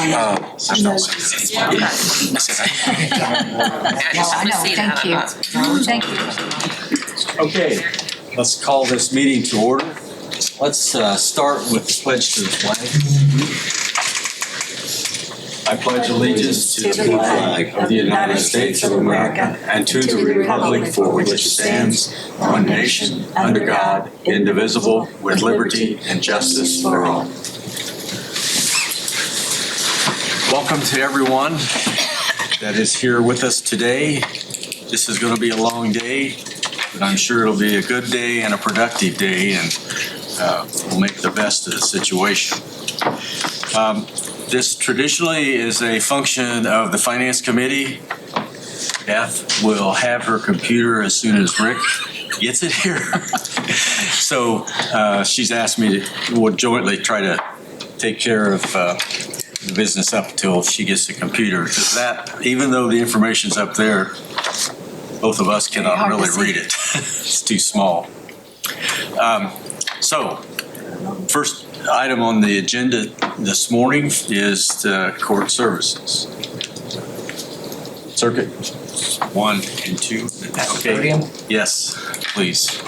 I know. Thank you. Thank you. Okay, let's call this meeting to order. Let's start with the pledge to the flag. I pledge allegiance to the flag of the United States of America and to the republic for which it stands, one nation, under God, indivisible, with liberty and justice for all. Welcome to everyone that is here with us today. This is going to be a long day, but I'm sure it'll be a good day and a productive day, and we'll make the best of the situation. This traditionally is a function of the Finance Committee. Beth will have her computer as soon as Rick gets it here. So she's asked me to we'll jointly try to take care of the business up until she gets the computer. Because that, even though the information's up there, both of us cannot really read it. It's too small. So first item on the agenda this morning is the court services. Circuit 1 and 2. Okay. Yes, please.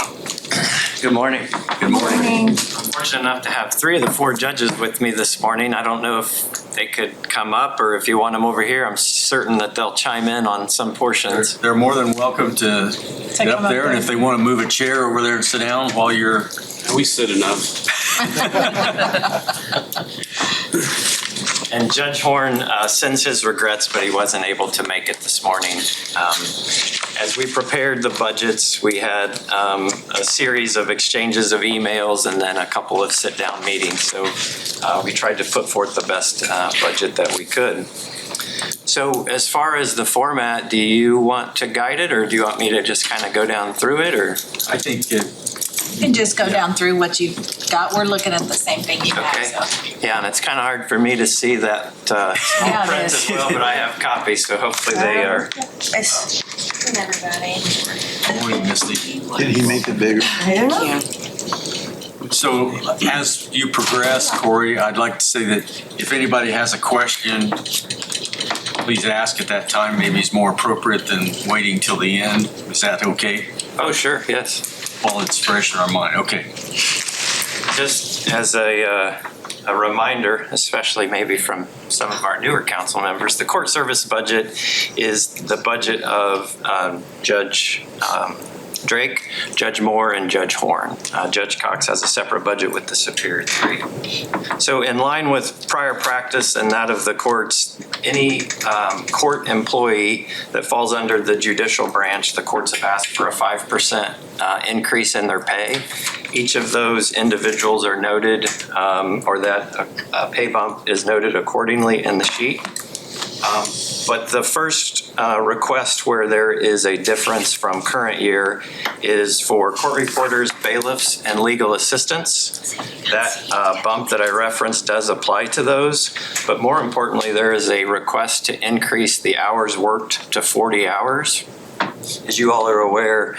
Good morning. Good morning. I'm fortunate enough to have 3 of the 4 judges with me this morning. I don't know if they could come up or if you want them over here. I'm certain that they'll chime in on some portions. They're more than welcome to get up there, and if they want to move a chair over there and sit down while you're... We sit enough. And Judge Horn sends his regrets, but he wasn't able to make it this morning. As we prepared the budgets, we had a series of exchanges of emails and then a couple of sit-down meetings. So we tried to put forth the best budget that we could. So as far as the format, do you want to guide it, or do you want me to just kind of go down through it? Or I think You can just go down through what you've got. We're looking at the same thing you have. okay. So. Yeah, and it's kind of hard for me to see that small Yeah, it print is. as well, but I have copies, so hopefully they are. Everybody. morning, Misty. Can he make it bigger? So as you progress, Corey, I'd like to say that if anybody has a question, please ask at that time. Maybe it's more appropriate than waiting till the end. Is that okay? Oh, sure, yes. While it's fresh in our mind. Okay. Just as a reminder, especially maybe from some of our newer council members, the court service budget is the budget of Judge Drake, Judge Moore, and Judge Horn. Judge Cox has a separate budget with the Superior 3. So in line with prior practice and that of the courts, any court employee that falls under the judicial branch, the courts have asked for a 5% increase in their pay. Each of those individuals are noted, or that a pay bump is noted accordingly in the sheet. But the first request where there is a difference from current year is for court reporters, bailiffs, and legal assistants. That bump that I referenced does apply to those, but more importantly, there is a request to increase the hours worked to 40 hours. As you all are aware,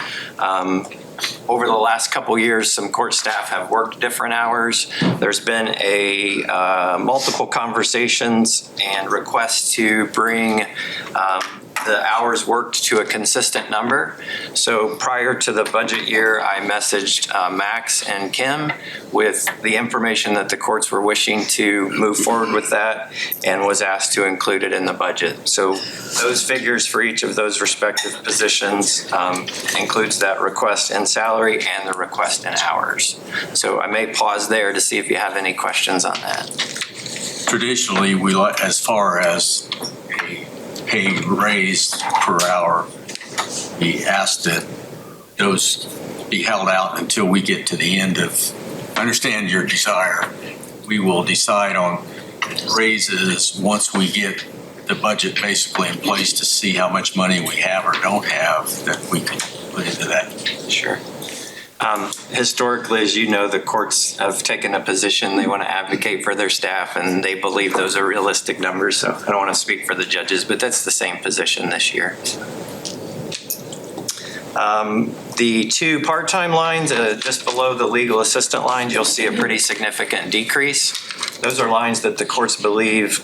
over the last couple years, some court staff have worked different hours. There's been multiple conversations and requests to bring the hours worked to a consistent number. So prior to the budget year, I messaged Max and Kim with the information that the courts were wishing to move forward with that, and was asked to include it in the budget. So those figures for each of those respective positions includes that request in salary and the request in hours. So I may pause there to see if you have any questions on that. Traditionally, we like, as far as a pay raise per hour, we ask that those be held out until we get to the end of, I understand your desire. We will decide on raises once we get the budget basically in place to see how much money we have or don't have that we can put into that. Sure. Historically, as you know, the courts have taken a position, they want to advocate for their staff, and they believe those are realistic numbers. So I don't want to speak for the judges, but that's the same position this year. The two part-time lines, just below the legal assistant lines, you'll see a pretty significant decrease. Those are lines that the courts believe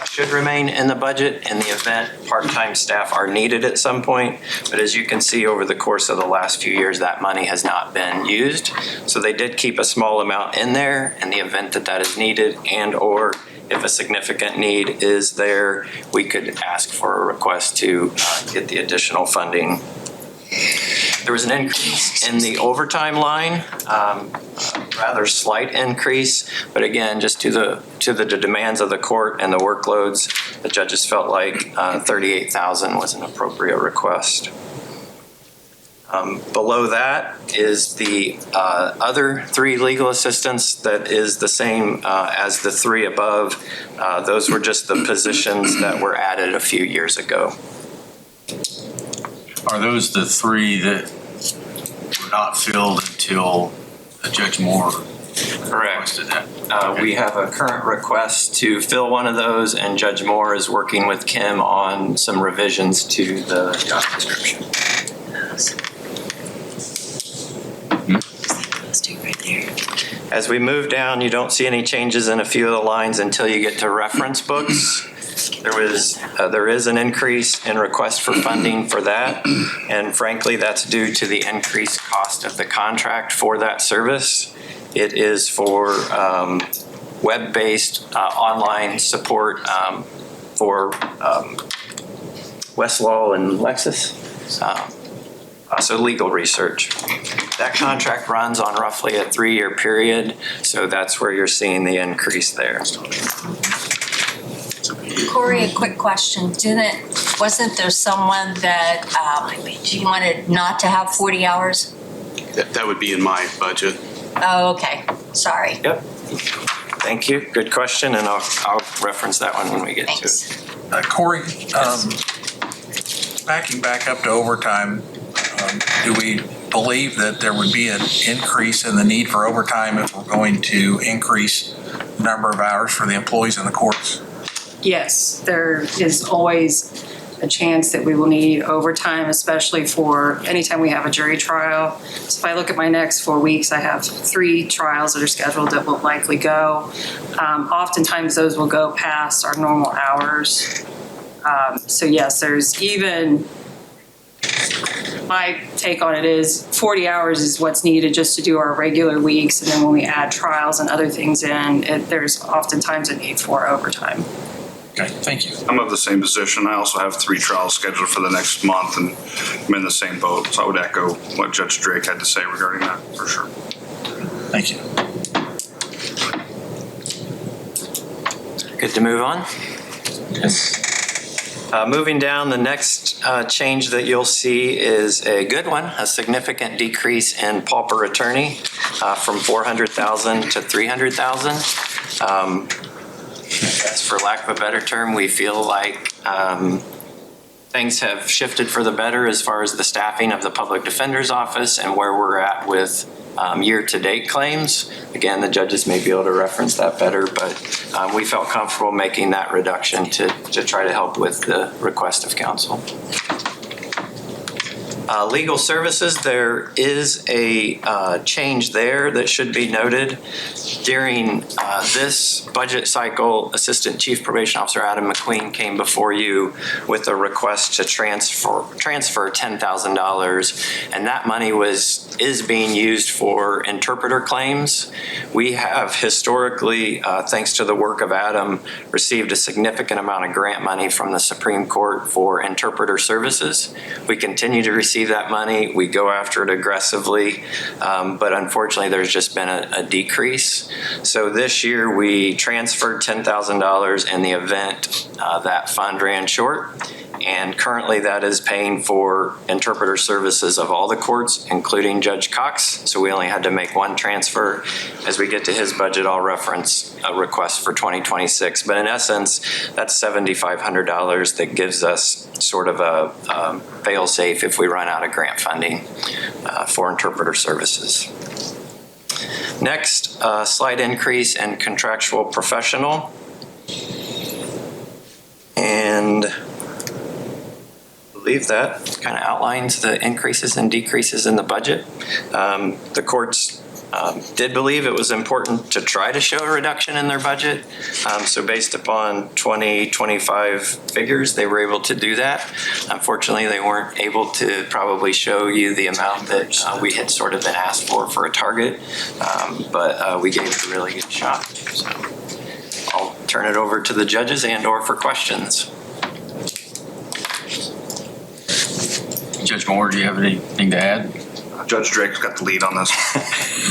should remain in the budget in the event part-time staff are needed at some point. But as you can see over the course of the last few years, that money has not been used. So they did keep a small amount in there in the event that that is needed, and or if a significant need is there, we could ask for a request to get the additional funding. There was an increase in the overtime line, rather slight increase, but again, just to the demands of the court and the workloads, the judges felt like $38,000 was an appropriate request. Below that is the other three legal assistants. That is the same as the three above. Those were just the positions that were added a few years ago. Are those the three that were not filled until Judge Moore requested that? We have a current request to fill one of those, and Judge Moore is working with Kim on some revisions to the job description. As we move down, you don't see any changes in a few of the lines until you get to reference books. There is an increase in request for funding for that, and frankly, that's due to the increased cost of the contract for that service. It is for web-based online support for Westlaw and Lexis, so legal research. That contract runs on roughly a 3-year period, so that's where you're seeing the increase there. Corey, a quick question. Wasn't there someone that you wanted not to have 40 hours? That would be in my budget. Oh, okay. Sorry. Yep. Thank you. Good question, and I'll reference that one when we get Thanks. to it. Corey, backing back up to overtime, do we believe that there would be an increase in the need for overtime if we're going to increase the number of hours for the employees in the courts? Yes, there is always a chance that we will need overtime, especially for anytime we have a jury trial. So if I look at my next 4 weeks, I have 3 trials that are scheduled that will likely go. Oftentimes those will go past our normal hours. So yes, there's even, my take on it is 40 hours is what's needed just to do our regular weeks. And then when we add trials and other things in, there's oftentimes a need for overtime. Okay, thank you. I'm of the same position. I also have 3 trials scheduled for the next month, and I'm in the same boat. So I would echo what Judge Drake had to say regarding that, for sure. Thank you. Good to move on? Yes. Moving down, the next change that you'll see is a good one, a significant decrease in pauper attorney from $400,000 to $300,000. For lack of a better term, we feel like things have shifted for the better as far as the staffing of the public defender's office and where we're at with year-to-date claims. Again, the judges may be able to reference that better, but we felt comfortable making that reduction to try to help with the request of counsel. Legal services, there is a change there that should be noted. During this budget cycle, Assistant Chief Probation Officer Adam McQueen came before you with a request to transfer $10,000, and that money is being used for interpreter claims. We have historically, thanks to the work of Adam, received a significant amount of grant money from the Supreme Court for interpreter services. We continue to receive that money. We go after it aggressively, but unfortunately there's just been a decrease. So this year we transferred $10,000 in the event that fund ran short, and currently that is paying for interpreter services of all the courts, including Judge Cox. So we only had to make one transfer. As we get to his budget, I'll reference a request for 2026. But in essence, that's $7,500 that gives us sort of a fail-safe if we run out of grant funding for interpreter services. Next, slight increase in contractual professional. And I believe that kind of outlines the increases and decreases in the budget. The courts did believe it was important to try to show a reduction in their budget. So based upon 2025 figures, they were able to do that. Unfortunately, they weren't able to probably show you the amount that we had sort of been asked for a target, but we gave it a really good shot. So I'll turn it over to the judges and/or for questions. Judge Moore, do you have anything to add? Judge Drake's got the lead on this.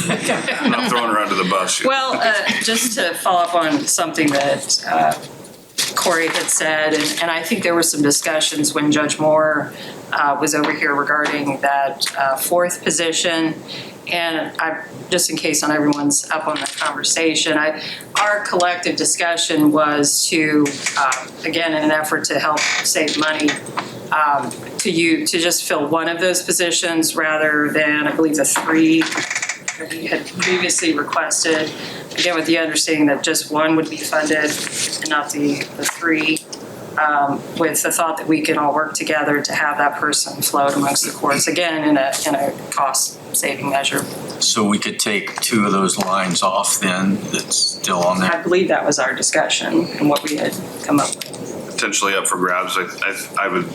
I'm not throwing her under the bus. Well, just to follow up on something that Corey had said, and I think there were some discussions when Judge Moore was over here regarding that fourth position. And just in case everyone's up on the conversation, our collective discussion was to, again, in an effort to help save money, to just fill one of those positions rather than, I believe, the three that we had previously requested. Again, with the understanding that just one would be funded and not the three, with the thought that we can all work together to have that person float amongst the courts, again, in a cost-saving measure. So we could take two of those lines off then that's still on I there? believe that was our discussion and what we had come up with. Potentially up for grabs. I would,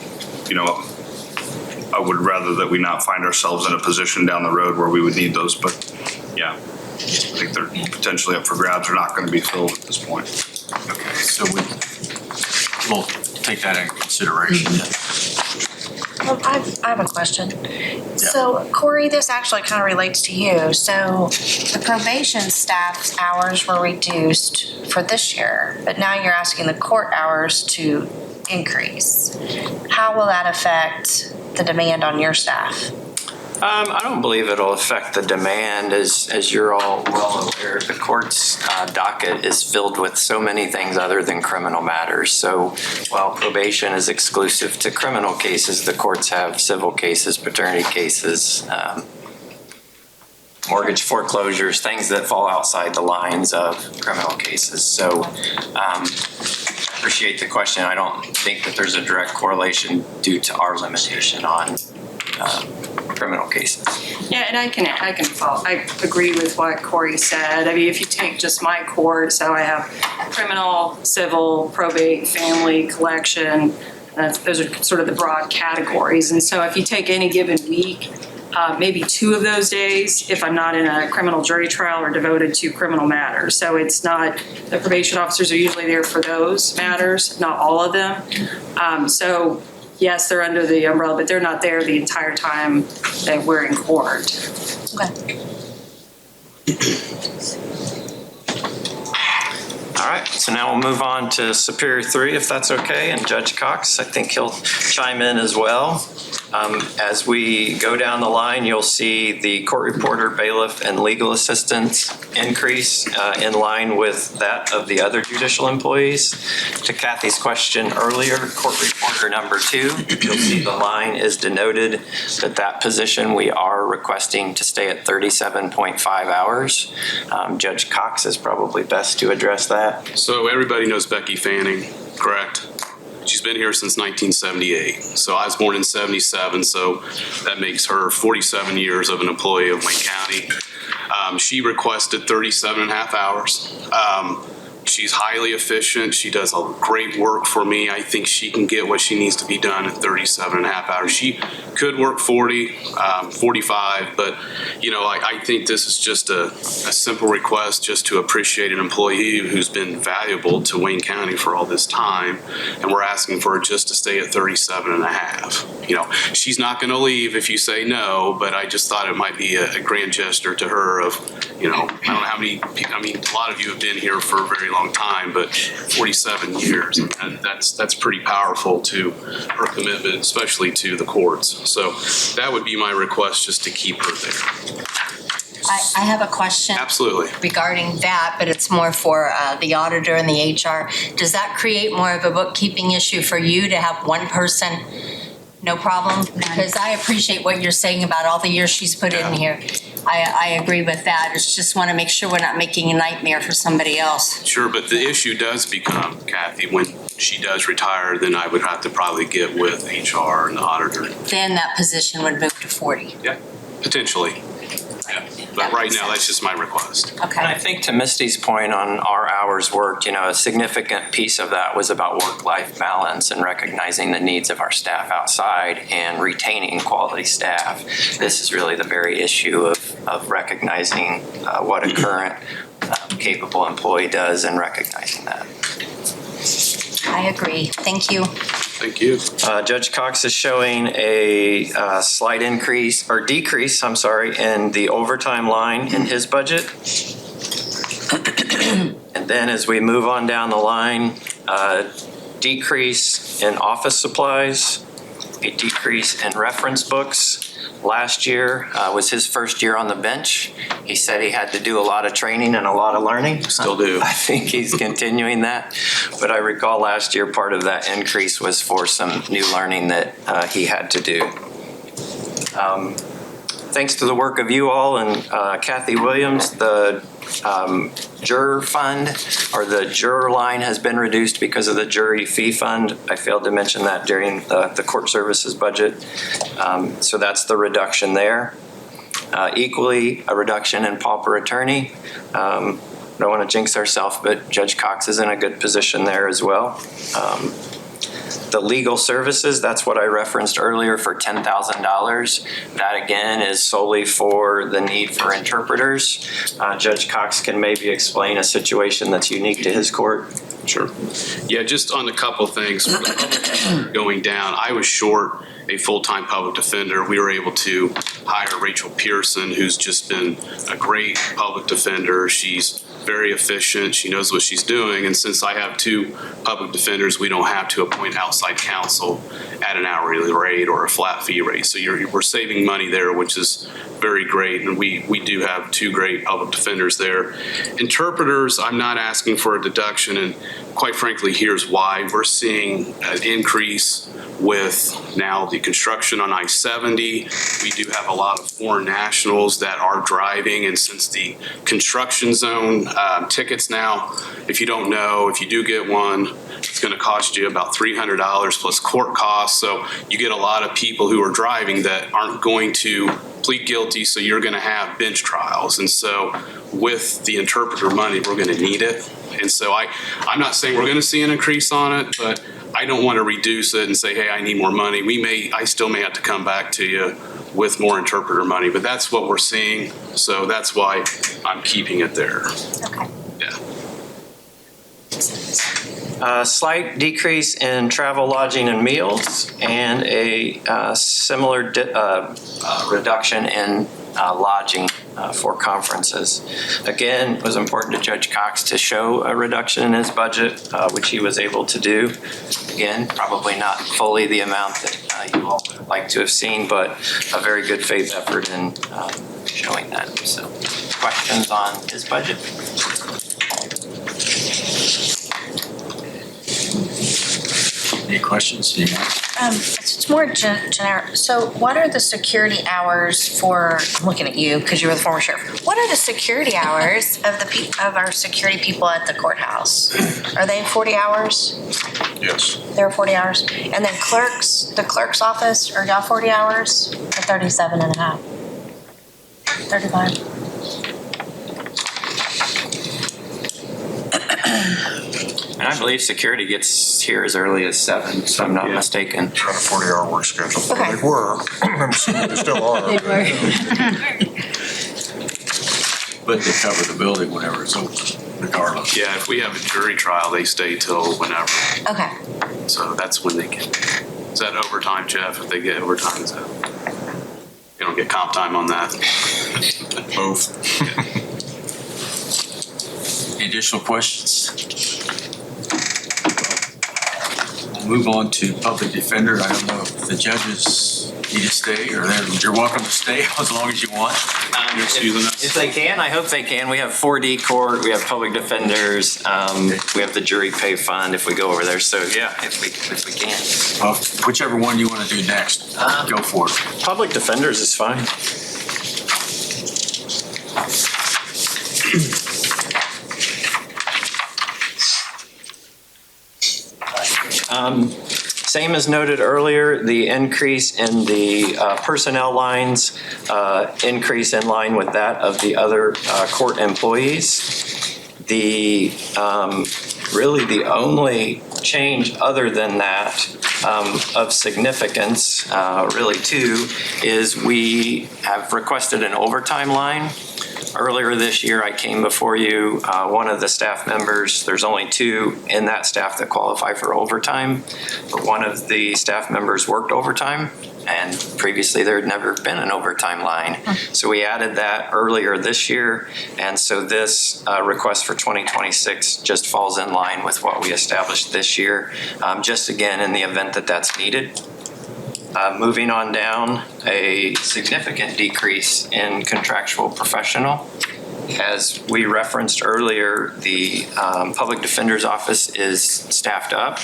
I would rather that we not find ourselves in a position down the road where we would need those, but yeah, I think they're potentially up for grabs. They're not going to be filled at this point. Okay, so we'll take that into consideration then. I have a question. So Corey, this actually kind of relates to you. So the probation staff's hours were reduced for this year, but now you're asking the court hours to increase. How will that affect the demand on your staff? I don't believe it'll affect the demand. As you're all well aware, the court's docket is filled with so many things other than criminal matters. So while probation is exclusive to criminal cases, the courts have civil cases, paternity cases, mortgage foreclosures, things that fall outside the lines of criminal cases. So I appreciate the question. I don't think that there's a direct correlation due to our limitation on criminal cases. Yeah, and I can follow. I agree with what Corey said. I mean, if you take just my court, so I have criminal, civil, probate, family, collection. Those are sort of the broad categories. And so if you take any given week, maybe 2 of those days, if I'm not in a criminal jury trial, are devoted to criminal matters. So it's not, the probation officers are usually there for those matters, not all of them. So yes, they're under the umbrella, but they're not there the entire time that we're in court. Okay. All right, so now we'll move on to Superior 3, if that's okay, and Judge Cox, I think he'll chime in as well. As we go down the line, you'll see the court reporter, bailiff, and legal assistants increase in line with that of the other judicial employees. To Kathy's question earlier, court reporter number 2, you'll see the line is denoted that position we are requesting to stay at 37.5 hours. Judge Cox is probably best to address that. So everybody knows Becky Fanning, correct? She's been here since 1978. So I was born in 77, so that makes her 47 years of an employee of Wayne County. She requested 37 and a half hours. She's highly efficient. She does great work for me. I think she can get what she needs to be done in 37 and a half hours. She could work 40, 45, but I think this is just a simple request just to appreciate an employee who's been valuable to Wayne County for all this time. And we're asking for her just to stay at 37 and a half. She's not going to leave if you say no, but I just thought it might be a grand gesture to her of, I don't know how many people, a lot of you have been here for a very long time, but 47 years, and that's pretty powerful to her commitment, especially to the courts. So that would be my request, just to keep her there. I have a question. Absolutely. Regarding that, but it's more for the auditor and the HR. Does that create more of a bookkeeping issue for you to have one person, no problem? Because I appreciate what you're saying about all the years she's put in here. I agree with that. It's just want to make sure we're not making a nightmare for somebody else. Sure, but the issue does become, Kathy, when she does retire, then I would have to probably get with HR and the auditor. Then that position would move to 40. Yeah, potentially. Yeah. But right now, that's just my request. And I Okay. think to Misty's point on our hours worked, a significant piece of that was about work-life balance and recognizing the needs of our staff outside and retaining quality staff. This is really the very issue of recognizing what a current capable employee does and recognizing that. I agree. Thank you. Thank you. Judge Cox is showing a slight decrease, in the overtime line in his budget. And then as we move on down the line, decrease in office supplies, a decrease in reference books. Last year was his first year on the bench. He said he had to do a lot of training and a lot of learning. Still do. I think he's continuing that. But I recall last year, part of that increase was for some new learning that he had to do. Thanks to the work of you all and Kathy Williams, the juror fund or the juror line has been reduced because of the jury fee fund. I failed to mention that during the court services budget. So that's the reduction there. Equally, a reduction in pauper attorney. Don't want to jinx ourselves, but Judge Cox is in a good position there as well. The legal services, that's what I referenced earlier for $10,000. That again is solely for the need for interpreters. Judge Cox can maybe explain a situation that's unique to his court. Sure. Yeah, just on a couple of things. Going down, I was short a full-time public defender. We were able to hire Rachel Pearson, who's just been a great public defender. She's very efficient. She knows what she's doing. And since I have 2 public defenders, we don't have to appoint outside counsel at an hourly rate or a flat fee rate. So we're saving money there, which is very great. And we do have 2 great public defenders there. Interpreters, I'm not asking for a deduction. And quite frankly, here's why. We're seeing an increase with now the construction on I-70. We do have a lot of foreign nationals that are driving. And since the construction zone tickets now, if you don't know, if you do get one, it's going to cost you about $300 plus court costs. So you get a lot of people who are driving that aren't going to plead guilty, so you're going to have bench trials. And so with the interpreter money, we're going to need it. And so I'm not saying we're going to see an increase on it, but I don't want to reduce it and say, hey, I need more money. I still may have to come back to you with more interpreter money, but that's what we're seeing. So that's why I'm keeping it there. Okay. Yeah. Slight decrease in travel, lodging, and meals, and a similar reduction in lodging for conferences. Again, it was important to Judge Cox to show a reduction in his budget, which he was able to do. Again, probably not fully the amount that you all would like to have seen, but a very good faith effort in showing that. So, questions on his budget? Any questions? It's more generic. So what are the security hours for, I'm looking at you because you were the former sheriff. What are the security hours of our security people at the courthouse? Are they 40 hours? Yes. They're 40 hours. And then the clerk's office, are y'all 40 hours or 37 and a half? 35? And I believe security gets here as early as 7, so I'm not mistaken. On a 40-hour work schedule. Okay. They were. I'm assuming they still are. But they cover the building whenever it's open, regardless. Yeah, if we have a jury trial, they stay till whenever. Okay. So that's when they can. Is that overtime, Jeff? If they get overtime, is that? You don't get comp time on that. Both. Any additional questions? We'll move on to public defender. I don't know if the judges need to stay or you're welcome to stay as long as you want. If they can, I hope they can. We have 4D court, we have public defenders, we have the jury pay fund if we go over there. So yeah, if we can. Well, whichever one you want to do next, go for it. Public defenders is fine. Same as noted earlier, the increase in the personnel lines increase in line with that of the other court employees. The really the only change other than that of significance, really too, is we have requested an overtime line. Earlier this year, I came before you, one of the staff members, there's only 2 in that staff that qualify for overtime, but one of the staff members worked overtime, and previously there had never been an overtime line. So we added that earlier this year, and so this request for 2026 just falls in line with what we established this year, just again in the event that that's needed. Moving on down, a significant decrease in contractual professional. As we referenced earlier, the public defender's office is staffed up,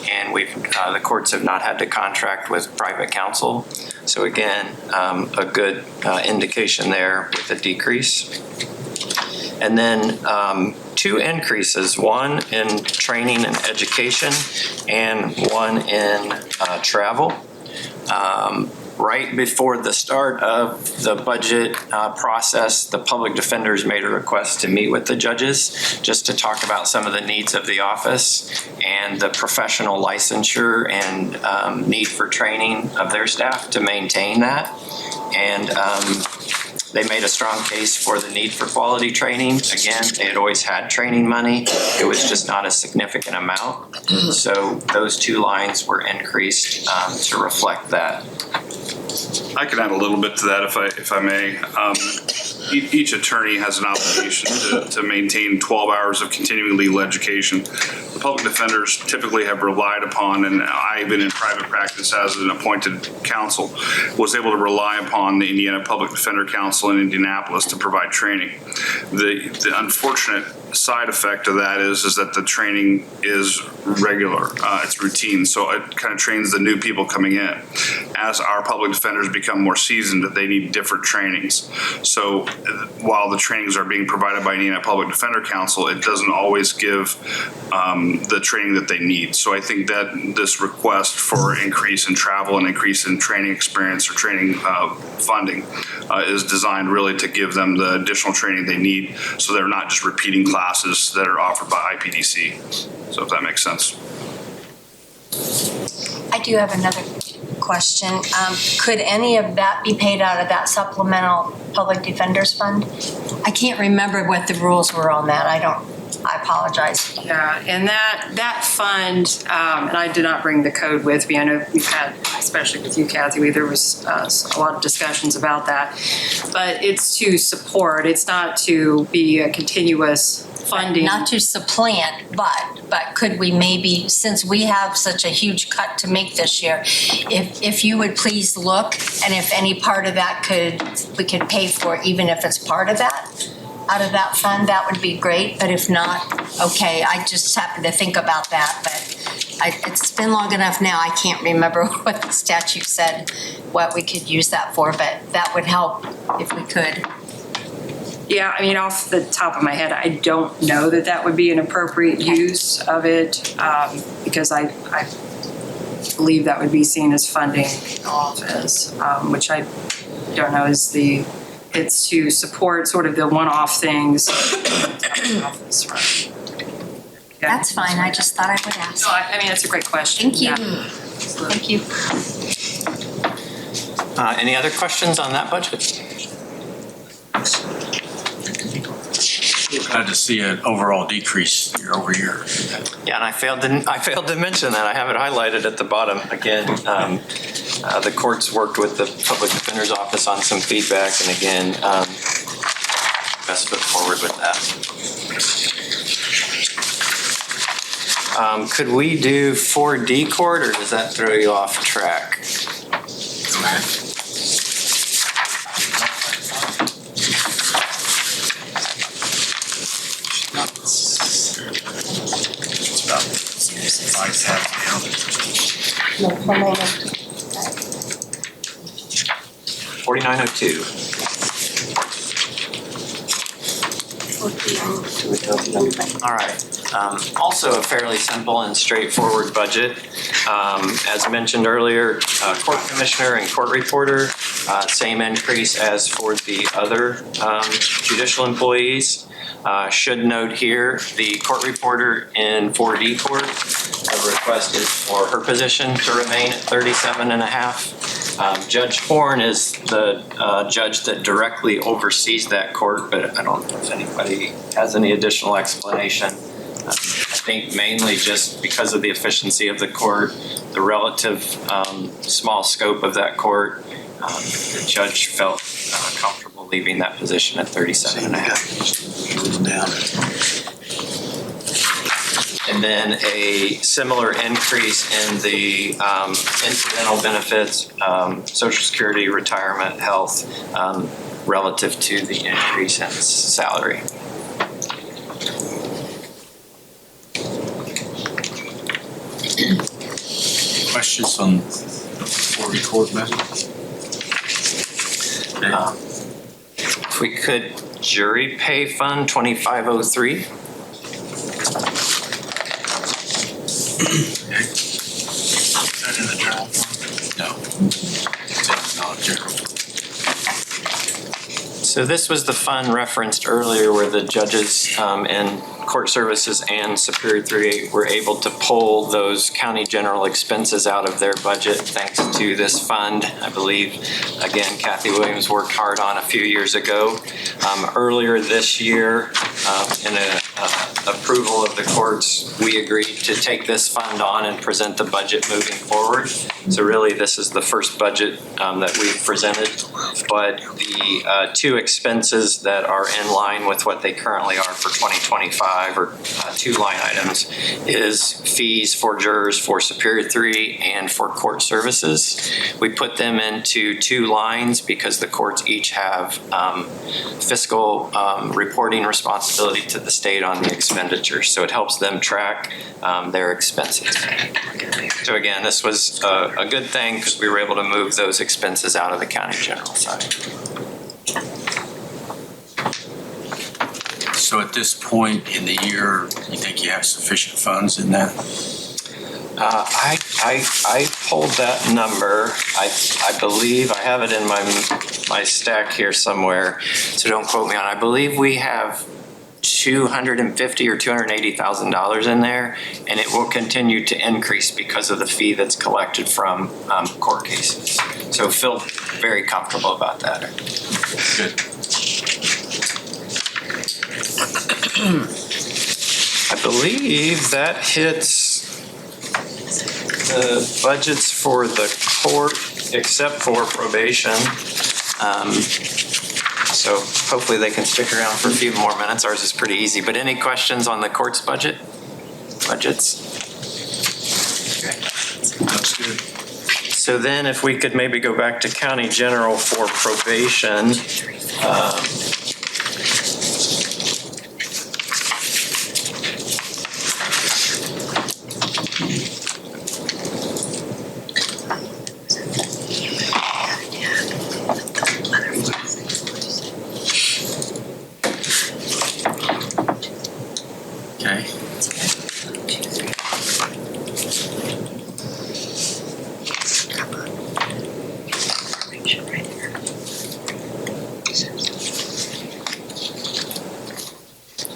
and the courts have not had to contract with private counsel. So again, a good indication there with a decrease. And then 2 increases, one in training and education and one in travel. Right before the start of the budget process, the public defenders made a request to meet with the judges just to talk about some of the needs of the office and the professional licensure and need for training of their staff to maintain that. And they made a strong case for the need for quality training. Again, they had always had training money. It was just not a significant amount. So those 2 lines were increased to reflect that. I can add a little bit to that if I may. Each attorney has an obligation to maintain 12 hours of continuing legal education. The public defenders typically have relied upon, and I've been in private practice as an appointed counsel, was able to rely upon the Indiana Public Defender Council in Indianapolis to provide training. The unfortunate side effect of that is that the training is regular, it's routine, so it kind of trains the new people coming in. As our public defenders become more seasoned, they need different trainings. So while the trainings are being provided by Indiana Public Defender Council, it doesn't always give the training that they need. So I think that this request for increase in travel and increase in training experience or training funding is designed really to give them the additional training they need, so they're not just repeating classes that are offered by IPDC. So if that makes sense. I do have another question. Could any of that be paid out of that supplemental public defenders fund? I can't remember what the rules were on that. I apologize. Yeah, and that fund, and I did not bring the code with me. I know we've had, especially with you, Kathy, there was a lot of discussions about that. But it's to support. It's not to be a continuous funding. Not to supplant, but could we maybe, since we have such a huge cut to make this year, if you would please look, and if any part of that we could pay for, even if it's part of that, out of that fund, that would be great. But if not, okay, I just happened to think about that, but it's been long enough now, I can't remember what the statute said, what we could use that for, but that would help if we could. Yeah, I mean, off the top of my head, I don't know that would be an appropriate use of it, because I believe that would be seen as funding the office, which I don't know it's to support sort of the one-off things. Office, right? Yeah. That's fine, I just thought I would ask. No, I mean, that's a great question. Thank you. Yeah. Thank you. Any other questions on that budget? Glad to see an overall decrease year over year. Yeah, and I failed to mention that. I have it highlighted at the bottom. Again, the courts worked with the public defender's office on some feedback, and again, best foot forward with that. Could we do 4D court, or does that throw you off track? Go ahead. It's about 5 tabs down. 4902. All right. Also a fairly simple and straightforward budget. As mentioned earlier, court commissioner and court reporter, same increase as for the other judicial employees. Should note here, the court reporter in 4D court, the request is for her position to remain at 37.5. Judge Horn is the judge that directly oversees that court, but I don't know if anybody has any additional explanation. I think mainly just because of the efficiency of the court, the relative small scope of that court, the judge felt comfortable leaving that position at 37.5. And then a similar increase in the incidental benefits, Social Security, retirement, health, relative to the increase in salary. Questions on for record method? If we could, jury pay fund 2503. Is that in the journal? No. It's not general. So this was the fund referenced earlier where the judges in court services and Superior 3 were able to pull those county general expenses out of their budget thanks to this fund. I believe, again, Kathy Williams worked hard on a few years ago. Earlier this year, in a approval of the courts, we agreed to take this fund on and present the budget moving forward. So really, this is the first budget that we've presented, but the two expenses that are in line with what they currently are for 2025, or two line items, is fees for jurors for Superior 3 and for court services. We put them into two lines because the courts each have fiscal reporting responsibility to the state on the expenditure. So it helps them track their expenses. So again, this was a good thing because we were able to move those expenses out of the county general side. So at this point in the year, you think you have sufficient funds in that? I pulled that number. I believe I have it in my stack here somewhere, so don't quote me on it. I believe we have $250,000 or $280,000 in there, and it will continue to increase because of the fee that's collected from court cases. So feel very comfortable about that. Good. I believe that hits the budgets for the court except for probation. So hopefully they can stick around for a few more minutes. Ours is pretty easy. But any questions on the court's budgets? Okay. That's good. So then if we could maybe go back to county general for probation. Okay.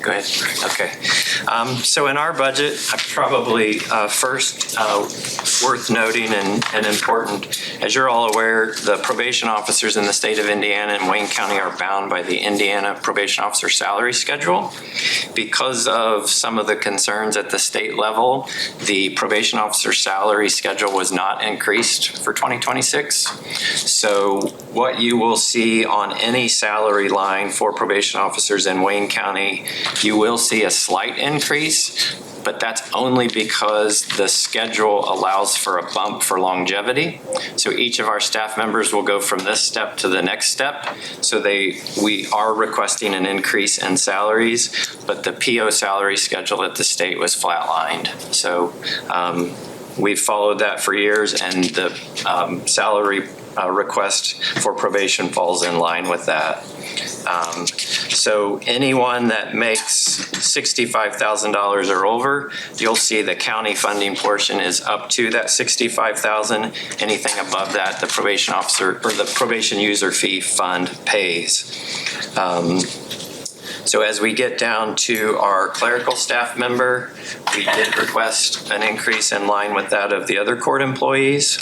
Go ahead. Okay. So in our budget, probably first worth noting and important, as you're all aware, the probation officers in the state of Indiana and Wayne County are bound by the Indiana probation officer salary schedule. Because of some of the concerns at the state level, the probation officer salary schedule was not increased for 2026. So what you will see on any salary line for probation officers in Wayne County, you will see a slight increase, but that's only because the schedule allows for a bump for longevity. So each of our staff members will go from this step to the next step. So we are requesting an increase in salaries, but the PO salary schedule at the state was flatlined. So we've followed that for years, and the salary request for probation falls in line with that. So anyone that makes $65,000 or over, you'll see the county funding portion is up to that $65,000. Anything above that, the probation officer or the probation user fee fund pays. So as we get down to our clerical staff member, we did request an increase in line with that of the other court employees.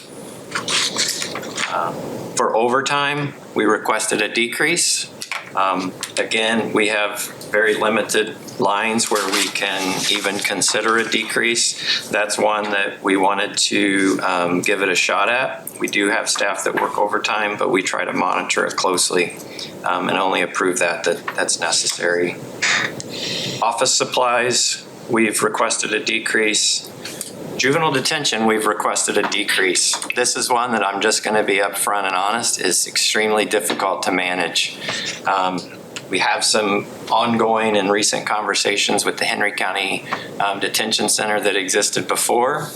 For overtime, we requested a decrease. Again, we have very limited lines where we can even consider a decrease. That's one that we wanted to give it a shot at. We do have staff that work overtime, but we try to monitor it closely and only approve that's necessary. Office supplies, we've requested a decrease. Juvenile detention, we've requested a decrease. This is one that I'm just going to be upfront and honest, is extremely difficult to manage. We have some ongoing and recent conversations with the Henry County Detention Center that existed before.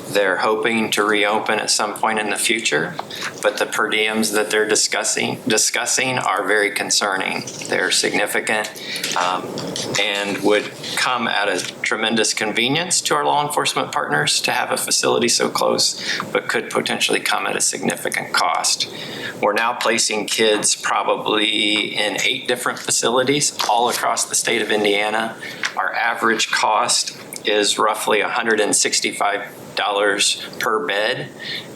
They're hoping to reopen at some point in the future, but the per diems that they're discussing are very concerning. They're significant and would come at a tremendous convenience to our law enforcement partners to have a facility so close, but could potentially come at a significant cost. We're now placing kids probably in 8 different facilities all across the state of Indiana. Our average cost is roughly $165 per bed,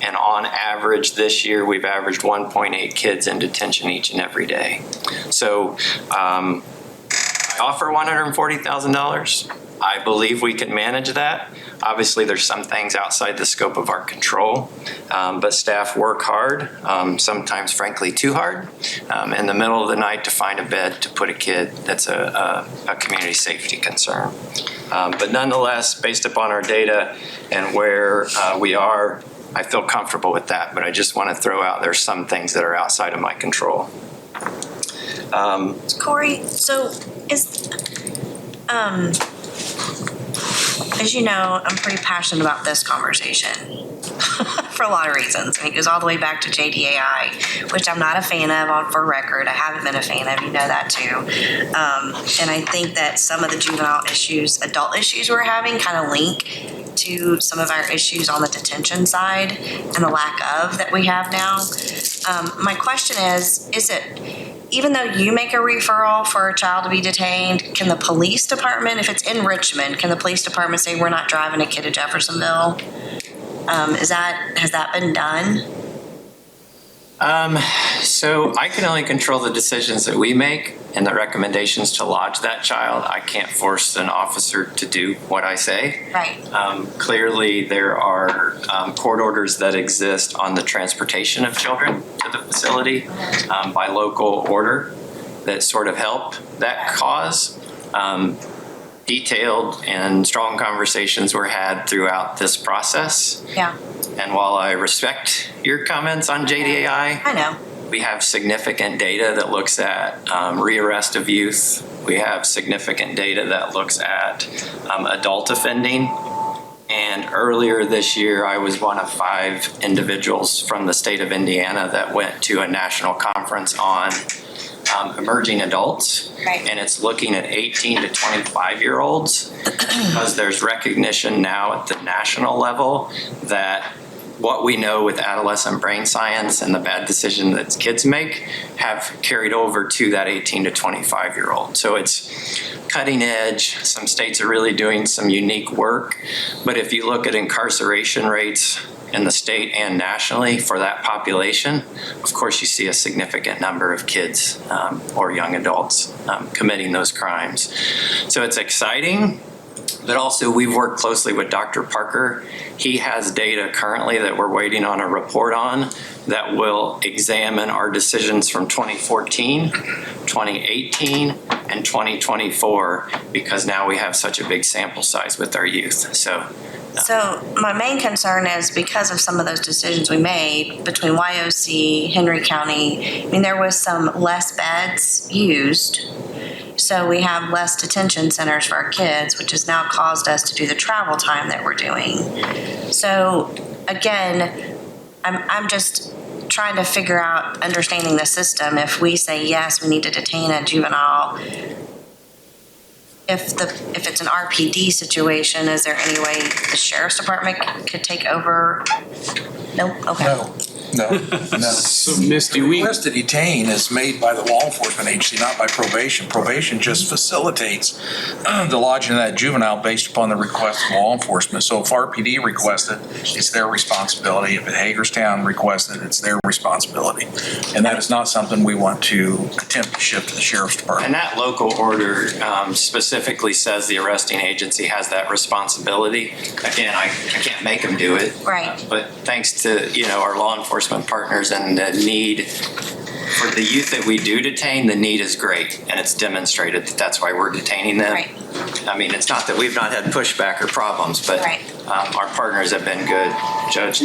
and on average this year we've averaged 1.8 kids in detention each and every day. So I offer $140,000. I believe we can manage that. Obviously, there's some things outside the scope of our control, but staff work hard, sometimes frankly too hard, in the middle of the night to find a bed to put a kid that's a community safety concern. But nonetheless, based upon our data and where we are, I feel comfortable with that, but I just want to throw out there's some things that are outside of my control. Corey, so as you know, I'm pretty passionate about this conversation for a lot of reasons. I mean, it goes all the way back to JDAI, which I'm not a fan of, for record. I haven't been a fan of, you know that too. And I think that some of the juvenile issues, adult issues we're having kind of link to some of our issues on the detention side and the lack of that we have now. My question is it, even though you make a referral for a child to be detained, can the police department, if it's in Richmond, can the police department say we're not driving a kid to Jeffersonville? Has that been done? So I can only control the decisions that we make and the recommendations to lodge that child. I can't force an officer to do what I say. Right. Clearly, there are court orders that exist on the transportation of children to the facility by local order that sort of help that cause. Detailed and strong conversations were had throughout this process. Yeah. And while I respect your comments on JDAI, I know. we have significant data that looks at rearrest of youth. We have significant data that looks at adult offending. And earlier this year, I was one of 5 individuals from the state of Indiana that went to a national conference on emerging adults. Right. And it's looking at 18 to 25-year-olds because there's recognition now at the national level that what we know with adolescent brain science and the bad decision that kids make have carried over to that 18 to 25-year-old. So it's cutting edge. Some states are really doing some unique work. But if you look at incarceration rates in the state and nationally for that population, of course you see a significant number of kids or young adults committing those crimes. So it's exciting. But also we've worked closely with Dr. Parker. He has data currently that we're waiting on a report on that will examine our decisions from 2014, 2018, and 2024 because now we have such a big sample size with our youth. So my main concern is because of some of those decisions we made between YOC, Henry County, I mean, there was some less beds used. So we have less detention centers for our kids, which has now caused us to do the travel time that we're doing. So again, I'm just trying to figure out, understanding the system. If we say, yes, we need to detain a juvenile, if it's an RPD situation, is there any way the sheriff's department could take over? Nope, okay. No. So Misty, we, Request to detain is made by the law enforcement agency, not by probation. Probation just facilitates the lodging of that juvenile based upon the request of law enforcement. So if RPD requested, it's their responsibility. If Hagerstown requested, it's their responsibility. And that is not something we want to attempt to shift to the sheriff's department. And that local order specifically says the arresting agency has that responsibility. Again, I can't make them do it. Right. But thanks to, our law enforcement partners and the need for the youth that we do detain, the need is great. And it's demonstrated that that's why we're detaining them. Right. I mean, it's not that we've not had pushback or problems, but Right. Our partners have been good. Judge,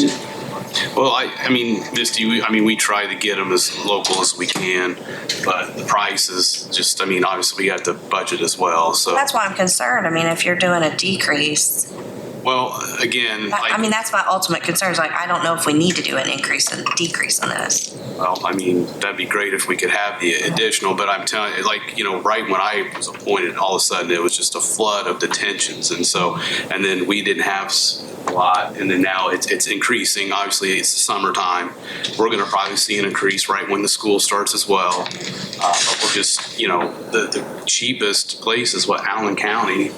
well, I mean, Misty, we try to get them as local as we can, but the price is just, obviously we have to budget as well, so. That's why I'm concerned. I mean, if you're doing a decrease, Well, again, that's my ultimate concern is I don't know if we need to do an increase and decrease in this. well, that'd be great if we could have the additional, but I'm telling you, right when I was appointed, all of a sudden it was just a flood of detentions. And then we didn't have a lot, and then now it's increasing. Obviously, it's the summertime. We're gonna probably see an increase right when the school starts as well. But we're just, the cheapest place is what, Allen County.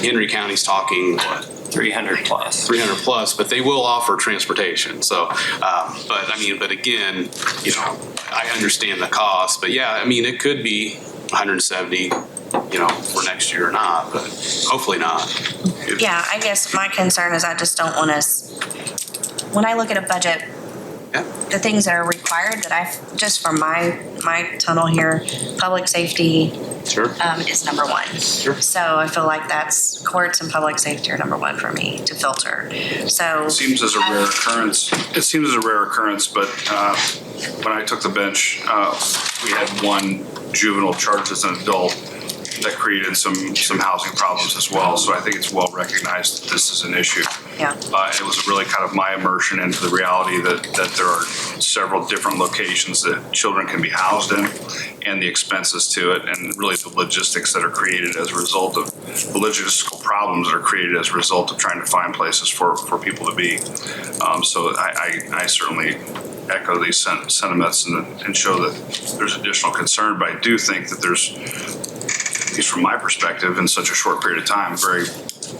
Henry County's talking, what? 300 plus. 300 plus, but they will offer transportation. So, but again, I understand the cost, but yeah, it could be 170, for next year or not, but hopefully not. Yeah, I guess my concern is I just don't want us, when I look at a budget, Yeah. the things that are required just for my tunnel here, public safety Sure. is number one. Sure. So I feel like that's courts and public safety are number one for me to filter. So. It seems as a rare occurrence. But when I took the bench, we had one juvenile charged as an adult that created some housing problems as well. So I think it's well recognized that this is an issue. Yeah. It was really kind of my immersion into the reality that there are several different locations that children can be housed in, and the expenses to it, and really the logistics that are created as a result of the logistical problems that are created as a result of trying to find places for people to be. So I certainly echo these sentiments and show that there's additional concern, but I do think that there's, at least from my perspective, in such a short period of time, very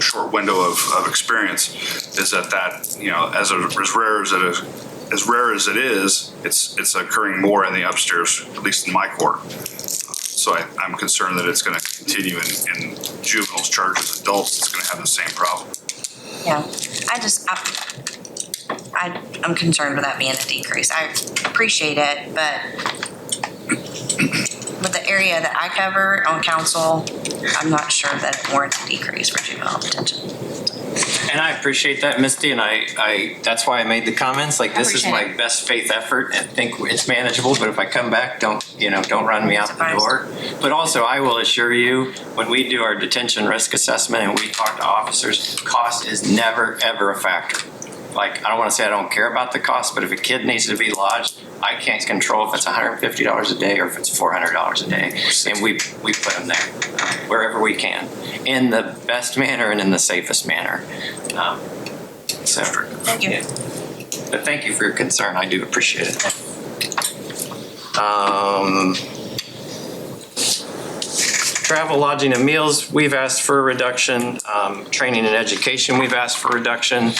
short window of experience, is that as rare as it is, it's occurring more in the upstairs, at least in my court. So I'm concerned that it's going to continue in juveniles charged as adults. It's going to have the same problem. Yeah, I'm concerned with that being a decrease. I appreciate it, but with the area that I cover on council, I'm not sure that it warrants a decrease for juvenile detention. And I appreciate that, Misty, and I that's why I made the comments. Like, this is my best faith effort, and think it's manageable. But if I come back, don't run me out the door. But also, I will assure you, when we do our detention risk assessment and we talk to officers, cost is never ever a factor. Like, I don't want to say I don't care about the cost, but if a kid needs to be lodged, I can't control if it's $150 a day or if it's $400 a day. And we put them there wherever we can, in the best manner and in the safest manner. Thank you. Yeah. But thank you for your concern. I do appreciate it. Travel, lodging, and meals, we've asked for a reduction. Training and education, we've asked for a reduction.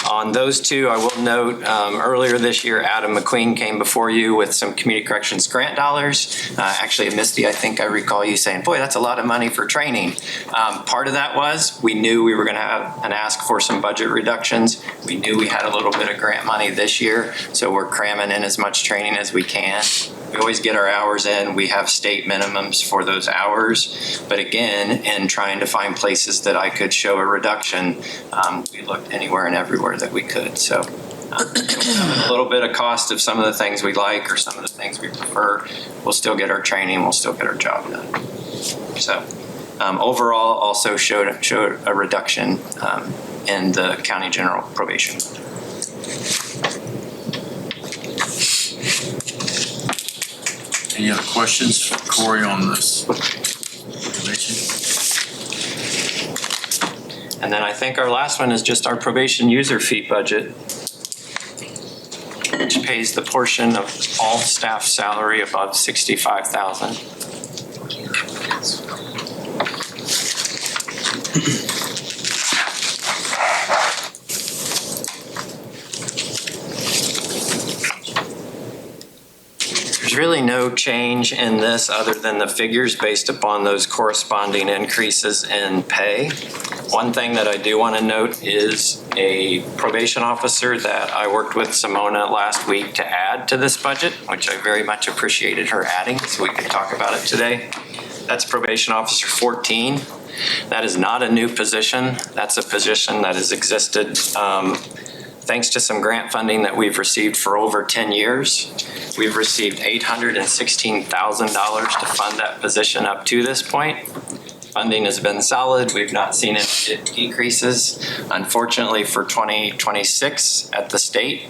On those two, I will note, earlier this year, Adam McQueen came before you with some community corrections grant dollars. Actually, Misty, I think I recall you saying, boy, that's a lot of money for training. Part of that was, we knew we were gonna have an ask for some budget reductions. We knew we had a little bit of grant money this year, so we're cramming in as much training as we can. We always get our hours in. We have state minimums for those hours. But again, in trying to find places that I could show a reduction, we looked anywhere and everywhere that we could. So a little bit of cost of some of the things we like or some of the things we prefer, we'll still get our training, we'll still get our job done. So overall, also showed a reduction in the county general probation. Any other questions for Corey on this information? And then I think our last one is just our probation user fee budget, which pays the portion of all staff salary above 65,000. There's really no change in this other than the figures based upon those corresponding increases in pay. One thing that I do want to note is a probation officer that I worked with Simona last week to add to this budget, which I very much appreciated her adding, so we can talk about it today. That's probation officer 14. That is not a new position. That's a position that has existed thanks to some grant funding that we've received for over 10 years. We've received $816,000 to fund that position up to this point. Funding has been solid. We've not seen any decreases. Unfortunately for 2026 at the state,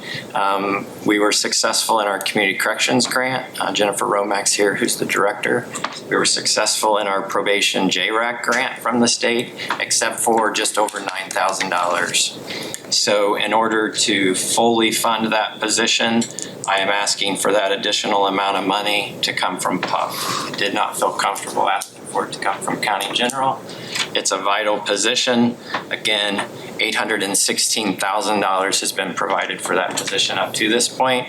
we were successful in our community corrections grant. Jennifer Romack's here, who's the director. We were successful in our probation JRAC grant from the state, except for just over $9,000. So in order to fully fund that position, I am asking for that additional amount of money to come from PUF. I did not feel comfortable asking for it to come from County General. It's a vital position. Again, $816,000 has been provided for that position up to this point.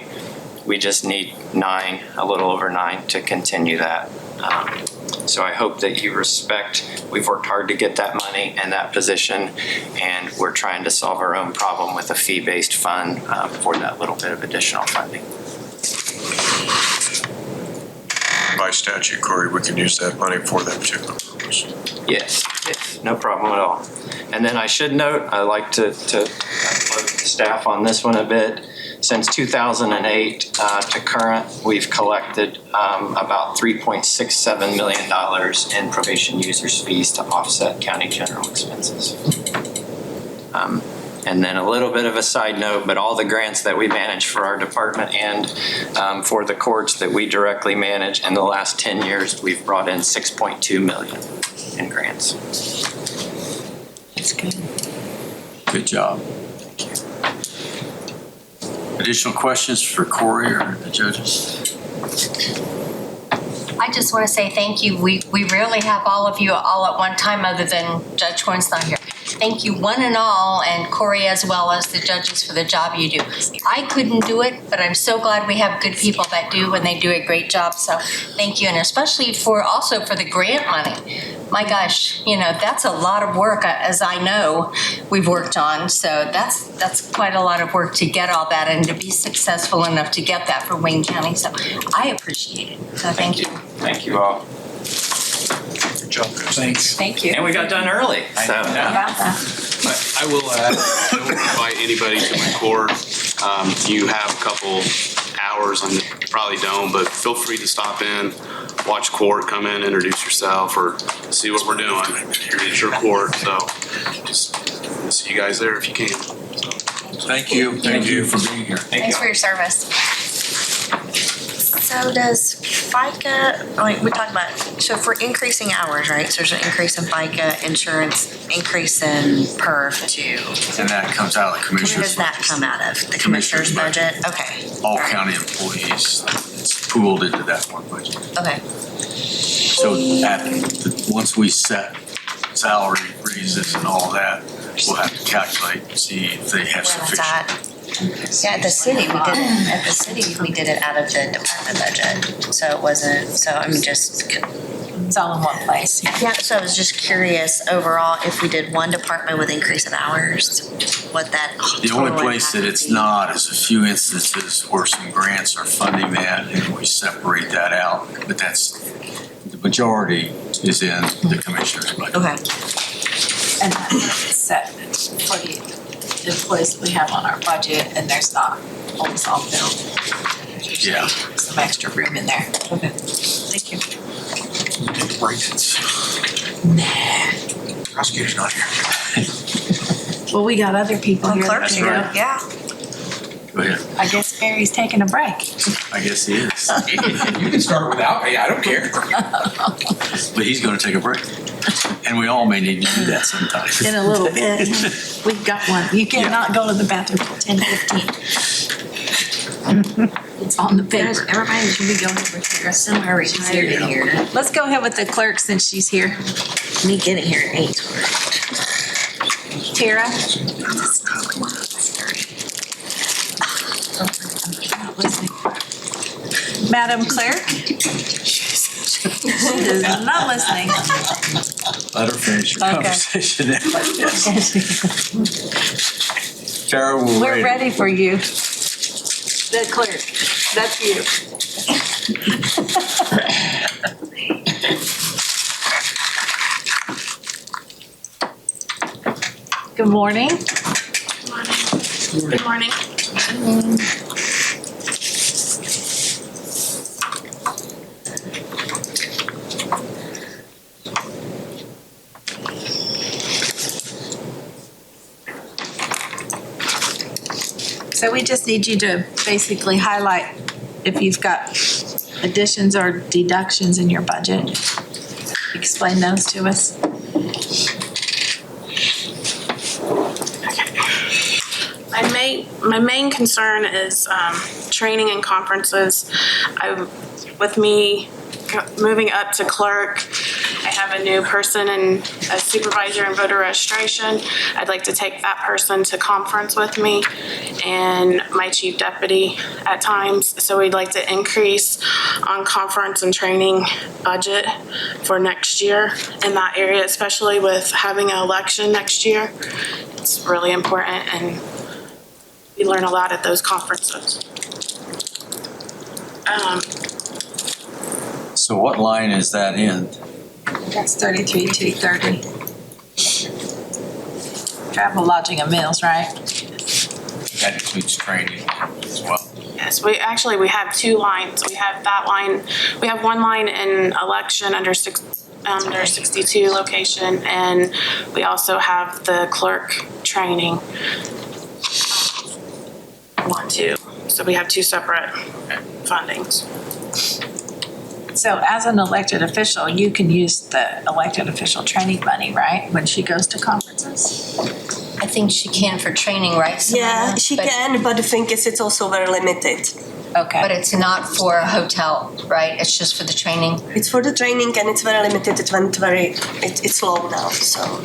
We just need a little over 9 to continue that. So I hope that you respect, we've worked hard to get that money and that position, and we're trying to solve our own problem with a fee-based fund for that little bit of additional funding. By statute, Corey, we can use that money for that particular purpose. Yes, no problem at all. And then I should note, I like to plug the staff on this one a bit. Since 2008 to current, we've collected about $3.67 million in probation users fees to offset county general expenses. And then a little bit of a side note, but all the grants that we manage for our department and for the courts that we directly manage, in the last 10 years, we've brought in $6.2 million in grants. That's good. Good job. Thank you. Additional questions for Corey or the judges? I just want to say thank you. We rarely have all of you all at one time other than Judge Horn's not here. Thank you one and all, and Corey as well as the judges for the job you do. I couldn't do it, but I'm so glad we have good people that do, and they do a great job. So thank you, and especially also for the grant money. My gosh, that's a lot of work, as I know we've worked on. So that's quite a lot of work to get all that and to be successful enough to get that for Wayne County. So I appreciate it. So thank you. Thank you all. Good job, guys. Thanks. Thank you. And we got done early. So About that. I will invite anybody to my court. If you have a couple hours, you probably don't, but feel free to stop in, watch court, come in, introduce yourself, or see what we're doing. It's your court, so just see you guys there if you can. So. Thank you. Thank you for being here. Thanks for your service. So does FICA, we talked about, so if we're increasing hours, right? So there's an increase in FICA, insurance, increase in PERF too. And that comes out of the Where commissioner's. does that come out of? The commissioner's budget? Okay. All county employees, it's pooled into that one budget. Okay. So once we set salary raises and all that, we'll have to calculate and see if they have Where that's sufficient. at. Yeah, at the city, we did it out of the department budget. So it wasn't, just. It's all in one place. Yeah, so I was just curious overall, if we did one department with increase of hours, what that The only total place that impact it's would be. not is a few instances where some grants are funding that and we separate that out. But the majority is in the commissioner's budget. Okay. And that's set for the employees that we have on our budget, and there's not always all billed. There's Yeah. some extra room in there. Okay. Thank you. Take the breaks. Prosecutor's not here. Well, we got other people here. Clerk's There you go. room, yeah. Go ahead. I guess Barry's taking a break. I guess he is. You can start without me, I don't care. But he's going to take a break. And we all may need to do that sometime. In a little bit. We've got one. You cannot go to the bathroom till 10:15. It's on the paper. Everybody should be going over here. Somewhere retired in here. Let's go ahead with the clerk since she's here. Me getting here at 8. Tara? Madam Clerk? She is not listening. Let her finish your Okay. conversation. Tara, We're ready for you. The clerk, that's you. Good morning. Good morning. So we just need you to basically highlight if you've got additions or deductions in your budget. Explain those to us. My main concern is training and conferences. With me moving up to clerk, I have a new person and a supervisor in voter registration. I'd like to take that person to conference with me and my chief deputy at times. So we'd like to increase on conference and training budget for next year in that area, especially with having an election next year. It's really important and we learn a lot at those conferences. So what line is that in? That's 33,230. Travel, lodging, and meals, right? That includes training as well. Yes, we have two lines. We have that line. We have one line in election under 62 location, and we also have the clerk training. 1, 2. So we have two separate fundings. So as an elected official, you can use the elected official training money, right? When she goes to conferences? I think she can for training, right? Yeah, Samantha? she But- can, but the thing is, it's also very limited. Okay. But it's not for a hotel, right? It's just for the training? It's for the training and it's very limited. It went it's low now, so.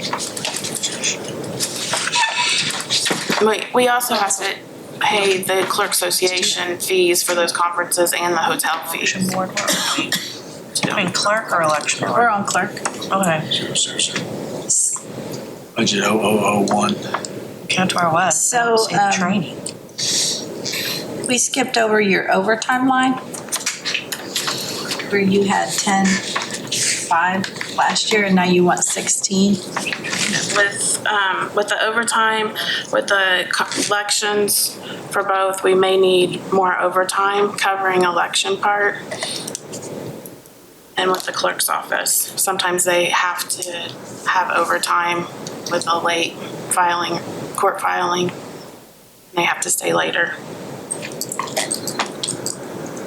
We also have to pay the clerk association fees for those conferences and the hotel fees. Board, I mean, clerk or election board? We're on clerk. Okay. Budget 0001. Cantor West. So, Training. We skipped over your overtime line where you had 10.5 last year and now you want 16. With the overtime, with the elections for both, we may need more overtime covering election part. And with the clerk's office, sometimes they have to have overtime with a late filing, court filing. They have to stay later.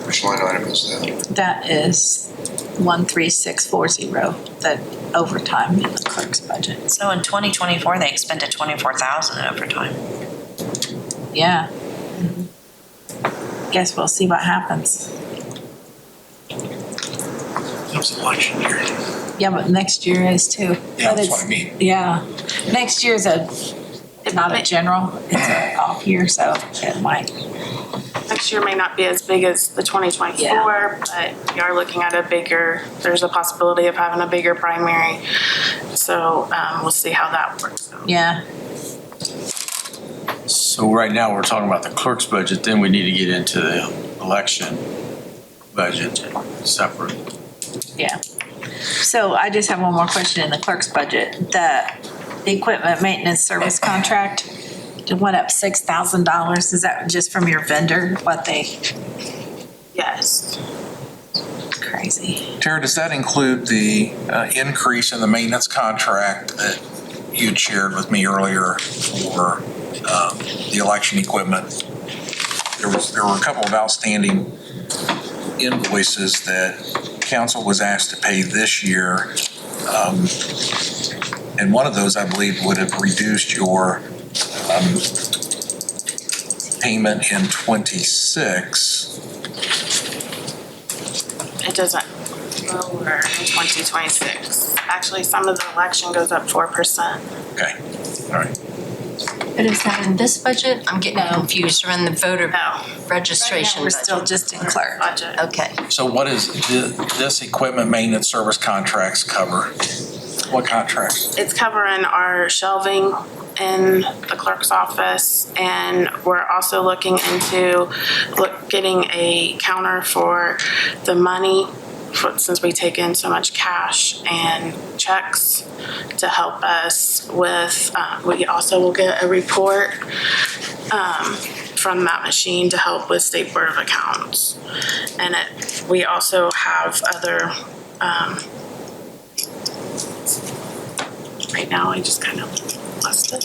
Which line item is that? That is 13640, the overtime in the clerk's budget. So in 2024, they expended 24,000 in overtime. Yeah. Guess we'll see what happens. It was election year. Yeah, but next year is too. Yeah, But that's it's- what I mean. Yeah. Next year's not a general, it's an off year, so it might. Next year may not be as big as the 2024, but we are looking at there's a possibility of having a bigger primary. So we'll see how that works. Yeah. So right now, we're talking about the clerk's budget, then we need to get into the election budget separate. Yeah. So I just have one more question in the clerk's budget. The equipment maintenance service contract, it went up $6,000. Is that just from your vendor, Yes. Crazy. Tara, does that include the increase in the maintenance contract that you had shared with me earlier for the election equipment? there were a couple of outstanding invoices that council was asked to pay this year. And one of those, I believe, would have reduced your payment in '26. It doesn't lower in 2026. Actually, some of the election goes up 4%. Okay, all right. But is that in this budget? I'm getting No. confused. We're in the voter No. registration We're budget. still just in clerk. Budget. Okay. So what is this equipment maintenance service contracts cover? What contracts? It's covering our shelving in the clerk's office, and we're also looking into getting a counter for the money, since we take in so much cash and checks, to help us with, we also will get a report from that machine to help with State Board of Accounts. And we also have other, right now I just kind of lost it.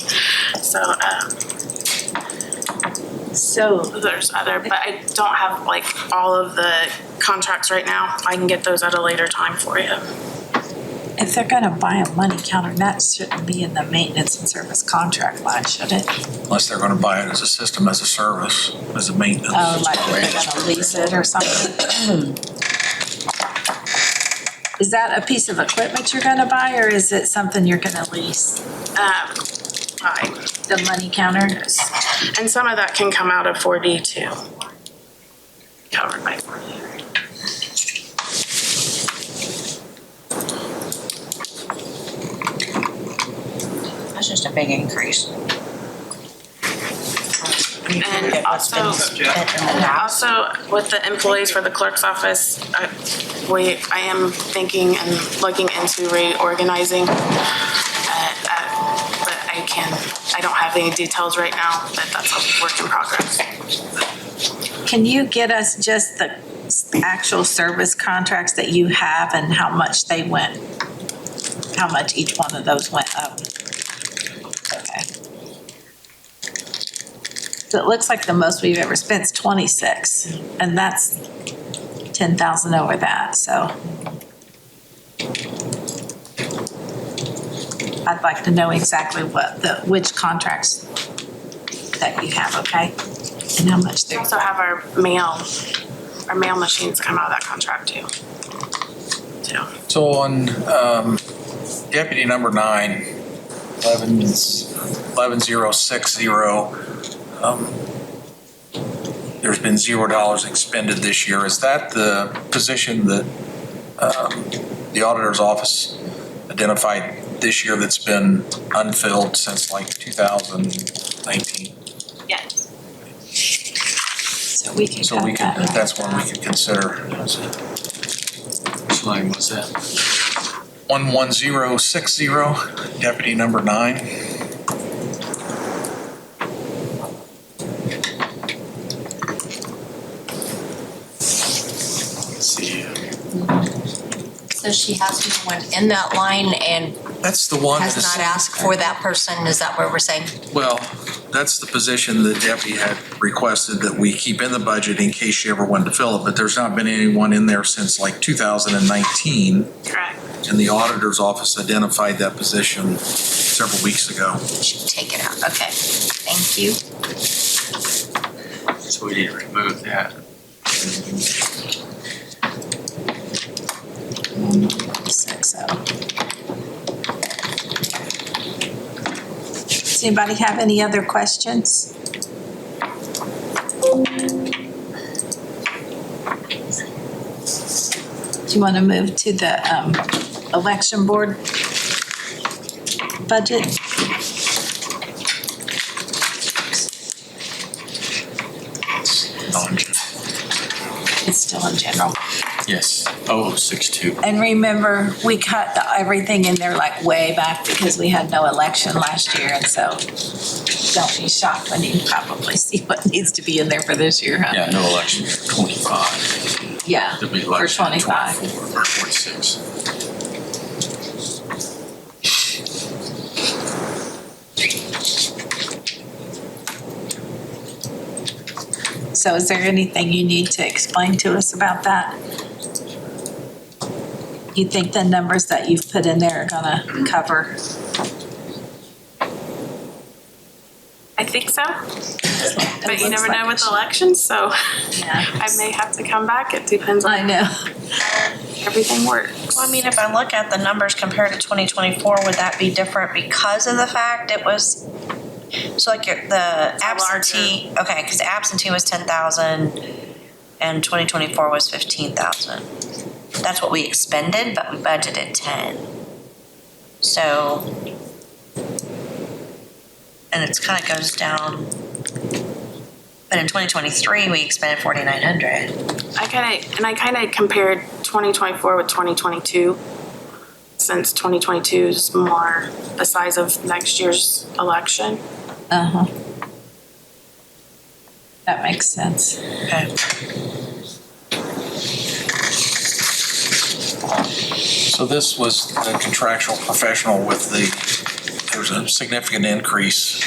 So there's other, but I don't have like all of the contracts right now. I can get those at a later time for you. If they're gonna buy a money counter, that shouldn't be in the maintenance and service contract line, should it? Unless they're gonna buy it as a system, as a service, as a maintenance. Oh, like they're gonna lease it or something? Is that a piece of equipment you're gonna buy, or is it something you're gonna lease? The money counter? And some of that can come out of 4D too. Covered by 4D. That's just a big increase. And also with the employees for the clerk's office, I am thinking and looking into reorganizing. But I don't have any details right now, but that's a work in progress. Can you get us just the actual service contracts that you have and how much they went, how much each one of those went up? Okay. So it looks like the most we've ever spent is 26, and that's 10,000 over that, so. I'd like to know exactly which contracts that you have, okay? And how much We they're. also have our mail machines come out of that contract too. So on deputy number 9, 11060, there's been $0 expended this year. Is that the position that the auditor's office identified this year that's been unfilled since like 2019? Yes. So we can cut that. That's one we could consider. Which line was that? 11060, deputy number 9. So she has no one in that line and That's the one has that is. not asked for that person, is that what we're saying? Well, that's the position the deputy had requested that we keep in the budget in case she ever wanted to fill it, but there's not been anyone in there since like 2019. Correct. And the auditor's office identified that position several weeks ago. Should take it out, okay, thank you. So we need to remove that. 160. Does anybody have any other questions? Do you want to move to the election board budget? It's still in general. Yes, 0062. And remember, we cut everything in there like way back because we had no election last year, and so don't be shocked when you probably see what needs to be in there for this year, huh? Yeah, no election for 25. Yeah, There'll be for election in 25. 24 or 26. So is there anything you need to explain to us about that? You think the numbers that you've put in there are gonna cover? I think so, but you looks never like know it with should. elections, so Yeah. I may have to come back. It depends I on know. how everything works. Well, I mean, if I look at the numbers compared to 2024, would that be different because of the fact it was, so like the absentee, okay, because the absentee was 10,000 and 2024 was 15,000. That's what we expended, but we budgeted 10. So, and it's kind of goes down, but in 2023, we expended 4,900. I kind of compared 2024 with 2022, since 2022 is more the size of next year's election. Uh-huh. That makes sense. Okay. So this was the contractual professional with there's a significant increase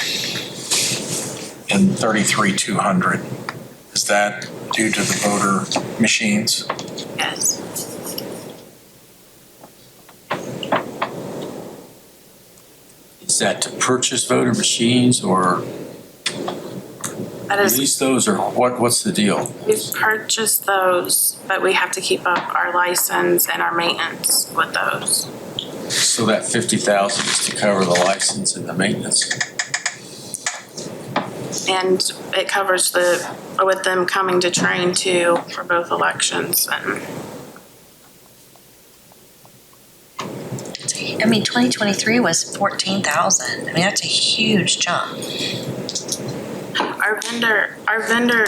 in 33,200. Is that due to the voter machines? Yes. Is that to purchase voter machines or That is, lease those or what's the deal? we've purchased those, but we have to keep up our license and our maintenance with those. So that 50,000 is to cover the license and the maintenance? And it covers with them coming to train too for both elections and I mean, 2023 was 14,000. I mean, that's a huge jump. our vendor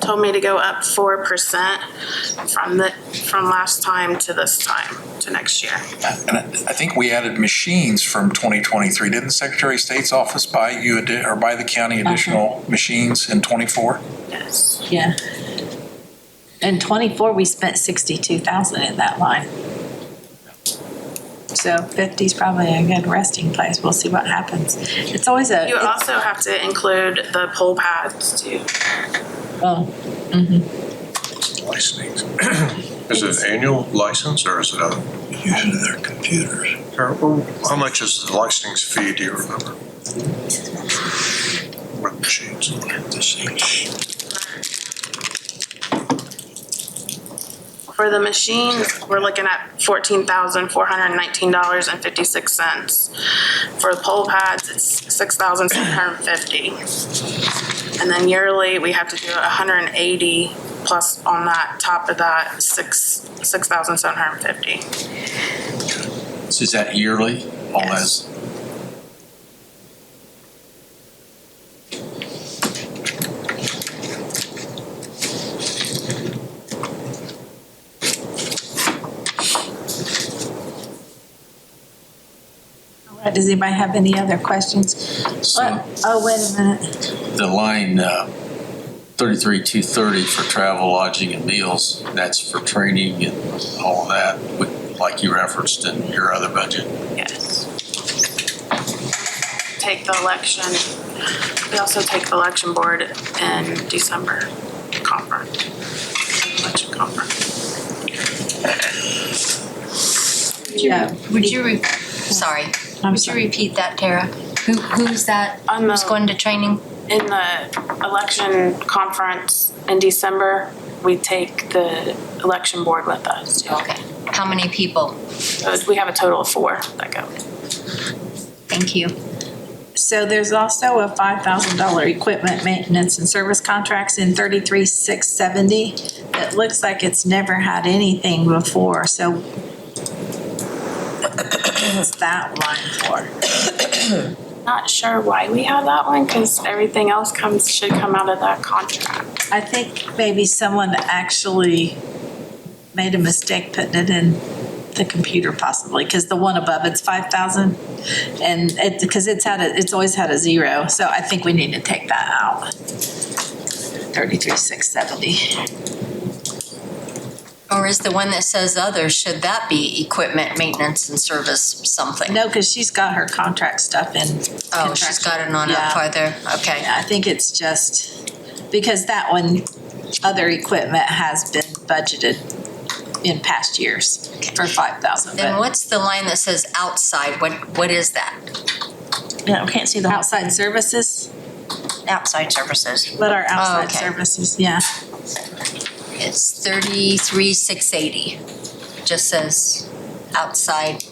told me to go up 4% from last time to this time to next year. And I think we added machines from 2023. Didn't the Secretary of State's office buy buy the county additional machines in 24? Yes. Yeah. In 24, we spent 62,000 in that line. So 50 is probably a good resting place. We'll see what happens. It's always You also have to include the poll pads too. oh, Licensing. Is it an annual license or is it a? Using their computers. Or how much is the licensing fee, do you remember? With machines? For the machines, we're looking at $14,419.56. For the poll pads, it's $6,750. And then yearly, we have to do 180 plus on that, top of that, $6,750. So is that yearly? All Yes. as does anybody have any other questions? So- Oh, wait a minute. the line 33,230 for travel, lodging, and meals. That's for training and all of that, like you referenced in your other budget. Yes. Take the election, we also take the election board in December conference, election conference. Yeah. Would you, sorry, I'm would you sorry. repeat that, Tara? Who's that? On the- Who's going to training? In the election conference in December, we take the election board with us. Okay. How many people? We have a total of 4 that go. Thank you. So there's also a $5,000 equipment maintenance and service contracts in 33,670. It looks like it's never had anything before, so what's that line for? Not sure why we have that one, because everything else should come out of that contract. I think maybe someone actually made a mistake putting it in the computer possibly, because the one above it's 5,000 and because it's always had a 0. So I think we need to take that out. 33,670. Or is the one that says others, should that be equipment, maintenance, and service something? No, because she's got her contract stuff in. Oh, she's got it on up Yeah. farther, okay. Yeah, I think it's just, because that one, other equipment has been budgeted in past years for 5,000. Then what's the line that says outside? What is that? Yeah, we can't see the whole Outside services? outside services. What are outside okay. services? Yeah. It's 33,680. Just says outside.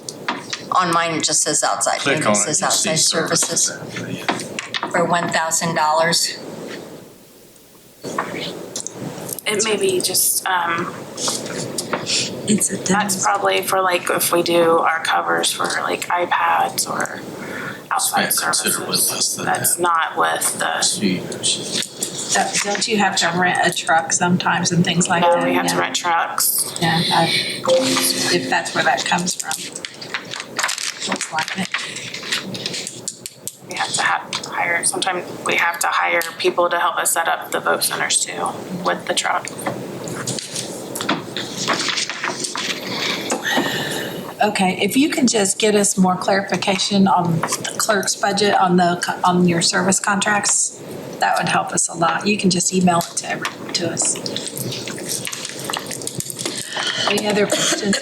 On mine, it just says outside. Click Maybe on it it, says you'll see outside services services. for $1,000. It may be just, Incidentals. that's probably for like if we do our covers for like iPads or outside Spent considerably services. less than That's that. not with the, Don't you have to rent a truck sometimes and things like that? we have to Yeah. rent trucks. Yeah, if that's where that comes from. Looks like it. We have to hire, sometimes we have to hire people to help us set up the vote centers too with the truck. Okay, if you can just get us more clarification on the clerk's budget on your service contracts, that would help us a lot. You can just email it to us. Any other questions?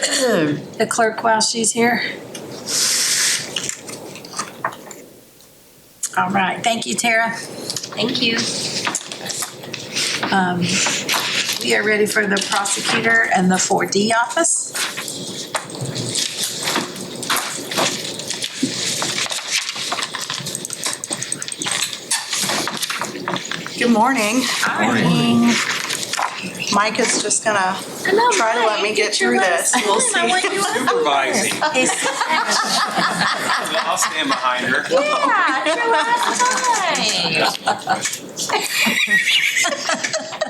The clerk while she's here? All right, thank you, Tara. Thank you. We are ready for the prosecutor and the 4D office. Good morning. Morning. Mike is just gonna try to let me get through this. We'll see. Supervising. I'll stand behind her.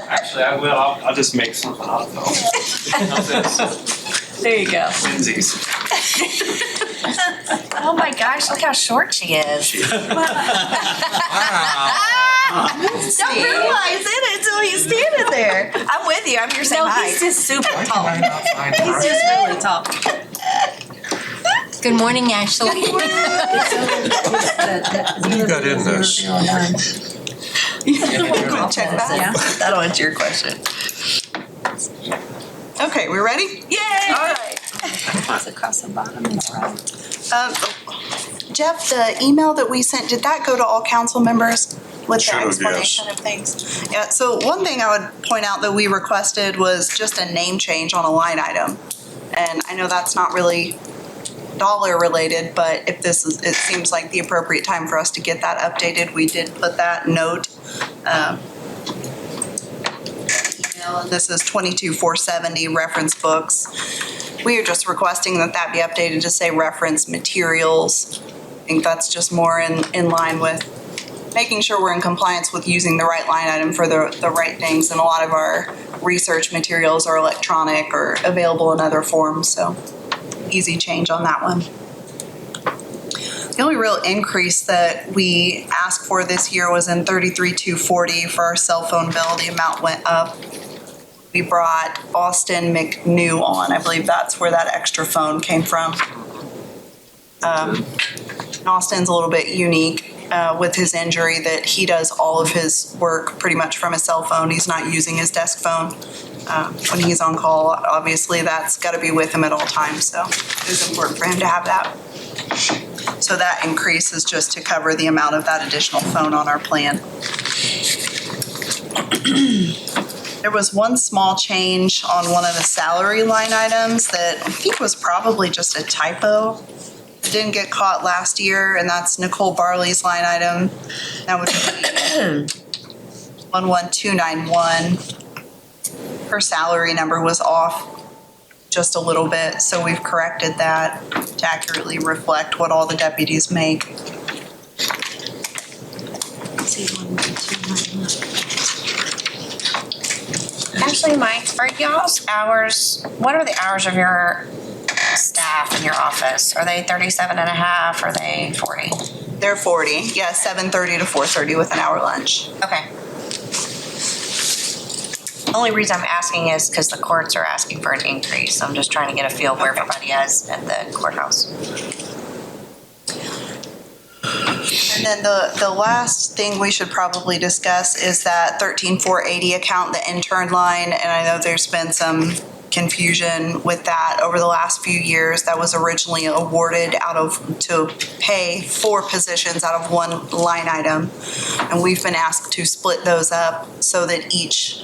Actually, I will. I'll just make something out of it. There you go. Lindsay's. Oh my gosh, look how short she is. Don't realize it until he's standing there. I'm with you, I'm your same No, height. he's just super tall. He's just really tall. Good morning, Ashley. You got in this. Check that. Yeah. That'll answer your question. Okay, we ready? Yay! All right. It's across the bottom and the right. Jeff, the email that we sent, did that go to all council members with Should the have, explanation of things? Yeah, so one thing I would point out that we requested was just a name change on a line item. And I know that's not really dollar related, but if this is, it seems like the appropriate time for us to get that updated. We did put that note. Email, and this is 22,470 reference books. We are just requesting that that be updated to say reference materials. I think that's just more in line with making sure we're in compliance with using the right line item for the right things. And a lot of our research materials are electronic or available in other forms, so easy change on that one. The only real increase that we asked for this year was in 33,240 for our cell phone bill. The amount went up. We brought Austin McNew on. I believe that's where that extra phone came from. Austin's a little bit unique with his injury that he does all of his work pretty much from a cell phone. He's not using his desk phone when he's on call. Obviously, that's got to be with him at all times, so it was important for him to have that. So that increase is just to cover the amount of that additional phone on our plan. There was one small change on one of the salary line items that I think was probably just a typo. It didn't get caught last year, and that's Nicole Barley's line item. That would be 11291. Her salary number was off just a little bit, so we've corrected that to accurately reflect what all the deputies make. Actually, Mike, are y'all's hours, what are the hours of your staff in your office? Are they 37 and a half? Are they 40? They're 40, yeah, 7:30 to 4:30 with an hour lunch. Okay. The only reason I'm asking is because the courts are asking for an increase. I'm just trying to get a feel where everybody is at the courthouse. And then the last thing we should probably discuss is that 13,480 account, the intern line, and I know there's been some confusion with that over the last few years. That was originally awarded to pay 4 positions out of one line item. And we've been asked to split those up so that each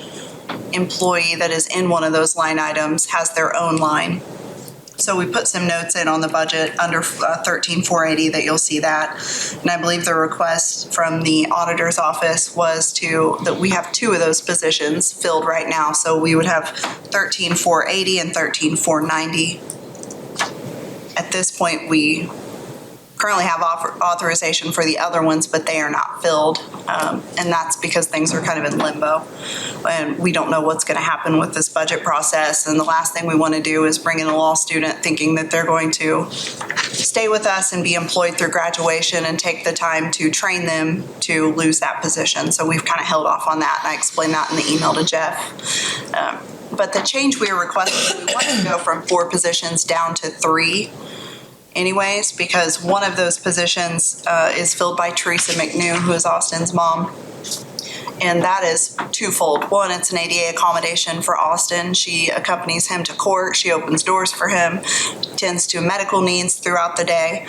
employee that is in one of those line items has their own line. So we put some notes in on the budget under 13,480 that you'll see that. And I believe the request from the auditor's office was that we have 2 of those positions filled right now. So we would have 13,480 and 13,490. At this point, we currently have authorization for the other ones, but they are not filled. And that's because things are kind of in limbo. And we don't know what's going to happen with this budget process. And the last thing we want to do is bring in a law student thinking that they're going to stay with us and be employed through graduation and take the time to train them to lose that position. So we've kind of held off on that. And I explained that in the email to Jeff. But the change we are requesting, we want to go from 4 positions down to 3. Anyways, because one of those positions is filled by Teresa McNew, who is Austin's mom. And that is twofold. One, it's an ADA accommodation for Austin. She accompanies him to court. She opens doors for him, tends to medical needs throughout the day,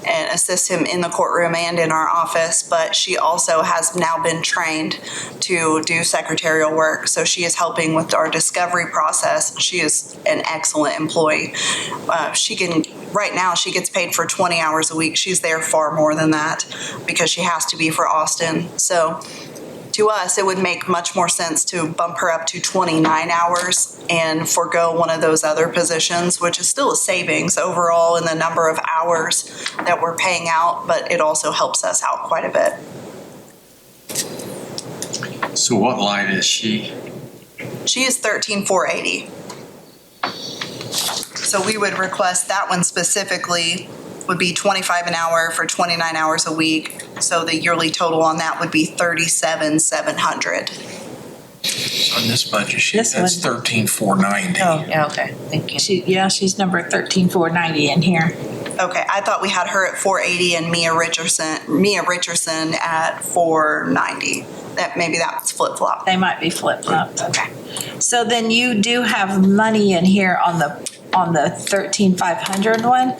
and assists him in the courtroom and in our office. But she also has now been trained to do secretarial work. So she is helping with our discovery process. She is an excellent employee. Right now, she gets paid for 20 hours a week. She's there far more than that because she has to be for Austin. So to us, it would make much more sense to bump her up to 29 hours and forego one of those other positions, which is still a savings overall in the number of hours that we're paying out, but it also helps us out quite a bit. So what line is she? She is 13,480. So we would request that one specifically would be $25 an hour for 29 hours a week. So the yearly total on that would be $37,700. On this budget sheet, This that's one. 13,490. Oh, yeah, okay, thank you. She's number 13,490 in here. Okay, I thought we had her at 480 and Mia Richardson at 490. Maybe that's flip-flop. They might be flip-flopped. Okay. So then you do have money in here on the 13,500 one,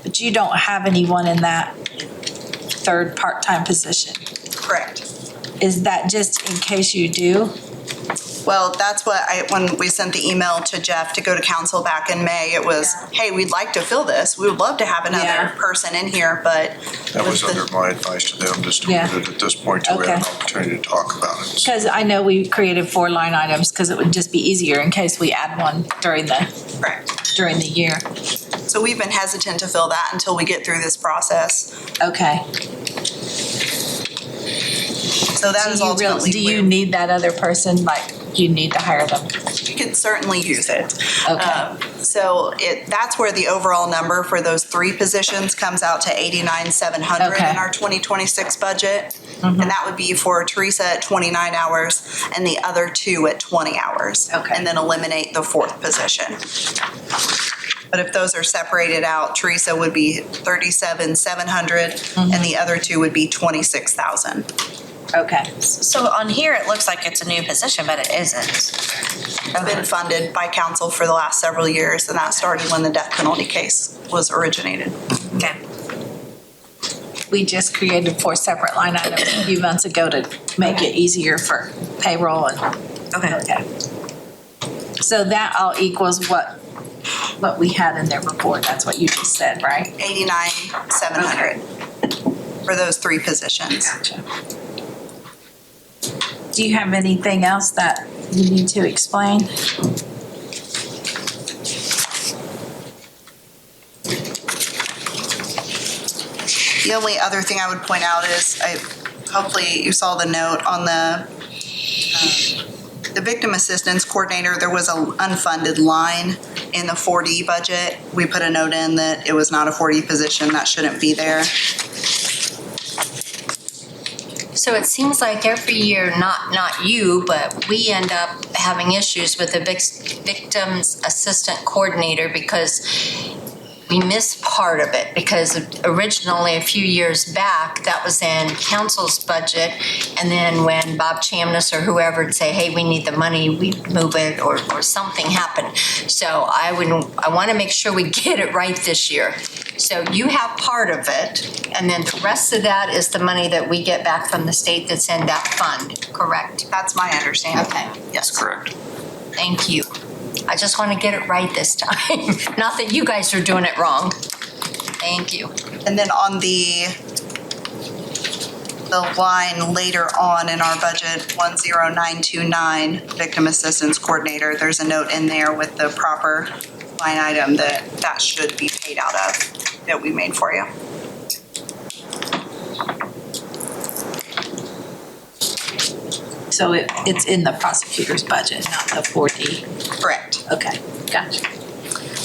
but you don't have anyone in that 3rd part-time position. Correct. Is that just in case you do? Well, that's what when we sent the email to Jeff to go to council back in May, it was, hey, we'd like to fill this. We would love to have another person in here, but. That was under my advice to them, just to put it at this point till we had an opportunity to talk about it. Because I know we created 4 line items because it would just be easier in case we add one during the year. So we've been hesitant to fill that until we get through this process. Okay. So that is ultimately. Do you need that other person? Like, you need to hire them? You could certainly use it. Okay. That's where the overall number for those 3 positions comes out to $89,700 in our 2026 budget. And that would be for Teresa at 29 hours and the other 2 at 20 hours. Okay. And then eliminate the 4th position. But if those are separated out, Teresa would be $37,700 and the other 2 would be $26,000. Okay. So on here, it looks like it's a new position, but it isn't. It's been funded by council for the last several years, and that started when the death penalty case was originated. Okay. We just created 4 separate line items a few months ago to make it easier for payroll and. Okay. So that all equals what we had in their report. That's what you just said, right? $89,700 for those 3 positions. Gotcha. Do you have anything else that you need to explain? The only other thing I would point out is, hopefully you saw the note on the victim assistance coordinator. There was an unfunded line in the 4D budget. We put a note in that it was not a 4D position, that shouldn't be there. So it seems like every year, not you, but we end up having issues with the victim's assistant coordinator because we missed part of it because originally a few years back, that was in council's budget. And then when Bob Chamness or whoever would say, hey, we need the money, we'd move it or something happened. So I want to make sure we get it right this year. So you have part of it, and then the rest of that is the money that we get back from the state that's in that fund, correct? That's my understanding. Okay, That's correct. thank you. I just want to get it right this time. Not that you guys are doing it wrong. Thank you. And then on the line later on in our budget, 10929, Victim Assistance Coordinator, there's a note in there with the proper line item that should be paid out of, that we made for you. So it's in the prosecutor's budget, not the 4D? Correct. Okay, gotcha.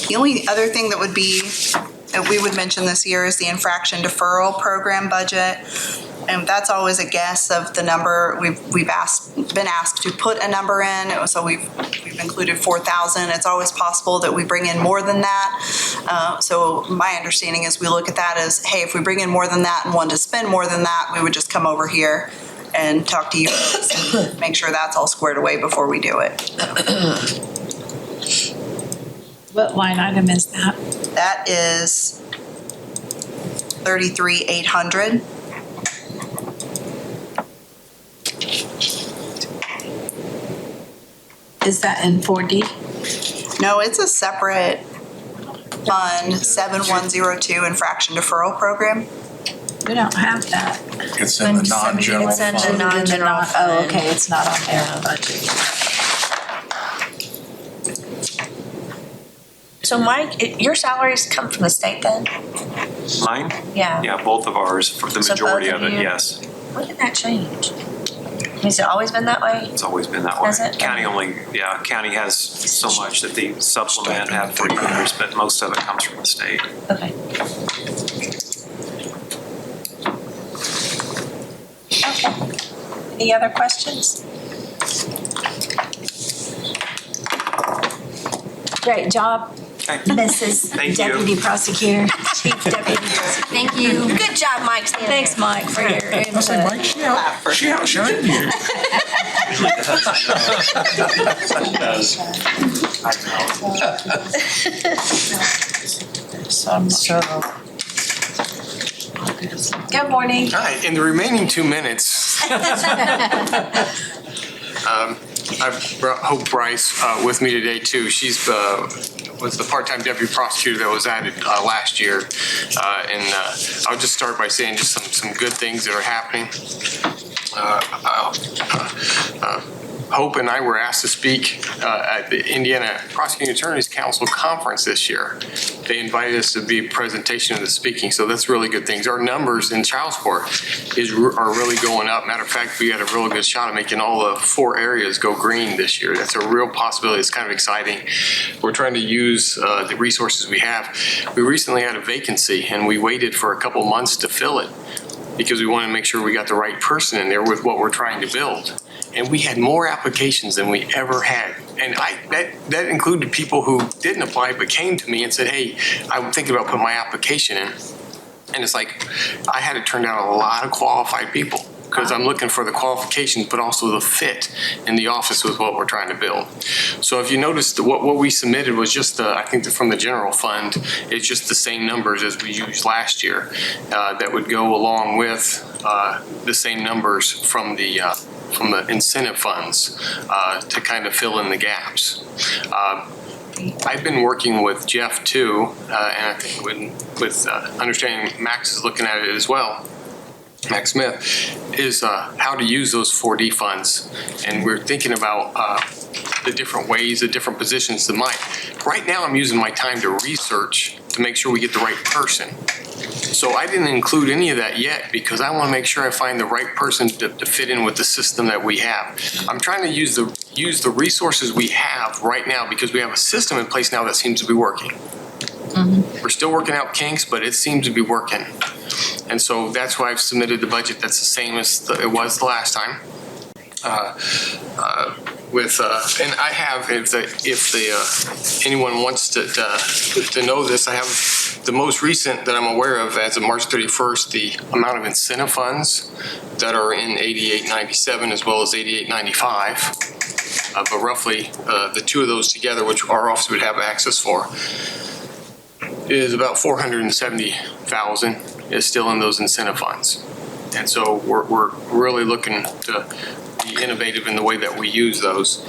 The only other thing that we would mention this year is the infraction deferral program budget. And that's always a guess of the number. We've been asked to put a number in, so we've included 4,000. It's always possible that we bring in more than that. So my understanding is we look at that as, hey, if we bring in more than that and want to spend more than that, we would just come over here and talk to you and make sure that's all squared away before we do it. What line item is that? That is 33,800. Is that in 4D? No, it's a separate fund, 7102 infraction deferral program. We don't have that. It's in the non-general It's in the fund. non-general Oh, fund. okay, it's not on their budget. So Mike, your salaries come from the state then? Mine? Yeah. Yeah, both of ours, for the So majority both of of it, you? yes. When did that change? Has it always been that way? It's always been that way. Has it? County has so much that the supplement have for years, but most of it comes from the state. Okay. Any other questions? Great job, Mrs. Thank you. Deputy Prosecutor, Chief Deputy Prosecutor. Thank you. Good job, Mike. Stand Thanks, there. Mike, for your I was like, input. Mike, she outshined you. Good morning. Hi, in the remaining 2 minutes, I've brought Hope Bryce with me today too. She's was the part-time deputy prosecutor that was added last year. And I'll just start by saying just some good things that are happening. Hope and I were asked to speak at the Indiana Prosecuting Attorneys Council conference this year. They invited us to be a presentation of the speaking, so that's really good things. Our numbers in child support are really going up. Matter of fact, we had a real good shot at making all the 4 areas go green this year. That's a real possibility. It's kind of exciting. We're trying to use the resources we have. We recently had a vacancy, and we waited for a couple months to fill it because we want to make sure we got the right person in there with what we're trying to build. And we had more applications than we ever had. And that included people who didn't apply but came to me and said, hey, I'm thinking about putting my application in. And it's like, I had to turn down a lot of qualified people because I'm looking for the qualifications, but also the fit in the office with what we're trying to build. So if you noticed, what we submitted was just, I think from the general fund, it's just the same numbers as we used last year that would go along with the same numbers from the incentive funds to kind of fill in the gaps. I've been working with Jeff too, and I think with understanding Max is looking at it as well. Max Smith is how to use those 4D funds, and we're thinking about the different ways, the different positions that right now I'm using my time to research to make sure we get the right person. So I didn't include any of that yet because I want to make sure I find the right person to fit in with the system that we have. I'm trying to use the resources we have right now because we have a system in place now that seems to be working. We're still working out kinks, but it seems to be working. And so that's why I've submitted the budget that's the same as it was the last time. And I have, if anyone wants to know this, I have The most recent that I'm aware of, as of March 31st, the amount of incentive funds that are in 8897 as well as 8895, but roughly the two of those together, which our office would have access for, is about 470,000 is still in those incentive funds. And so we're really looking to be innovative in the way that we use those.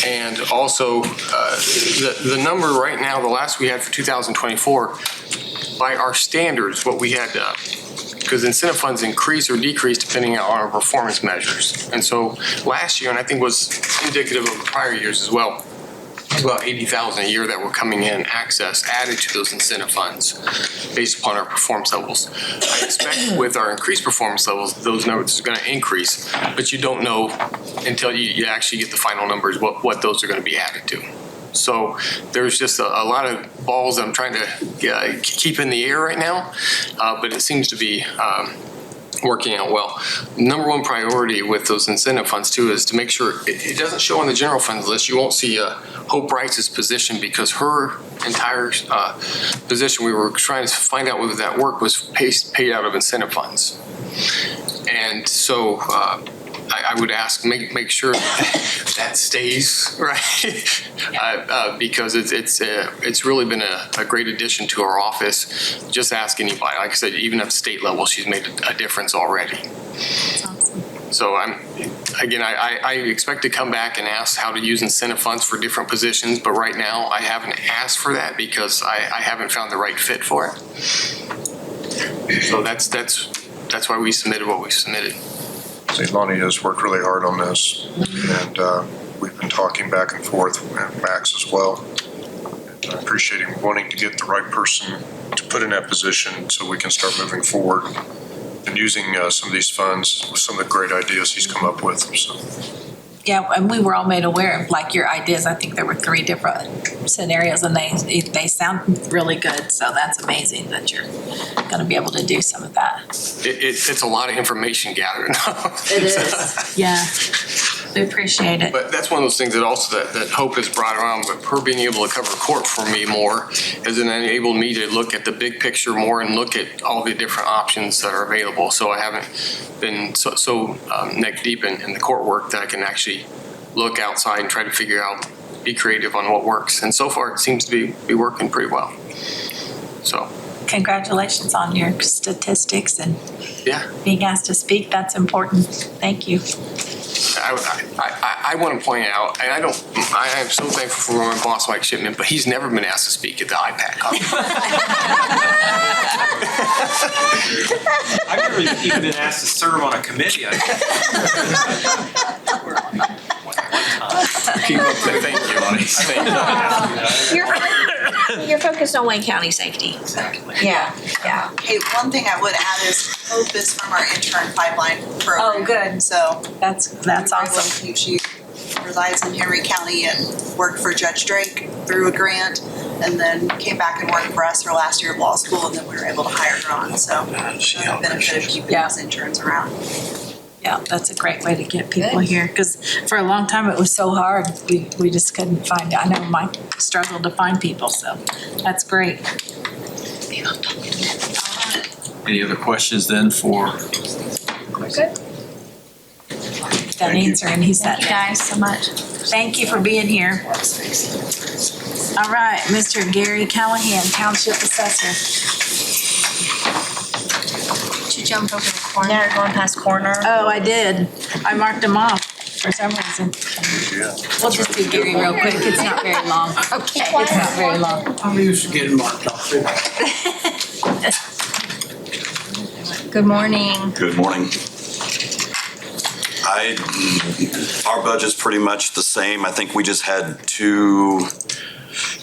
And also, the number right now, the last we had for 2024, by our standards, what we had, because incentive funds increase or decrease depending on our performance measures. And so last year, and I think was indicative of prior years as well, it was about 80,000 a year that were coming in access added to those incentive funds based upon our performance levels. I expect with our increased performance levels, those numbers are going to increase, but you don't know until you actually get the final numbers what those are going to be added to. So there's just a lot of balls I'm trying to keep in the air right now, but it seems to be working out well. Number one priority with those incentive funds too is to make sure it doesn't show on the general funds list. You won't see Hope Rice's position because her entire position, we were trying to find out whether that work was paid out of incentive funds. And so I would ask, make sure that stays, right? Because it's really been a great addition to our office. Just ask anybody. Like I said, even at the state level, she's made a difference already. That's awesome. So I expect to come back and ask how to use incentive funds for different positions, but right now I haven't asked for that because I haven't found the right fit for it. So that's why we submitted what we submitted. St. Lonnie has worked really hard on this, and we've been talking back and forth with Max as well. And I appreciate him wanting to get the right person to put in that position so we can start moving forward and using some of these funds with some of the great ideas he's come up with. So. Yeah, and we were all made aware of like your ideas. I think there were 3 different scenarios and they sound really good. So that's amazing that you're going to be able to do some of that. It's a lot of information gathered. It is. Yeah. We appreciate it. But that's one of those things that also that Hope has brought around, but her being able to cover court for me more has enabled me to look at the big picture more and look at all the different options that are available. So I haven't been so neck deep in the court work that I can actually look outside and try to figure out, be creative on what works. And so far it seems to be working pretty well. So. Congratulations on your statistics and being asked to speak. That's important. Thank you. I want to point out, and I am so thankful for my boss, Mike Shipman, but he's never been asked to speak at the IPAC conference. I've never even been asked to serve on a committee. Thank you. You're focused on Wayne County safety. Exactly. Yeah. Hey, one thing I would add is Hope is from our intern pipeline program. Oh, good. So that's awesome. She resides in Henry County and worked for Judge Drake through a grant, and then came back and worked for us her last year of law school, and then we were able to hire her on. So the benefit of keeping those interns around. Yeah, that's a great way to get people here because for a long time it was so hard. We just couldn't find it. I know Mike struggled to find people, so that's great. Any other questions then for? We're good. That answer, and he said, Thank you guys so much. Thank you for being here. All right, Mr. Gary Callahan, Township Assessor. Did you jump over the corner? Yeah, going past corner. Oh, I did. I marked them off for some reason. We'll just do Gary real quick. It's not very long. Okay. It's not very long. I'm used to getting marked off. Good morning. Good morning. Our budget's pretty much the same. I think we just had two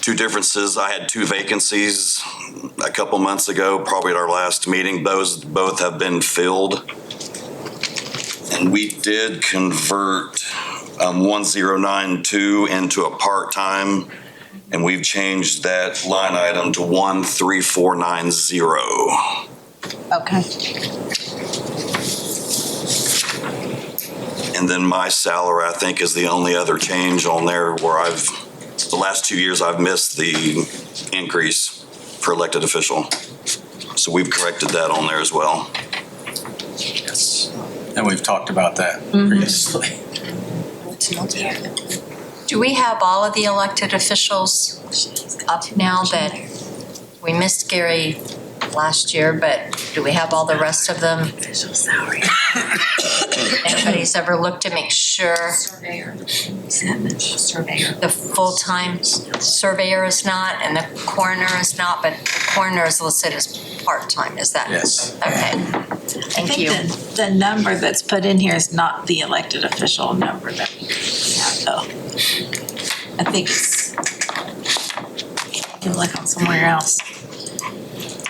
differences. I had 2 vacancies a couple months ago, probably at our last meeting. Those both have been filled. And we did convert 1092 into a part-time, and we've changed that line item to 13490. Okay. And then my salary, I think, is the only other change on there where the last 2 years I've missed the increase per elected official. So we've corrected that on there as well. Yes. And we've talked about that previously. Do we have all of the elected officials up now that we missed Gary last year, but do we have all the rest of them? Official salary. Anybody's ever looked to make sure Surveyor. the full-time surveyor is not and the coroner is not, but the coroner is listed as part-time, is that? Yes. Okay, I thank you. think the number that's put in here is not the elected official number that we have, though. I think it's, you can look on somewhere else.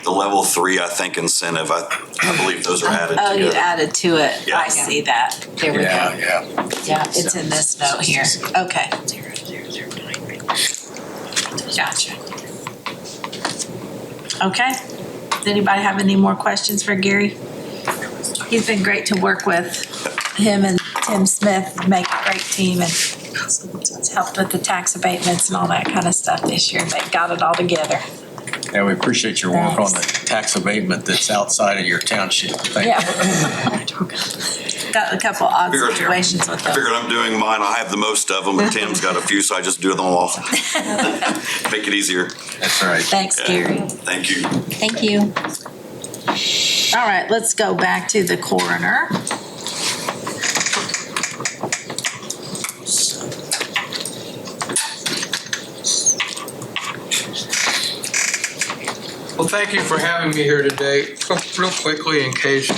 The level 3, I think, incentive, I believe those are added Oh, you together. added to it. Yeah. I see that. There we go. Yeah. Yeah, it's in this note here. Okay. Gotcha. Okay. Does anybody have any more questions for Gary? He's been great to work with. Him and Tim Smith make a great team and helped with the tax abatements and all that kind of stuff this year. They got it all together. Yeah, we appreciate your work on the tax abatement that's outside of your township. Thank you. Yeah. Got a couple odd situations with I them. figured I'm doing mine. I have the most of them, but Tim's got a few, so I just do them all. Make it easier. That's right. Thanks, Gary. Thank you. Thank you. All right, let's go back to the coroner. Well, thank you for having me here today. Real quickly, in case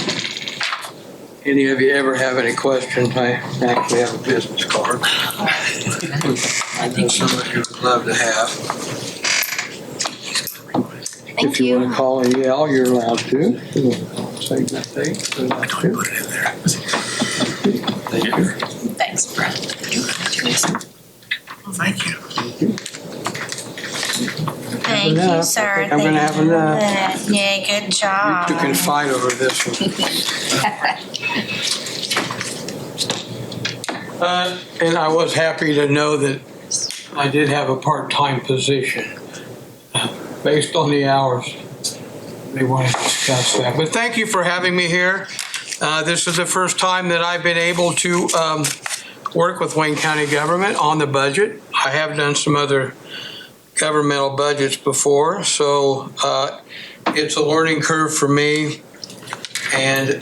any of you ever have any questions, I actually have a business card. I know some of you would love to have. If you want to call and yell, you're allowed to. If you want to call and say good thing, you're allowed to. Thank you. Thanks, Brett. Thank you. Thank you, enough. sir. I think I'm gonna have enough. Yeah, good job. You can fight over this one. And I was happy to know that I did have a part-time position based on the hours. They want to discuss that. But thank you for having me here. This is the first time that I've been able to work with Wayne County government on the budget. I have done some other governmental budgets before, so it's a learning curve for me, and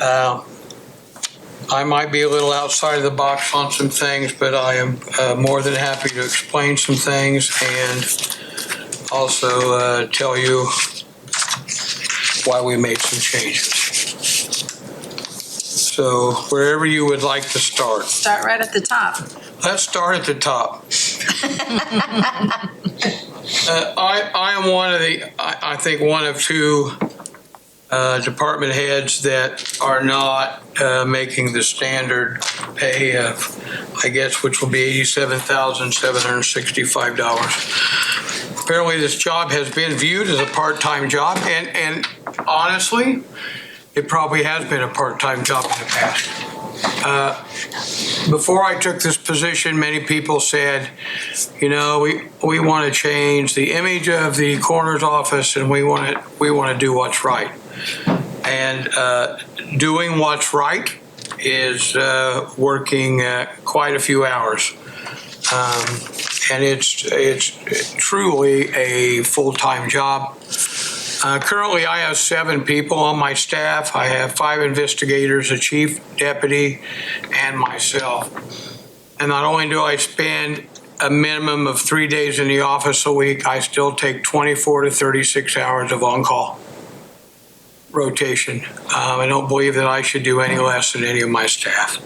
I might be a little outside of the box on some things, but I am more than happy to explain some things and also tell you why we made some changes. So wherever you would like to start. Start right at the top. Let's start at the top. I am one of the, I think one of two department heads that are not making the standard pay of, I guess, which will be $87,765. Apparently this job has been viewed as a part-time job, and honestly, it probably has been a part-time job in the past. Before I took this position, many people said, you know, we want to change the image of the coroner's office, and we want to do what's right. And doing what's right is working quite a few hours. And it's truly a full-time job. Currently, I have 7 people on my staff. I have 5 investigators, a chief deputy, and myself. And not only do I spend a minimum of 3 days in the office a week, I still take 24 to 36 hours of on-call rotation. I don't believe that I should do any less than any of my staff.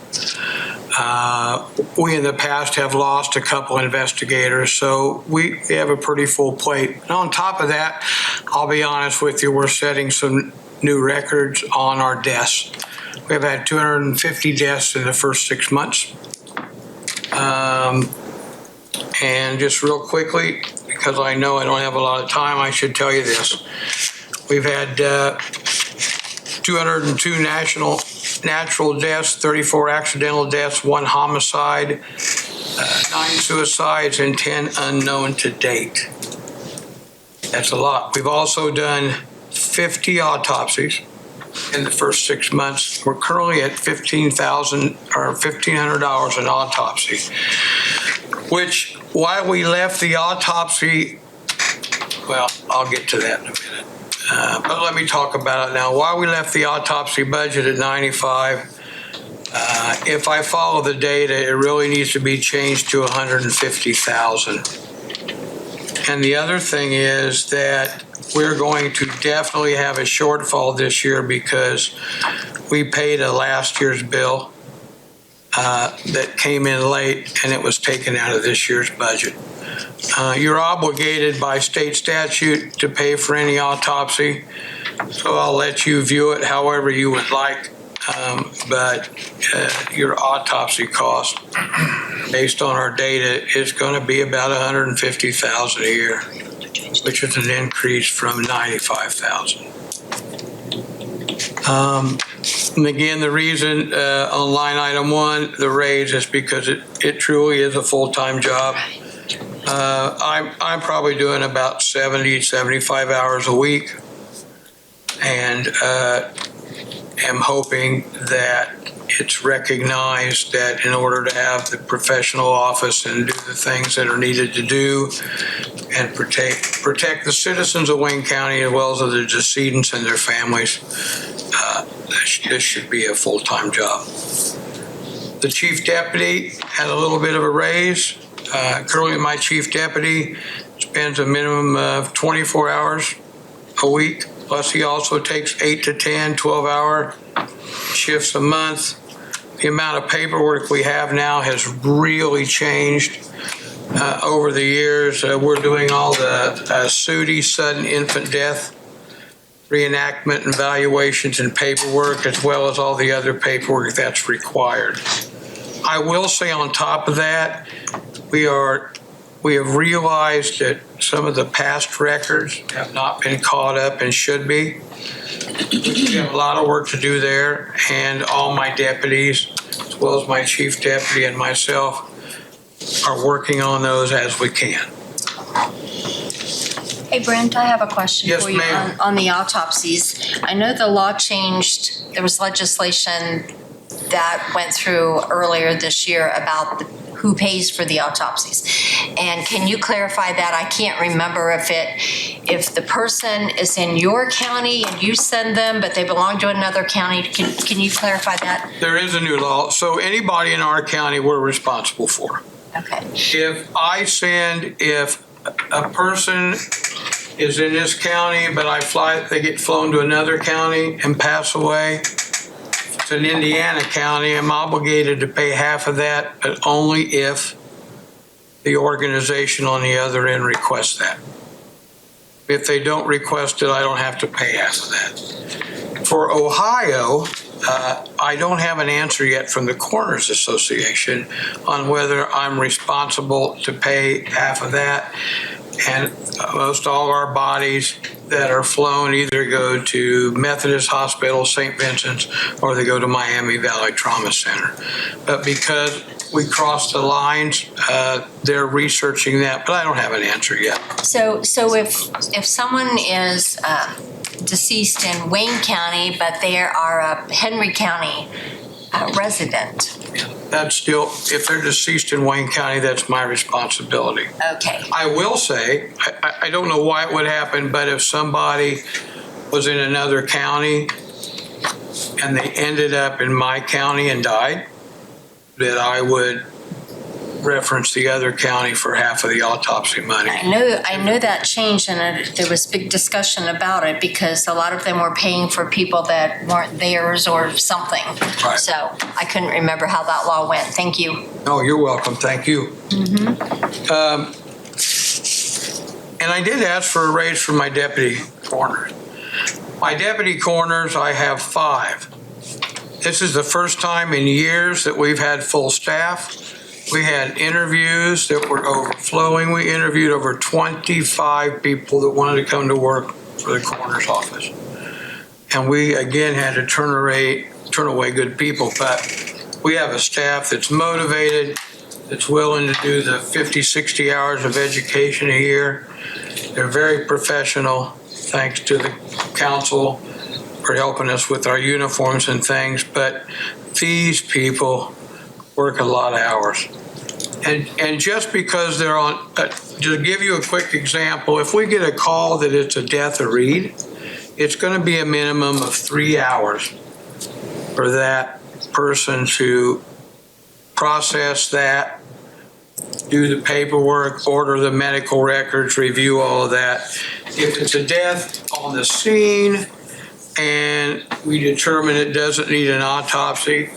We in the past have lost a couple investigators, so we have a pretty full plate. And on top of that, I'll be honest with you, we're setting some new records on our deaths. We've had 250 deaths in the first 6 months. And just real quickly, because I know I don't have a lot of time, I should tell you this. We've had 202 natural deaths, 34 accidental deaths, 1 homicide, 9 suicides, and 10 unknown to date. That's a lot. We've also done 50 autopsies in the first 6 months. We're currently at $15,000 or $1,500 an autopsy, which while we left the autopsy, well, I'll get to that in a minute. But let me talk about it now. While we left the autopsy budget at 95, if I follow the data, it really needs to be changed to 150,000. And the other thing is that we're going to definitely have a shortfall this year because we paid a last year's bill that came in late and it was taken out of this year's budget. You're obligated by state statute to pay for any autopsy, so I'll let you view it however you would like. But your autopsy cost, based on our data, is going to be about $150,000 a year, which is an increase from $95,000. And again, the reason on line item 1, the raise is because it truly is a full-time job. I'm probably doing about 70, 75 hours a week, and am hoping that it's recognized that in order to have the professional office and do the things that are needed to do and protect the citizens of Wayne County as well as the decedents and their families, this should be a full-time job. The chief deputy had a little bit of a raise. Currently, my chief deputy spends a minimum of 24 hours a week. Plus, he also takes 8 to 10, 12-hour shifts a month. The amount of paperwork we have now has really changed over the years. We're doing all the SUDI, sudden infant death, reenactment and valuations and paperwork, as well as all the other paperwork that's required. I will say on top of that, we have realized that some of the past records have not been caught up and should be. We have a lot of work to do there, and all my deputies, as well as my chief deputy and myself, are working on those as we can. Hey, Brent, I have a question Yes, for you ma'am. on the autopsies. I know the law changed, there was legislation that went through earlier this year about who pays for the autopsies. And can you clarify that? I can't remember if the person is in your county and you send them, but they belong to another county. Can you clarify that? There is a new law, so anybody in our county we're responsible for. Okay. If a person is in this county, but they get flown to another county and pass away, it's in Indiana County, I'm obligated to pay half of that, but only if the organization on the other end requests that. If they don't request it, I don't have to pay half of that. For Ohio, I don't have an answer yet from the Coroners Association on whether I'm responsible to pay half of that. And most all our bodies that are flown either go to Methodist Hospital, St. Vincent's, or they go to Miami Valley Trauma Center. But because we crossed the lines, they're researching that, but I don't have an answer yet. So if someone is deceased in Wayne County, but they are a Henry County resident. That's still, if they're deceased in Wayne County, that's my responsibility. Okay. I will say, I don't know why it would happen, but if somebody was in another county and they ended up in my county and died, that I would reference the other county for half of the autopsy money. I know that changed, and there was big discussion about it because a lot of them were paying for people that weren't theirs or something. Right. So I couldn't remember how that law went. Thank you. Oh, you're welcome. Thank you. And I did ask for a raise for my deputy coroners. My deputy coroners, I have 5. This is the first time in years that we've had full staff. We had interviews that were overflowing. We interviewed over 25 people that wanted to come to work for the coroner's office. And we, again, had to turn away good people. But we have a staff that's motivated, that's willing to do the 50, 60 hours of education a year. They're very professional, thanks to the council for helping us with our uniforms and things, but these people work a lot of hours. And just because they're on, to give you a quick example, if we get a call that it's a death of Reed, it's going to be a minimum of 3 hours for that person to process that, do the paperwork, order the medical records, review all of that. If it's a death on the scene and we determine it doesn't need an autopsy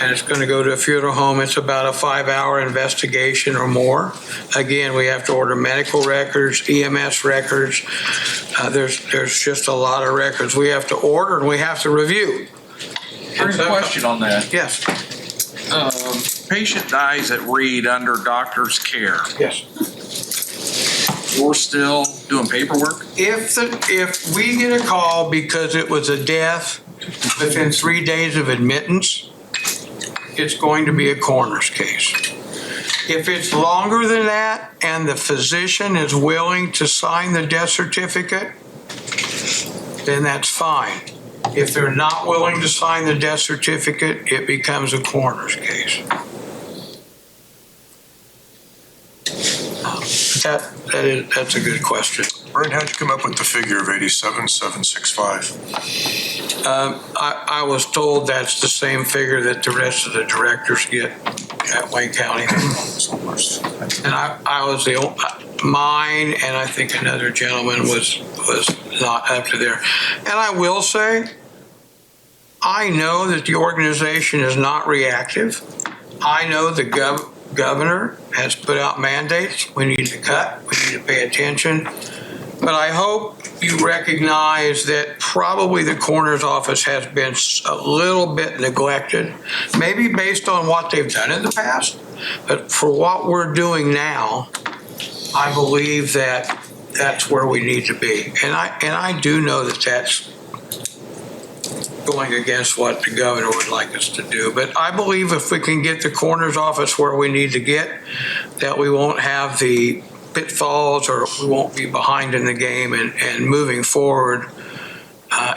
and it's going to go to a funeral home, it's about a 5-hour investigation or more. Again, we have to order medical records, EMS records. There's just a lot of records we have to order and we have to review. Here's a question on that. Yes. Patient dies at Reed under doctor's care. Yes. We're still doing paperwork? If we get a call because it was a death within 3 days of admittance, it's going to be a coroner's case. If it's longer than that and the physician is willing to sign the death certificate, then that's fine. If they're not willing to sign the death certificate, it becomes a coroner's case. That's a good question. Brian, how'd you come up with the figure of 87,765? I was told that's the same figure that the rest of the directors get at Wayne County. And I was mine, and I think another gentleman was not up to there. And I will say, I know that the organization is not reactive. I know the governor has put out mandates. We need to cut, we need to pay attention. But I hope you recognize that probably the coroner's office has been a little bit neglected, maybe based on what they've done in the past. But for what we're doing now, I believe that that's where we need to be. And I do know that that's going against what the governor would like us to do. But I believe if we can get the coroner's office where we need to get, that we won't have the pitfalls or we won't be behind in the game, and moving forward,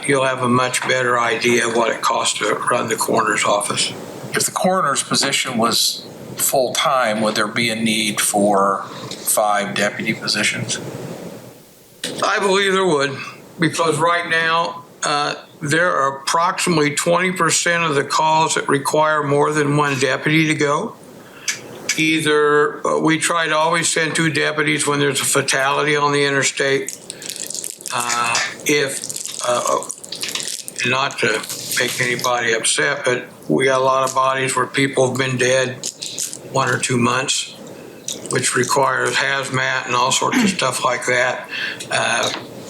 you'll have a much better idea of what it costs to run the coroner's office. If the coroner's position was full-time, would there be a need for 5 deputy positions? I believe there would, because right now, there are approximately 20% of the calls that require more than 1 deputy to go. Either we try to always send 2 deputies when there's a fatality on the interstate. Not to make anybody upset, but we got a lot of bodies where people have been dead 1 or 2 months, which requires hazmat and all sorts of stuff like that.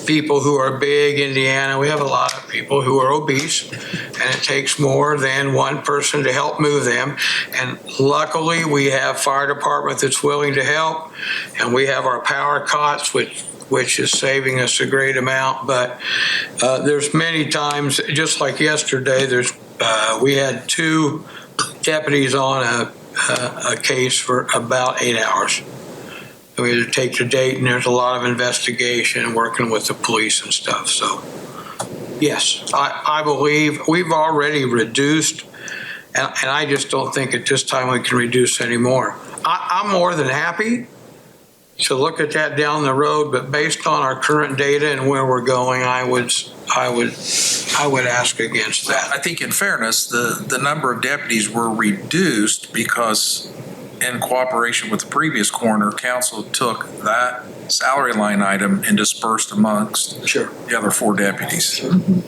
People who are big, Indiana, we have a lot of people who are obese, and it takes more than 1 person to help move them. And luckily, we have fire department that's willing to help, and we have our power cots, which is saving us a great amount. But there's many times, just like yesterday, we had 2 deputies on a case for about 8 hours. We had to take the date, and there's a lot of investigation and working with the police and stuff. So, yes, I believe we've already reduced, and I just don't think at this time we can reduce anymore. I'm more than happy to look at that down the road, but based on our current data and where we're going, I would ask against that. I think in fairness, the number of deputies were reduced because in cooperation with the previous coroner, council took that salary line item and dispersed amongst the other 4 deputies. And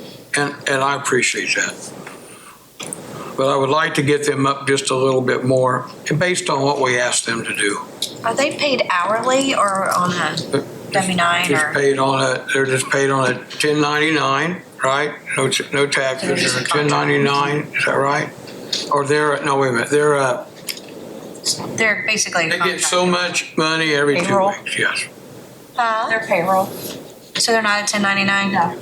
I appreciate that. But I would like to get them up just a little bit more based on what we asked them to do. Are they paid hourly or on a W-9 or? They're just paid on a 1099, right? No taxes, they're a 1099, is that right? Or they're basically. They get so much money every Payroll? 2 weeks, yes. They're payroll. So they're not a 1099? No.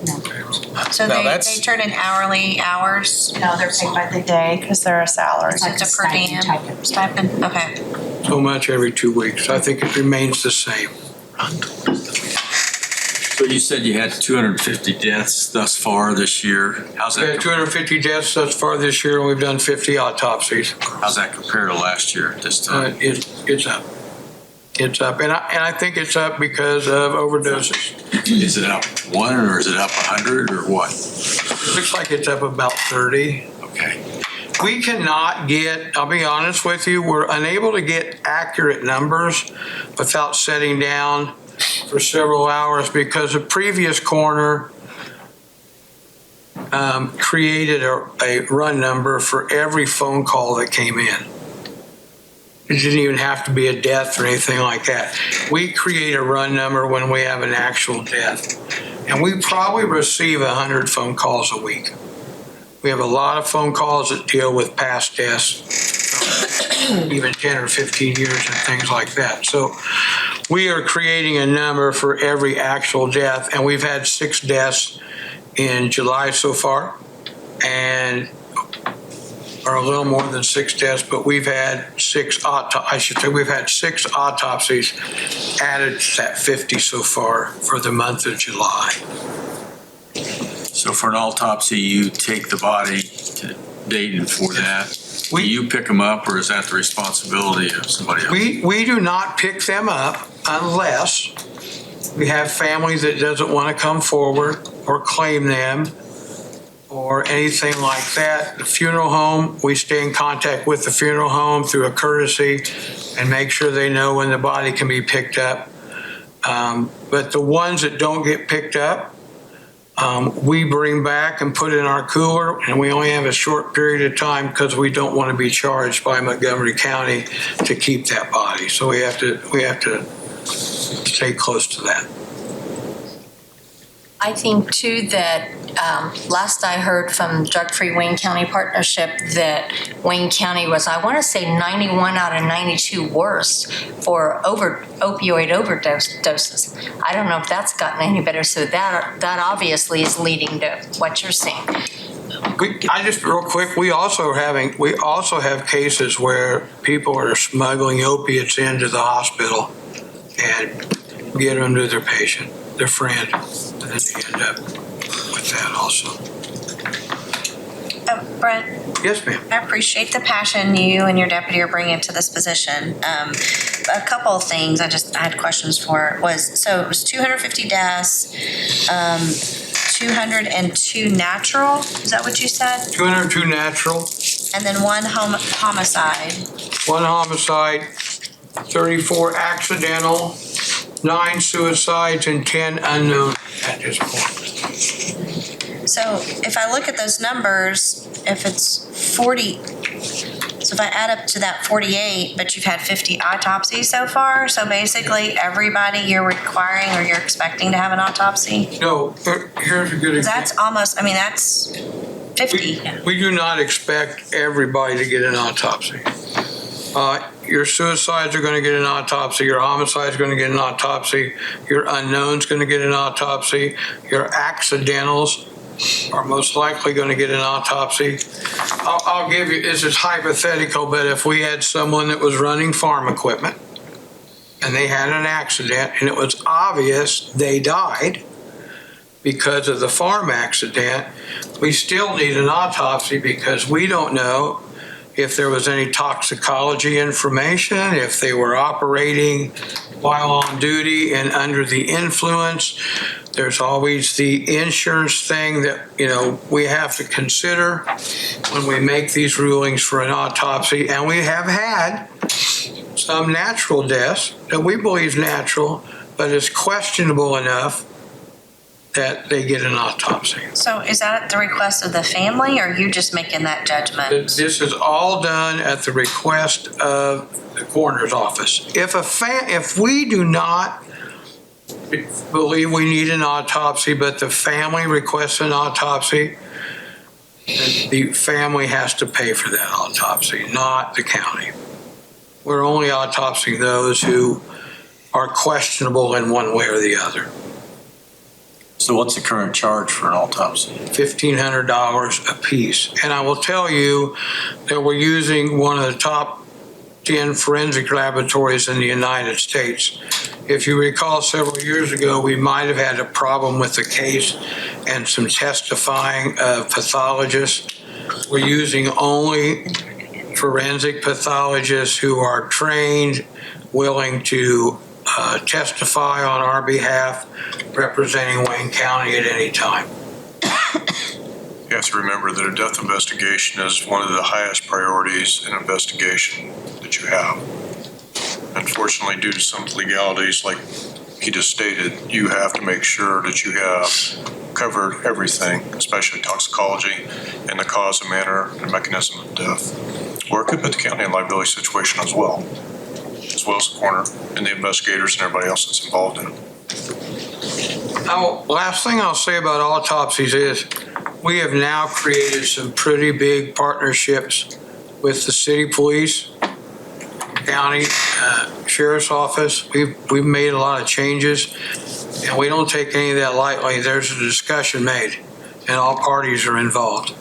So they turn in hourly hours? No, they're paid by the day because they're a salary. So it's a per diem stipend? Okay. so much every 2 weeks. I think it remains the same. So you said you had 250 deaths thus far this year. How's We had that? 250 deaths thus far this year, and we've done 50 autopsies. How's that compare to last year at this time? It's up. It's up, and I think it's up because of overdoses. Is it up 1 or is it up 100 or what? Looks like it's up about 30. Okay. We cannot get, I'll be honest with you, we're unable to get accurate numbers without sitting down for several hours because the previous coroner created a run number for every phone call that came in. It didn't even have to be a death or anything like that. We create a run number when we have an actual death. And we probably receive 100 phone calls a week. We have a lot of phone calls that deal with past deaths, even 10 or 15 years and things like that. So we are creating a number for every actual death, and we've had 6 deaths in July so far, or a little more than 6 deaths, but we've had 6 autopsies added to that 50 so far for the month of July. So for an autopsy, you take the body to Dayton for that? Do you pick them up or is that the responsibility of somebody else? We do not pick them up unless we have families that doesn't want to come forward or claim them or anything like that. The funeral home, we stay in contact with the funeral home through a courtesy and make sure they know when the body can be picked up. But the ones that don't get picked up, we bring back and put in our cooler, and we only have a short period of time because we don't want to be charged by Montgomery County to keep that body. So we have to stay close to that. I think too that last I heard from Drug Free Wayne County Partnership that Wayne County was, I want to say 91 out of 92 worst for opioid overdoses. I don't know if that's gotten any better. So that obviously is leading to what you're seeing. Real quick, we also have cases where people are smuggling opiates into the hospital and get them to their patient, their friend, and then they end up with that also. Brent? Yes, ma'am. I appreciate the passion you and your deputy are bringing to this position. A couple of things I had questions for so it was 250 deaths, 202 natural, is that what you said? 202 natural. And then 1 homicide. 1 homicide, 34 accidental, 9 suicides, and 10 unknown at this point. So if I look at those numbers, if it's 40, so if I add up to that 48, but you've had 50 autopsies so far, so basically everybody you're requiring or you're expecting to have an autopsy? No, here's a good example. That's almost, that's 50. We do not expect everybody to get an autopsy. Your suicides are going to get an autopsy. Your homicide is going to get an autopsy. Your unknown's going to get an autopsy. Your accidentals are most likely going to get an autopsy. I'll give you, this is hypothetical, but if we had someone that was running farm equipment and they had an accident and it was obvious they died because of the farm accident, we still need an autopsy because we don't know if there was any toxicology information, if they were operating while on duty and under the influence. There's always the insurance thing that, we have to consider when we make these rulings for an autopsy. And we have had some natural deaths that we believe is natural, but is questionable enough that they get an autopsy. So is that at the request of the family, or are you just making that judgment? This is all done at the request of the coroner's office. If we do not believe we need an autopsy, but the family requests an autopsy, then the family has to pay for that autopsy, not the county. We're only autopsying those who are questionable in one way or the other. So what's the current charge for an autopsy? $1,500 a piece. And I will tell you that we're using one of the top 10 forensic laboratories in the United States. If you recall, several years ago, we might have had a problem with the case and some testifying pathologists. We're using only forensic pathologists who are trained, willing to testify on our behalf, representing Wayne County at any time. You have to remember that a death investigation is one of the highest priorities in investigation that you have. Unfortunately, due to some legalities, like he just stated, you have to make sure that you have covered everything, especially toxicology and the cause and manner and mechanism of death. Or it could put the county in a liability situation as well as the coroner and the investigators and everybody else that's involved in it. Now, last thing I'll say about autopsies is we have now created some pretty big partnerships with the city police, county sheriff's office. We've made a lot of changes, and we don't take any of that lightly. There's a discussion made, and all parties are involved.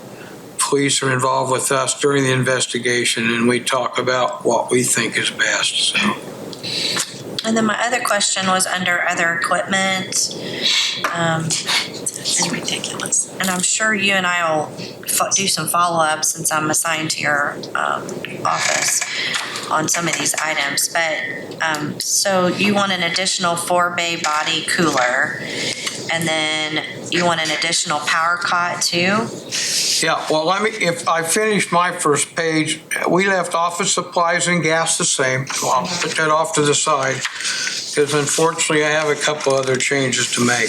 Police are involved with us during the investigation, and we talk about what we think is best. So. And then my other question was under other equipment. It's ridiculous. And I'm sure you and I will do some follow-up since I'm assigned to your office on some of these items. But so you want an additional 4-bay body cooler, and then you want an additional power cot too? Yeah, well, if I finish my first page, we left office supplies and gas the same. So I'll put that off to the side because unfortunately I have a couple other changes to make.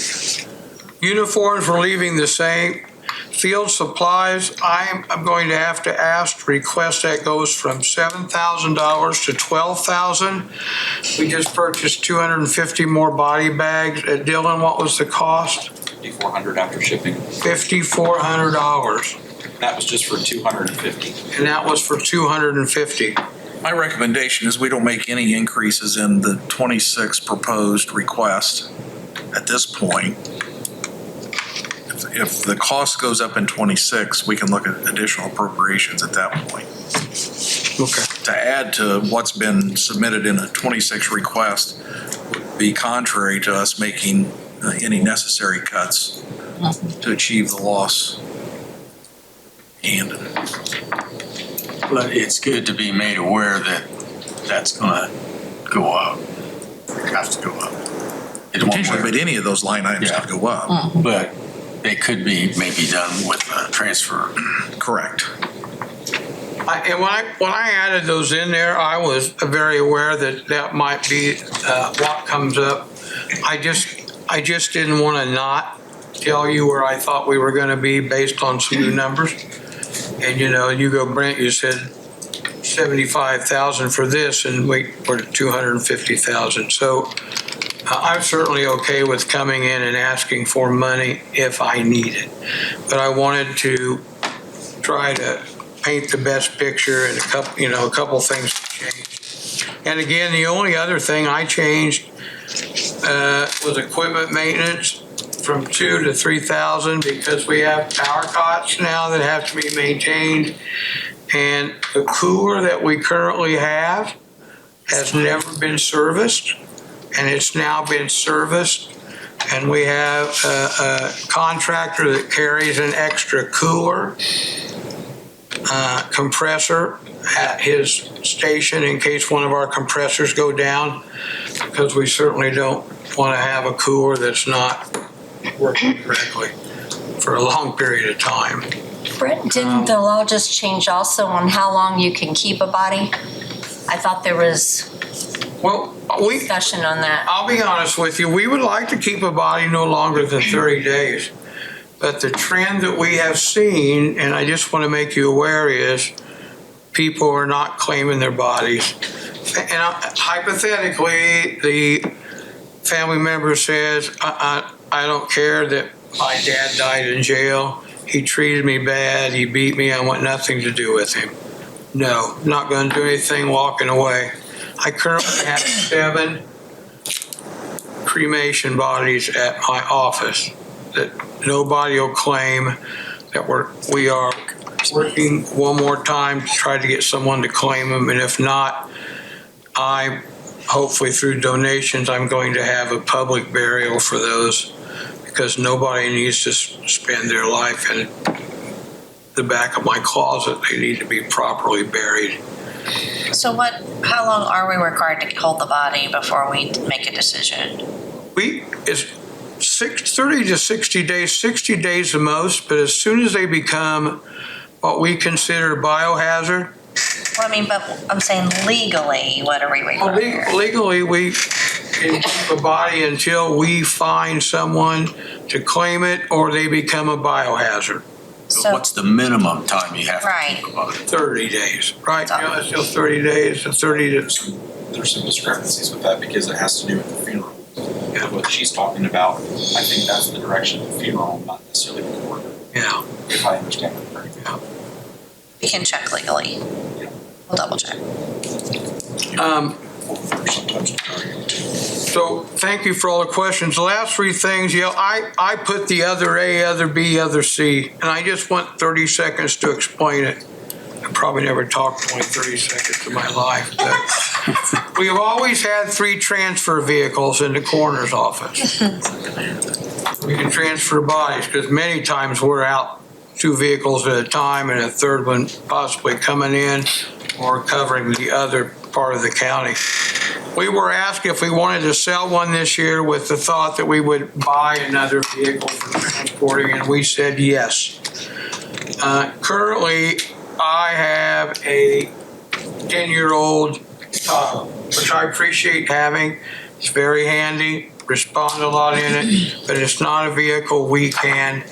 Uniforms we're leaving the same. Field supplies, I'm going to have to ask, request that goes from $7,000 to $12,000. We just purchased 250 more body bags. Dylan, what was the cost? $5,400 after shipping. $5,400. That was just for 250. And that was for 250. My recommendation is we don't make any increases in the 26 proposed request at this point. If the cost goes up in 26, we can look at additional appropriations at that point. Okay. To add to what's been submitted in a 26 request would be contrary to us making any necessary cuts to achieve the loss. And but it's good to be made aware that that's going to go up. It has to go up. Potentially, but any of those line items could go up. But they could be maybe done with a transfer. Correct. And when I added those in there, I was very aware that might be what comes up. I just didn't want to not tell you where I thought we were going to be based on some new numbers. And you go, Brent, you said 75,000 for this, and we're at 250,000. So I'm certainly okay with coming in and asking for money if I need it. But I wanted to try to paint the best picture, and a couple things changed. And again, the only other thing I changed was equipment maintenance from 2,000 to 3,000 because we have power cots now that have to be maintained. And the cooler that we currently have has never been serviced, and it's now been serviced. And we have a contractor that carries an extra cooler compressor at his station in case one of our compressors go down, because we certainly don't want to have a cooler that's not working correctly for a long period of time. Brent, didn't the law just change also on how long you can keep a body? I thought there was discussion on that. I'll be honest with you, we would like to keep a body no longer than 30 days. But the trend that we have seen, and I just want to make you aware, is people are not claiming their bodies. And hypothetically, the family member says, I don't care that my dad died in jail. He treated me bad. He beat me. I want nothing to do with him. No, not going to do anything, walking away. I currently have 7 cremation bodies at my office that nobody will claim, that we are working one more time to try to get someone to claim them. And if not, hopefully through donations, I'm going to have a public burial for those, because nobody needs to spend their life in the back of my closet. They need to be properly buried. So how long are we required to hold the body before we make a decision? It's 30 to 60 days, 60 days the most, but as soon as they become what we consider biohazard. Well, I mean, but I'm saying legally, what are we required? Legally, we can keep a body until we find someone to claim it or they become a biohazard. So what's the minimum time you have to keep a body? 30 days, right? It's still 30 days, so 30 to... There's some discrepancies with that because it has to do with the funeral. Yeah. What she's talking about, I think that's the direction of the funeral, not necessarily the court. Yeah. If I understand it correctly. Yeah. We can check legally. We'll double check. So thank you for all the questions. The last three things, I put the other A, other B, other C, and I just want 30 seconds to explain it. I probably never talked only 30 seconds of my life, but we have always had 3 transfer vehicles in the coroner's office. We can transfer bodies because many times we're out 2 vehicles at a time and a third one possibly coming in or covering the other part of the county. We were asked if we wanted to sell one this year with the thought that we would buy another vehicle for transporting, and we said yes. Currently, I have a 10-year-old, which I appreciate having. It's very handy, respond a lot in it, but it's not a vehicle we can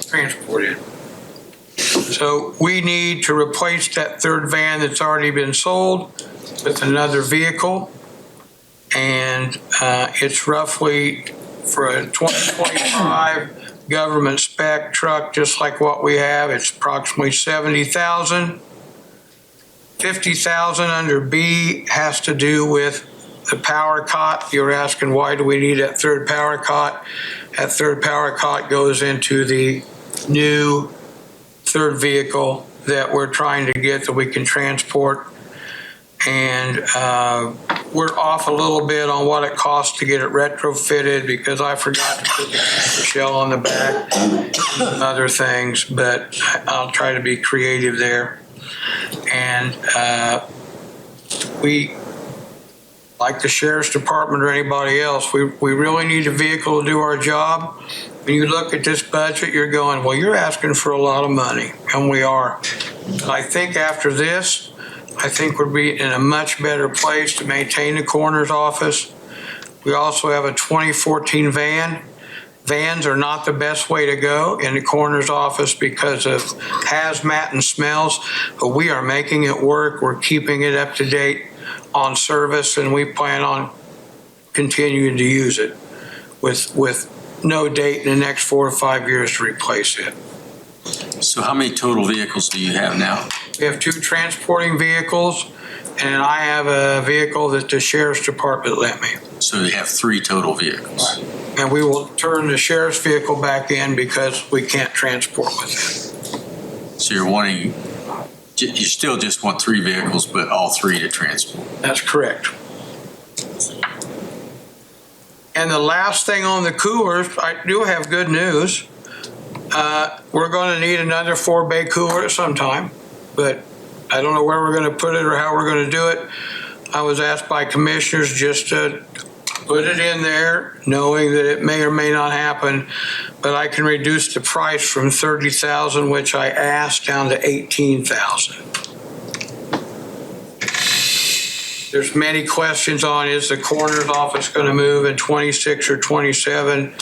transport in. So we need to replace that 3rd van that's already been sold with another vehicle. And it's roughly for a 2025 government spec truck, just like what we have, it's approximately $70,000. $50,000 under B has to do with the power cot. You're asking, why do we need that 3rd power cot? That 3rd power cot goes into the new 3rd vehicle that we're trying to get that we can transport. And we're off a little bit on what it costs to get it retrofitted because I forgot to put the shell on the back and other things, but I'll try to be creative there. And we, like the sheriff's department or anybody else, we really need a vehicle to do our job. When you look at this budget, you're going, well, you're asking for a lot of money, and we are. And I think after this, I think we'll be in a much better place to maintain the coroner's office. We also have a 2014 van. Vans are not the best way to go in the coroner's office because of hazmat and smells, but we are making it work. We're keeping it up to date on service, and we plan on continuing to use it with no date in the next 4 or 5 years to replace it. So how many total vehicles do you have now? We have 2 transporting vehicles, and I have a vehicle that the sheriff's department lent me. So you have 3 total vehicles. And we will turn the sheriff's vehicle back in because we can't transport with it. So you're wanting, you still just want 3 vehicles, but all 3 to transport. That's correct. And the last thing on the coolers, I do have good news. We're going to need another 4-bay cooler at some time, but I don't know where we're going to put it or how we're going to do it. I was asked by commissioners just to put it in there, knowing that it may or may not happen, but I can reduce the price from $30,000, which I asked, down to $18,000. There's many questions on, is the coroner's office going to move in 26 or 27?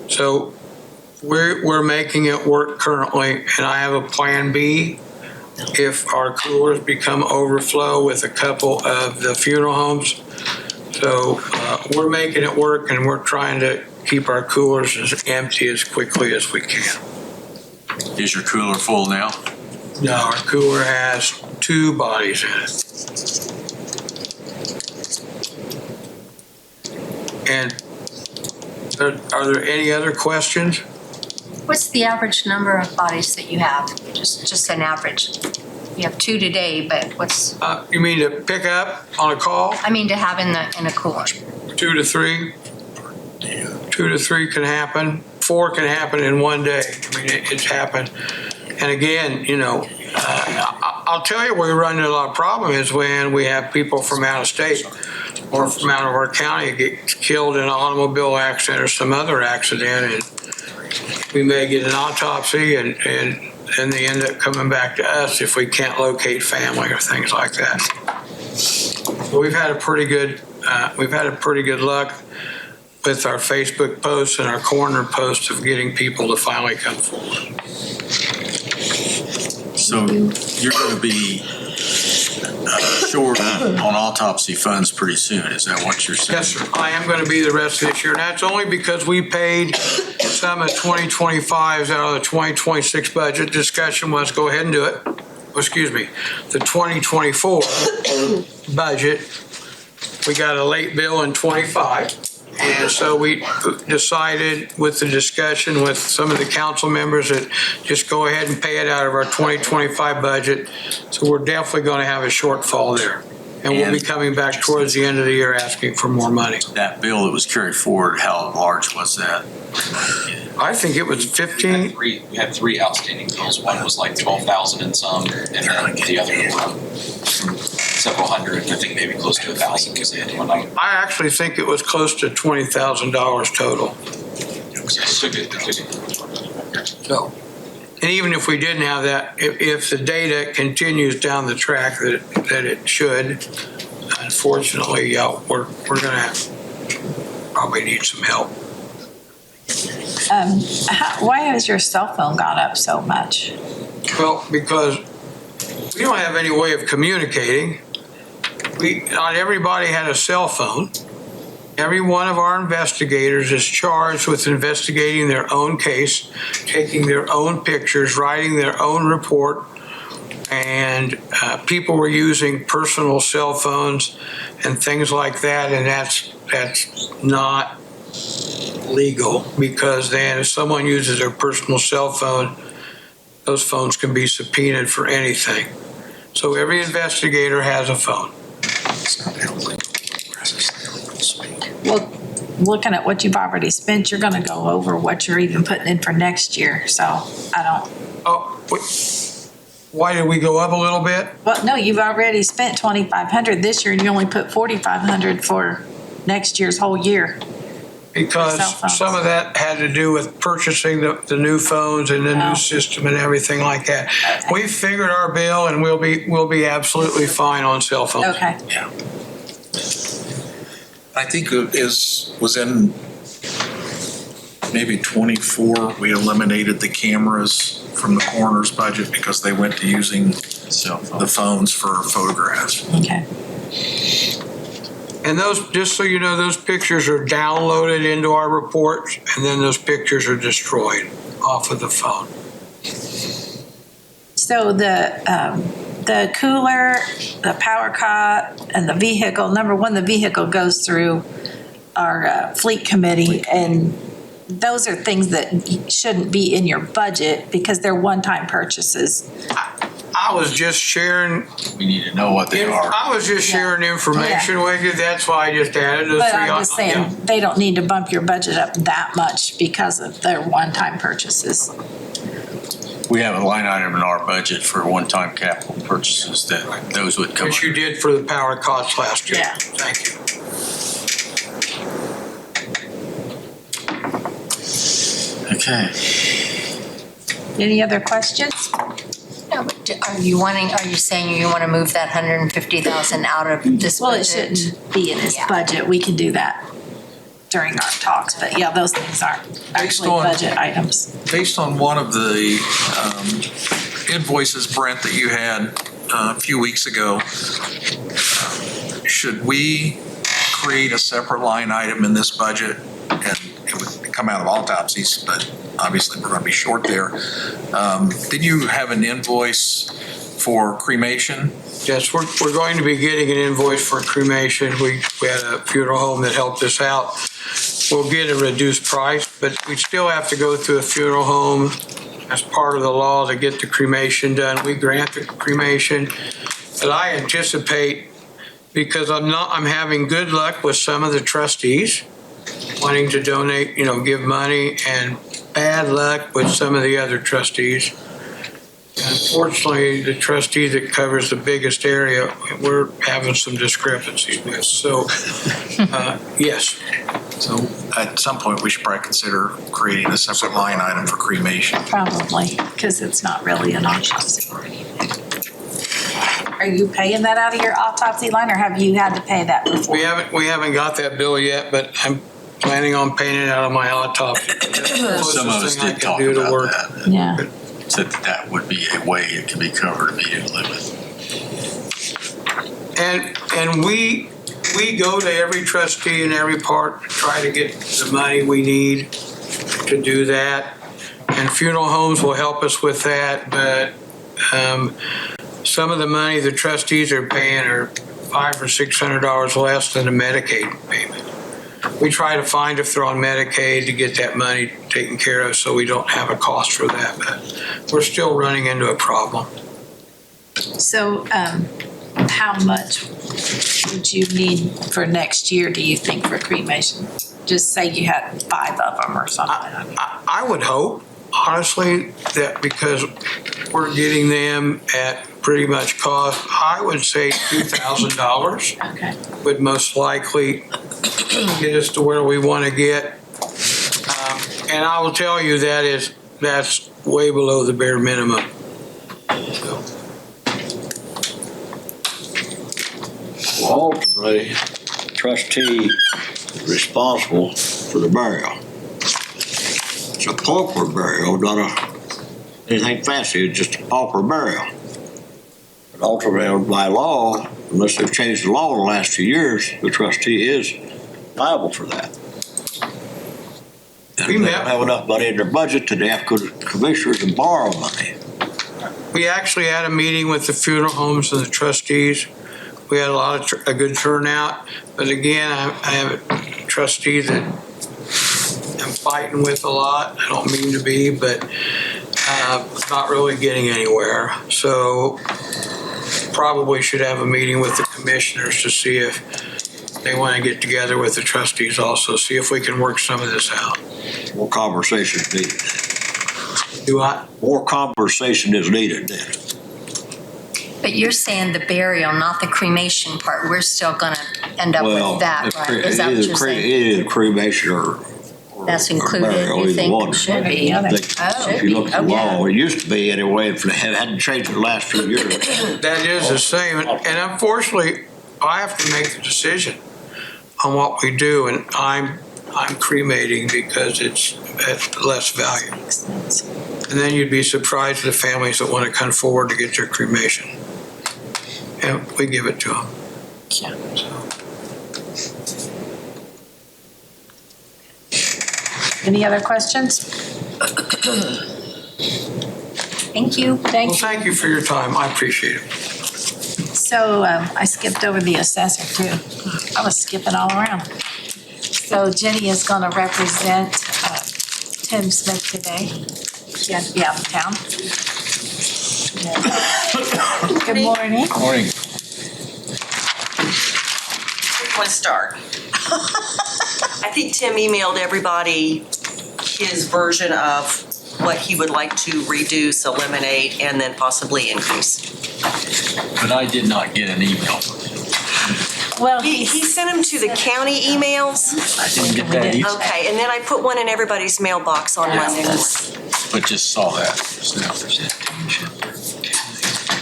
So we're making it work currently, and I have a plan B if our coolers become overflow with a couple of the funeral homes. So we're making it work, and we're trying to keep our coolers as empty as quickly as we can. Is your cooler full now? No, our cooler has 2 bodies in it. And are there any other questions? What's the average number of bodies that you have? Just an average. We have 2 today, but what's, You mean to pick up on a call? I mean to have in a cooler? 2 to 3? 2 to 3 can happen. 4 can happen in one day. I mean, it's happened. And again, you know, I'll tell you where we run into a lot of problem is when we have people from out of state or from out of our county get killed in an automobile accident or some other accident, and we may get an autopsy and they end up coming back to us if we can't locate family or things like that. So we've had a pretty good luck with our Facebook posts and our coroner posts of getting people to finally come forward. So you're going to be short on autopsy funds pretty soon. Is that what you're saying? Yes, sir. I am going to be the rest of this year. And that's only because we paid some of 2025s out of the 2026 budget. Discussion was go ahead and do it. Excuse me. The 2024 budget, we got a late bill in 25. And so we decided with the discussion with some of the council members that just go ahead and pay it out of our 2025 budget. So we're definitely going to have a shortfall there. And we'll be coming back towards the end of the year asking for more money. That bill that was carried forward, how large was that? I think it was 15. We had 3 outstanding bills. One was like 12,000 and some, and then the other were several hundred, I think maybe close to 1,000 because they had one item. I actually think it was close to $20,000 total. So, and even if we didn't have that, if the data continues down the track that it should, unfortunately, we're going to probably need some help. Why has your cell phone gone up so much? Well, because we don't have any way of communicating. Not everybody had a cell phone. Every one of our investigators is charged with investigating their own case, taking their own pictures, writing their own report, and people were using personal cell phones and things like that, and that's not legal, because then if someone uses their personal cell phone, those phones can be subpoenaed for anything. So every investigator has a phone. Well, looking at what you've already spent, you're going to go over what you're even putting in for next year. So I don't. Oh, why did we go up a little bit? Well, no, you've already spent $2,500 this year, and you only put $4,500 for next year's whole year. Because some of that had to do with purchasing the new phones and the new system and everything like that. Okay. We figured our bill, and we'll be absolutely fine on cell phones. Okay. Yeah. I think it was in maybe 24, we eliminated the cameras from the coroner's budget because they went to using the phones for photographs. Okay. And those, just so you know, those pictures are downloaded into our reports, and then those pictures are destroyed off of the phone. So the cooler, the power cot, and the vehicle, number one, the vehicle goes through our fleet committee, and those are things that shouldn't be in your budget because they're one-time purchases. I was just sharing. We need to know what they are. I was just sharing information with you. That's why I just added those 3. But I'm just saying, they don't need to bump your budget up that much because of their one-time purchases. We have a line item in our budget for one-time capital purchases that those would come. Which you did for the power costs last year. Yeah. Thank you. Okay. Any other questions? No, but are you saying you want to move that 150,000 out of this budget? Well, it shouldn't be in this budget. We can do that during our talks, but yeah, those things aren't actually budget items. Based on one of the invoices, Brent, that you had a few weeks ago, should we create a separate line item in this budget? And it would come out of autopsies, but obviously we're going to be short there. Did you have an invoice for cremation? Yes, we're going to be getting an invoice for cremation. We had a funeral home that helped us out. We'll get a reduced price, but we still have to go through a funeral home as part of the law to get the cremation done. We grant the cremation. But I anticipate, because I'm having good luck with some of the trustees wanting to donate, give money, and bad luck with some of the other trustees. Unfortunately, the trustee that covers the biggest area, we're having some discrepancies with. So, yes. So at some point, we should probably consider creating a separate line item for cremation. Probably, because it's not really an autopsy. Are you paying that out of your autopsy line, or have you had to pay that before? We haven't got that bill yet, but I'm planning on paying it out of my autopsy. Some of us did talk about that. Yeah. Said that would be a way it could be covered immediately. And we go to every trustee in every part to try to get the money we need to do that. And funeral homes will help us with that, but some of the money the trustees are paying are $500 or $600 less than the Medicaid payment. We try to find if they're on Medicaid to get that money taken care of so we don't have a cost for that, but we're still running into a problem. So how much would you need for next year, do you think, for cremation? Just say you had 5 of them or something. I would hope, honestly, that because we're getting them at pretty much cost, I would say $2,000 would most likely get us to where we want to get. And I will tell you that's way below the bare minimum. Well, ultimately, trustee is responsible for the burial. It's a pauper burial, not anything fancy, it's just a pauper burial. But ultimately, by law, unless they've changed the law in the last few years, the trustee is liable for that. And if they don't have enough money in their budget, then they have to go to the commissioners and borrow money. We actually had a meeting with the funeral homes and the trustees. We had a good turnout, but again, I have a trustee that I'm fighting with a lot. I don't mean to be, but not really getting anywhere. So probably should have a meeting with the commissioners to see if they want to get together with the trustees also, see if we can work some of this out. More conversation is needed. Do what? More conversation is needed then. But you're saying the burial, not the cremation part. We're still going to end up with that, right? Is that what you're saying? Either cremation or that's included, burial, you think? one. Should be. If you look at the law, it used to be anyway, if it hadn't changed in the last few years. That is the same, and unfortunately, I have to make the decision on what we do, and I'm cremating because it's at less value. And then you'd be surprised at the families that want to come forward to get their cremation. And we give it to them. Yeah. Any other questions? Thank you. Well, thank you for your time. I appreciate it. So I skipped over the assessor too. I was skipping all around. So Jenny is going to represent Tim Smith today. She had to be out of town. Good morning. Morning. Want to start? I think Tim emailed everybody his version of what he would like to reduce, eliminate, and then possibly increase. But I did not get an email from him. Well, he sent them to the county emails. I didn't get that either. Okay, and then I put one in everybody's mailbox on Monday. But just saw that.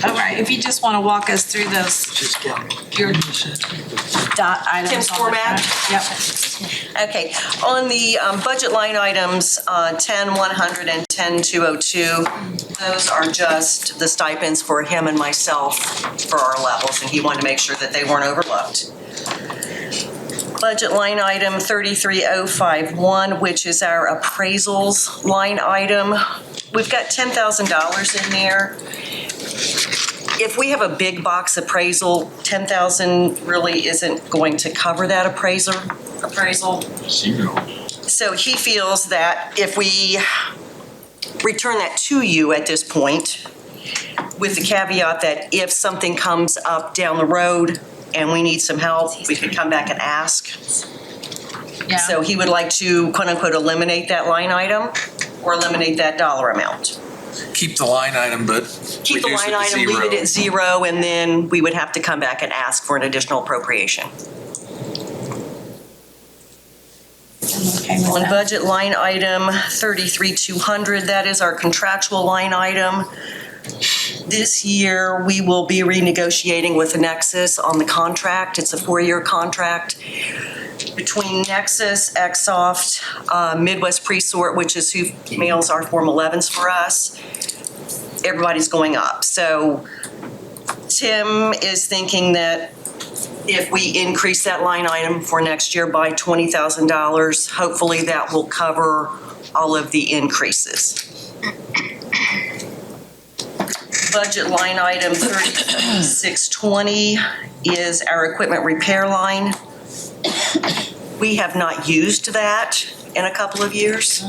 All right, if you just want to walk us through those, your dot items. Tim's on the format? front. Yep. Okay, on the budget line items, 10-100 and 10-202, those are just the stipends for him and myself for our levels, and he wanted to make sure that they weren't overlooked. Budget line item 33051, which is our appraisals line item. We've got $10,000 in there. If we have a big box appraisal, $10,000 really isn't going to cover that appraisal. So he feels that if we return that to you at this point with the caveat that if something comes up down the road and we need some help, we can come back and ask. Yeah. So he would like to quote unquote eliminate that line item or eliminate that dollar amount. Keep the line item, but Keep the reduce it line to item, leave it zero. at zero, and then we would have to come back and ask for an additional appropriation. Okay with On that. budget line item 33,200, that is our contractual line item. This year, we will be renegotiating with Nexus on the contract. It's a 4-year contract between Nexus, Exsoft, Midwest Presort, which is who mails our Form 11s for us. Everybody's going up. So Tim is thinking that if we increase that line item for next year by $20,000, hopefully that will cover all of the increases. Budget line item 3620 is our equipment repair line. We have not used that in a couple of years,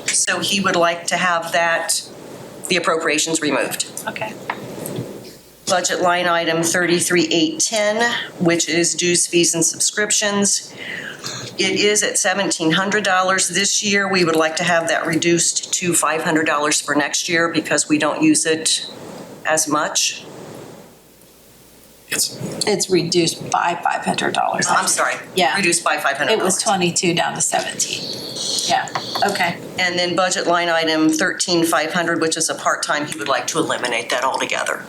so he would like to have that, the appropriations removed. Okay. Budget line item 33,810, which is dues, fees, and subscriptions. It is at $1,700 this year. We would like to have that reduced to $500 for next year because we don't use it as much. It's reduced by $500. I'm sorry. Yeah. Reduced by $500. It was 22 down to 17. Yeah, okay. And then budget line item 13,500, which is a part-time, he would like to eliminate that altogether.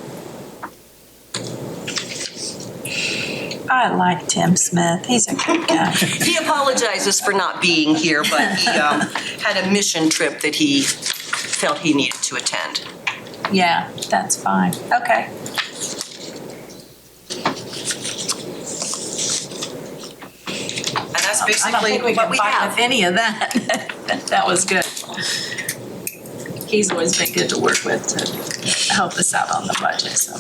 I like Tim Smith. He's a good guy. He apologizes for not being here, but he had a mission trip that he felt he needed to attend. Yeah, that's fine. Okay. And that's I don't basically think we what can we fight have. with any of that. That was good. He's always been good to work with to help us out on the budget, so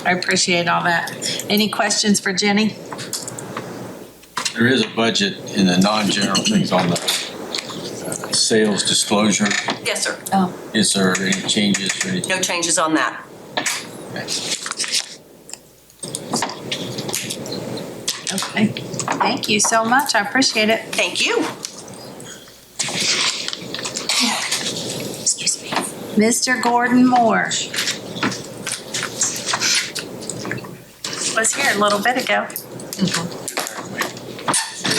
I appreciate all that. Any questions for Jenny? There is a budget in the non-general things on the sales disclosure. Yes, sir. Oh. Is there any changes or anything? No changes on that. Okay. Thank you so much. I appreciate it. Thank you. Excuse me. Mr. Gordon Moore. Was here a little bit ago.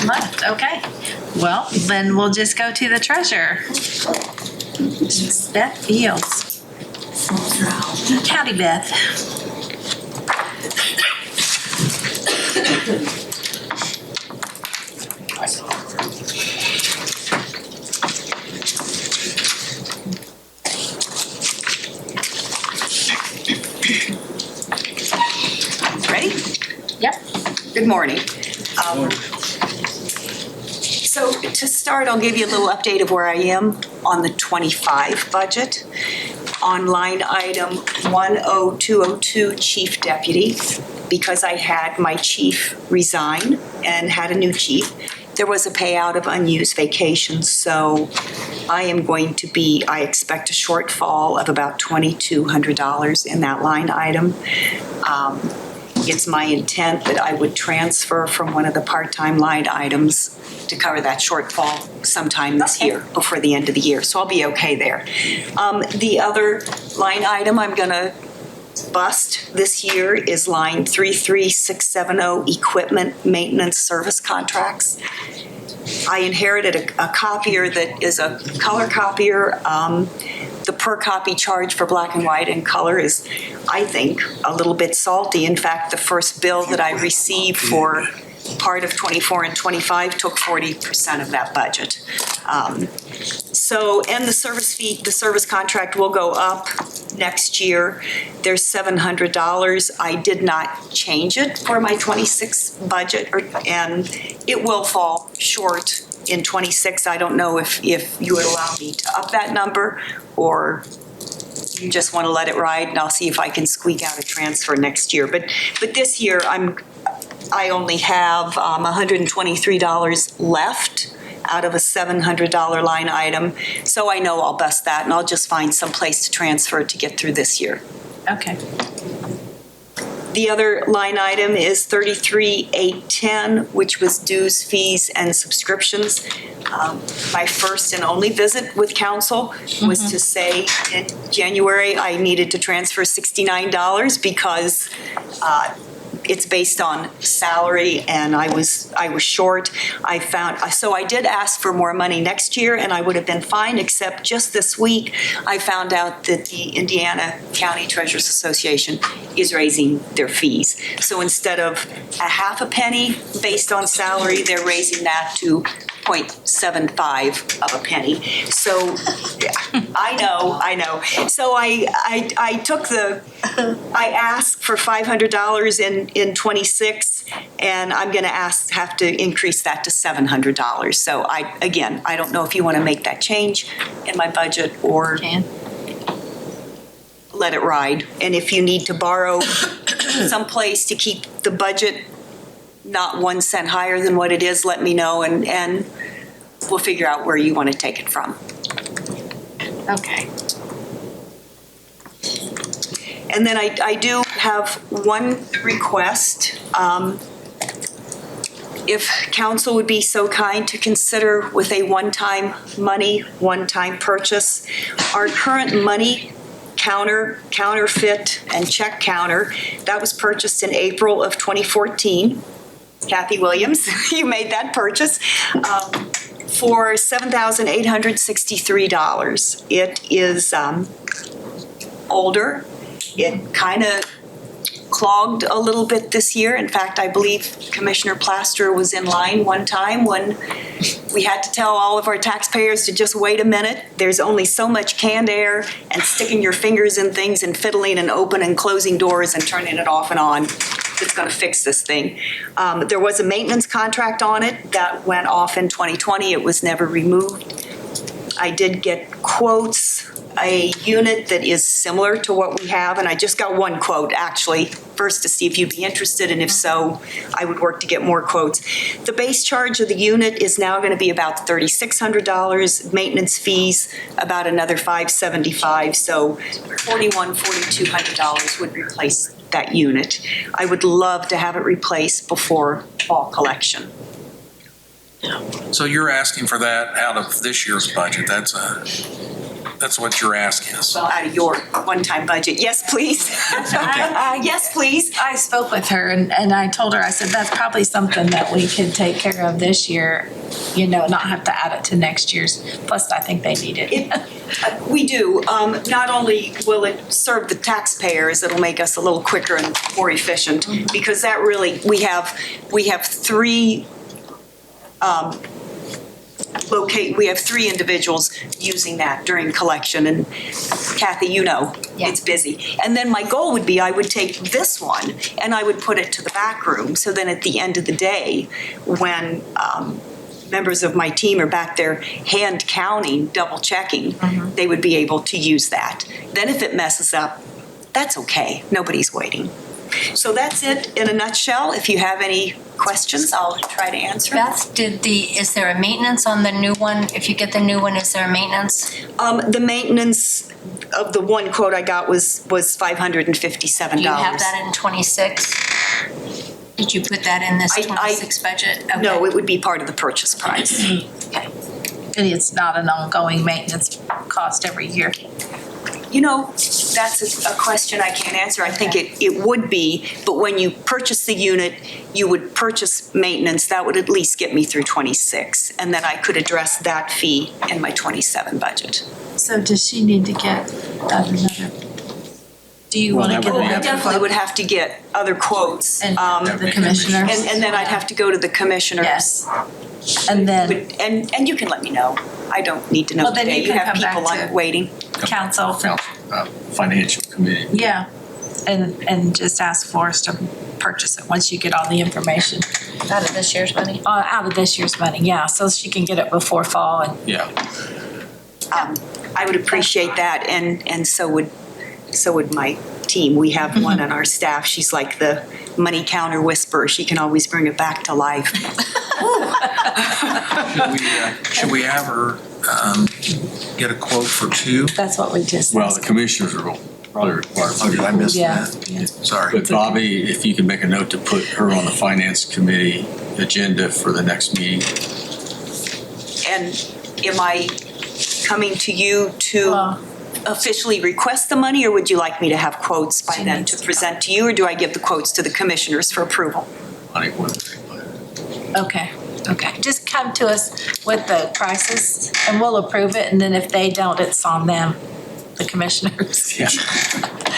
Left, okay. Well, then we'll just go to the treasurer. Beth Fields. Howdy, Beth. Ready? Yep. Good morning. So to start, I'll give you a little update of where I am on the 25 budget. On line item 10202, Chief Deputy, because I had my chief resign and had a new chief, there was a payout of unused vacations. So I expect a shortfall of about $2,200 in that line item. It's my intent that I would transfer from one of the part-time line items to cover that shortfall sometime this year, before the end of the year. So I'll be okay there. The other line item I'm gonna bust this year is line 33670, equipment maintenance service contracts. I inherited a copier that is a color copier. The per copy charge for black and white and color is, I think, a little bit salty. In fact, the first bill that I received for part of 24 and 25 took 40% of that budget. And the service fee, the service contract will go up next year. There's $700. I did not change it for my 26 budget, and it will fall short in 26. I don't know if you would allow me to up that number, or you just want to let it ride, and I'll see if I can squeak out a transfer next year. But this year, I only have $123 left out of a $700 line item. So I know I'll bust that and I'll just find some place to transfer to get through this year. Okay. The other line item is 33,810, which was dues, fees, and subscriptions. My first and only visit with council was to say in January I needed to transfer $69 because it's based on salary and I was short. So I did ask for more money next year and I would have been fine, except just this week I found out that the Indiana County Treasurers Association is raising their fees. So instead of a half a penny based on salary, they're raising that to 0.75 of a penny. So I know. So I took I asked for $500 in 26, and I'm going to have to increase that to $700. So I don't know if you want to make that change in my budget or let it ride. And if you need to borrow someplace to keep the budget not 1 cent higher than what it is, let me know, and we'll figure out where you want to take it from. Okay. And then I do have one request. If council would be so kind to consider with a one-time purchase, our current money counterfeit and check counter, that was purchased in April of 2014. Kathy Williams, you made that purchase for $7,863. It is older. It kind of clogged a little bit this year. In fact, I believe Commissioner Plaster was in line one time when we had to tell all of our taxpayers to just wait a minute. There's only so much canned air and sticking your fingers in things and fiddling and open and closing doors and turning it off and on that's going to fix this thing. There was a maintenance contract on it that went off in 2020. It was never removed. I did get quotes, a unit that is similar to what we have, and I just got one quote actually, first to see if you'd be interested, and if so, I would work to get more quotes. The base charge of the unit is now going to be about $3,600, maintenance fees about another $575, so $4,200 would replace that unit. I would love to have it replaced before fall collection. So you're asking for that out of this year's budget? That's what you're asking us. Well, out of your one-time budget. Yes, please. Yes, please. I spoke with her and I told her, I said, that's probably something that we could take care of this year, not have to add it to next year's. Plus, I think they need it. We do. Not only will it serve the taxpayers, it'll make us a little quicker and more efficient, because that really, we have three we have three individuals using that during collection, and Kathy, it's busy. And then my goal would be I would take this one and I would put it to the back room, so then at the end of the day, when members of my team are back there hand counting, double checking, they would be able to use that. Then if it messes up, that's okay. Nobody's waiting. So that's it in a nutshell. If you have any questions, I'll try to answer. Beth, is there a maintenance on the new one? If you get the new one, is there a maintenance? The maintenance of the one quote I got was $557. Do you have that in 26? Did you put that in this 26 budget? Okay. No, it would be part of the purchase price. Okay. And it's not an ongoing maintenance cost every year. That's a question I can't answer. I think it would be, but when you purchase the unit, you would purchase maintenance. That would at least get me through 26, and then I could address that fee in my 27 budget. So does she need to get another? Do you want to get I definitely would have to get other quotes. And the commissioners? And then I'd have to go to the commissioners. Yes. And then. And you can let me know. I don't need to know today. You have people waiting. Council. Financial committee. Yeah. And just ask Flores to purchase it once you get all the information. Out of this year's money? Out of this year's money, yeah. So she can get it before fall. And Yeah. I would appreciate that, and so would my team. We have one on our staff. She's like the money counter whisperer. She can always bring it back to life. Should we have her get a quote for 2? That's what we just. Well, the commissioners will probably require. Oh, did I miss Yeah. that? Sorry. But Bobby, if you can make a note to put her on the finance committee agenda for the next meeting. And am I coming to you to officially request the money, or would you like me to have quotes by then to present to you, or do I give the quotes to the commissioners for approval? Okay, just come to us with the prices and we'll approve it, and then if they don't, it's on them, the commissioners. Yeah.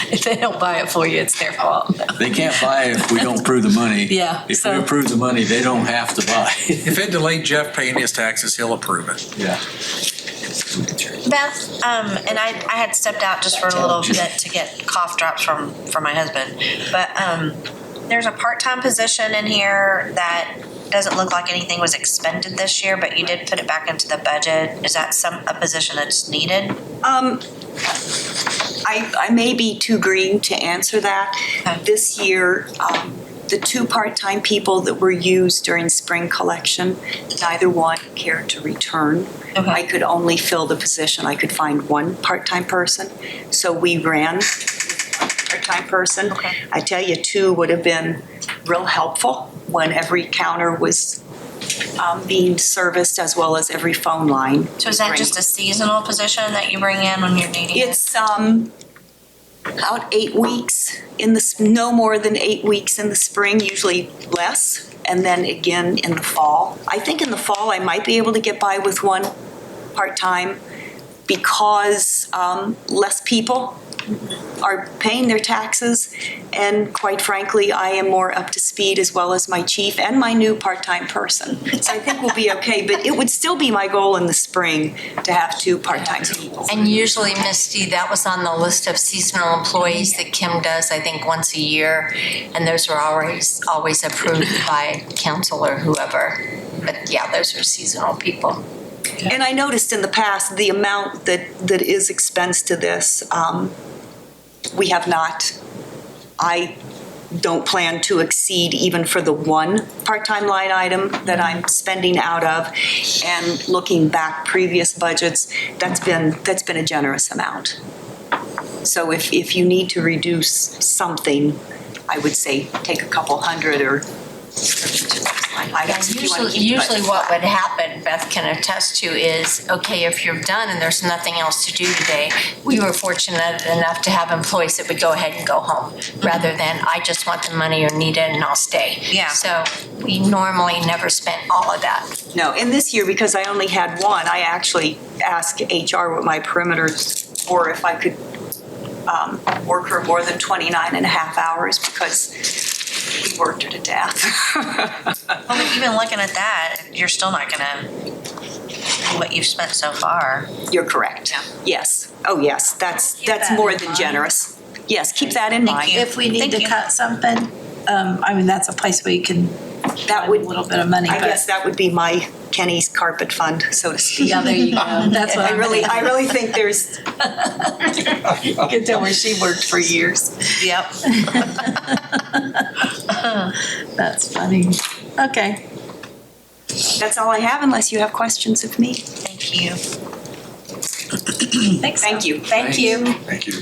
If they don't buy it for you, it's their fault. They can't buy it if we don't approve the money. Yeah, If so- we approve the money, they don't have to buy. If it delayed Jeff paying his taxes, he'll approve it. Yeah. Beth, and I had stepped out just for a little bit to get cough drops from my husband, but there's a part-time position in here that doesn't look like anything was expended this year, but you did put it back into the budget. Is that a position that's needed? I may be too green to answer that. This year, the 2 part-time people that were used during spring collection, neither one cared to return. Okay. I could only fill the position. I could find 1 part-time person, so we ran with 1 part-time person. Okay. I tell you, 2 would have been real helpful when every counter was being serviced, as well as every phone line. So is that just a seasonal position that you bring in when you're needing it? It's about 8 weeks no more than 8 weeks in the spring, usually less, and then again in the fall. I think in the fall I might be able to get by with 1 part-time because less people are paying their taxes, and quite frankly, I am more up to speed, as well as my chief and my new part-time person. So I think we'll be okay, but it would still be my goal in the spring to have 2 part-time people. And usually, Misty, that was on the list of seasonal employees that Kim does, I think, once a year. And those are always approved by council or whoever. But yeah, those are seasonal people. And I noticed in the past, the amount that is expensed to this, we have not. I don't plan to exceed even for the 1 part-time line item that I'm spending out of. And looking back previous budgets, that's been a generous amount. So if you need to reduce something, I would say take a couple hundred or items if you want to keep the budget Usually what flat. would happen, Beth can attest to, is, okay, if you're done and there's nothing else to do today, we were fortunate enough to have employees that would go ahead and go home, rather than, I just want the money or need it and I'll stay. Yeah. So we normally never spent all of that. No, and this year, because I only had 1, I actually asked HR what my perimeters, or if I could work her more than 29 and a half hours, because we worked her to death. Well, even looking at that, you're still not gonna, what you've spent so far. You're correct. Yeah. Yes. Oh, yes. That's that more in than mind. generous. Yes, keep that in mind. you. If we need Thank to you. cut something, I mean, that's a place where you can That would, a little bit of money. I but- guess that would be my Kenny's carpet fund, so to speak. Yeah, there you go. That's what I really think there's, You can tell where she worked for years. Yep. That's funny. Okay. that's all I have, unless you have questions of me. Thank you. Thank you. Thank you. Thank you.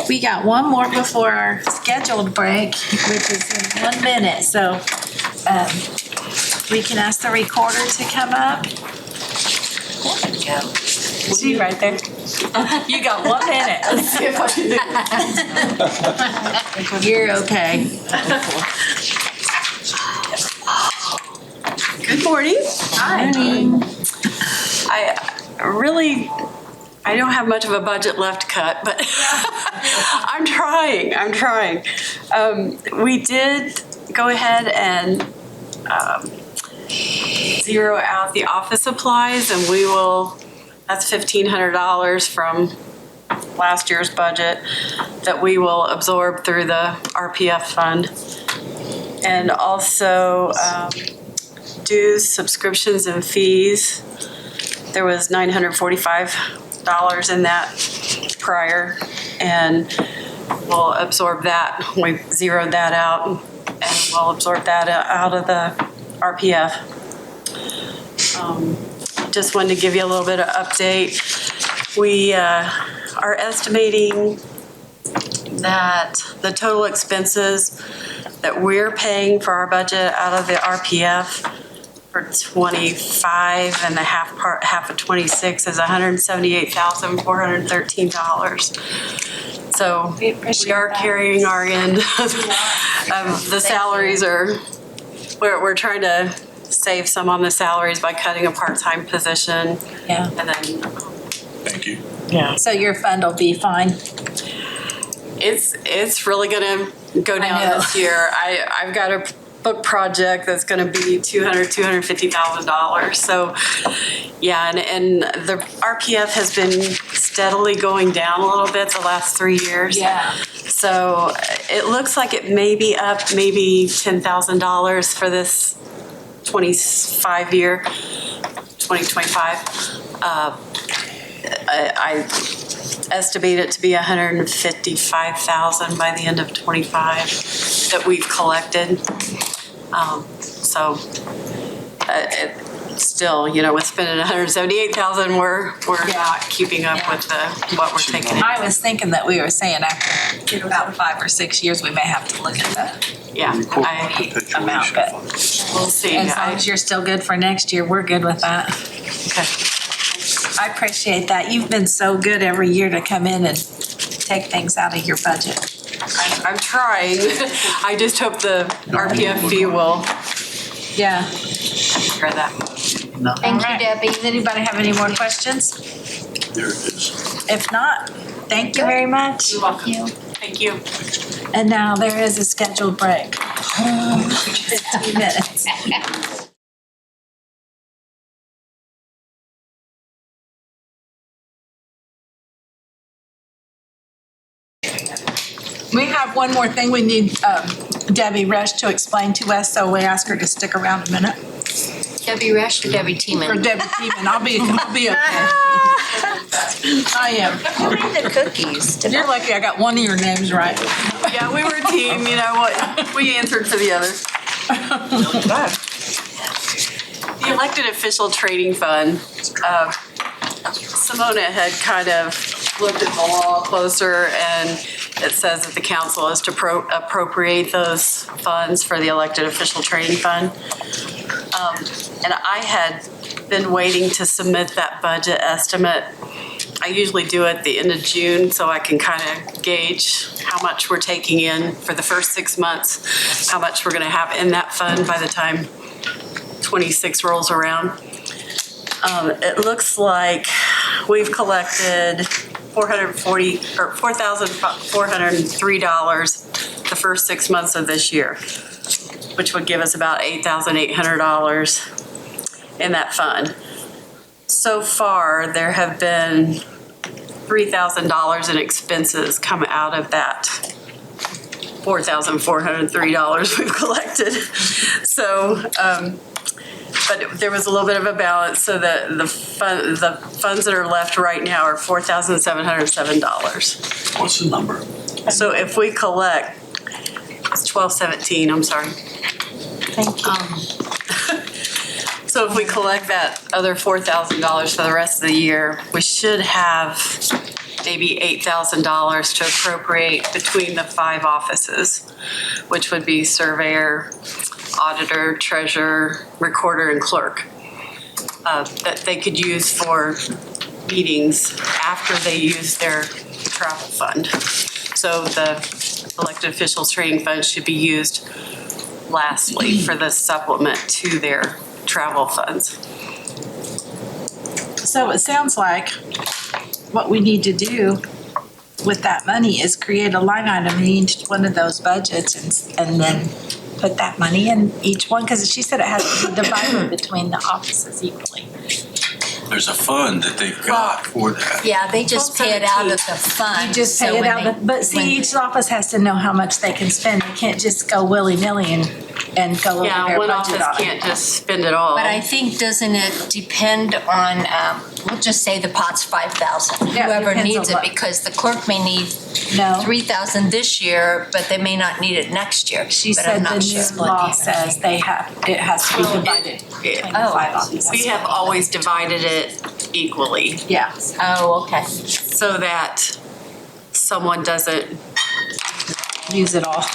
We got one more before our scheduled break, which is in 1 minute, so we can ask the recorder to come up. See right there. You got 1 minute. Let's see if I can do it. You're okay. Good morning. Hi. I don't have much of a budget left to cut, but I'm trying. We did go ahead and zero out the office supplies, and that's $1,500 from last year's budget that we will absorb through the RPF fund. And also dues, subscriptions, and fees. There was $945 in that prior, and we'll absorb that. We zeroed that out, and we'll absorb that out of the RPF. Just wanted to give you a little bit of update. We are estimating that the total expenses that we're paying for our budget out of the RPF for 25 and the half of 26 is $178,413. So we are carrying our end of the salaries we're trying to save some on the salaries by cutting a part-time position. Yeah. And then. Thank you. Yeah. So your fund will be fine? It's really gonna go down this year. I've got a book project that's gonna be $250,000. So, yeah, and the RPF has been steadily going down a little bit the last 3 years. Yeah. So it looks like it may be up maybe $10,000 for this 2025. I estimate it to be $155,000 by the end of 25 that we've collected. Still, with spending $178,000, we're not keeping up with what we're taking in. I was thinking that we were saying after about 5 or 6 years, we may have to look at the amount, but we'll see. as long as you're still good for next year, we're good with that. Okay. I appreciate that. You've been so good every year to come in and take things out of your budget. I'm trying. I just hope the RPF fee will. Yeah. Hear that. Thank you, Debbie. Does anybody have any more questions? There it is. If not, thank you very much. You're welcome. Thank you. And now there is a scheduled break. 15 minutes. We have one more thing we need Debbie Rush to explain to us, so we ask her to stick around a minute. Debbie Rush or Debbie Or Teeman? Debbie Teeman. I'll be okay. I am. Who made the cookies? You're lucky I got one of your names right. Yeah, we were a team, we answered for the other. The elected official trading fund, Simona had kind of looked at the law closer, and it says that the council is to appropriate those funds for the elected official trading fund. And I had been waiting to submit that budget estimate. I usually do it at the end of June, so I can kind of gauge how much we're taking in for the first 6 months, how much we're gonna have in that fund by the time 26 rolls around. It looks like we've collected $4,403 the first 6 months of this year, which would give us about $8,800 in that fund. So far, there have been $3,000 in expenses come out of that $4,403 we've collected. So, but there was a little bit of a balance, so the funds that are left right now are $4,707. What's the number? So if we collect, it's 1217, I'm sorry. Thank you. So if we collect that other $4,000 for the rest of the year, we should have maybe $8,000 to appropriate between the 5 offices, which would be surveyor, auditor, treasurer, recorder, and clerk, that they could use for meetings after they use their travel fund. So the elected officials training fund should be used lastly for the supplement to their travel funds. So it sounds like what we need to do with that money is create a line item in each one of those budgets and then put that money in each one, because she said it has to be divided between the offices equally. There's a fund that they've got for that. Yeah, they just pay it out of the fund. You just pay it out, but see, each office has to know how much they can spend. They can't just go willy-nilly and and go over Yeah, their one budget office on it. can't just spend it all. But I think, doesn't it depend on, we'll just say the pot's 5,000, Yeah, it whoever depends needs on it, what- because the clerk may need No. 3,000 this year, but they may not need it next year. She But said I'm the not sure. new law says it has to be divided between the five offices. We have always divided it equally Yeah. Oh, okay. so that someone doesn't. Use it all. So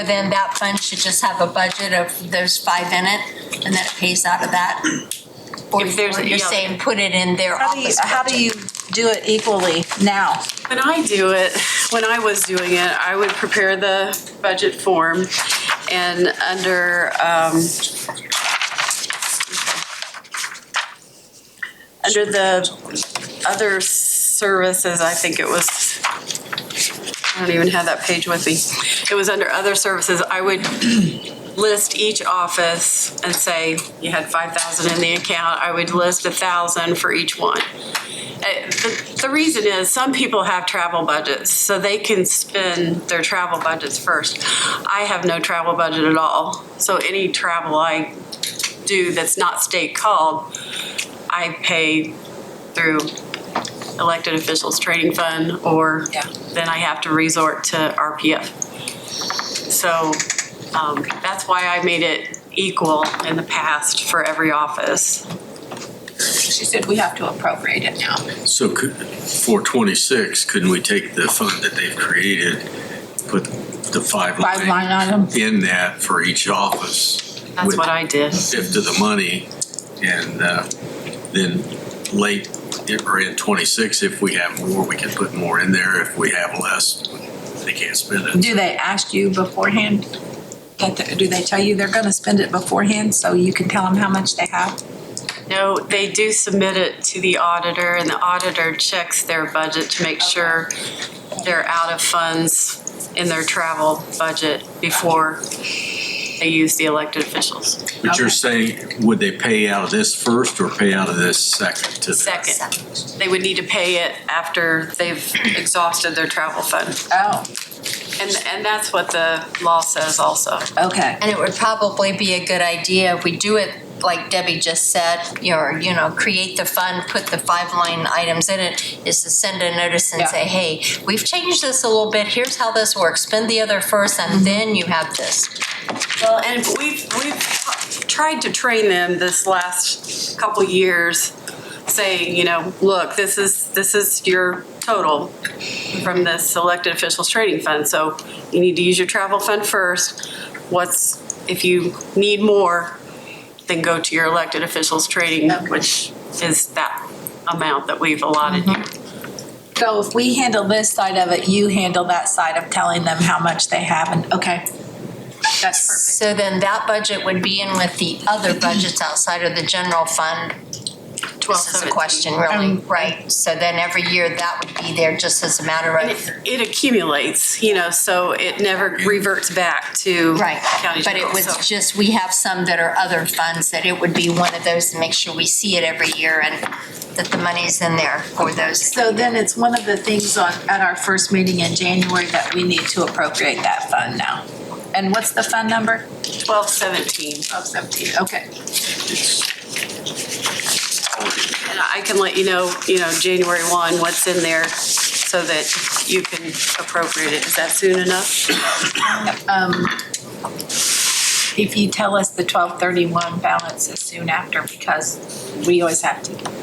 then that fund should just have a budget of those 5 in it, and then it pays out of that? Or If there's- you're yeah. saying put it in their office How do you do it equally now? When I do it, when I was doing it, I would prepare the budget form and under the other services, I think it was, I don't even have that page with me. It was under other services. I would list each office and say you had 5,000 in the account. I would list 1,000 for each one. The reason is some people have travel budgets, so they can spend their travel budgets first. I have no travel budget at all. So any travel I do that's not state called, I pay through elected officials training fund, or then I have to resort to RPF. So that's why I made it equal in the past for every office. She said we have to appropriate it now. So for 26, couldn't we take the fund that they've created, put the five Line item. in that for each office? That's with what I did. a fifth of the money, and then late or in 26, if we have more, we can put more in there. If we have less, they can't spend it. Do they ask you beforehand? Do they tell you they're going to spend it beforehand so you can tell them how much they have? No, they do submit it to the auditor, and the auditor checks their budget to make sure they're out of funds in their travel budget before they use the elected officials. But you're saying, would they pay out of this first or pay out of this second? Second, they would need to pay it after they've exhausted their travel fund. Oh. And that's what the law says also. Okay. And it would probably be a good idea if we do it like Debbie just said, create the fund, put the 5 line items in it, is to send a notice and say, hey, we've changed this a little bit, here's how this works, spend the other first, and then you have this. Well, and we've tried to train them this last couple years, saying, look, this is your total from this elected officials training fund. So you need to use your travel fund first. If you need more, then go to your elected officials training, which is that amount that we've allotted you. So if we handle this side of it, you handle that side of telling them how much they have, and okay. That's perfect. So then that budget would be in with the other budgets outside of the general fund. This is a question, really, right? So then every year that would be there just as a matter of. It accumulates, so it never reverts back to county But it general. was just, we have some that are other funds, that it would be one of those to make sure we see it every year and that the money's in there for those. So then it's one of the things at our first meeting in January that we need to appropriate that fund now. And what's the fund number? 1217. 1217, okay. And I can let you know, January 1, what's in there so that you can appropriate it. Is that soon enough? If you tell us the 1231 balance is soon after, because we always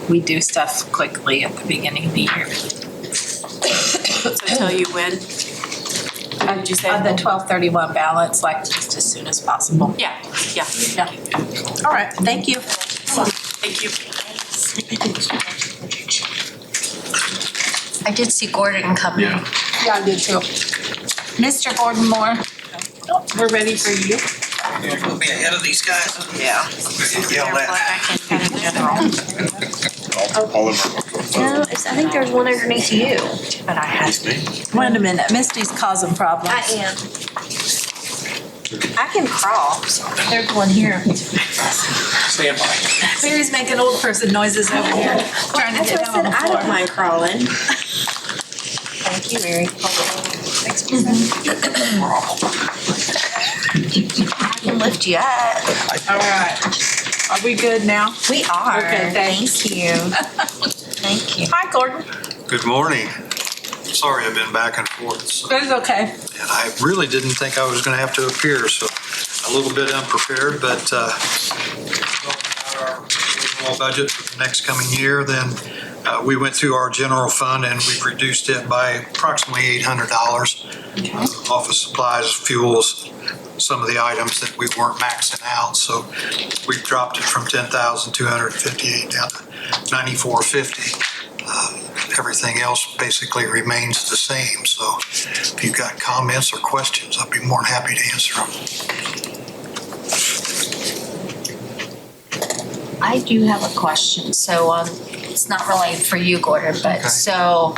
we do stuff quickly at the beginning of the year. So tell you when? Did you say? The 1231 balance, like just as soon as possible. Yeah. All right, thank you. Thank you. I did see Gordon coming. Yeah. Yeah, I did too. Mr. Gordon Moore, we're ready for you. We'll be ahead of these guys. Yeah. Yell No, I think there's one underneath you. But I had. Wait a minute, Misty's causing problems. I am. I can crawl. There's one here. Stand by. Mary's making old person noises over here, trying to get down on the I don't floor. mind crawling. Thank you, Mary. Thanks. I can lift you up. All right. Are we good now? We are. Okay, thanks. Thank you. Thank you. Hi, Gordon. Good morning. Sorry I've been back and forth. It's okay. And I really didn't think I was going to have to appear, so a little bit unprepared, but talking about our overall budget for the next coming year, then we went through our general fund and we've reduced it by approximately $800 off of supplies, fuels, some of the items that we weren't maxing out. So we've dropped it from 10,258 down to 9,450. Everything else basically remains the same. So if you've got comments or questions, I'd be more than happy to answer them. I do have a question. So it's not really for you, Gordon, but Okay. so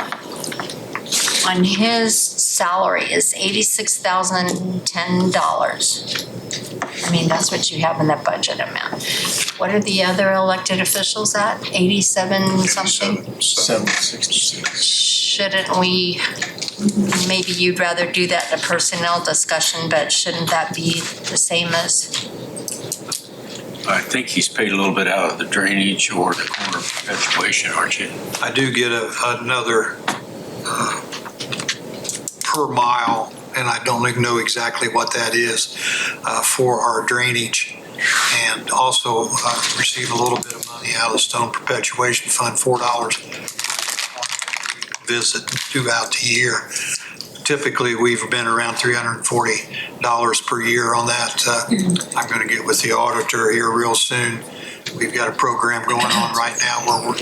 on his salary is $86,010. I mean, that's what you have in that budget amount. What are the other elected officials at? 87 something? 766. Shouldn't we, maybe you'd rather do that in a personnel discussion, but shouldn't that be the same as? I think he's paid a little bit out of the drainage or the corner perpetuation, aren't you? I do get another per mile, and I don't even know exactly what that is, for our drainage. And also receive a little bit of money out of the Stone Perpetuation Fund, $4 visit throughout the year. Typically, we've been around $340 per year on that. I'm going to get with the auditor here real soon. We've got a program going on right now where we're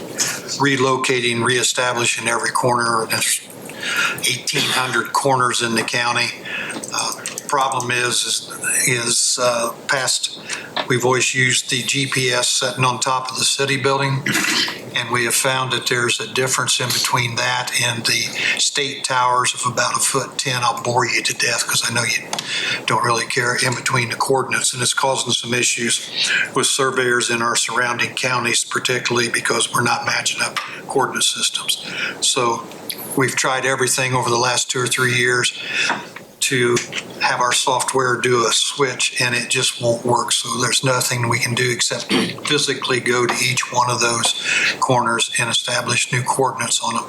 relocating, reestablishing every corner. There's 1,800 corners in the county. Problem is past, we've always used the GPS sitting on top of the city building, and we have found that there's a difference in between that and the state towers of about 1'10". I'll bore you to death because I know you don't really care, in between the coordinates, and it's causing some issues with surveyors in our surrounding counties, particularly because we're not matching up coordinate systems. So we've tried everything over the last 2 or 3 years to have our software do a switch, and it just won't work. So there's nothing we can do except physically go to each one of those corners and establish new coordinates on them.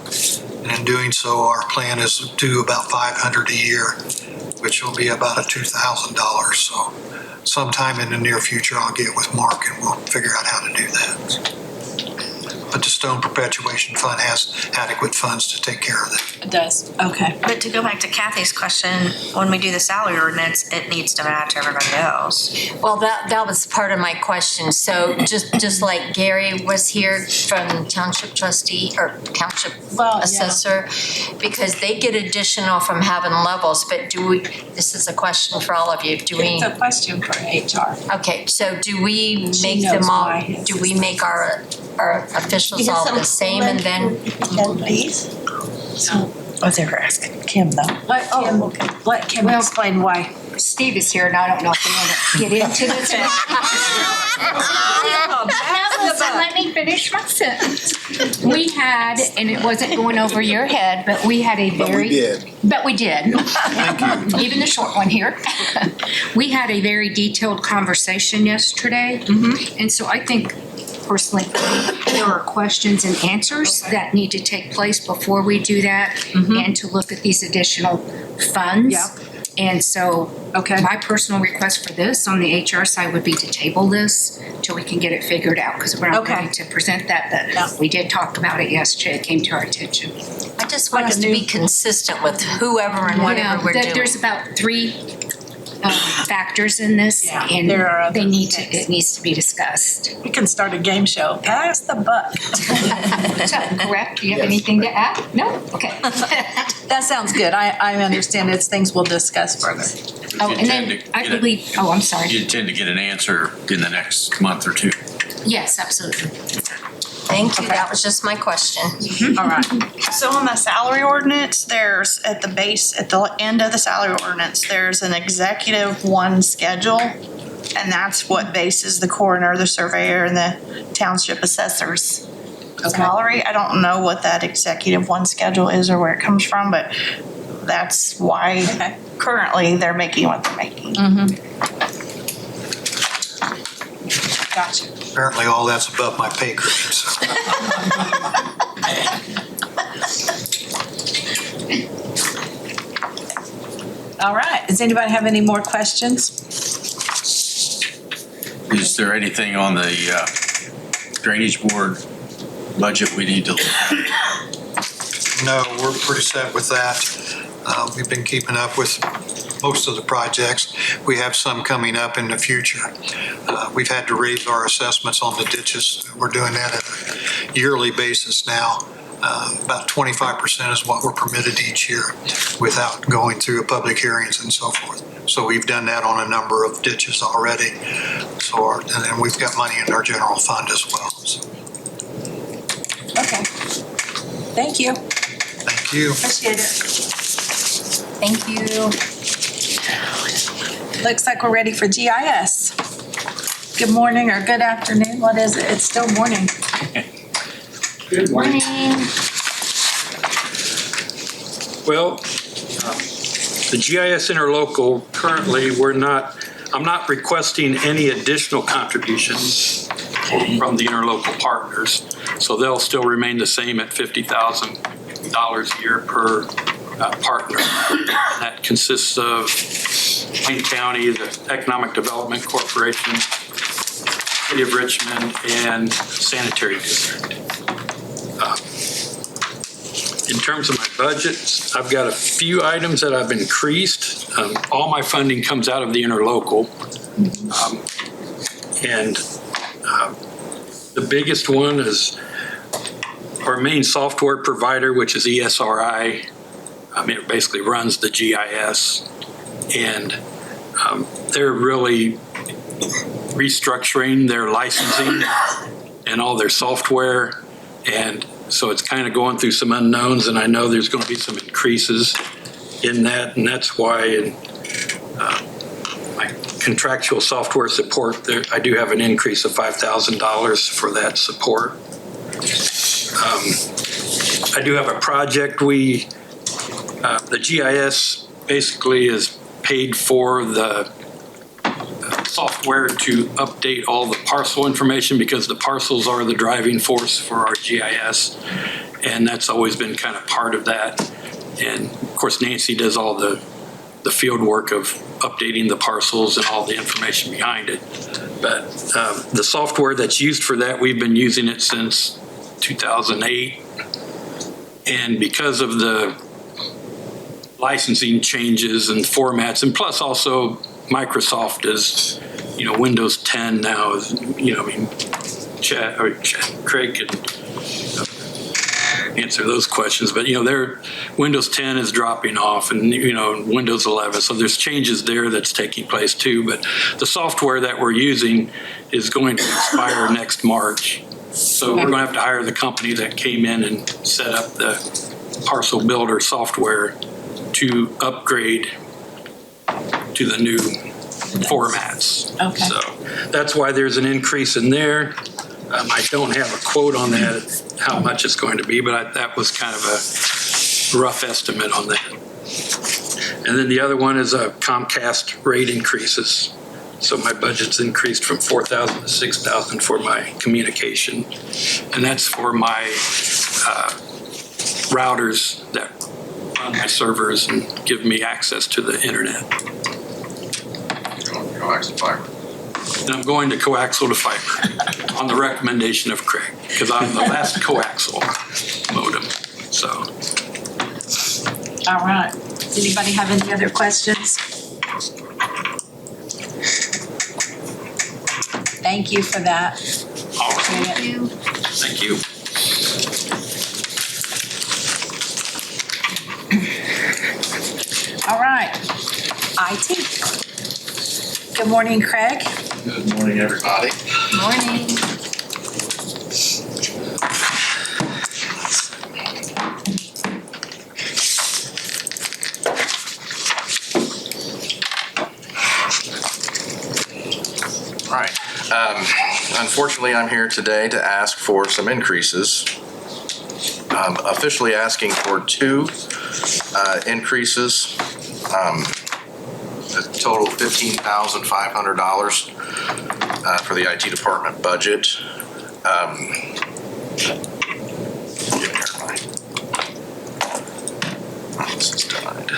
And in doing so, our plan is to do about 500 a year, which will be about $2,000. So sometime in the near future, I'll get with Mark and we'll figure out how to do that. But the Stone Perpetuation Fund has adequate funds to take care of that. It does. Okay. But to go back to Kathy's question, when we do the salary ordinance, it needs to match everybody else. Well, that was part of my question. So just like Gary was here from township trustee or township assessor, because they get additional from having levels, but this is a question for all of you, It's a question for HR. Okay, so do we She make them knows all, why. do we make our officials all the same and then? Please. I was ever asking Kim though. Let Kim explain why. Steve is here and I don't know if they want to get into this. Let me finish my sentence. We had, and it wasn't going over your head, but we had a very. But we did. Even the short one here. We had a very detailed conversation yesterday. And so I think personally, there are questions and answers that need to take place before we do that and to look at these additional funds. And so, my personal request for this on the HR side would be to table this till we can get it figured out, because we're not ready to present that, but we did talk about it yesterday. It came to our attention. I just want us to be consistent with whoever and whatever we're doing. There's about 3 factors in this, and there are other it needs to be discussed. We can start a game show. Pass the buck. So, correct? Do you have anything to add? No? Okay. That sounds good. I understand it's things we'll discuss further. Oh, and then I believe, I'm sorry. You intend to get an answer in the next month or 2? Yes, absolutely. Thank you. That was just my question. All right. So on the salary ordinance, there's at the end of the salary ordinance, there's an executive 1 schedule, and that's what bases the coroner, the surveyor, and the township assessor's salary. I don't know what that executive 1 schedule is or where it comes from, but that's why currently they're making what they're making. Gotcha. Apparently all that's above my pay grade, so. All right, does anybody have any more questions? Is there anything on the drainage board budget we need to look at? No, we're pretty set with that. We've been keeping up with most of the projects. We have some coming up in the future. We've had to raise our assessments on the ditches. We're doing that at a yearly basis now. About 25% is what we're permitted each year without going through a public hearings and so forth. So we've done that on a number of ditches already. And then we've got money in our general fund as well. So. Okay. Thank you. Thank you. Appreciate it. Thank you. Looks like we're ready for GIS. Good morning or good afternoon. What is it? It's still morning. Good morning. Well, the GIS interlocal, currently, I'm not requesting any additional contributions from the interlocal partners. So they'll still remain the same at $50,000 a year per partner. That consists of Wayne County, the Economic Development Corporation, City of Richmond, and Sanitary District. In terms of my budget, I've got a few items that I've increased. All my funding comes out of the interlocal. The biggest one is our main software provider, which is ESRI. It basically runs the GIS. And they're really restructuring their licensing and all their software. And so it's kind of going through some unknowns, and I know there's going to be some increases in that, and that's why my contractual software support, I do have an increase of $5,000 for that support. I do have a project. The GIS basically is paid for the software to update all the parcel information because the parcels are the driving force for our GIS, and that's always been kind of part of that. And of course, Nancy does all the field work of updating the parcels and all the information behind it. But the software that's used for that, we've been using it since 2008. And because of the licensing changes and formats, and plus also Microsoft is, Windows 10 now is, Craig could answer those questions, but their Windows 10 is dropping off, and Windows 11. So there's changes there that's taking place too. But the software that we're using is going to expire next March. So we're going to have to hire the company that came in and set up the parcel builder software to upgrade to the new formats. Okay. So that's why there's an increase in there. I don't have a quote on that, how much it's going to be, but that was kind of a rough estimate on that. And then the other one is Comcast rate increases. So my budget's increased from $4,000 to $6,000 for my communication. And that's for my routers that run my servers and give me access to the internet. Coaxial fiber. And I'm going to coaxial to fiber on the recommendation of Craig, because I'm the last coaxial modem. So. All right. Does anybody have any other questions? Thank you for that. All right. Thank you. Thank you. All right. IT. Good morning, Craig. Good morning, everybody. Morning. All right. Unfortunately, I'm here today to ask for some increases. Officially asking for 2 increases. A total of $15,500 for the IT department budget. This is tied.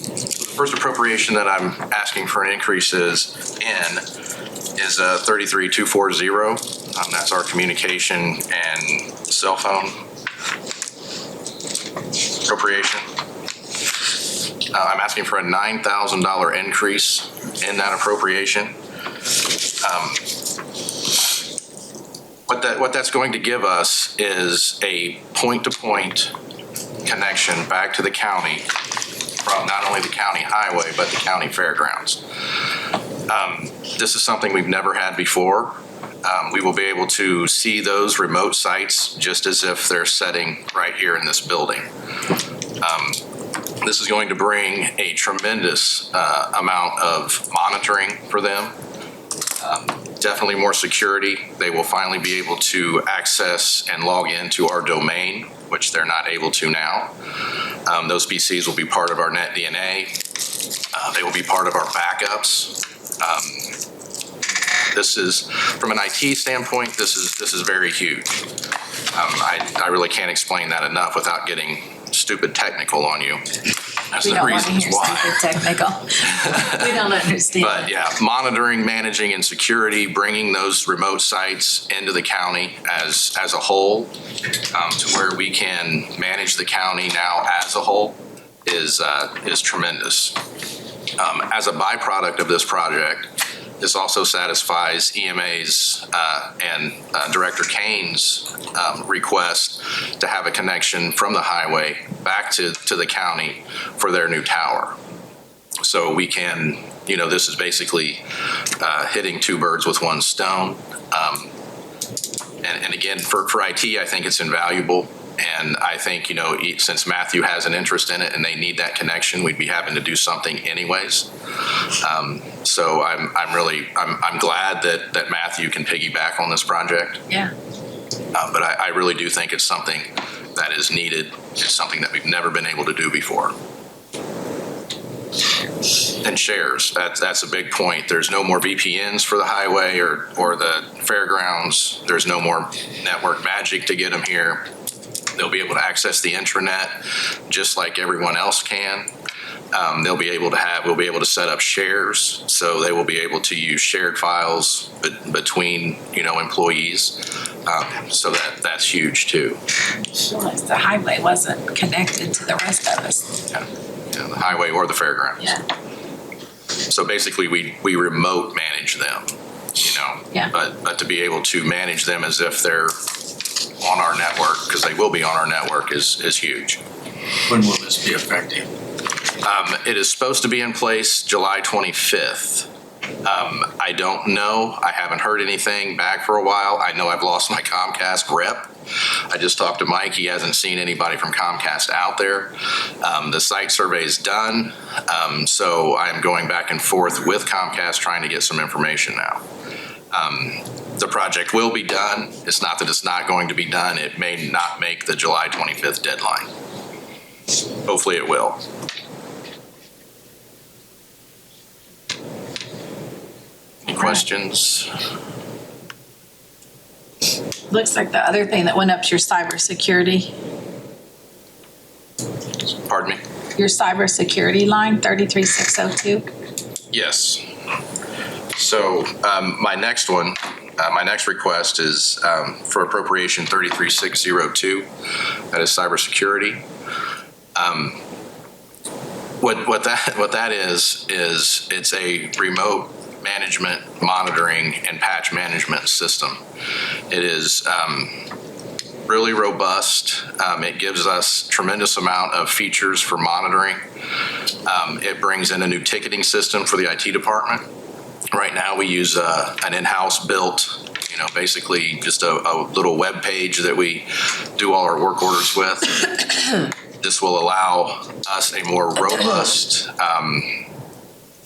The first appropriation that I'm asking for an increase is 33,240. That's our communication and cell phone appropriation. I'm asking for a $9,000 increase in that appropriation. What that's going to give us is a point-to-point connection back to the county from not only the county highway, but the county fairgrounds. This is something we've never had before. We will be able to see those remote sites just as if they're setting right here in this building. This is going to bring a tremendous amount of monitoring for them. Definitely more security. They will finally be able to access and log into our domain, which they're not able to now. Those PCs will be part of our net DNA. They will be part of our backups. This is, from an IT standpoint, this is very huge. I really can't explain that enough without getting stupid technical on you. That's We the don't want to reasons hear why. stupid technical. We don't understand. But yeah, monitoring, managing, and security, bringing those remote sites into the county as a whole, to where we can manage the county now as a whole is tremendous. As a byproduct of this project, this also satisfies EMA's and Director Kane's request to have a connection from the highway back to the county for their new tower. So we can, this is basically hitting two birds with one stone. And again, for IT, I think it's invaluable. And I think, since Matthew has an interest in it and they need that connection, we'd be having to do something anyways. So I'm glad that Matthew can piggyback on this project. Yeah. But I really do think it's something that is needed. It's something that we've never been able to do before. And shares, that's a big point. There's no more VPNs for the highway or the fairgrounds. There's no more network magic to get them here. They'll be able to access the intranet just like everyone else can. We'll be able to set up shares, so they will be able to use shared files between employees. So that's huge too. The highway wasn't connected to the rest of us. Yeah, the highway or the fairgrounds. Yeah. So basically, we remote manage them. Yeah. But to be able to manage them as if they're on our network, because they will be on our network, is huge. When will this be effective? It is supposed to be in place July 25th. I don't know. I haven't heard anything back for a while. I know I've lost my Comcast rep. I just talked to Mike. He hasn't seen anybody from Comcast out there. The site survey is done. So I'm going back and forth with Comcast trying to get some information now. The project will be done. It's not that it's not going to be done. It may not make the July 25th deadline. Hopefully it will. Any questions? Looks like the other thing that went up is your cybersecurity. Pardon me? Your cybersecurity line, 33602. Yes. So my next request is for appropriation 33602. That is cybersecurity. What that is it's a remote management, monitoring, and patch management system. It is really robust. It gives us tremendous amount of features for monitoring. It brings in a new ticketing system for the IT department. Right now we use an in-house built, basically just a little web page that we do all our work orders with. This will allow us a more robust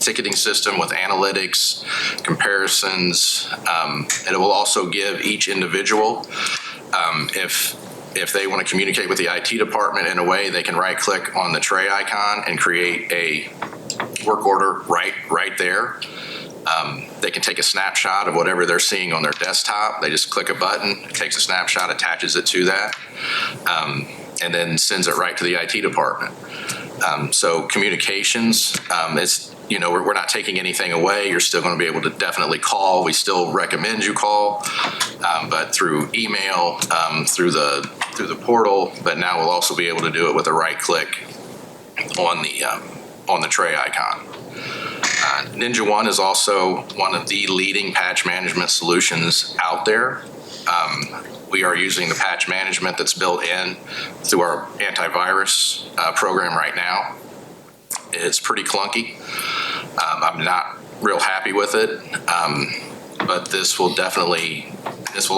ticketing system with analytics, comparisons. It will also give each individual, if if they want to communicate with the IT department in a way, they can right click on the tray icon and create a work order right there. They can take a snapshot of whatever they're seeing on their desktop. They just click a button, it takes a snapshot, attaches it to that, and then sends it right to the IT department. So communications, it's, you know, we're not taking anything away. You're still going to be able to definitely call. We still recommend you call, but through email, through the portal. But now we'll also be able to do it with a right click on the tray icon. Ninja One is also one of the leading patch management solutions out there. We are using the patch management that's built in through our antivirus program right now. It's pretty clunky. I'm not real happy with it, but this will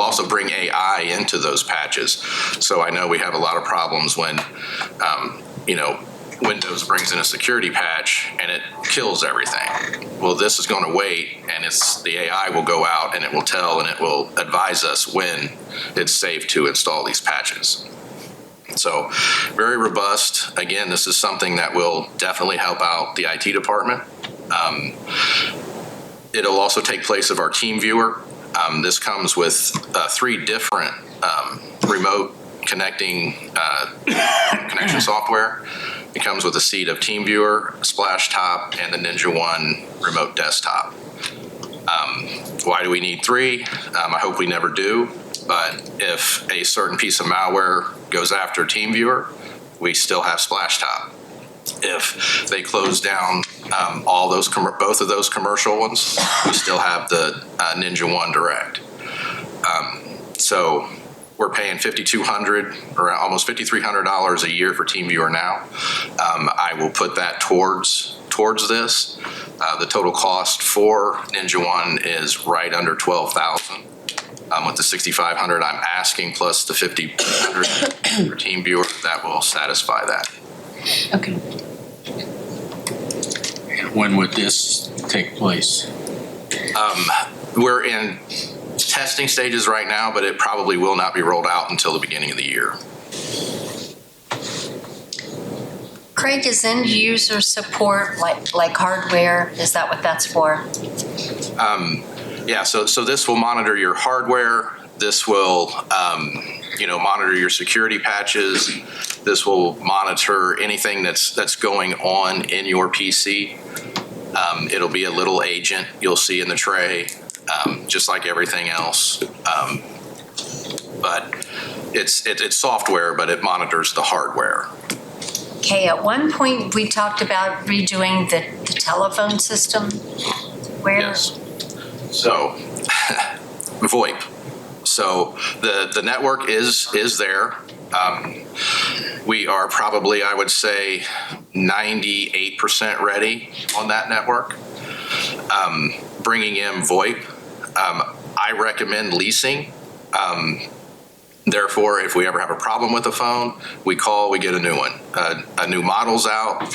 also bring AI into those patches. So I know we have a lot of problems when, Windows brings in a security patch and it kills everything. Well, this is going to wait, and the AI will go out and it will tell and it will advise us when it's safe to install these patches. So very robust. Again, this is something that will definitely help out the IT department. It'll also take place of our team viewer. This comes with 3 different remote connection software. It comes with a seat of TeamViewer, Splash Top, and the Ninja One remote desktop. Why do we need 3? I hope we never do, but if a certain piece of malware goes after TeamViewer, we still have Splash Top. If they close down both of those commercial ones, we still have the Ninja One Direct. So we're paying $5,200 or almost $5,300 a year for TeamViewer now. I will put that towards this. The total cost for Ninja One is right under $12,000. With the $6,500 I'm asking plus the $5,200 for TeamViewer, that will satisfy that. Okay. And when would this take place? We're in testing stages right now, but it probably will not be rolled out until the beginning of the year. Craig, is end user support like hardware? Is that what that's for? Yeah, so this will monitor your hardware. This will, monitor your security patches. This will monitor anything that's going on in your PC. It'll be a little agent you'll see in the tray, just like everything else. But it's software, but it monitors the hardware. Okay, at one point we talked about redoing the telephone system. Where? Yes. So, VoIP. So the network is there. We are probably, I would say, 98% ready on that network. Bringing in VoIP, I recommend leasing. Therefore, if we ever have a problem with the phone, we call, we get a new one. A new model's out,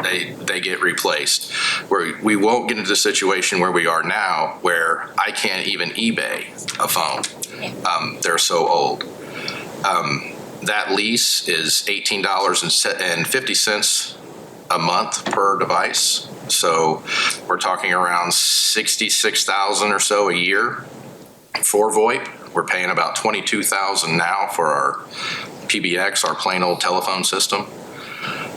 they get replaced. We won't get into the situation where we are now, where I can't even eBay a phone. They're so old. That lease is $18.50 a month per device. So we're talking around $66,000 or so a year for VoIP. We're paying about $22,000 now for our PBX, our plain old telephone system.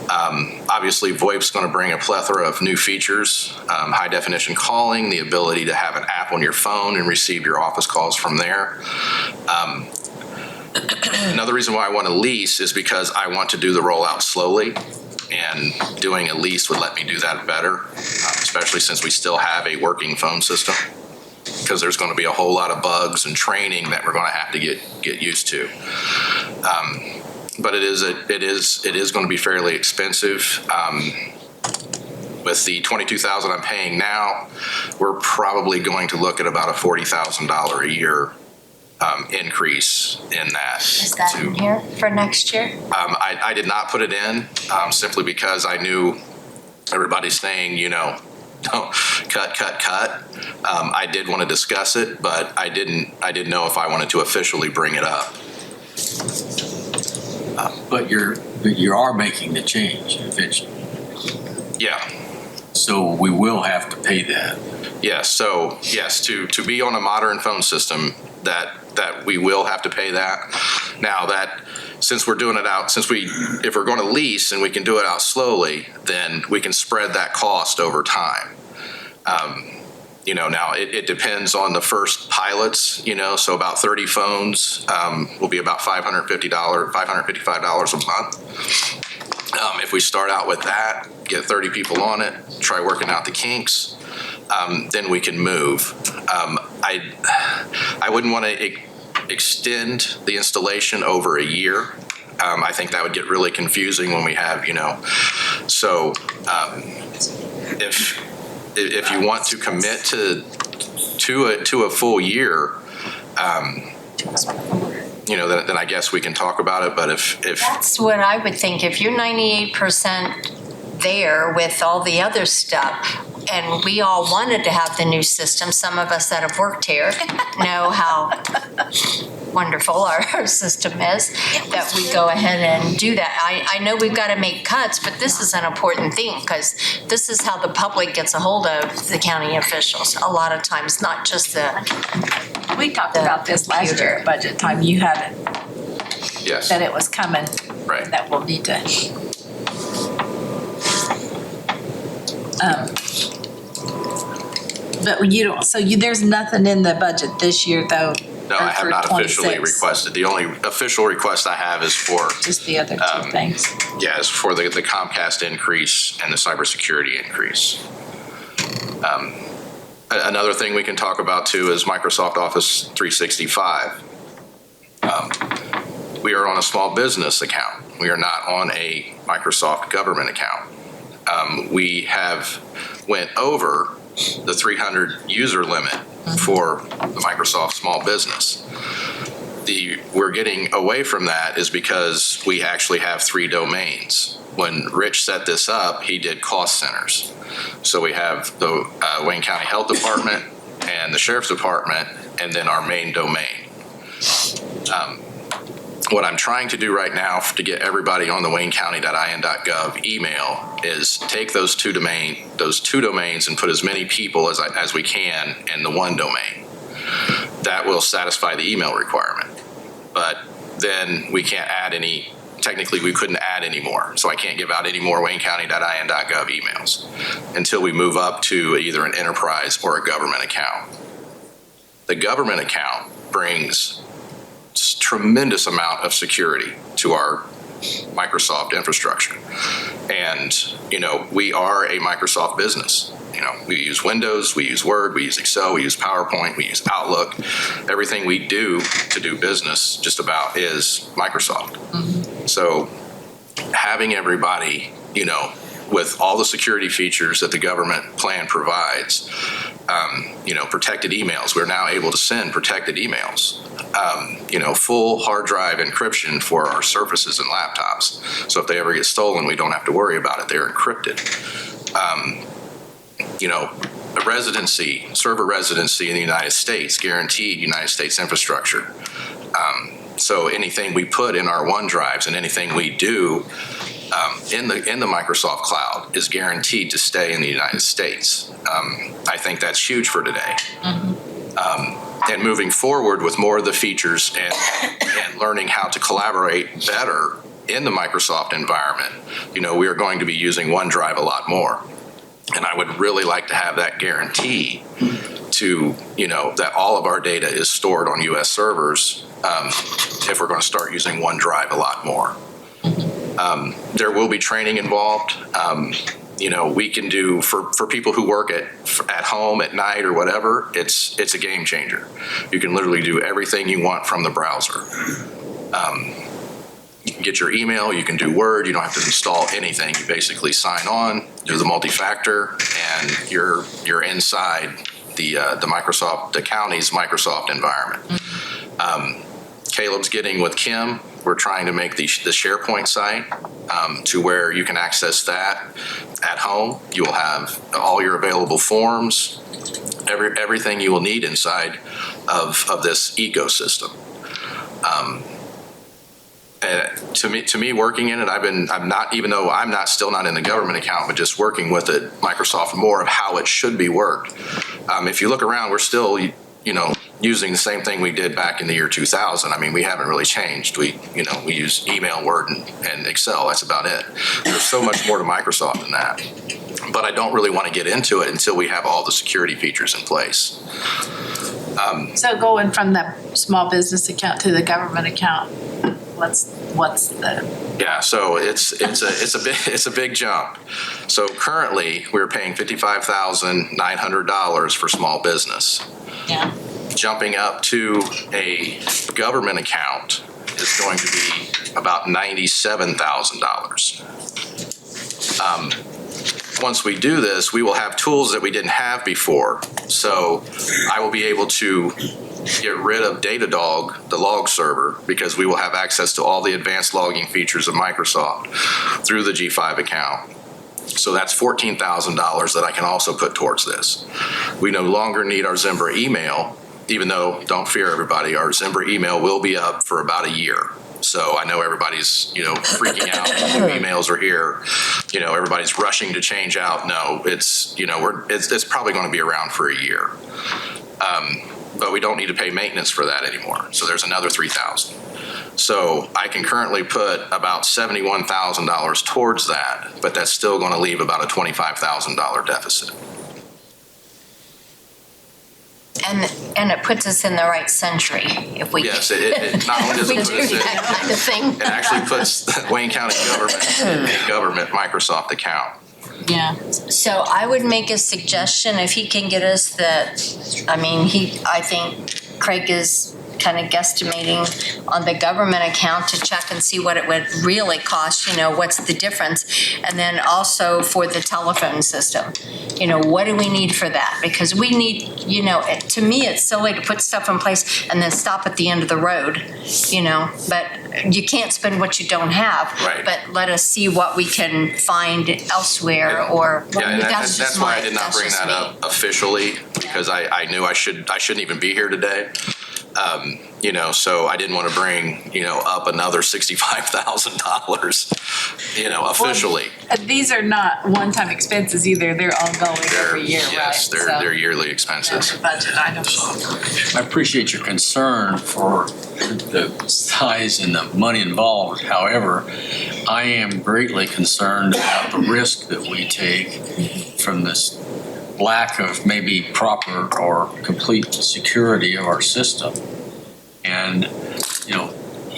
Obviously, VoIP's going to bring a plethora of new features, high definition calling, the ability to have an app on your phone and receive your office calls from there. Another reason why I want to lease is because I want to do the rollout slowly, and doing a lease would let me do that better, especially since we still have a working phone system, because there's going to be a whole lot of bugs and training that we're going to have to get used to. But it is going to be fairly expensive. With the $22,000 I'm paying now, we're probably going to look at about a $40,000 a year increase in that. Is that in here for next year? I did not put it in simply because I knew everybody's saying, don't cut. I did want to discuss it, but I didn't know if I wanted to officially bring it up. But you are making the change eventually. Yeah. So we will have to pay that. Yes. So yes, to be on a modern phone system, that we will have to pay that. Now that since we're doing it out, if we're going to lease and we can do it out slowly, then we can spread that cost over time. Now it depends on the first pilots, so about 30 phones will be about $555 a month. If we start out with that, get 30 people on it, try working out the kinks, then we can move. I wouldn't want to extend the installation over a year. I think that would get really confusing when we have, so if you want to commit to a full year, then I guess we can talk about it. But if That's what I would think. If you're 98% there with all the other stuff, and we all wanted to have the new system, some of us that have worked here know how wonderful our system is, that we go ahead and do that. I know we've got to make cuts, but this is an important thing because this is how the public gets a hold of the county officials a lot of times, not just the. We talked about this last year at budget time. You had it. Yes. That it was coming. Right. That we'll need to. But you don't, there's nothing in the budget this year though? No, I have not officially 26. requested. The only official request I have is for. Just the other two things. Yeah, is for the Comcast increase and the cybersecurity increase. Another thing we can talk about too is Microsoft Office 365. We are on a small business account. We are not on a Microsoft government account. We have went over the 300 user limit for the Microsoft small business. We're getting away from that is because we actually have 3 domains. When Rich set this up, he did cost centers. So we have the Wayne County Health Department and the Sheriff's Department, and then our main domain. What I'm trying to do right now to get everybody on the waynecounty.in.gov email is take those two domains and put as many people as we can in the one domain. That will satisfy the email requirement. But then we can't add any, technically we couldn't add any more. So I can't give out any more waynecounty.in.gov emails until we move up to either an enterprise or a government account. The government account brings tremendous amount of security to our Microsoft infrastructure. And, we are a Microsoft business. We use Windows, we use Word, we use Excel, we use PowerPoint, we use Outlook. Everything we do to do business just about is Microsoft. Mm-hmm. So having everybody, with all the security features that the government plan provides, protected emails. We're now able to send protected emails, full hard drive encryption for our Surfaces and laptops. So if they ever get stolen, we don't have to worry about it. They're encrypted. A server residency in the United States, guaranteed United States infrastructure. So anything we put in our OneDrives and anything we do in the Microsoft cloud is guaranteed to stay in the United States. I think that's huge for today. Mm-hmm. And moving forward with more of the features and learning how to collaborate better in the Microsoft environment, we are going to be using OneDrive a lot more. And I would really like to have that guarantee to, that all of our data is stored on US servers if we're going to start using OneDrive a lot more. There will be training involved. We can do for people who work at home at night or whatever. It's a game changer. You can literally do everything you want from the browser. You can get your email. You can do Word. You don't have to install anything. You basically sign on, do the multi-factor, and you're inside the county's Microsoft environment. Caleb's getting with Kim. We're trying to make the SharePoint site to where you can access that at home. You will have all your available forms, everything you will need inside of this ecosystem. And to me, working in it, I'm not, even though I'm still not in the government account, but just working with it, Microsoft, more of how it should be worked. If you look around, we're still, using the same thing we did back in the year 2000. I mean, we haven't really changed. We use email, Word, and Excel. That's about it. There's so much more to Microsoft than that. But I don't really want to get into it until we have all the security features in place. So going from the small business account to the government account, what's the? Yeah, so it's a big jump. So currently, we're paying $55,900 for small business. Yeah. Jumping up to a government account is going to be about $97,000. Once we do this, we will have tools that we didn't have before. So I will be able to get rid of Datadog, the log server, because we will have access to all the advanced logging features of Microsoft through the G5 account. So that's $14,000 that I can also put towards this. We no longer need our Zimbra email, even though, don't fear everybody, our Zimbra email will be up for about a year. So I know everybody's, freaking out. New emails are here. Everybody's rushing to change out. No, it's probably going to be around for a year. But we don't need to pay maintenance for that anymore. So there's another $3,000. So I can currently put about $71,000 towards that, but that's still going to leave about a $25,000 deficit. And it puts us in the right century if we. Yes, it not only does it put us in, that kind of thing. it actually puts Wayne County government in a government Microsoft account. Yeah. So I would make a suggestion if he can get us I think Craig is kind of guesstimating on the government account to check and see what it would really cost, what's the difference? And then also for the telephone system, what do we need for that? Because we need, to me, it's silly to put stuff in place and then stop at the end of the road, but you can't spend what you don't have. Right. But let us see what we can find elsewhere or. Yeah, and that's why I did not bring that up officially, because I knew I shouldn't even be here today. So I didn't want to bring, up another $65,000, officially. Well, these are not one-time expenses either. They're ongoing every year, yes, right? they're yearly expenses. Budget items. I appreciate your concern for the size and the money involved. However, I am greatly concerned about the risk that we take from this lack of maybe proper or complete security of our system. And,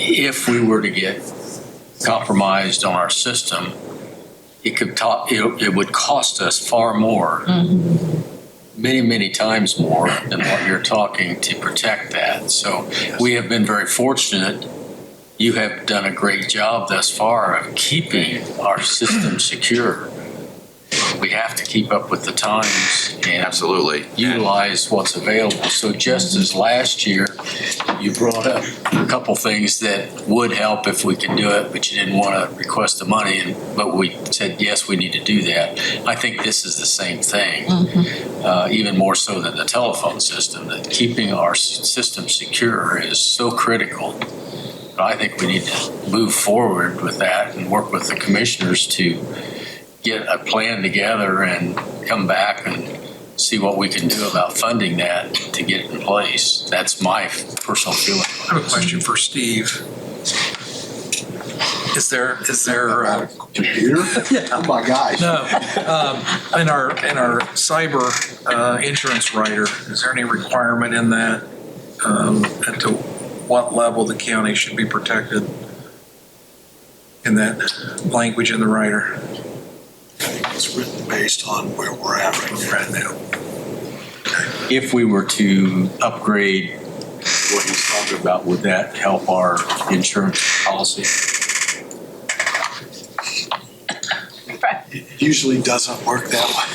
if we were to get compromised on our system, it would cost us far more, many, many times more than what you're talking to protect that. So we have been very fortunate. You have done a great job thus far of keeping our system secure. We have to keep up with the times and absolutely utilize what's available. So just as last year, you brought up a couple things that would help if we can do it, but you didn't want to request the money, but we said, yes, we need to do that. I think this is the same thing, even more so than the telephone system, that keeping our system secure is so critical. But I think we need to move forward with that and work with the commissioners to get a plan together and come back and see what we can do about funding that to get it in place. That's my personal feeling. I have a question for Steve. Is there computer? Yeah. Oh my gosh. No. In our cyber insurance rider, is there any requirement in that as to what level the county should be protected in that language in the rider? It's written based on where we're at right now. If we were to upgrade what he's talking about, would that help our insurance policy? It usually doesn't work that way.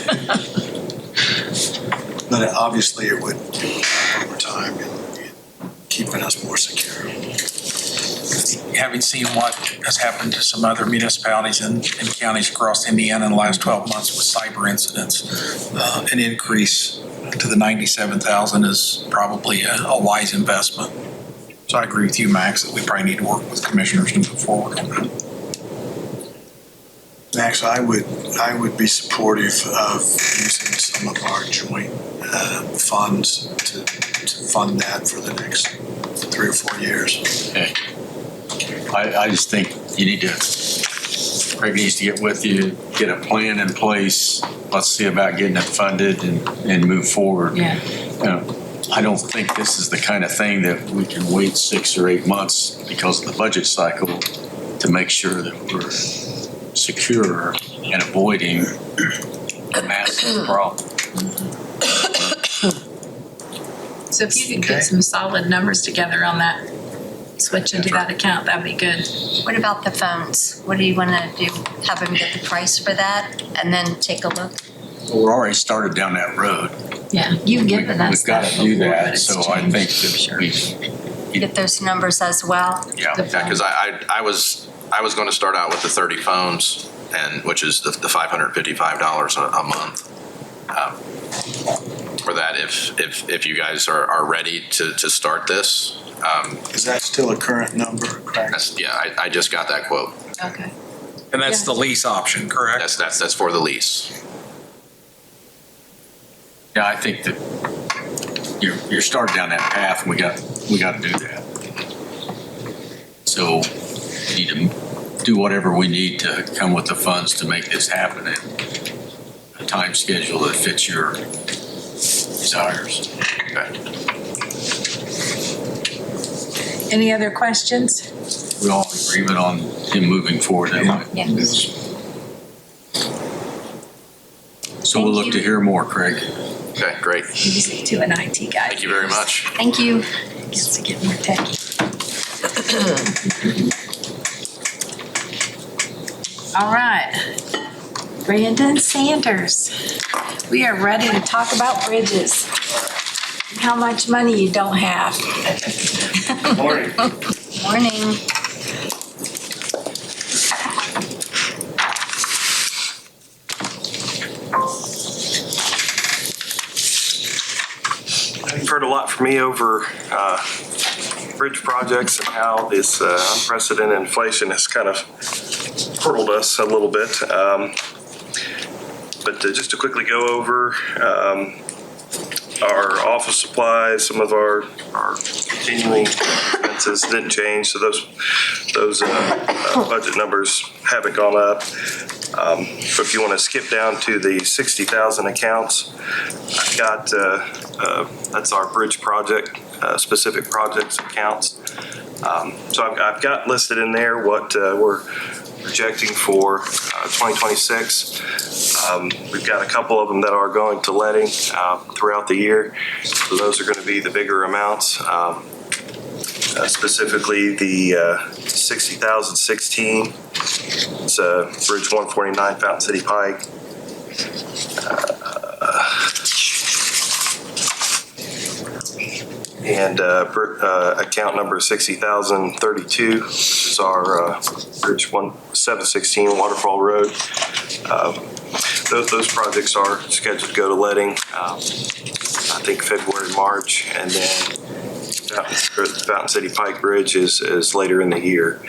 But obviously it would over time in keeping us more secure. Having seen what has happened to some other municipalities and counties across Indiana in the last 12 months with cyber incidents, an increase to the 97,000 is probably a wise investment. So I agree with you, Max, that we probably need to work with commissioners to move forward on that. Max, I would be supportive of using some of our joint funds to fund that for the next 3 or 4 years. Okay. I just think you need to, Craig needs to get with you, get a plan in place. Let's see about getting it funded and move forward. Yeah. I don't think this is the kind of thing that we can wait 6 or 8 months because of the budget cycle to make sure that we're secure and avoiding a massive problem. So if you could get some solid numbers together on that, switch into that account, that'd be good. What about the phones? What do you want to do? Have them get the price for that and then take a look? Well, we're already started down that road. Yeah, you've given us We've got that to do before, but that, it's so I think changed. that we, Get those numbers as well? Yeah, because I was going to start out with the 30 phones, and which is the $555 a month. For that, if you guys are ready to start this. Is that still a current number, Craig? Yeah, I just got that quote. Okay. And that's the lease option, correct? That's for the lease. yeah, I think that you're starting down that path, and we got to do that. So we need to do whatever we need to come with the funds to make this happen in a time schedule that fits your desires. Okay. Any other questions? We all in agreement on him moving forward that way. Yes. So we'll look to hear more, Craig. Okay, great. To an IT guy. Thank you very much. Thank you. Gets to get more techy. All right. Brandon Sanders. We are ready to talk about bridges. How much money you don't have. Morning. Morning. You've heard a lot from me over bridge projects and how this unprecedented inflation has kind of hurtled us a little bit. But just to quickly go over our office supplies, some of our continuing expenses didn't change, so those budget numbers haven't gone up. So if you want to skip down to the 60,000 accounts, I've got that's our bridge project specific projects accounts. So I've got listed in there what we're projecting for 2026. We've got a couple of them that are going to letting throughout the year. So those are going to be the bigger amounts. Specifically the 60,016. It's Bridge 149 Fountain City Pike. And account number 60,032, which is our Bridge 716 Waterfall Road. Those projects are scheduled to go to letting, I think February, March, and then Fountain City Pike Bridge is later in the year.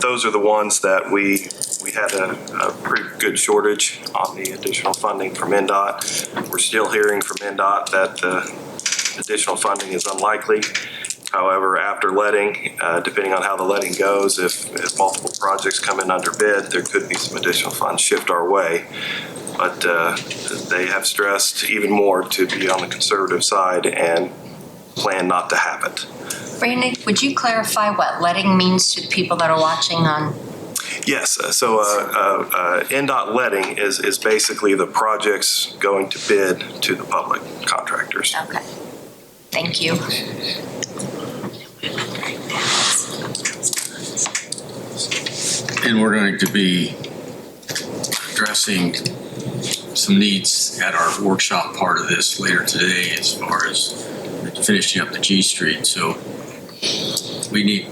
Those are the ones that we had a pretty good shortage on the additional funding from NDOT. We're still hearing from NDOT that additional funding is unlikely. However, after letting, depending on how the letting goes, if multiple projects come in under bid, there could be some additional funds shift our way. But they have stressed even more to be on the conservative side and plan not to have it. Brandon, would you clarify what letting means to people that are watching on? Yes, so NDOT letting is basically the projects going to bid to the public contractors. Okay, thank you. And we're going to be addressing some needs at our workshop part of this later today as far as finishing up the G Street. So we need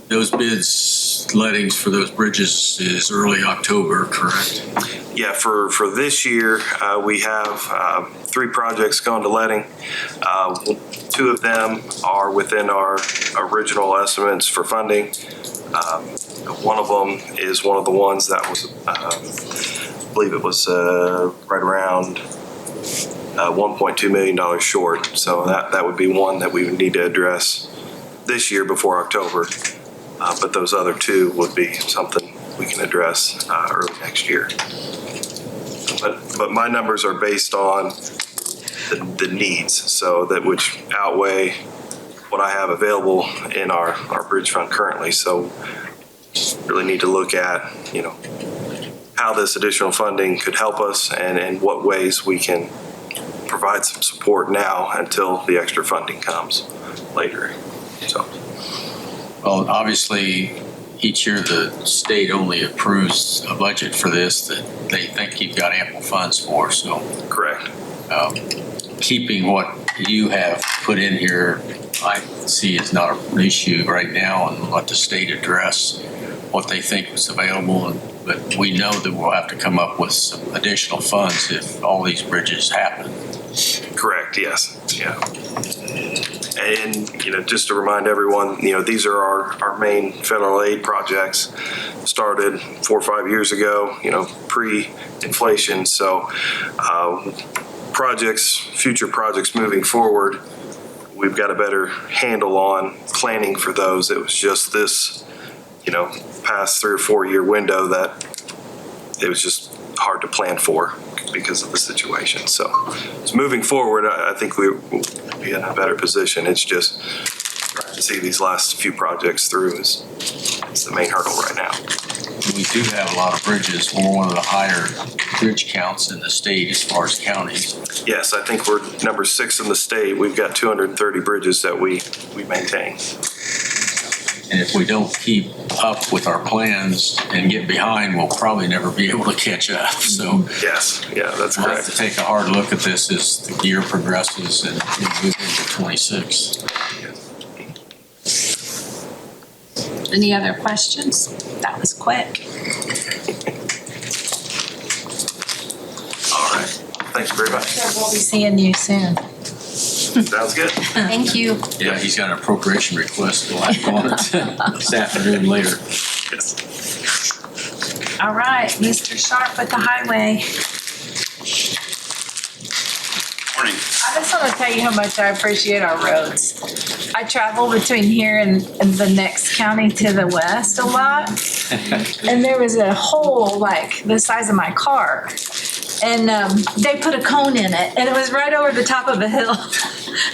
those bids, lettings for those bridges is early October, correct? Yeah, for this year, we have 3 projects going to letting. Two of them are within our original estimates for funding. One of them is one of the ones that was, I believe it was right around $1.2 million short. So that would be one that we would need to address this year before October. But those other two would be something we can address early next year. But my numbers are based on the needs, so that which outweigh what I have available in our bridge fund currently. So really need to look at, how this additional funding could help us and what ways we can provide some support now until the extra funding comes later. So. Well, obviously, each year the state only approves a budget for this that they think you've got ample funds for, so. Correct. Keeping what you have put in here, I see is not an issue right now, and let the state address what they think is available. But we know that we'll have to come up with some additional funds if all these bridges happen. Correct, yes, yeah. And, just to remind everyone, these are our main federal aid projects, started 4 or 5 years ago, pre-inflation. So future projects moving forward, we've got a better handle on planning for those. It was just this, past 3 or 4 year window that it was just hard to plan for because of the situation. So moving forward, I think we will be in a better position. It's just trying to see these last few projects through is the main hurdle right now. We do have a lot of bridges. We're one of the higher bridge counts in the state as far as counties. Yes, I think we're number 6 in the state. We've got 230 bridges that we maintain. And if we don't keep up with our plans and get behind, we'll probably never be able to catch up. So yes, yeah, that's we'll correct. have to take a hard look at this as the year progresses and we move into 26. Any other questions? That was quick. All right. Thank you very much. We'll be seeing you soon. Sounds good. Thank you. Yeah, he's got an appropriation request. We'll act on it this afternoon later. Yes. All right, Mr. Sharp with the highway. Morning. I just want to tell you how much I appreciate our roads. I travel between here and the next county to the west a lot. And there was a hole like the size of my car. And they put a cone in it, and it was right over the top of a hill.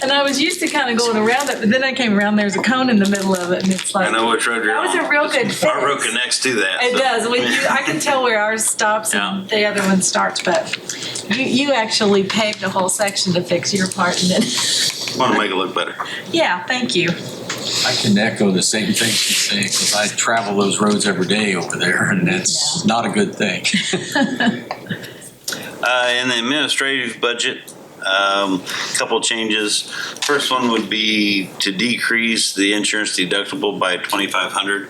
And I was used to kind of going around it, but then I came around, there's a cone in the middle of it, and it's like, I know which road you're on. that was a real good fit. Our road connects to that. It so. does. I can tell where ours stops and the other one starts, but you actually paved a whole section to fix your part, and then. Want to make it look better. Yeah, thank you. I can echo the same thing she's saying because I travel those roads every day over there, and it's not a good thing. In the administrative budget, couple changes. First one would be to decrease the insurance deductible by $2,500.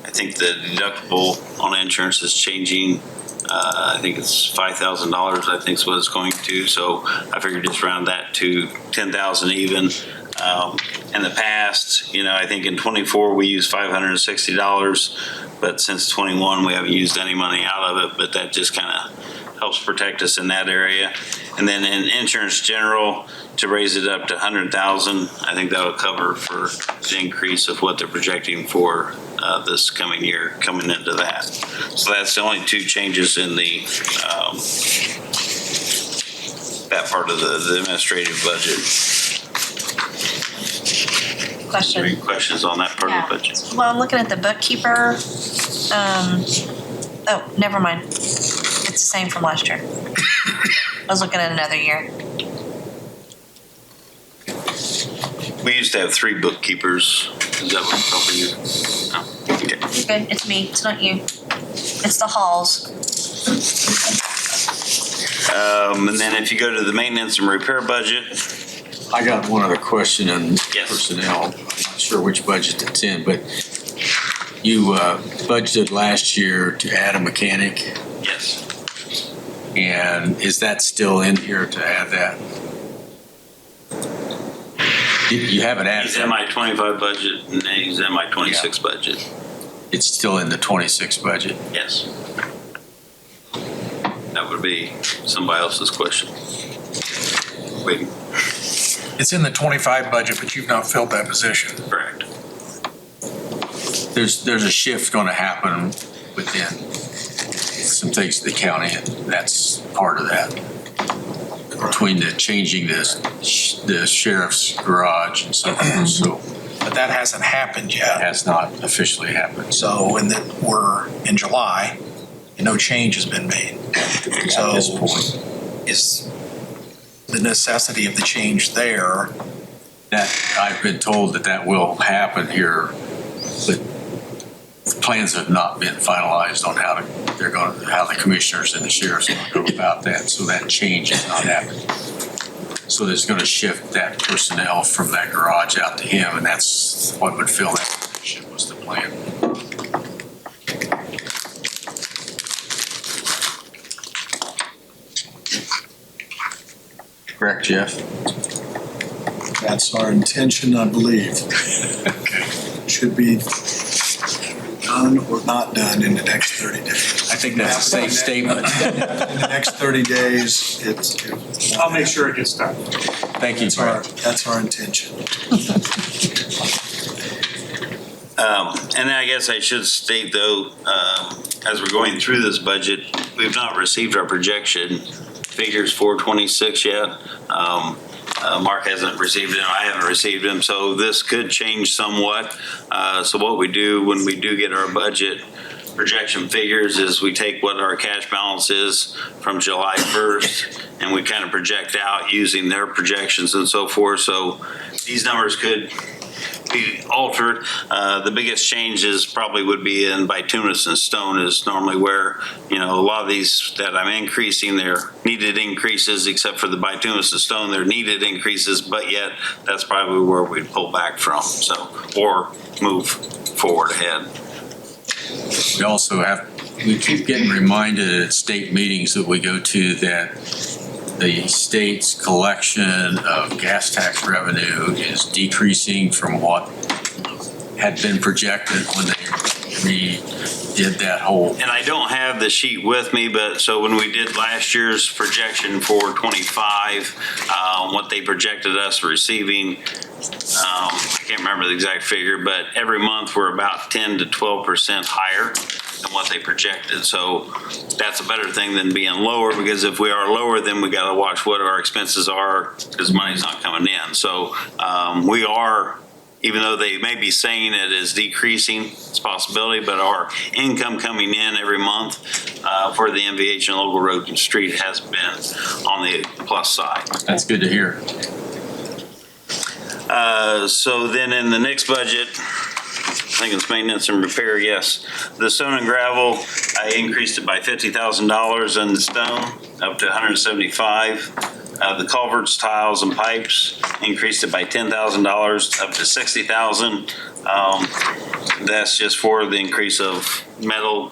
I think the deductible on insurance is changing. I think it's $5,000. I think is what it's going to. So I figured just round that to $10,000 even. In the past, I think in 24 we used $560, but since 21 we haven't used any money out of it. But that just kind of helps protect us in that area. And then in insurance general, to raise it up to $100,000, I think that would cover for the increase of what they're projecting for this coming year coming into that. So that's the only two changes in the that part of the administrative budget. Question. Any questions on that part of the budget? Well, I'm looking at the bookkeeper. Oh, never mind. It's the same from last year. I was looking at another year. We used to have 3 bookkeepers. Is that what's helping you? No. Okay. You're good. It's me. It's not you. It's the halls. And then if you go to the maintenance and repair budget. I got one other question on personnel. I'm not sure which budget it's in, but you budgeted last year to add a mechanic. Yes. And is that still in here to add that? You haven't He's added. in my 25 budget and then he's in my 26 budget. It's still in the 26 budget. Yes. That would be somebody else's question. Waiting. It's in the 25 budget, but you've not filled that position. Correct. There's a shift going to happen within some things in the county, and that's part of that. Between the changing the sheriff's garage and so forth, so. But that hasn't happened yet. Has not officially happened. So, we're in July, and no change has been made. So, at this point, is the necessity of the change there? That I've been told that will happen here, but the plans have not been finalized on how the commissioners and the sheriffs are going to go about that. So that change has not happened. So there's going to shift that personnel from that garage out to him, and that's what would fill that position was the plan. Correct, Jeff? That's our intention, I believe. Okay. Should be done or not done in the next 30 days. I think that's a safe statement. In the next 30 days, I'll make sure it gets done. Thank you, Brad. That's our intention. And I guess I should state though, as we're going through this budget, we've not received our projection figures for 26 yet. Mark hasn't received them, I haven't received them, so this could change somewhat. So what we do when we do get our budget projection figures is we take what our cash balance is from July 1st and we kind of project out using their projections and so forth. So these numbers could be altered. The biggest changes probably would be in bituminous and stone is normally where, a lot of these that I'm increasing, they're needed increases, except for the bituminous and stone, they're needed increases, but yet that's probably where we'd pull back from. So, or move forward ahead. We keep getting reminded at state meetings that we go to that the state's collection of gas tax revenue is decreasing from what had been projected when they redid that whole. And I don't have the sheet with me, but so when we did last year's projection for 25, what they projected us receiving, I can't remember the exact figure, but every month we're about 10 to 12% higher than what they projected. So that's a better thing than being lower, because if we are lower, then we got to watch what our expenses are because money's not coming in. So we are, even though they may be saying it is decreasing, it's a possibility, but our income coming in every month for the MVH and local road and street has been on the plus side. That's good to hear. So then in the next budget, I think it's maintenance and repair, yes. The stone and gravel, I increased it by $50,000 in the stone, up to $175,000. The culverts, tiles, and pipes increased it by $10,000, up to $60,000. That's just for the increase of metal.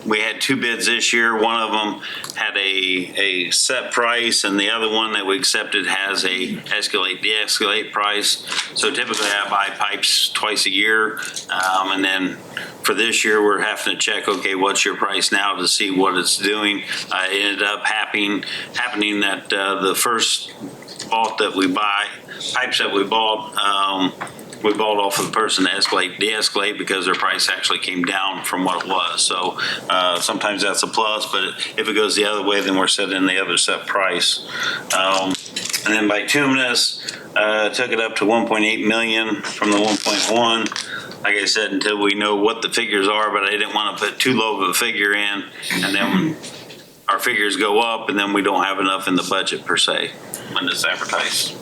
We had two bids this year. One of them had a set price, and the other one that we accepted has a de-escalate price. So typically I buy pipes twice a year, and then for this year we're having to check, okay, what's your price now to see what it's doing. It ended up happening that the first vault that we buy, pipes that we bought off of the person to de-escalate because their price actually came down from what it was. So sometimes that's a plus, but if it goes the other way, then we're setting the other set price. And then bituminous, took it up to 1.8 million from the 1.1. Like I said, until we know what the figures are, but I didn't want to put too low of a figure in, and then our figures go up, and then we don't have enough in the budget per se when it's advertised.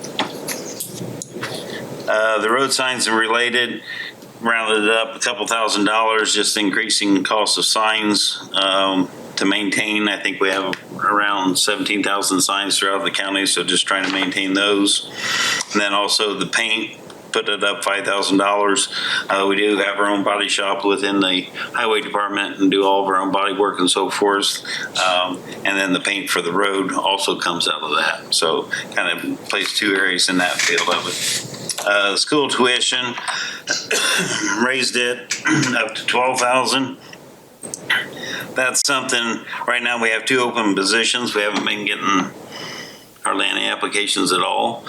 The road signs are related, rounded it up a couple $1,000s, just increasing cost of signs to maintain. I think we have around 17,000 signs throughout the county, so just trying to maintain those. And then also the paint, put it up $5,000. We do have our own body shop within the highway department and do all of our own body work and so forth. And then the paint for the road also comes out of that. So kind of plays two areas in that field of it. School tuition, raised it up to 12,000. That's something, right now we have 2 open positions. We haven't been getting hardly any applications at all.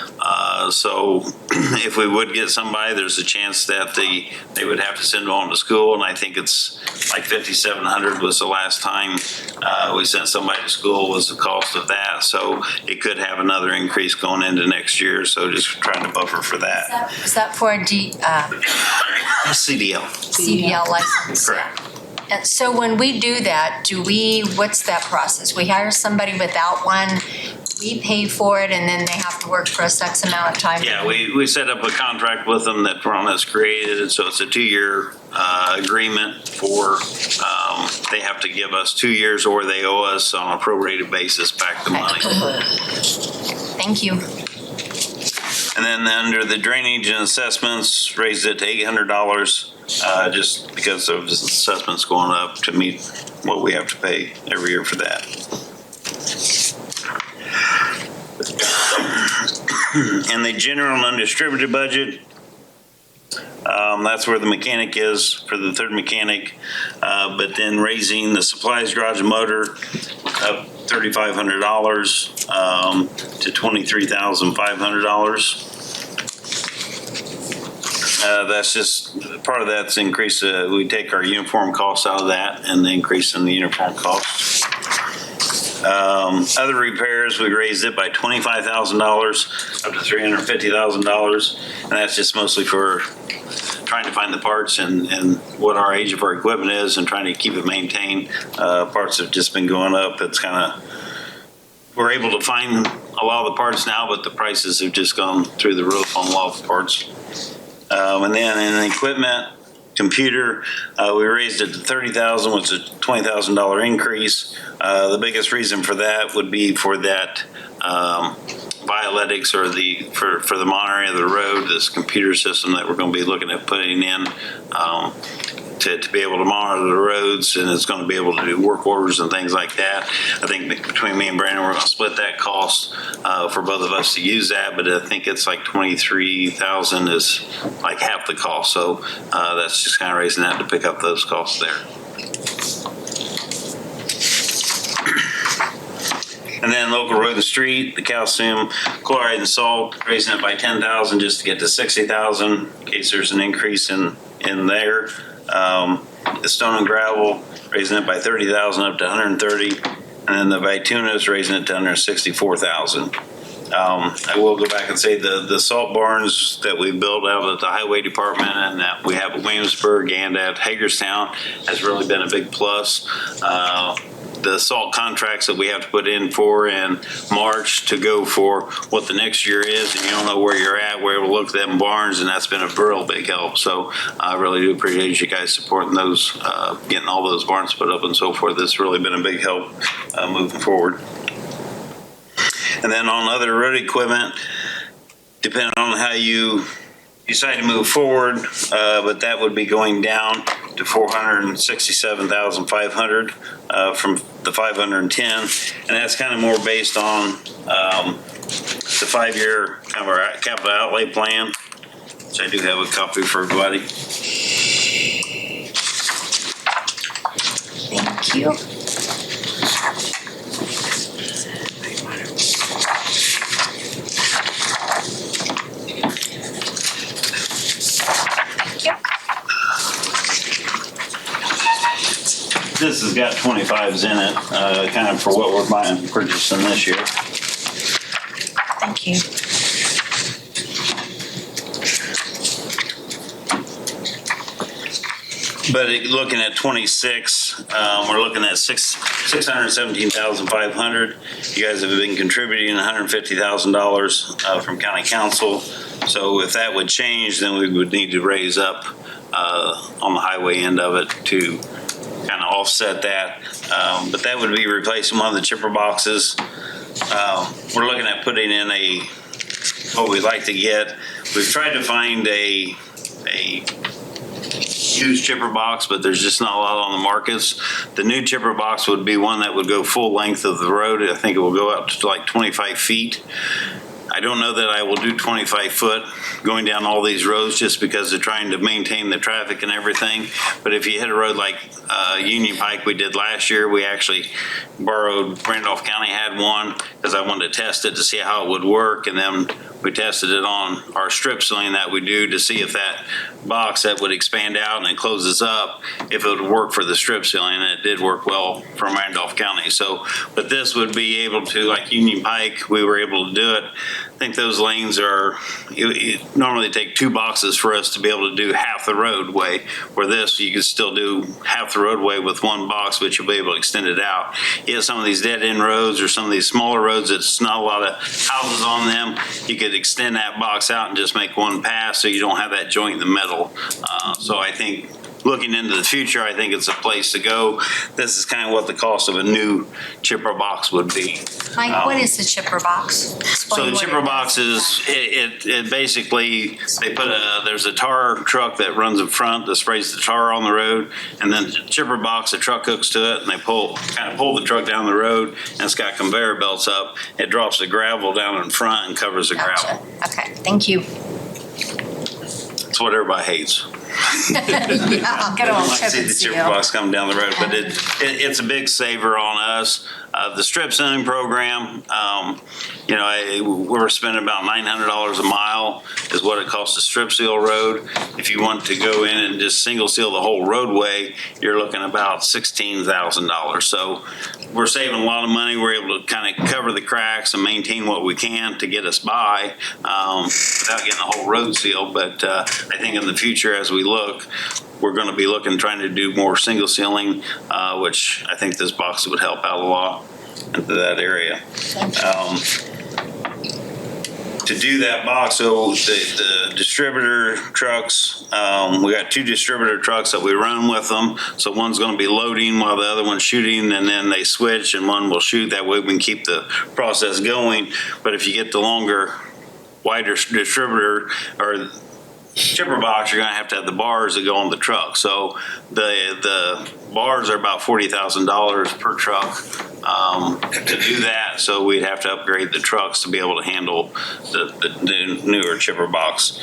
So if we would get somebody, there's a chance that they would have to send them on to school. And I think it's like 5,700 was the last time we sent somebody to school was the cost of that. So it could have another increase going into next year. So just trying to buffer for that. Is that for a CDL. CDL license? Correct. And so when we do that, what's that process? We hire somebody without one, we pay for it, and then they have to work for us X amount of time? Yeah, we set up a contract with them that Ron has created, and so it's a 2-year agreement for, they have to give us 2 years or they owe us on a prorated basis back the money. Thank you. And then under the drainage and assessments, raised it to $800, just because of the assessments going up to meet what we have to pay every year for that. And the general and undistributed budget, that's where the mechanic is for the 3rd mechanic, but then raising the supplies, garage, and motor up $3,500 to $23,500. That's just, part of that's increase, we take our uniform costs out of that and the increase in the uniform costs. Other repairs, we raised it by $25,000 up to $350,000. And that's just mostly for trying to find the parts and what our age of our equipment is and trying to keep it maintained. Parts have just been going up. It's kind of, we're able to find a lot of the parts now, but the prices have just gone through the roof on a lot of the parts. And then in the equipment, computer, we raised it to $30,000, which is a $20,000 increase. The biggest reason for that would be for that Violetics, or for the monitoring of the road, this computer system that we're going to be looking at putting in to be able to monitor the roads, and it's going to be able to do work orders and things like that. I think between me and Brandon, we're going to split that cost for both of us to use that, but I think it's like $23,000 is like half the cost. So that's just kind of raising that to pick up those costs there. And then local road and street, the calcium chloride and salt, raising it by $10,000 just to get to $60,000 in case there's an increase in there. The stone and gravel, raising it by $30,000 up to $130,000, and then the bituminous raising it to $164,000. I will go back and say the salt barns that we built out at the highway department and that we have at Williamsburg and at Hagerstown has really been a big plus. The salt contracts that we have to put in for in March to go for what the next year is, and you don't know where you're at, we're able to look at them barns, and that's been a real big help. So I really do appreciate you guys supporting those, getting all those barns put up and so forth. It's really been a big help moving forward. And then on other road equipment, depending on how you decide to move forward, but that would be going down to $467,500 from the $510, and that's kind of more based on the 5-year kind of our capital outlay plan, which I do have a copy for everybody. Thank you. This has got 25s in it, kind of for what we're purchasing this year. Thank you. But looking at 26, we're looking at $617,500. You guys have been contributing $150,000 from county council. So if that would change, then we would need to raise up on the highway end of it to kind of offset that. But that would be replacing one of the chipper boxes. We're looking at putting in what we'd like to get. We've tried to find a used chipper box, but there's just not a lot on the markets. The new chipper box would be one that would go full length of the road. I think it will go up to like 25 feet. I don't know that I will do 25 foot going down all these roads just because they're trying to maintain the traffic and everything. But if you hit a road like Union Pike we did last year, we actually borrowed, Randolph County had one because I wanted to test it to see how it would work. And then we tested it on our strip ceiling that we do to see if that box that would expand out and it closes up, if it would work for the strip ceiling, and it did work well for Randolph County. So, but this would be able to, like Union Pike, we were able to do it. I think those lanes are, it normally take 2 boxes for us to be able to do half the roadway, where this, you could still do half the roadway with 1 box, but you'll be able to extend it out. You have some of these dead end roads or some of these smaller roads that's not a lot of houses on them, you could extend that box out and just make 1 pass so you don't have that joint in the middle. So I think looking into the future, I think it's a place to go. This is kind of what the cost of a new chipper box would be. Mike, what is the chipper box? So the chipper box is, it basically, they put there's a tar truck that runs in front that sprays the tar on the road, and then the chipper box, the truck hooks to it, and they kind of pull the truck down the road, and it's got conveyor belts up. It drops the gravel down in front and covers the gravel. Okay, thank you. It's what everybody hates. Yeah, good old I chip see and the chipper seal. box coming down the road, but it's a big saver on us. The strip ceiling program, we're spending about $900 a mile is what it costs to strip seal a road. If you want to go in and just single seal the whole roadway, you're looking about $16,000. So we're saving a lot of money. We're able to kind of cover the cracks and maintain what we can to get us by without getting the whole road sealed. But I think in the future, as we look, we're going to be trying to do more single sealing, which I think this box would help out a lot into that area. To do that box, so the distributor trucks, we got 2 distributor trucks that we run with them. So one's going to be loading while the other one's shooting, and then they switch and one will shoot. That way we can keep the process going. But if you get the longer, wider distributor or chipper box, you're going to have the bars that go on the truck. So the bars are about $40,000 per truck to do that. So we'd have to upgrade the trucks to be able to handle the newer chipper box.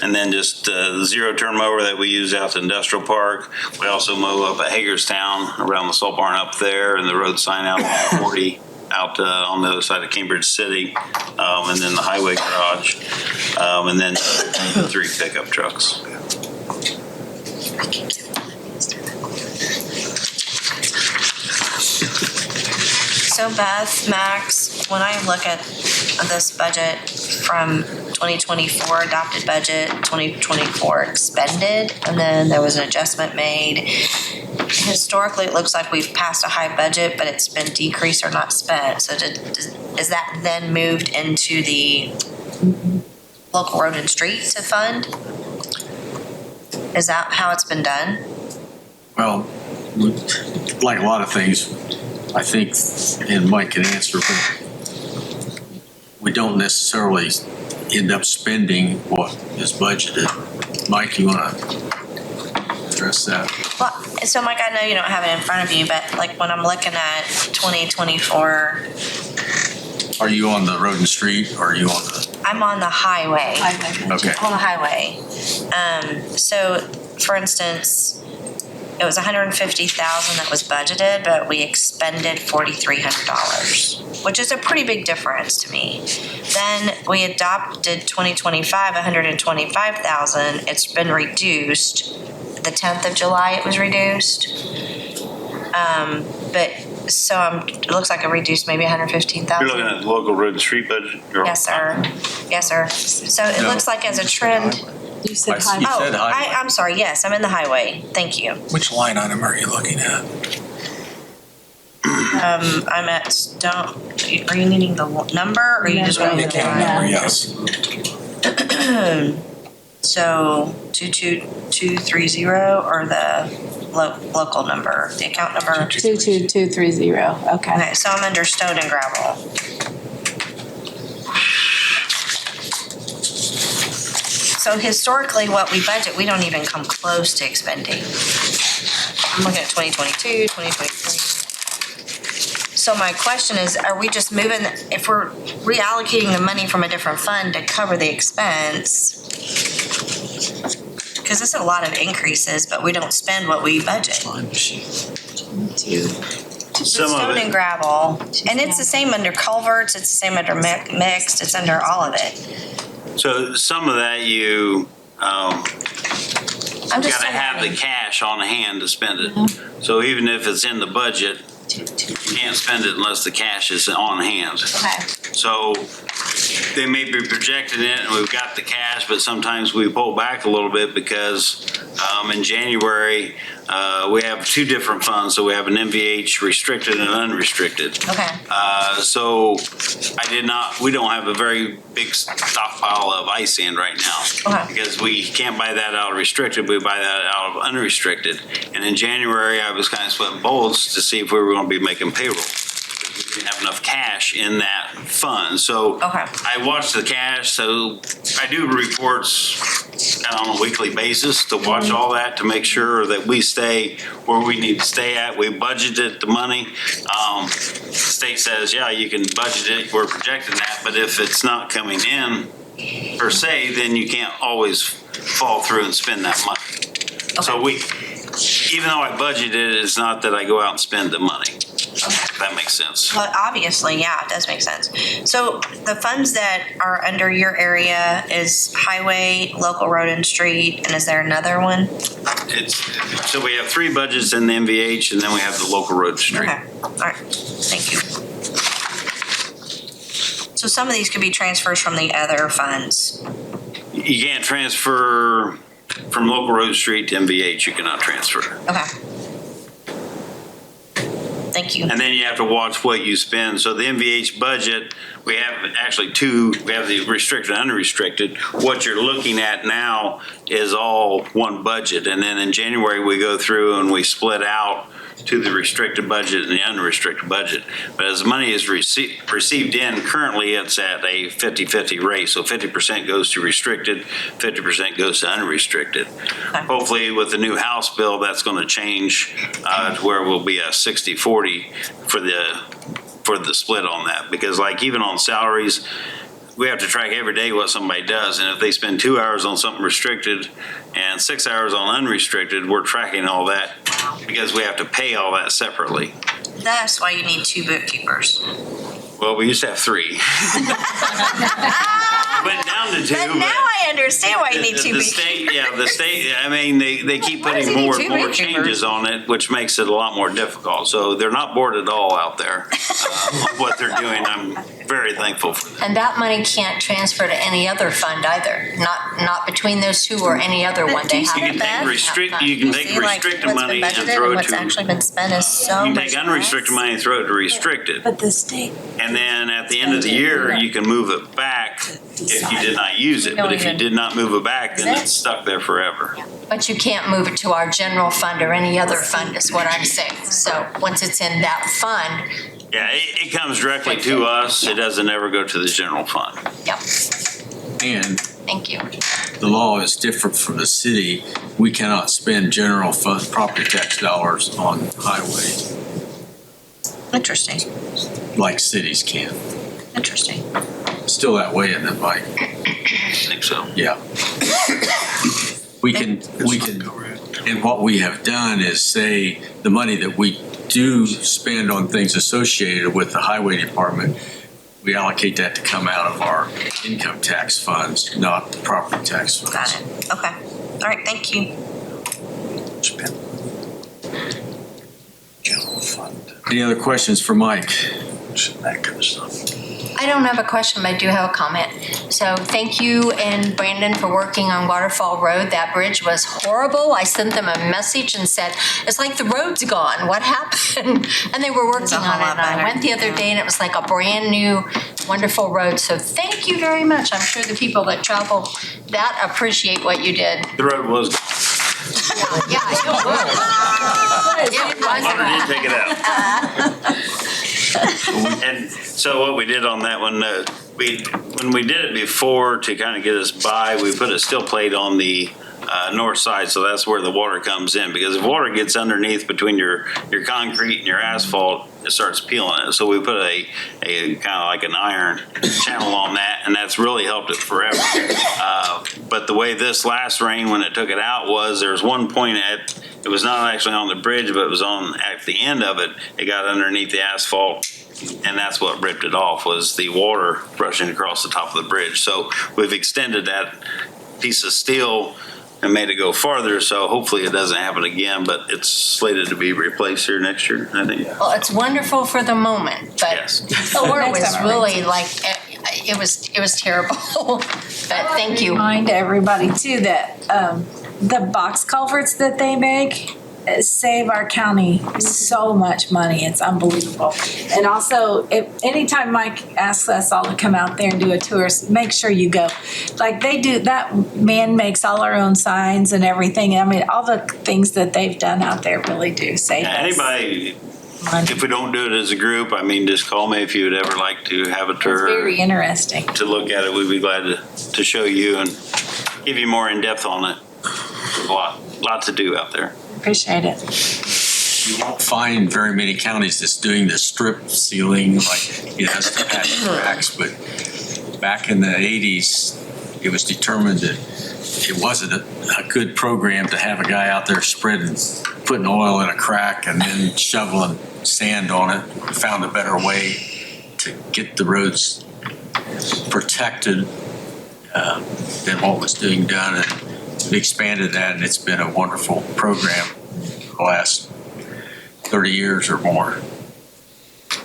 And then just the zero turn mower that we use out at Industrial Park. We also mow up at Hagerstown around the salt barn up there, and the road sign out 40 out on the other side of Cambridge City, and then the highway garage, and then 3 pickup trucks. So Beth, Max, when I look at this budget from 2024 adopted budget, 2024 expended, and then there was an adjustment made. Historically, it looks like we've passed a high budget, but it's been decreased or not spent. So is that then moved into the local road and street to fund? Is that how it's been done? Well, like a lot of things, I think, and Mike can answer, but we don't necessarily end up spending what is budgeted. Mike, you want to address that? Well, so Mike, I know you don't have it in front of you, but like when I'm looking at 2024. Are you on the road and street, or are you on the? I'm on the highway. Okay. On the highway. So for instance, it was $150,000 that was budgeted, but we expended $4,300, which is a pretty big difference to me. Then we adopted 2025, $125,000. It's been reduced. The 10th of July, it was reduced. It looks like it reduced maybe $115,000. You're looking at the local road and street budget? Yes, sir. Yes, sir. So it looks like as a trend. You said highway. You said highway. I'm sorry. Yes, I'm in the highway. Thank you. Which line item are you looking at? I'm at, are you needing the number or are you just wanting The the account number, yes. So 22230 or the local number, the account number? 22230. Okay. Okay, so I'm under stone and gravel. So historically, what we budget, we don't even come close to expending. I'm looking at 2022, 2023. So my question is, are we just moving, if we're reallocating the money from a different fund to cover the expense? Because it's a lot of increases, but we don't spend what we budget. Stone and gravel, and it's the same under culverts, it's the same under mixed, it's under all of it. So some of that you, I'm just gotta have the cash on hand to spend it. So even if it's in the budget, you can't spend it unless the cash is on hand. Okay. So they may be projecting it and we've got the cash, but sometimes we pull back a little bit because in January, we have two different funds. So we have an MVH restricted and unrestricted. Okay. So we don't have a very big stockpile of ice sand right now. Okay. Because we can't buy that out of restricted, we buy that out of unrestricted. And in January, I was kind of sweating bullets to see if we were going to be making payroll. We didn't have enough cash in that fund. So I watch the cash. So I do reports kind of on a weekly basis to watch all that to make sure that we stay where we need to stay at. We budgeted the money. The state says, yeah, you can budget it. We're projecting that. But if it's not coming in per se, then you can't always fall through and spend that money. So even though I budgeted it, it's not that I go out and spend the money. If that makes sense. Well, obviously, yeah, it does make sense. So the funds that are under your area is highway, local road and street, and is there another one? So we have three budgets in the MVH, and then we have the local road and street. Okay, all right, thank you. So some of these could be transfers from the other funds. You can't transfer from local road and street to MVH. You cannot transfer. Okay. Thank you. And then you have to watch what you spend. So the MVH budget, we have actually two. We have the restricted and unrestricted. What you're looking at now is all one budget. And then in January, we go through and we split out to the restricted budget and the unrestricted budget. But as money is received in, currently it's at a 50-50 rate. So 50% goes to restricted, 50% goes to unrestricted. Hopefully with the new House bill, that's going to change to where we'll be a 60-40 for the split on that. Because like even on salaries, we have to track every day what somebody does. And if they spend 2 hours on something restricted and 6 hours on unrestricted, we're tracking all that because we have to pay all that separately. That's why you need two bookkeepers. Well, we used to have three. Went down to two. But now I understand why you need two the bookkeepers. state, I mean, they keep putting more and more changes on it, which makes it a lot more difficult. So they're not bored at all out there. What they're doing, I'm very thankful for that. And that money can't transfer to any other fund either, not between those two or any other one. They have You can take restricted money and throw it what's to. actually been spent is so You can much take unrestricted money and throw it to restricted. But the state. And then at the end of the year, you can move it back if you did not use it. But if you did not move it back, then it's stuck there forever. But you can't move it to our general fund or any other fund is what I'm saying. So once it's in that fund. Yeah, it comes directly to us. It doesn't ever go to the general fund. Yep. And thank you. The law is different from the city. We cannot spend general fund property tax dollars on highways Interesting. like cities can. Interesting. Still that way, isn't it, Mike? I think so. Yeah. We can, and what we have done is say the money that we do spend on things associated with the highway department, we allocate that to come out of our income tax funds, not the property tax funds. Got it. Okay. All right, thank you. General fund. Any other questions for Mike? That kind of stuff. I don't have a question, but I do have a comment. So thank you and Brandon for working on Waterfall Road. That bridge was horrible. I sent them a message and said, it's like the road's gone. What happened? And they were working on it. And I went the other day and it was like a brand new, wonderful road. So thank you very much. I'm sure the people that travel that appreciate what you did. The road was. Yeah, it was. Water did take it out. And so what we did on that one, when we did it before to kind of get us by, we put a steel plate on the north side, so that's where the water comes in. Because if water gets underneath between your concrete and your asphalt, it starts peeling it. So we put a kind of like an iron channel on that, and that's really helped it forever. But the way this last rain, when it took it out, was there's one point it was not actually on the bridge, but it was at the end of it. It got underneath the asphalt, and that's what ripped it off, was the water rushing across the top of the bridge. So we've extended that piece of steel and made it go farther, so hopefully it doesn't happen again, but it's slated to be replaced here next year, I think. Well, it's wonderful for the moment, but Yes. before it was really like, it was terrible. But thank you. Remind everybody too that the box culverts that they make save our county so much money. It's unbelievable. And also, anytime Mike asks us all to come out there and do a tour, make sure you go. Like they do, that man makes all our own signs and everything. I mean, all the things that they've done out there really do save us. Anybody, if we don't do it as a group, I mean, just call me if you would ever like to have a tour. It's very interesting. To look at it, we'd be glad to show you and give you more in depth on it. There's a lot to do out there. Appreciate it. You won't find very many counties that's doing the strip sealing, like it has to patch cracks, but back in the 80s, it was determined that it wasn't a good program to have a guy out there putting oil in a crack and then shoveling sand on it. We found a better way to get the roads protected than what was being done. And we expanded that, and it's been a wonderful program for the last 30 years or more.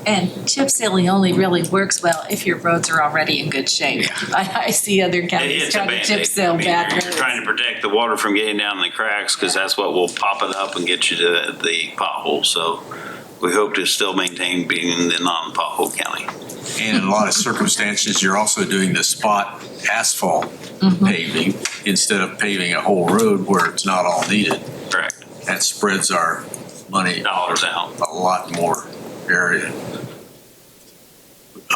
And chip sealing only really works well if your roads are already in good shape. I see other counties It's a trying to Band-Aid. chip seal bad You're roads. trying to protect the water from getting down in the cracks, because that's what will pop it up and get you to the pothole. So we hope to still maintain being in the non-pothole county. And in a lot of circumstances, you're also doing the spot asphalt paving instead of paving a whole road where it's not all needed. Correct. That spreads our money dollars out a lot more area.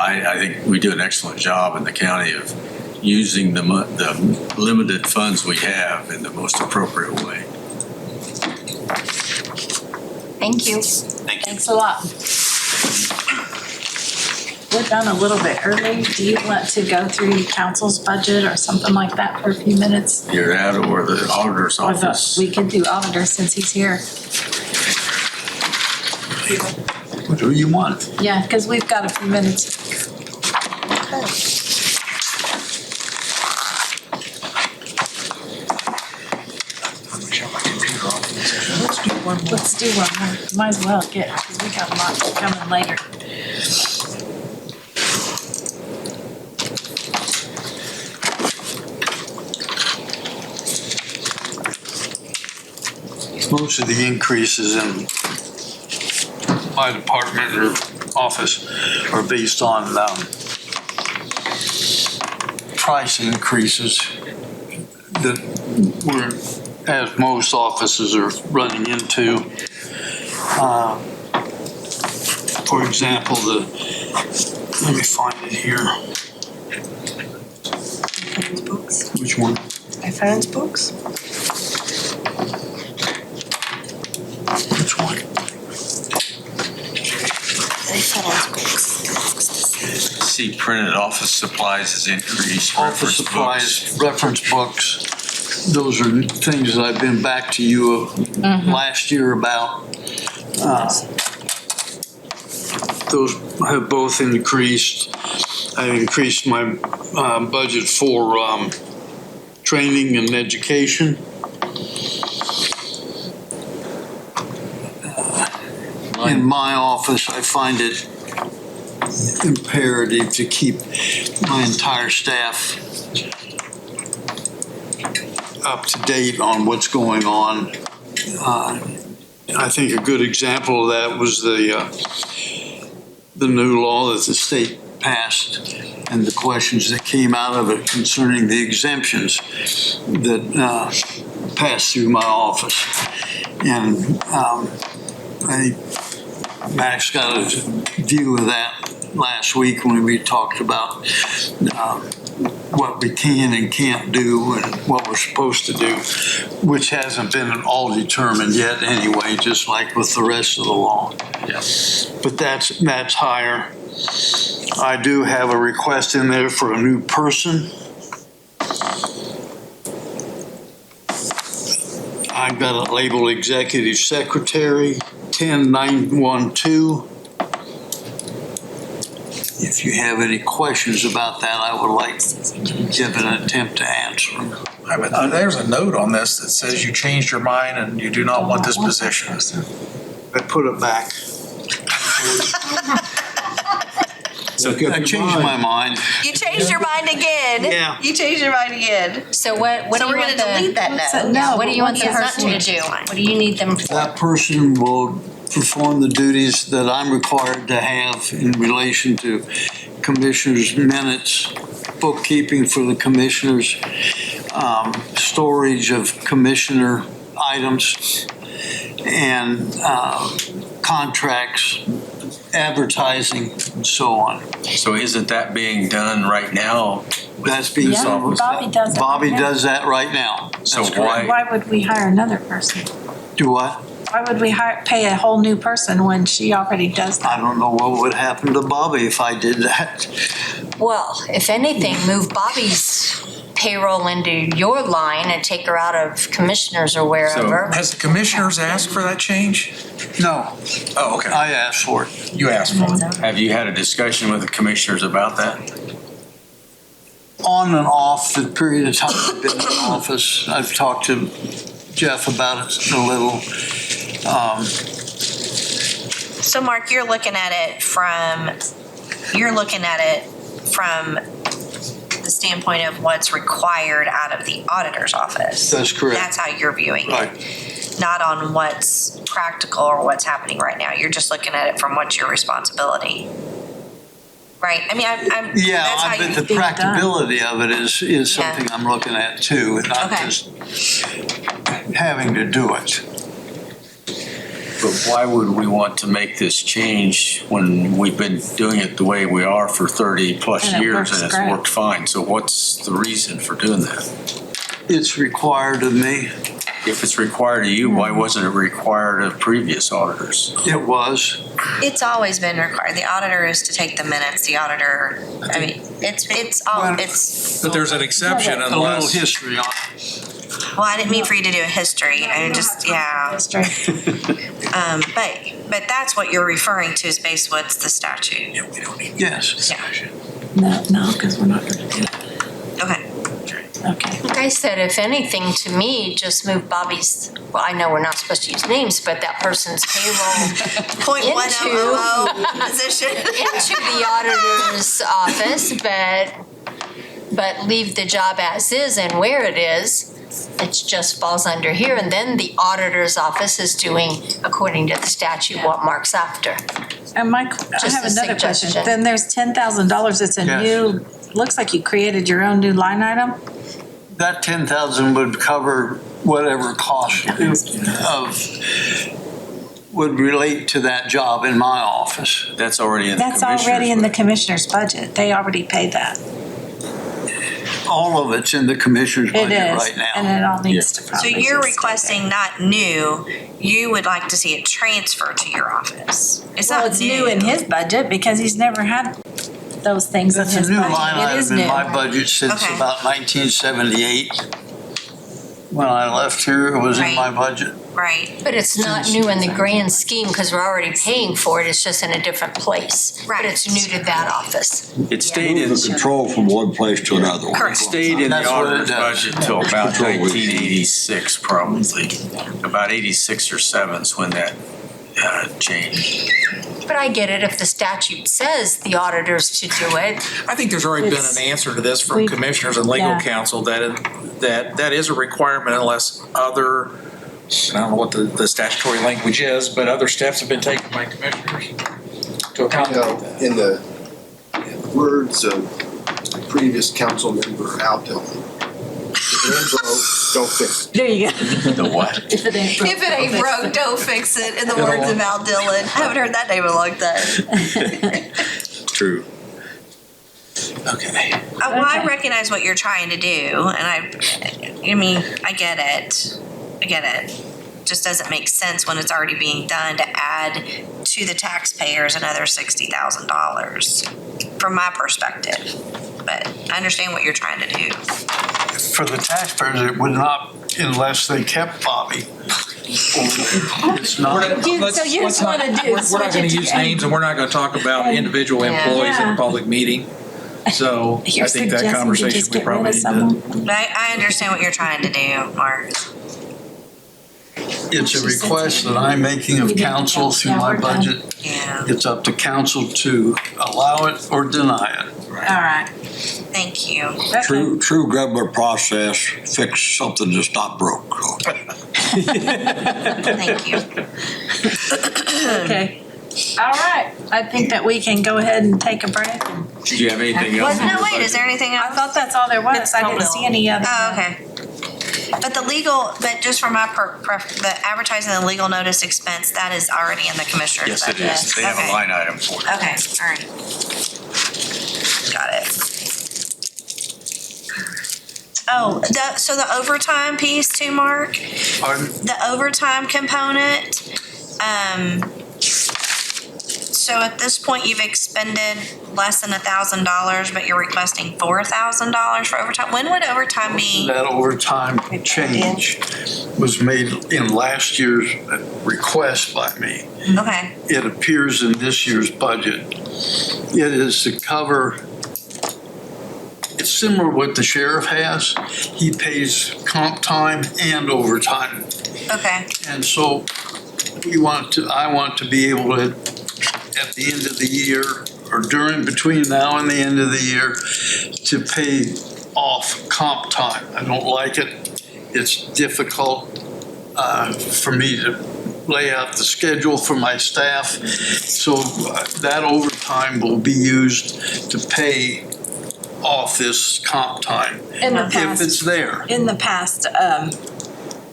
I think we do an excellent job in the county of using the limited funds we have in the most appropriate way. Thank you. Thanks a lot. We're done a little bit early. Do you want to go through council's budget or something like that for a few minutes? You're out or the auditor's Or office. we could do auditor since he's here. What do you want? Yeah, because we've got a few minutes. Let's do one more. Might as well get, because we got a lot coming later. Most of the increases in my department or office are based on price increases that we're, as most offices are running into. For example, let me find it here. Which one? Finance books? Which one? See, printed office supplies has increased. Office supplies, reference books. Those are things that I've been back to you last year about. Those have both increased. I increased my budget for training and education. In my office, I find it imperative to keep my entire staff up to date on what's going on. I think a good example of that was the new law that the state passed and the questions that came out of it concerning the exemptions that passed through my office. And I think Max got a view of that last week when we talked about what we can and can't do and what we're supposed to do, which hasn't been at all determined yet anyway, just like with the rest of the law. Yes. But that's higher. I do have a request in there for a new person. I've got it labeled Executive Secretary, 10912. If you have any questions about that, I would like to give an attempt to answer them. There's a note on this that says you changed your mind and you do not want this position. I put it back. So I changed my mind. You changed your mind again. Yeah. You changed your mind again. So what do So you we're want gonna delete that now. What do you want the person to do? What do you need them for? That person will perform the duties that I'm required to have in relation to commissioners' minutes, bookkeeping for the commissioners, storage of commissioner items, and contracts, advertising, and so on. So isn't that being done right now? That's being done. Bobby does it. Bobby does that right now. So That's correct. Why would we hire another person? Do what? Why would we pay a whole new person when she already does I that? don't know what would happen to Bobby if I did that. Well, if anything, move Bobby's payroll into your line and take her out of commissioners or wherever. Has the commissioners asked for that change? No, Oh, okay. I asked for it. You asked for it. Have you had a discussion with the commissioners about that? On and off the period of time I've been in office, I've talked to Jeff about it a little. So Mark, you're looking at it from the standpoint of what's required out of the auditor's office. That's correct. That's how you're viewing Right. it, not on what's practical or what's happening right now. You're just looking at it from what's your responsibility. Right? I mean, I'm. Yeah, that's how I bet you the think practicability of it is something Yeah. I'm looking at too, and not Okay. just having to do it. But why would we want to make this change when we've been doing it the way we are for 30 plus And it years works and it's great. worked fine? So what's the reason for doing that? It's required of me. If it's required of you, why wasn't it required of previous auditors? It was. It's always been required. The auditor is to take the minutes. The auditor, I mean, it's But there's an exception A little unless. history on it. well, I didn't mean for you to do a history. I mean, just, yeah. But that's what you're referring to is based what's the statute. Yes. No, because we're not going to do it. Okay. Okay. Like I said, if anything, to me, just move Bobby's, well, I know we're not supposed to use names, but that person's payroll .100 position. into the auditor's office, but leave the job as is and where it is. It just falls under here, and then the auditor's office is doing, according to the statute, what Mark's after. And I Just have a another question. suggestion. Then there's $10,000. It's a Yes. new, looks like you created your own new line item? That 10,000 would cover whatever cost would relate to that job in my office. That's already in the That's commissioner's already in the budget. commissioner's budget. They already paid that. All of it's in the commissioner's It budget is, right now. and it all needs to So probably you're just stay requesting not new, you would like to see it transfer to your office. It's there. Well, not it's new in his budget because he's never had those things in That's a his new budget. line It is item in new. my budget since Okay. about 1978. When I left here, it was in my budget. Right. But it's not new in the grand scheme because we're already paying for it. It's just in a different place. Right. But it's new to that office. It stayed in, Move the control from one place to another. it stayed in the That's what it auditor's does. budget until about Control issues. 1986 probably. About 86 or 7 is when that changed. But I get it if the statute says the auditors to do it. I think there's already been It's- an answer to this from we- commissioners and legal yeah. counsel that is a requirement unless other, I don't know what the statutory language is, but other steps have been taken by commissioners to accommodate that. In the words of a previous council member, Al Dillon, if it ain't broke, don't fix it. There you go. The what? If it ain't broke, If it ain't broke, don't fix it, in the words of Al Dillon. I haven't heard that name in a long time. True. Okay. Well, I recognize what you're trying to do, and I mean, I get it. Just doesn't make sense when it's already being done to add to the taxpayers another $60,000 from my perspective. But I understand what you're trying to do. For the taxpayers, it would not, unless they kept Bobby. It's not. So you just want to do. We're not going to use names, and we're not going to talk about individual employees in a public meeting. So I think that conversation we probably need to. I understand what you're trying to do, Mark. It's a request that I'm making of council through my budget. Yeah. It's up to council to allow it or deny it. All right. Thank you. True government process, fix something that's not broke. Thank you. Okay. All right. I think that we can go ahead and take a break. Do you have anything else? No, wait, is there anything else? I thought that's all there was. I didn't see any other. Oh, okay. But but just for my the advertising and legal notice expense, that is already in the commissioner's Yes, it budget. is. They have a line item for it. Okay, all right. Got it. Oh, so the overtime piece too, Mark? Pardon? The overtime component, so at this point, you've expended less than $1,000, but you're requesting $4,000 for overtime. When would overtime be? That overtime change was made in last year's request by me. Okay. It appears in this year's budget. It is to cover, it's similar to what the sheriff has. He pays comp time and overtime. Okay. And so I want to be able to, at the end of the year or between now and the end of the year, to pay off comp time. I don't like it. It's difficult for me to lay out the schedule for my staff. So that overtime will be used to pay off this comp time if it's there. In the past,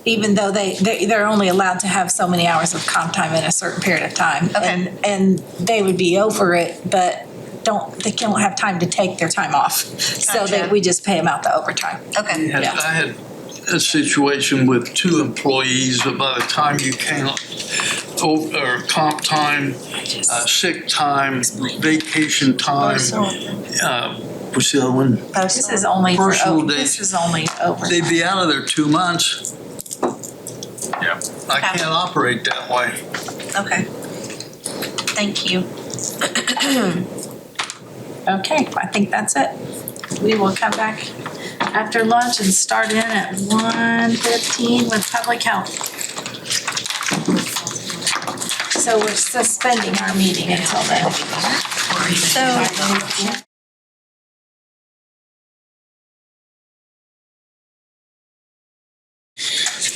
even though they're only allowed to have so many hours of comp time in a certain period of time. Okay. And they would be over it, but they don't have time to take their time off. So we just pay them out the overtime. Okay. I had a situation with 2 employees, but by the time you came over comp time, sick time, vacation time, what's the other one? This is only Personal days. This is only over. They'd be out of there 2 months. Yeah. I can't operate that way. Okay. Thank you. Okay, I think that's it. We will come back after lunch and start in at 1:15 with public health. So we're suspending our meeting until then.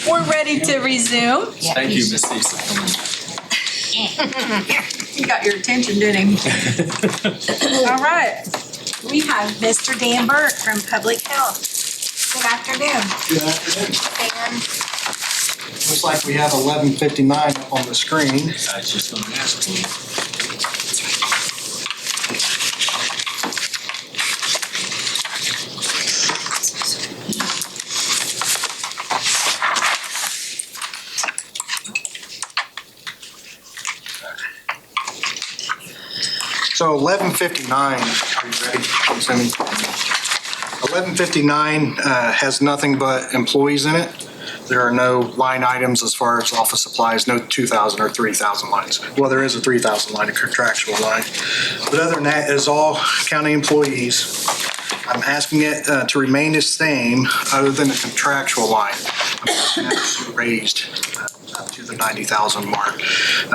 We're ready to resume. Thank you, Ms. Cecil. He got your attention, didn't he? All right. We have Mr. Dan Burt from Public Health. Good afternoon. Good afternoon. Looks like we have 11:59 up on the screen. I was just going to ask you. So 11:59, are you ready? 11:59 has nothing but employees in it. There are no line items as far as office supplies, no 2,000 or 3,000 lines. Well, there is a 3,000 line, a contractual line. But other than that, it's all county employees. I'm asking it to remain the same other than the contractual line. I'm raised up to the 90,000 mark.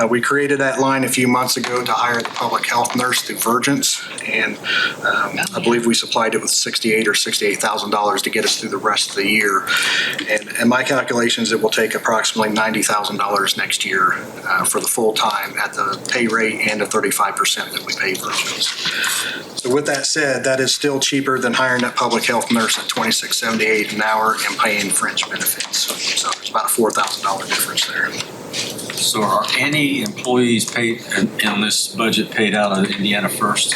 We created that line a few months ago to hire the public health nurse through Virgins, and I believe we supplied it with $68,000 or $68,000 to get us through the rest of the year. And in my calculations, it will take approximately $90,000 next year for the full time at the pay rate and the 35% that we pay Virgins. So with that said, that is still cheaper than hiring that public health nurse at $26.78 an hour and paying fringe benefits. So it's about a $4,000 difference there. So are any employees paid in this budget paid out of Indiana First?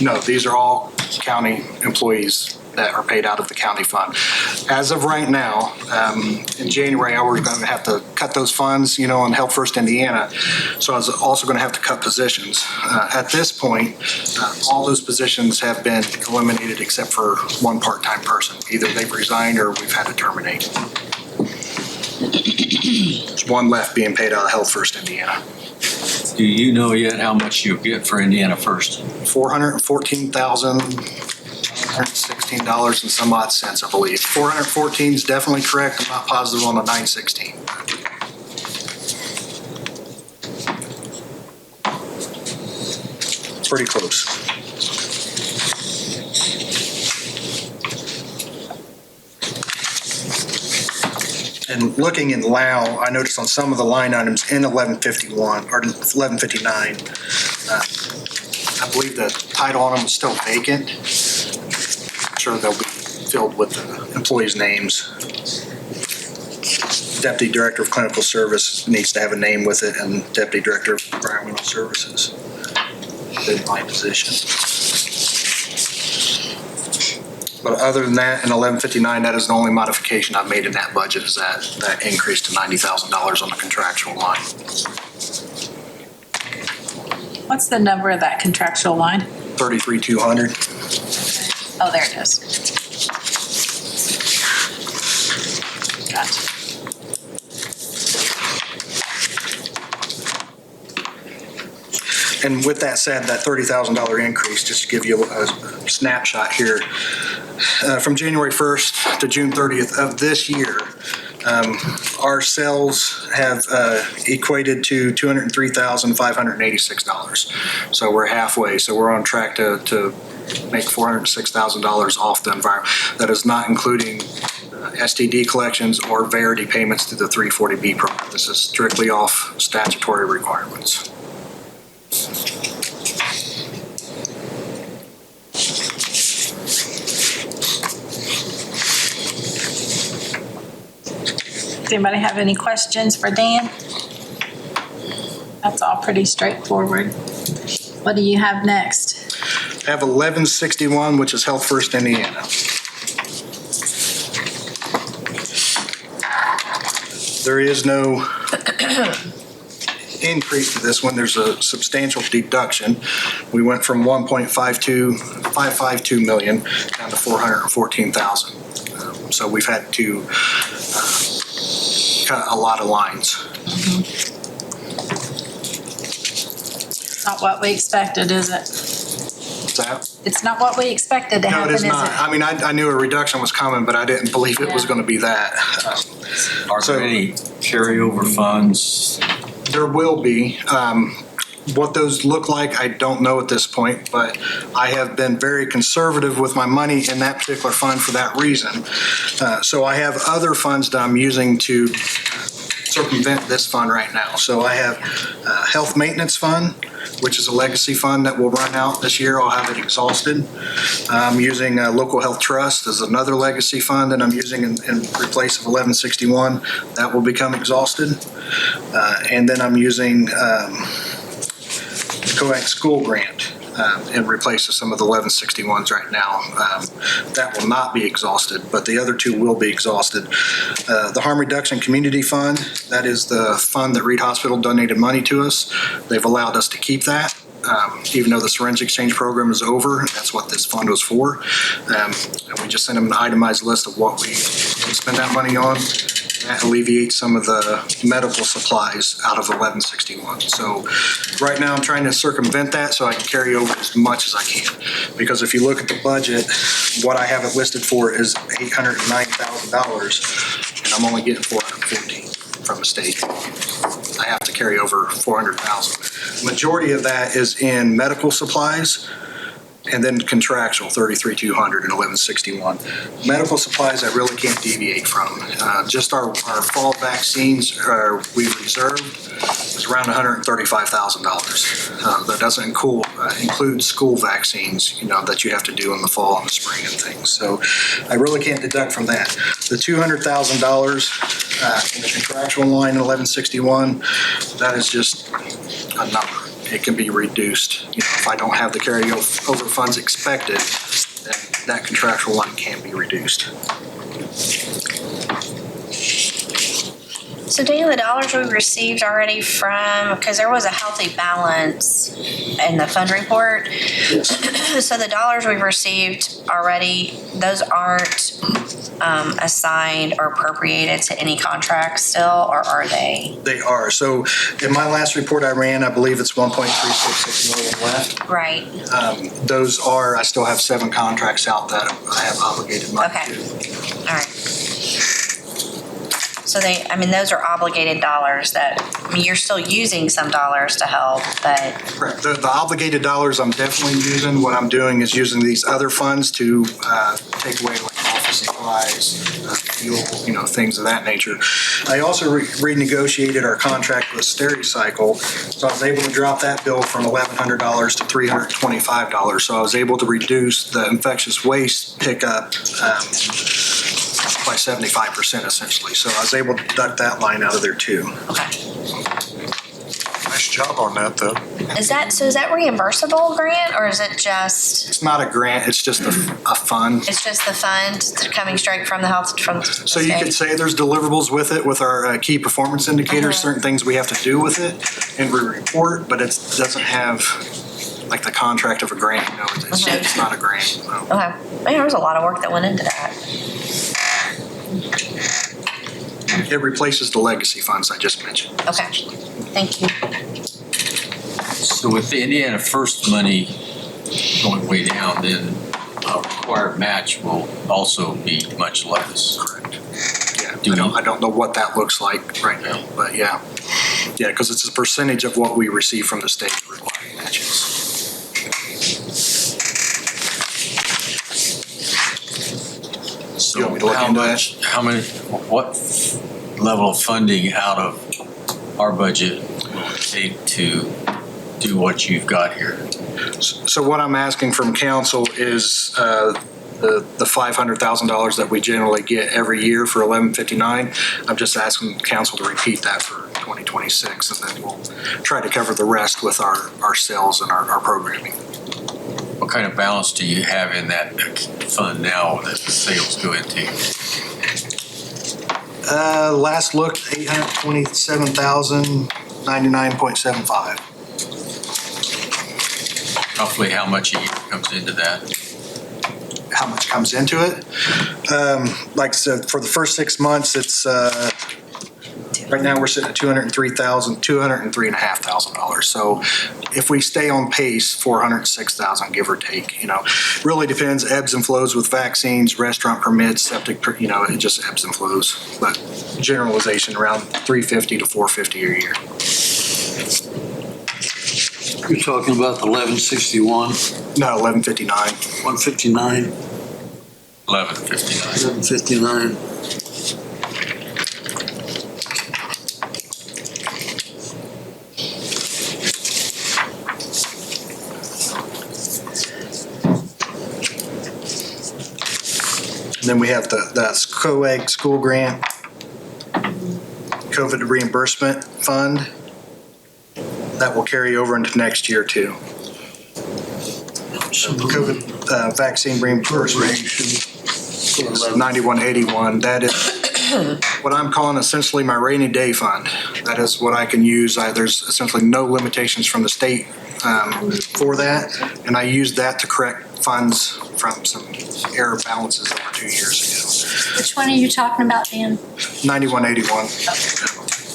No, these are all county employees that are paid out of the county fund. As of right now, in January, I was going to have to cut those funds, on Health First Indiana. So I was also going to have to cut positions. At this point, all those positions have been eliminated except for one part-time person. Either they've resigned or we've had to terminate. There's one left being paid out of Health First Indiana. Do you know yet how much you'll get for Indiana First? $414,116 and some odd cents, I believe. 414 is definitely correct. I'm not positive on the 916. Pretty close. And looking in Lao, I noticed on some of the line items in 1151 or 1159, I believe the title on them is still vacant. I'm sure they'll be filled with the employees' names. Deputy Director of Clinical Service needs to have a name with it, and Deputy Director of Environmental Services. In my position. But other than that, in 1159, that is the only modification I've made in that budget, is that increase to $90,000 on the contractual line. What's the number of that contractual line? 33,200. Oh, there it is. Gotcha. And with that said, that $30,000 increase, just to give you a snapshot here, from January 1st to June 30th of this year, our sales have equated to $203,586. So we're halfway. So we're on track to make $406,000 off the environment. That is not including STD collections or Verity payments to the 340B program. This is strictly off statutory requirements. Does anybody have any questions for Dan? That's all pretty straightforward. What do you have next? I have 1161, which is Health First Indiana. There is no increase to this one. There's a substantial deduction. We went from 1.552 million down to 414,000. So we've had to cut a lot of lines. Not what we expected, is it? What's that? It's not what we expected to happen, No, it is is not. it? I mean, I knew a reduction was coming, but I didn't believe it was going to be that. Are there any carryover funds? There will be. What those look like, I don't know at this point, but I have been very conservative with my money in that particular fund for that reason. So I have other funds that I'm using to circumvent this fund right now. So I have a health maintenance fund, which is a legacy fund that will run out this year. I'll have it exhausted. I'm using a local health trust as another legacy fund that I'm using in place of 1161. That will become exhausted. And then I'm using the COAC school grant in replace of some of the 1161s right now. That will not be exhausted, but the other two will be exhausted. The Harm Reduction Community Fund, that is the fund that Reed Hospital donated money to us. They've allowed us to keep that. Even though the syringe exchange program is over, that's what this fund was for. And we just sent them an itemized list of what we spend that money on. That alleviates some of the medical supplies out of 1161. So right now I'm trying to circumvent that so I can carry over as much as I can. Because if you look at the budget, what I have it listed for is $809,000, and I'm only getting $450 from the state. I have to carry over $400,000. Majority of that is in medical supplies, and then contractual, 33,200 and 1161. Medical supplies I really can't deviate from. Just our fall vaccines we reserved is around $135,000. That doesn't include school vaccines, that you have to do in the fall and the spring and things. So I really can't deduct from that. The $200,000 in the contractual line in 1161, that is just a number. it can be reduced. If I don't have the carryover funds expected, then that contractual line can be reduced. So Dana, the dollars we received already from, because there was a healthy balance in the fund report. So the dollars we've received already, those aren't assigned or appropriated to any contract still, or are they? They are. So in my last report I ran, I believe it's 1.366 million left. Right. Those are, I still have 7 contracts out that I have obligated money to. All right. So those are obligated dollars that, you're still using some dollars to help, but. Correct. The obligated dollars I'm definitely using. What I'm doing is using these other funds to take away like office supplies, fuel, things of that nature. I also renegotiated our contract with Stericycle, so I was able to drop that bill from $1,100 to $325. So I was able to reduce the infectious waste pickup by 75% essentially. So I was able to deduct that line out of there too. Nice job on that, though. Is that reimbursable grant, or is it just? It's not a grant, it's just a fund. It's just the fund coming straight from the health, from the So you could say there's deliverables with it, with our key performance indicators, certain things we have to do with it, and we report, but it doesn't have like the contract of a grant, it's not a grant. No. Okay. Man, there was a lot of work that went into that. It replaces the legacy funds I just mentioned. Okay, thank you. So with the Indiana First money going way down, then required match will also be much less. Correct. Yeah, I don't know what that looks like right now, but yeah, because it's a percentage of what we receive from the state required matches. So what level of funding out of our budget will it take to do what you've got here? So what I'm asking from council is the $500,000 that we generally get every year for 1159. I'm just asking council to repeat that for 2026, and then we'll try to cover the rest with our sales and our programming. What kind of balance do you have in that fund now that the sales go into? Last look, $827,099.75. Roughly how much a year comes into that? How much comes into it? Like I said, for the first 6 months, it's right now we're sitting at $203,500. So if we stay on pace, $406,000, give or take. Really depends, ebbs and flows with vaccines, restaurant permits, septic. It just ebbs and flows. But generalization around $350 to $450 a year. You're talking about the 1161? No, 1159. 159? 1159. 1159. And then we have the COAG school grant, COVID reimbursement fund. That will carry over into next year too. So COVID vaccine reimbursement is 9181. That is what I'm calling essentially my rainy day fund. That is what I can use. There's essentially no limitations from the state for that, and I used that to correct funds from some error balances over 2 years ago. Which one are you talking about, Dan? 9181.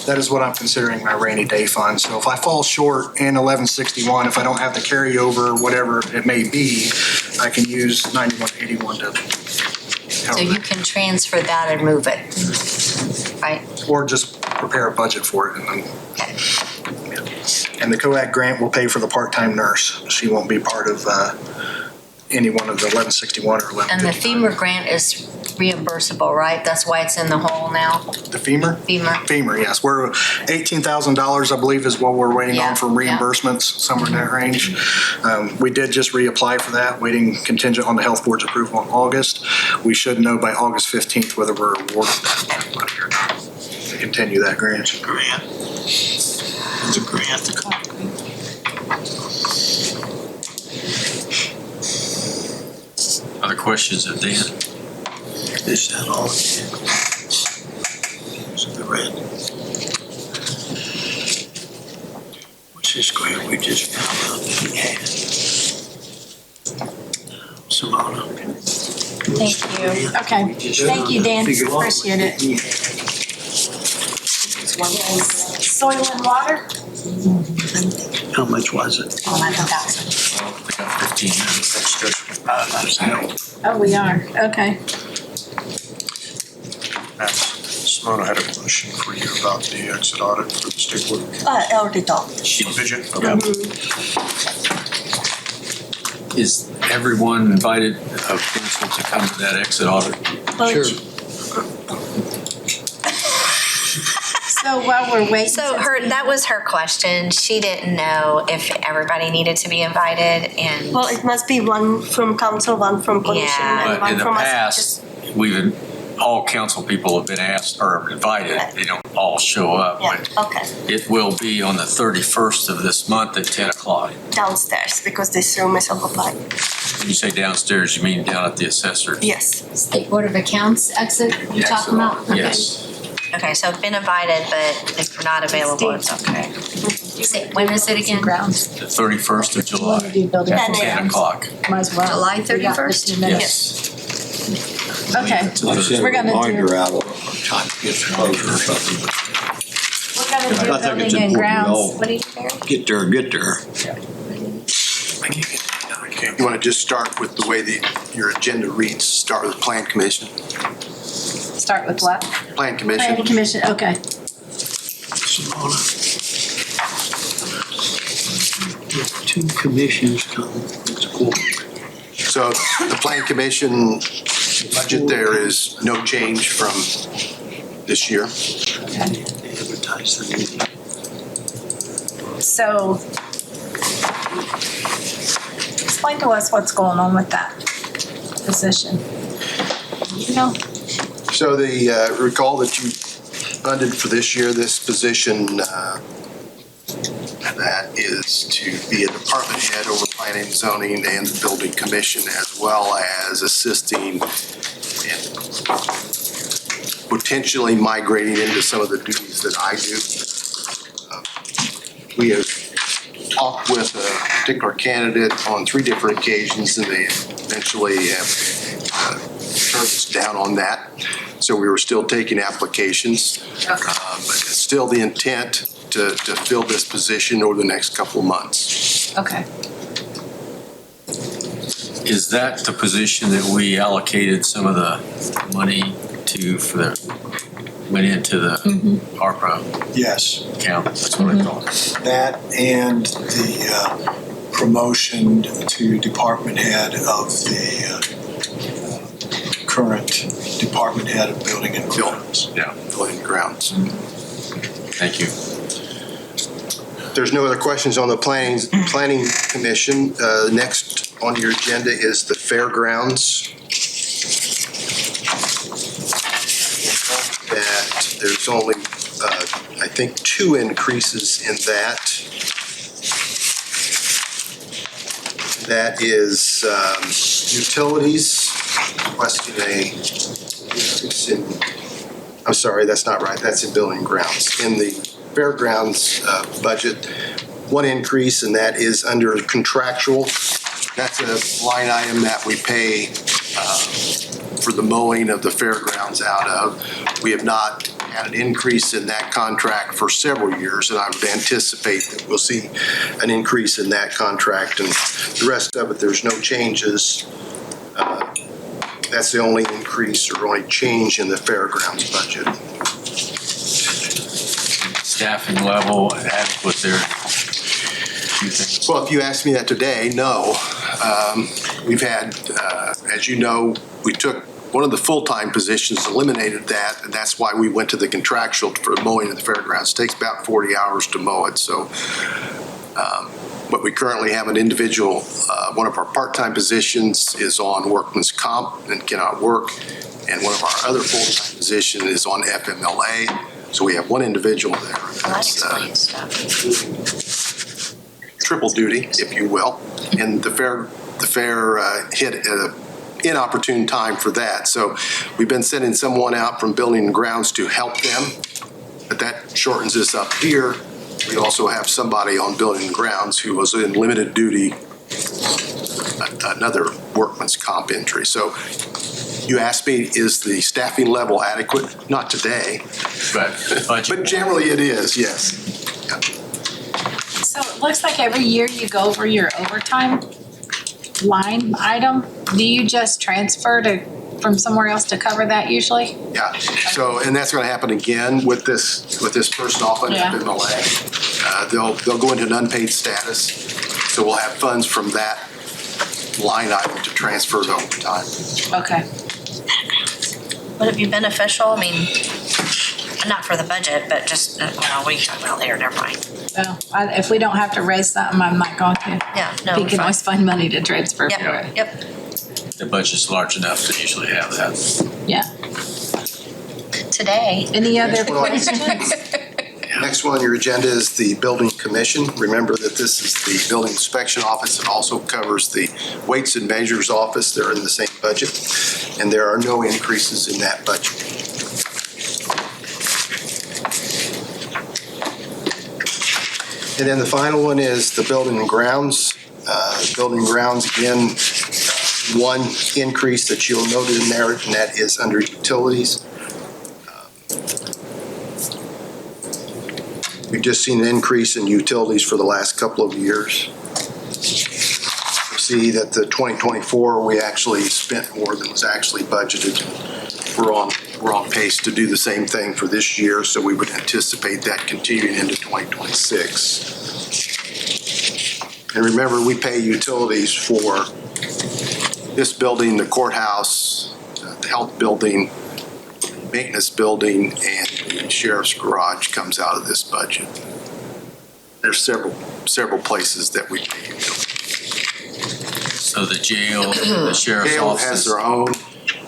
That is what I'm considering my rainy day fund. So if I fall short in 1161, if I don't have the carryover, whatever it may be, I can use 9181 to So you can transfer that and move it, right? or just prepare a budget for it. And the COAG grant will pay for the part-time nurse. She won't be part of any one of the 1161 or 1159. And the FEMA grant is reimbursable, right? That's why it's in the hole now? The FEMA? FEMA, yes. We're $18,000, I believe, is what we're waiting on for reimbursements, somewhere in that range. We did just reapply for that, waiting contingent on the health board's approval in August. We should know by August 15th whether we're awarded that money or not to continue that grant. It's a grant. questions of Dan? Is that all? The red. What's this grant we just found out that we had? Simona. Thank you. Okay. Thank you, Dan. Appreciate it. Soil and water? How much was it? 11,000. They got 15 minutes. Oh, we are. Okay. Simona had a question for you about the exit audit for the state board. I already talked. Did you? Okay. Is everyone invited of council to come to that exit audit? Sure. So while we're waiting. So that was her question. She didn't know if everybody needed to be invited and. Well, it must be one from council, one from commission, Yeah. and But in one the from us. past, all council people have been asked or invited. They don't all show up. Yeah, But okay, it will be on the 31st of this month at 10 o'clock. downstairs, because this room is occupied. When you say downstairs, you mean down at the assessor? Yes. State Board of Accounts exit you're talking about? Okay. Yes. Okay, so I've been invited, but if you're not available, it's okay. When is it again? Grounds. The 31st of July building at 10 o'clock. Might as well. July We got 31st? 15 minutes. Yes. Okay. I sent We're a gonna reminder do, out of time to get closure or something. we're gonna do I think it's building and important we grounds. all What do you think? get there. You want to just start with the way your agenda reads, start with Plan Commission? Start with what? Plan Commission. Planning Commission, okay. Simona. Two commissions come, it's cool. So the Plan Commission budget there is no change from this year. Advertise the meeting. So explain to us what's going on with that position. You know? So recall that you funded for this year, this position that is to be a department head over planning and zoning and the building commission, as well as assisting and potentially migrating into some of the duties that I do. We have talked with a particular candidate on 3 different occasions, and they eventually have turned us down on that. So we were still taking applications. But it's still the intent to fill this position over the next couple of months. Okay. Is that the position that we allocated some of the money to went into the ARPA Yes. account? That's what I thought. That and the promotion to department head of the current department head of building and grounds. Yeah. Building and grounds. Thank you. There's no other questions on the planning commission. Next on your agenda is the fairgrounds. That there's only, I think, 2 increases in that. That is utilities, requesting a increase in, I'm sorry, that's not right, that's in building and grounds. In the fairgrounds budget, 1 increase, and that is under contractual. That's a line item that we pay for the mowing of the fairgrounds out of. We have not had an increase in that contract for several years, and I would anticipate that we'll see an increase in that contract. And the rest of it, there's no changes. That's the only increase or only change in the fairgrounds budget. Staffing level adequate there? Well, if you asked me that today, no. We've had, as you know, we took one of the full-time positions, eliminated that, and that's why we went to the contractual for mowing of the fairgrounds. It takes about 40 hours to mow it, so. But we currently have an individual, one of our part-time positions is on workman's comp and cannot work, and one of our other full-time position is on FMLA. So we have 1 individual there. That explains stuff. Triple duty, if you will. And the fair hit inopportune time for that. So we've been sending someone out from Building and Grounds to help them, but that shortens this up here. We also have somebody on Building and Grounds who was in limited duty, another workman's comp injury. So you asked me, is the staffing level adequate? Not today, but generally it is, yes. Yeah. So it looks like every year you go over your overtime line item. Do you just transfer from somewhere else to cover that usually? Yeah, so, and that's gonna happen again with this person off on FMLA. They'll go into an unpaid status, so we'll have funds from that line item to transfer to overtime. Okay. Would it be beneficial? I mean, not for the budget, but just, what are you talking about later? Never mind. Well, if we don't have to raise something, I'm not going to. Yeah, no. We can always find money to transfer. Yep, yep. The budget's large enough to usually have that. Yeah. Today. Any other Next one. questions? Next one on your agenda is the Building Commission. Remember that this is the Building Inspection Office. It also covers the Weights and Measures Office. They're in the same budget, and there are no increases in that budget. And then the final one is the Building and Grounds. Building and Grounds, again, one increase that you'll note in there, and that is under utilities. We've just seen an increase in utilities for the last couple of years. You see that the 2024, we actually spent more than was actually budgeted. We're on pace to do the same thing for this year, so we would anticipate that continuing into 2026. And remember, we pay utilities for this building, the courthouse, the health building, maintenance building, and the sheriff's garage comes out of this budget. There's several places that we pay utilities. So the jail, the sheriff's Jail office. has their own,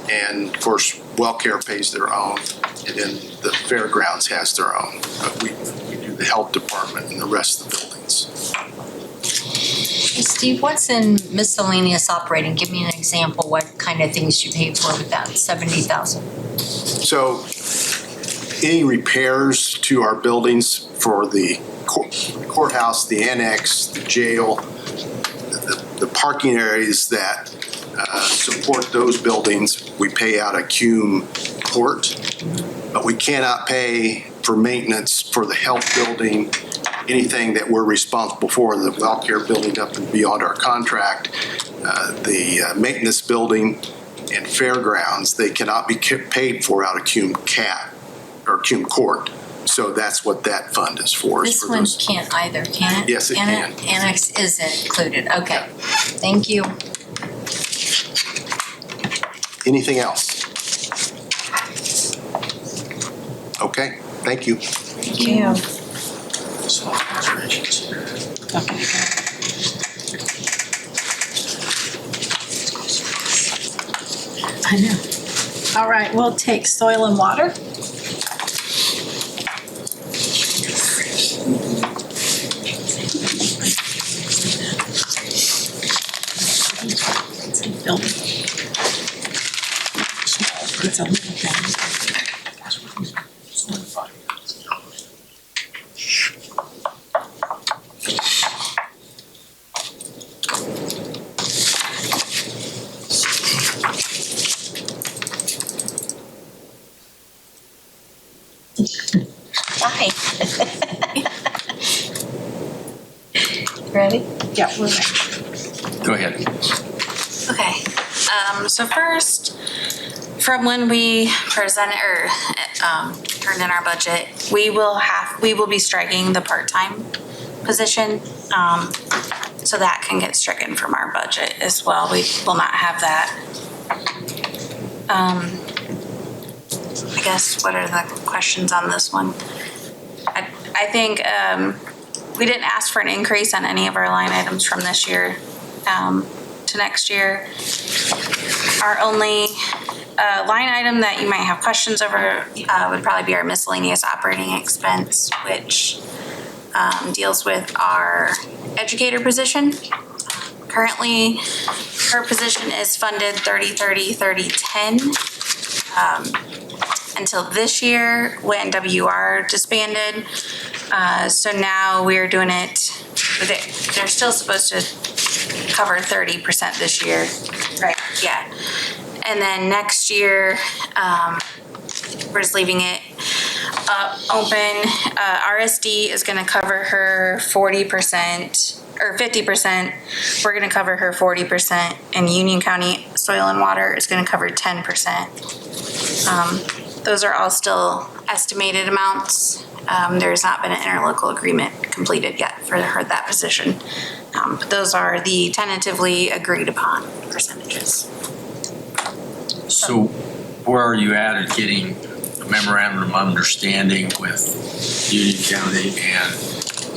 and of course, WellCare pays their own, and then the fairgrounds has their own. But we do the health department and the rest of the buildings. Steve, what's in miscellaneous operating? Give me an example, what kind of things you pay for with that 70,000? So any repairs to our buildings for the courthouse, the annex, the jail, the parking areas that support those buildings, we pay out of CUME Court, but we cannot pay for maintenance for the health building, anything that we're responsible for, the WellCare building up and beyond our contract, the maintenance building and fairgrounds, they cannot be paid for out of CUME CAT or CUME Court. So that's what that fund is for. This one can't either, can it? Yes, it can. Annex is included, okay. Thank you. Anything else? Okay, thank you. Thank you. I know. All right, we'll take soil and water. It's a little thing. Hi. Ready? Yeah, we're ready. Go ahead. Okay, so first, from when we presented or turned in our budget, we will be striking the part-time position, so that can get stricken from our budget as well. We will not have that. I guess, what are the questions on this one? I think we didn't ask for an increase on any of our line items from this year to next year. Our only line item that you might have questions over would probably be our miscellaneous operating expense, which deals with our educator position. Currently, her position is funded 30-30-30-10 until this year when WR disbanded. So now we're doing it, they're still supposed to cover 30% this year. Right. Yeah. And then next year, we're just leaving it open. RSD is going to cover her 40% or 50%. We're going to cover her 40%, and Union County Soil and Water is going to cover 10%. Those are all still estimated amounts. There's not been an interlocal agreement completed yet for her that position. But those are the tentatively agreed upon percentages. So where are you at getting a memorandum of understanding with Union County and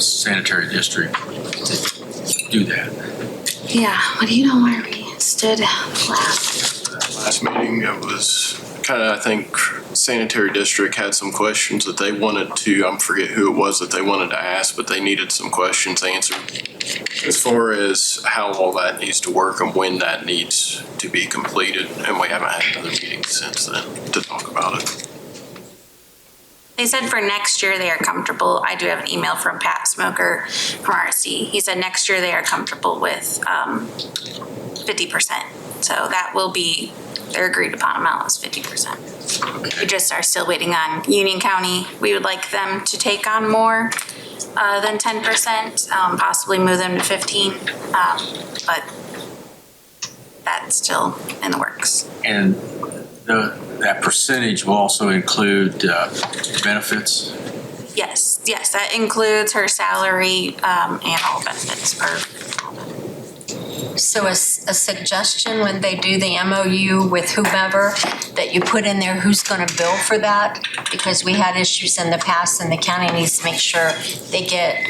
Sanitary District to do that? Yeah, what do you know where we stood last? Last meeting, it was kind of, I think, Sanitary District had some questions that they wanted to, I forget who it was that they wanted to ask, but they needed some questions answered as far as how all that needs to work and when that needs to be completed. And we haven't had another meeting since then to talk about it. They said for next year they are comfortable. I do have an email from Pat Smoker from RSD. He said next year they are comfortable with 50%. So that will be their agreed upon amount is 50%. We just are still waiting on Union County. We would like them to take on more than 10%, possibly move them to 15, but that's still in the works. And that percentage will also include benefits? Yes, that includes her salary and all benefits per. So a suggestion when they do the MOU with whomever, that you put in there who's going to bill for that, because we had issues in the past and the county needs to make sure they get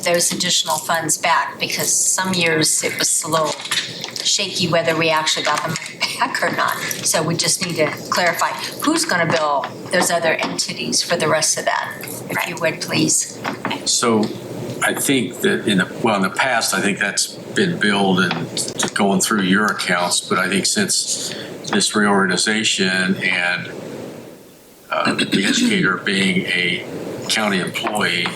those additional funds back, because some years it was a little shaky whether we actually got them back or not. So we just need to clarify who's going to bill those other entities for the rest of that, if you would, please. So I think that in the past, I think that's been billed and going through your accounts, but I think since this reorganization and the educator being a county employee,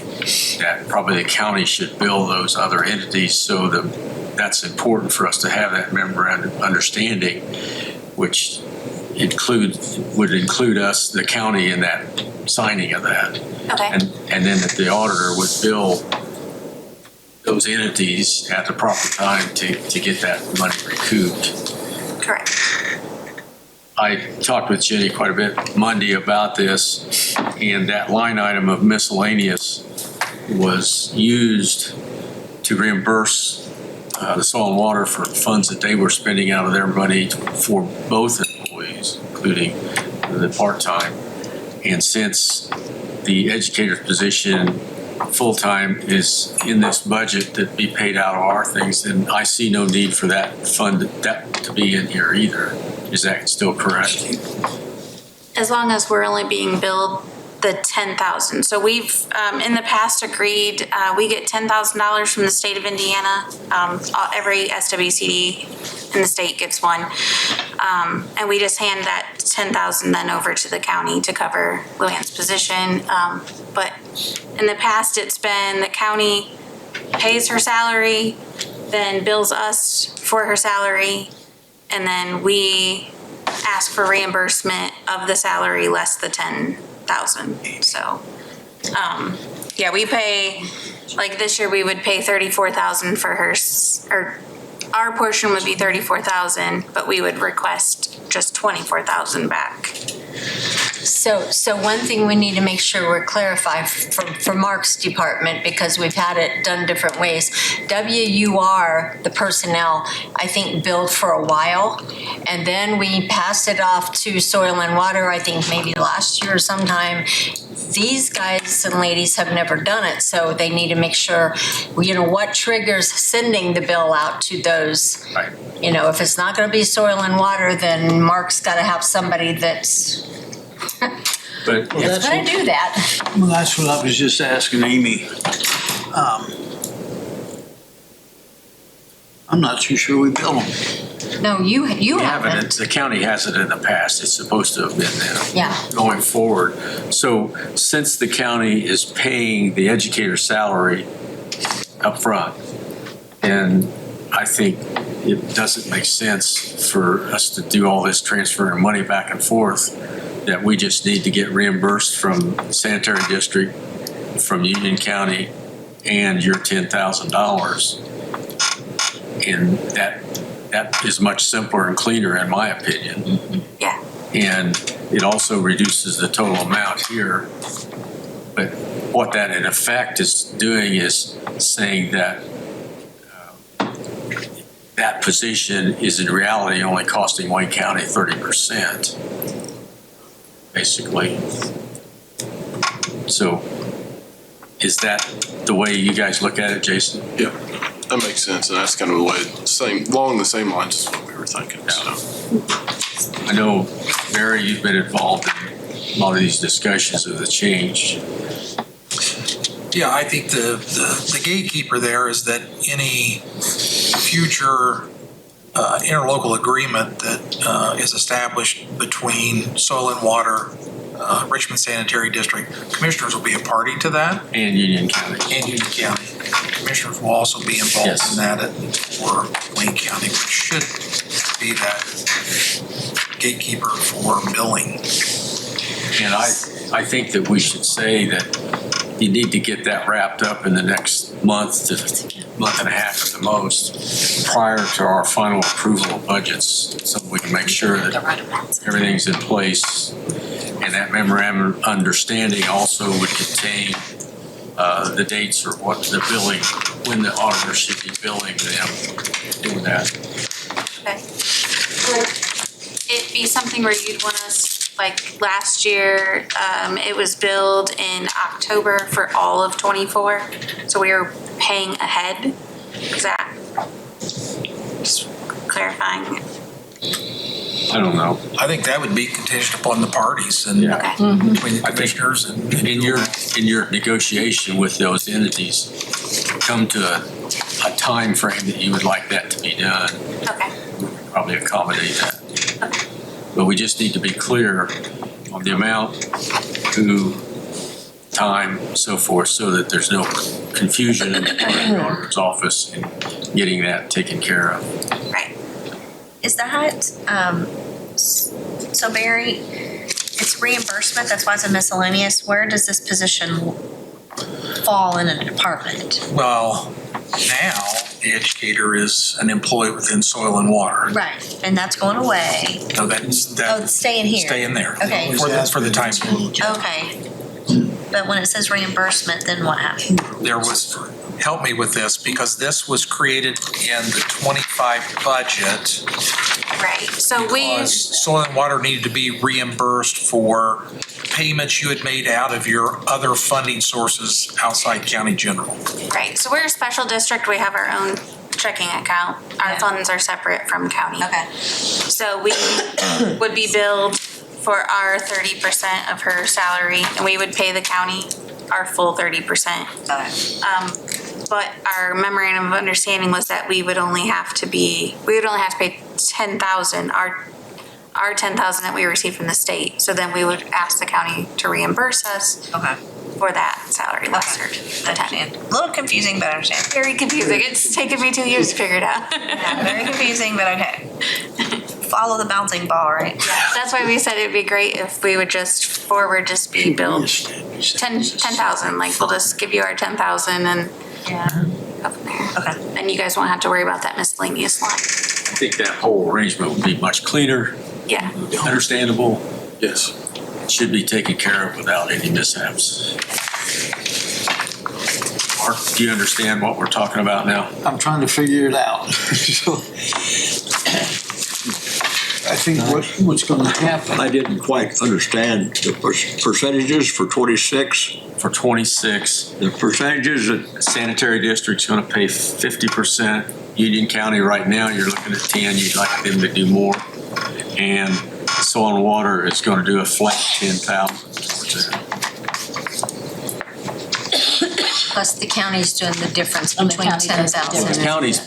that probably the county should bill those other entities. So that's important for us to have that memorandum of understanding, which would include us, the county, in that signing of that. Okay. And then that the auditor would bill those entities at the proper time to get that money recouped. Correct. I talked with Jenny quite a bit Monday about this, and that line item of miscellaneous was used to reimburse the Soil and Water for funds that they were spending out of their money for both employees, including the part-time. And since the educator's position full-time is in this budget that be paid out of our things, then I see no need for that fund that to be in here either. Is that still correct? As long as we're only being billed the $10,000. So we've in the past agreed, we get $10,000 from the state of Indiana. Every SWCD in the state gets one. And we just hand that $10,000 then over to the county to cover Luann's position. But in the past, it's been the county pays her salary, then bills us for her salary, and then we ask for reimbursement of the salary less the $10,000. So, yeah, we pay, like this year we would pay $34,000 for her, or our portion would be $34,000, but we would request just $24,000 back. So one thing we need to make sure we're clarifying for Mark's department, because we've had it done different ways. WUR, the personnel, I think billed for a while, and then we passed it off to Soil and Water, I think maybe last year or sometime. These guys and ladies have never done it, so they need to make sure, what triggers sending the bill out to those. Right. If it's not going to be Soil and Water, then Mark's got to have somebody that's But going to do that. Well, that's what I was just asking Amy. I'm not too sure we bill them. No, you We haven't. The county has it in the past. It's supposed to have been now. Yeah. Going forward. So since the county is paying the educator's salary up front, and I think it doesn't make sense for us to do all this transferring money back and forth, that we just need to get reimbursed from sanitary district, from Union County, and your $10,000. And that is much simpler and cleaner in my opinion. Yeah. And it also reduces the total amount here. But what that in effect is doing is saying that that position is in reality only costing Wayne County 30%, basically. So is that the way you guys look at it, Jason? Yeah, that makes sense, and that's kind of the way, along the same lines as what we were thinking, so. I know, Barry, you've been involved in a lot of these discussions of the change. Yeah, I think the gatekeeper there is that any future interlocal agreement that is established between Soil and Water, Richmond Sanitary District, commissioners will be a party to that. And Union County. And Union County. Commissioners will also be involved in that for Wayne County, which should be that gatekeeper for billing. And I think that we should say that you need to get that wrapped up in the next month to month and a half at the most, prior to our final approval of budgets, so we can make sure that everything's in place. And that memorandum of understanding also would contain the dates or what the billing, when the auditor should be billing them, doing that. Okay. Would it be something where you'd want us, like last year, it was billed in October for all of '24, so we were paying ahead? Is that just clarifying? I don't know. I think that would be contingent upon the parties and between the commissioners and. In your negotiation with those entities, come to a time frame that you would like that to be done. Okay. We could probably accommodate that. But we just need to be clear on the amount, who, time, so forth, so that there's no confusion in the auditor's office in getting that taken care of. Right. Is that, so Barry, it's reimbursement, that's why it's a miscellaneous. Where does this position fall in a department? Well, now the educator is an employee within Soil and Water. Right, and that's going away. So that's it's staying here. Stay in there. Okay. For the time being. Okay. But when it says reimbursement, then what happens? There was, help me with this, because this was created in the 25 budget. Right, so Because Soil and Water needed to be reimbursed for payments you had made out of your other funding sources outside county general. Right, so we're a special district, we have our own checking account. Our funds are separate from county. Okay. So we would be billed for our 30% of her salary, and we would pay the county our full 30%. But our memorandum of understanding was that we would only have to pay 10,000, our 10,000 that we received from the state. So then we would ask the county to reimburse us for that salary lesser the 10. A little confusing, but I understand. Very confusing. It's taken me 2 years to figure it out. Yeah, very confusing, but okay. Follow the bouncing ball, right? That's why we said it'd be great if we would just be billed 10,000. Like we'll just give you our 10,000 and go from there. Okay. And you guys won't have to worry about that miscellaneous line. I think that whole arrangement would be much cleaner, Yeah. understandable. Yes. Should be taken care of without any mishaps. Mark, do you understand what we're talking about now? I'm trying to figure it out. I think what's going to happen. I didn't quite understand the percentages for 26. For 26, the percentages that sanitary district's going to pay 50%. Union County right now, you're looking at 10. You'd like them to do more. And Soil and Water is going to do a flat 10,000%. Plus the county's doing the difference And the between county does the 10,000. The county's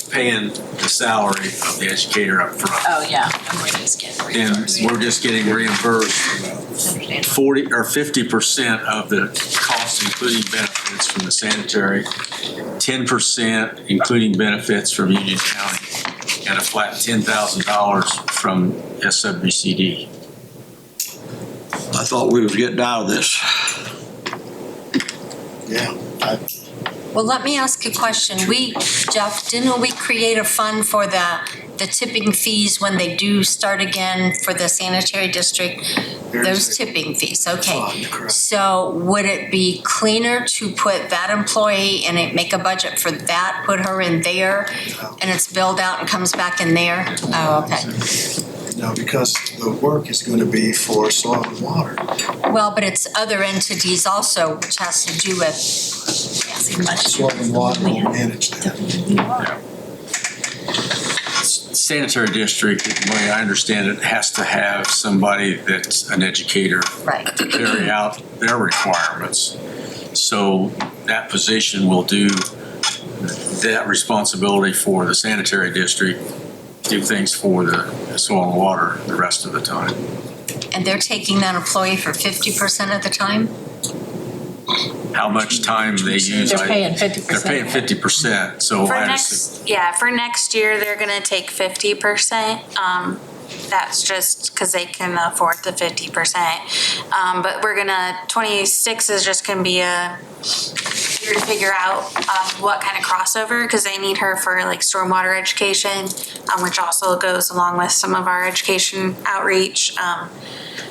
paying the salary of the educator up front. Oh, yeah, and we're just getting And reimbursed. we're just getting reimbursed 40 or 50% of the cost, including benefits from the sanitary, 10% including benefits from Union County, and a flat $10,000 from SWCD. I thought we was getting out of this. Yeah. Well, let me ask a question. Jeff, didn't we create a fund for the tipping fees when they do start again for the sanitary district? Those tipping fees, okay. So would it be cleaner to put that employee and make a budget for that, put her in there, and it's billed out and comes back in there? Oh, okay. No, because the work is going to be for soil and water. Well, but it's other entities also, which has to do with, Soil and water will manage that. Sanitary district, the way I understand it, has to have somebody that's an educator to carry out their requirements. So that position will do that responsibility for the sanitary district, do things for the soil and water the rest of the time. and they're taking that employee for 50% of the time? How much time they use. They're paying 50%. They're paying 50%, so For I next, yeah, for next year, they're gonna take 50%. That's just because they can afford the 50%. But we're gonna, 26 is just gonna be a year to figure out what kind of crossover, because they need her for like stormwater education, which also goes along with some of our education outreach.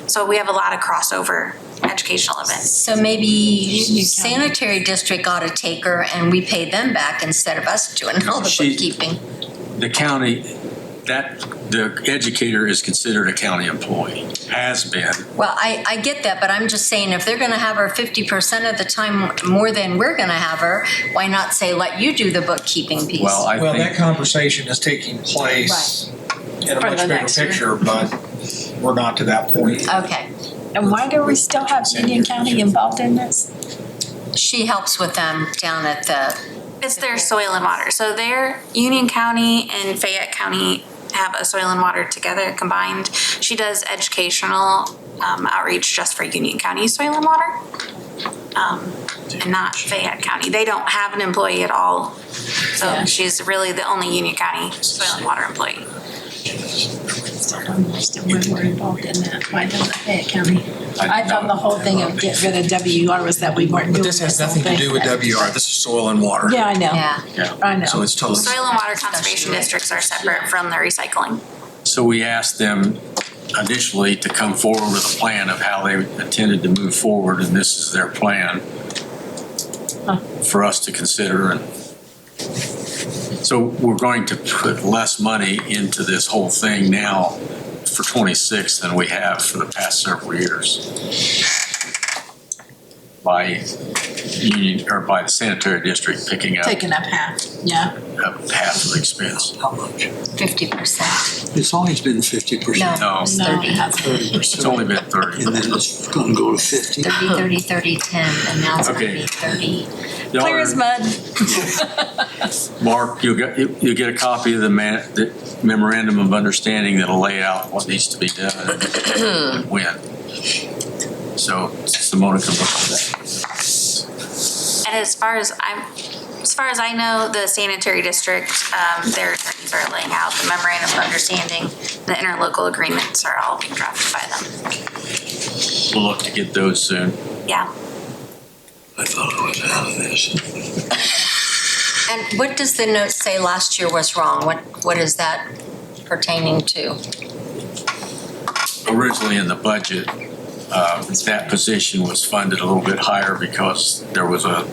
So we have a lot of crossover educational events. So maybe sanitary district ought to take her and we pay them back instead of us doing all the bookkeeping. The county, the educator is considered a county employee, has been. Well, I get that, but I'm just saying if they're gonna have her 50% of the time more than we're gonna have her, why not say, let you do the bookkeeping piece? Well, I think that conversation is taking place in a For much the bigger next year. picture, but we're not to that point. Okay. And why do we still have Union County involved in this? She helps with them down at the. It's their soil and water. So their Union County and Fayette County have a soil and water together combined. She does educational outreach just for Union County soil and water, and not Fayette County. They don't have an employee at all. So she's really the only Union County soil and water employee. We're involved in that. Why doesn't Fayette County? I thought the whole thing of get rid of WR was that we weren't doing But this has nothing to do with WR. This is soil and water. Yeah, I know. Yeah. I know. So it's totally. Soil and water conservation districts are separate from the recycling. So we asked them initially to come forward with a plan of how they intended to move forward, and this is their plan for us to consider. And so we're going to put less money into this whole thing now for 26 than we have for the past several years by union or by the sanitary district picking up Taking up half, yeah. half of the expense. How much? 50%. It's always been 50%. No, No, it hasn't. 30%. it's only been 30. And then it's gonna go to 50. 30, 10, and now it's gonna Okay. be 30. Y'all Clear are- as mud. Mark, you'll get a copy of the memorandum of understanding that'll lay out what needs to be done and when. So Simona can look at that. And as far as I know, the sanitary district, their attorneys are laying out the memorandum of understanding. The interlocal agreements are all being drafted by them. We'll look to get those soon. Yeah. I thought I was out of this. And what does the note say last year was wrong? What is that pertaining to? Originally in the budget, that position was funded a little bit higher because there was a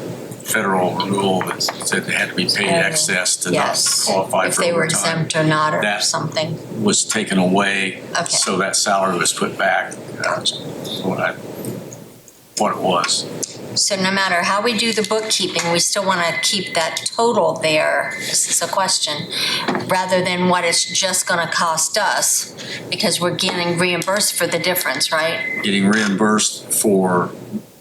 federal rule that said they had to be paid excess to not Yes. qualify If for they were overtime. exempt or not or That something. was taken away, Okay. so that salary was put back. That's what it was. So no matter how we do the bookkeeping, we still want to keep that total there. This is a question. Rather than what it's just going to cost us, because we're getting reimbursed for the difference, right? Getting reimbursed for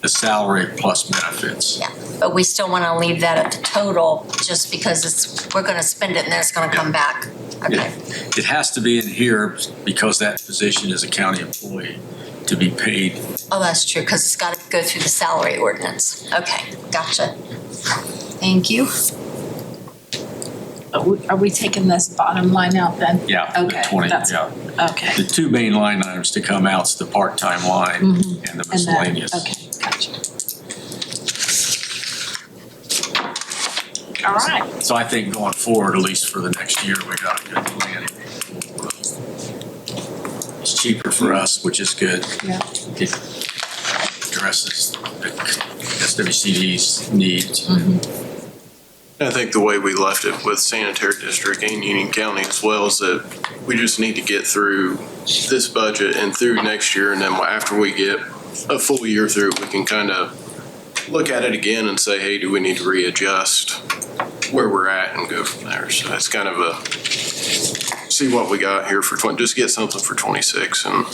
the salary plus benefits. Yeah. but we still want to leave that at the total just because we're going to spend it and then it's going to come back. Okay. It has to be in here because that position is a county employee to be paid. Oh, that's true, because it's got to go through the salary ordinance. Okay, gotcha. Thank you. Are we taking this bottom line out then? Yeah, the Okay, 20, that's- yeah. Okay. The two main line items to come out is the part-time line and the miscellaneous. Okay, gotcha. All right. So I think going forward, at least for the next year, we got a good plan. It's cheaper for us, which is good. Yeah. It addresses the SWCD's needs. I think the way we left it with sanitary district and Union County as well is that we just need to get through this budget and through next year. And then after we get a full year through, we can kind of look at it again and say, hey, do we need to readjust where we're at and go from there? So it's kind of a see what we got here for just get something for 26 and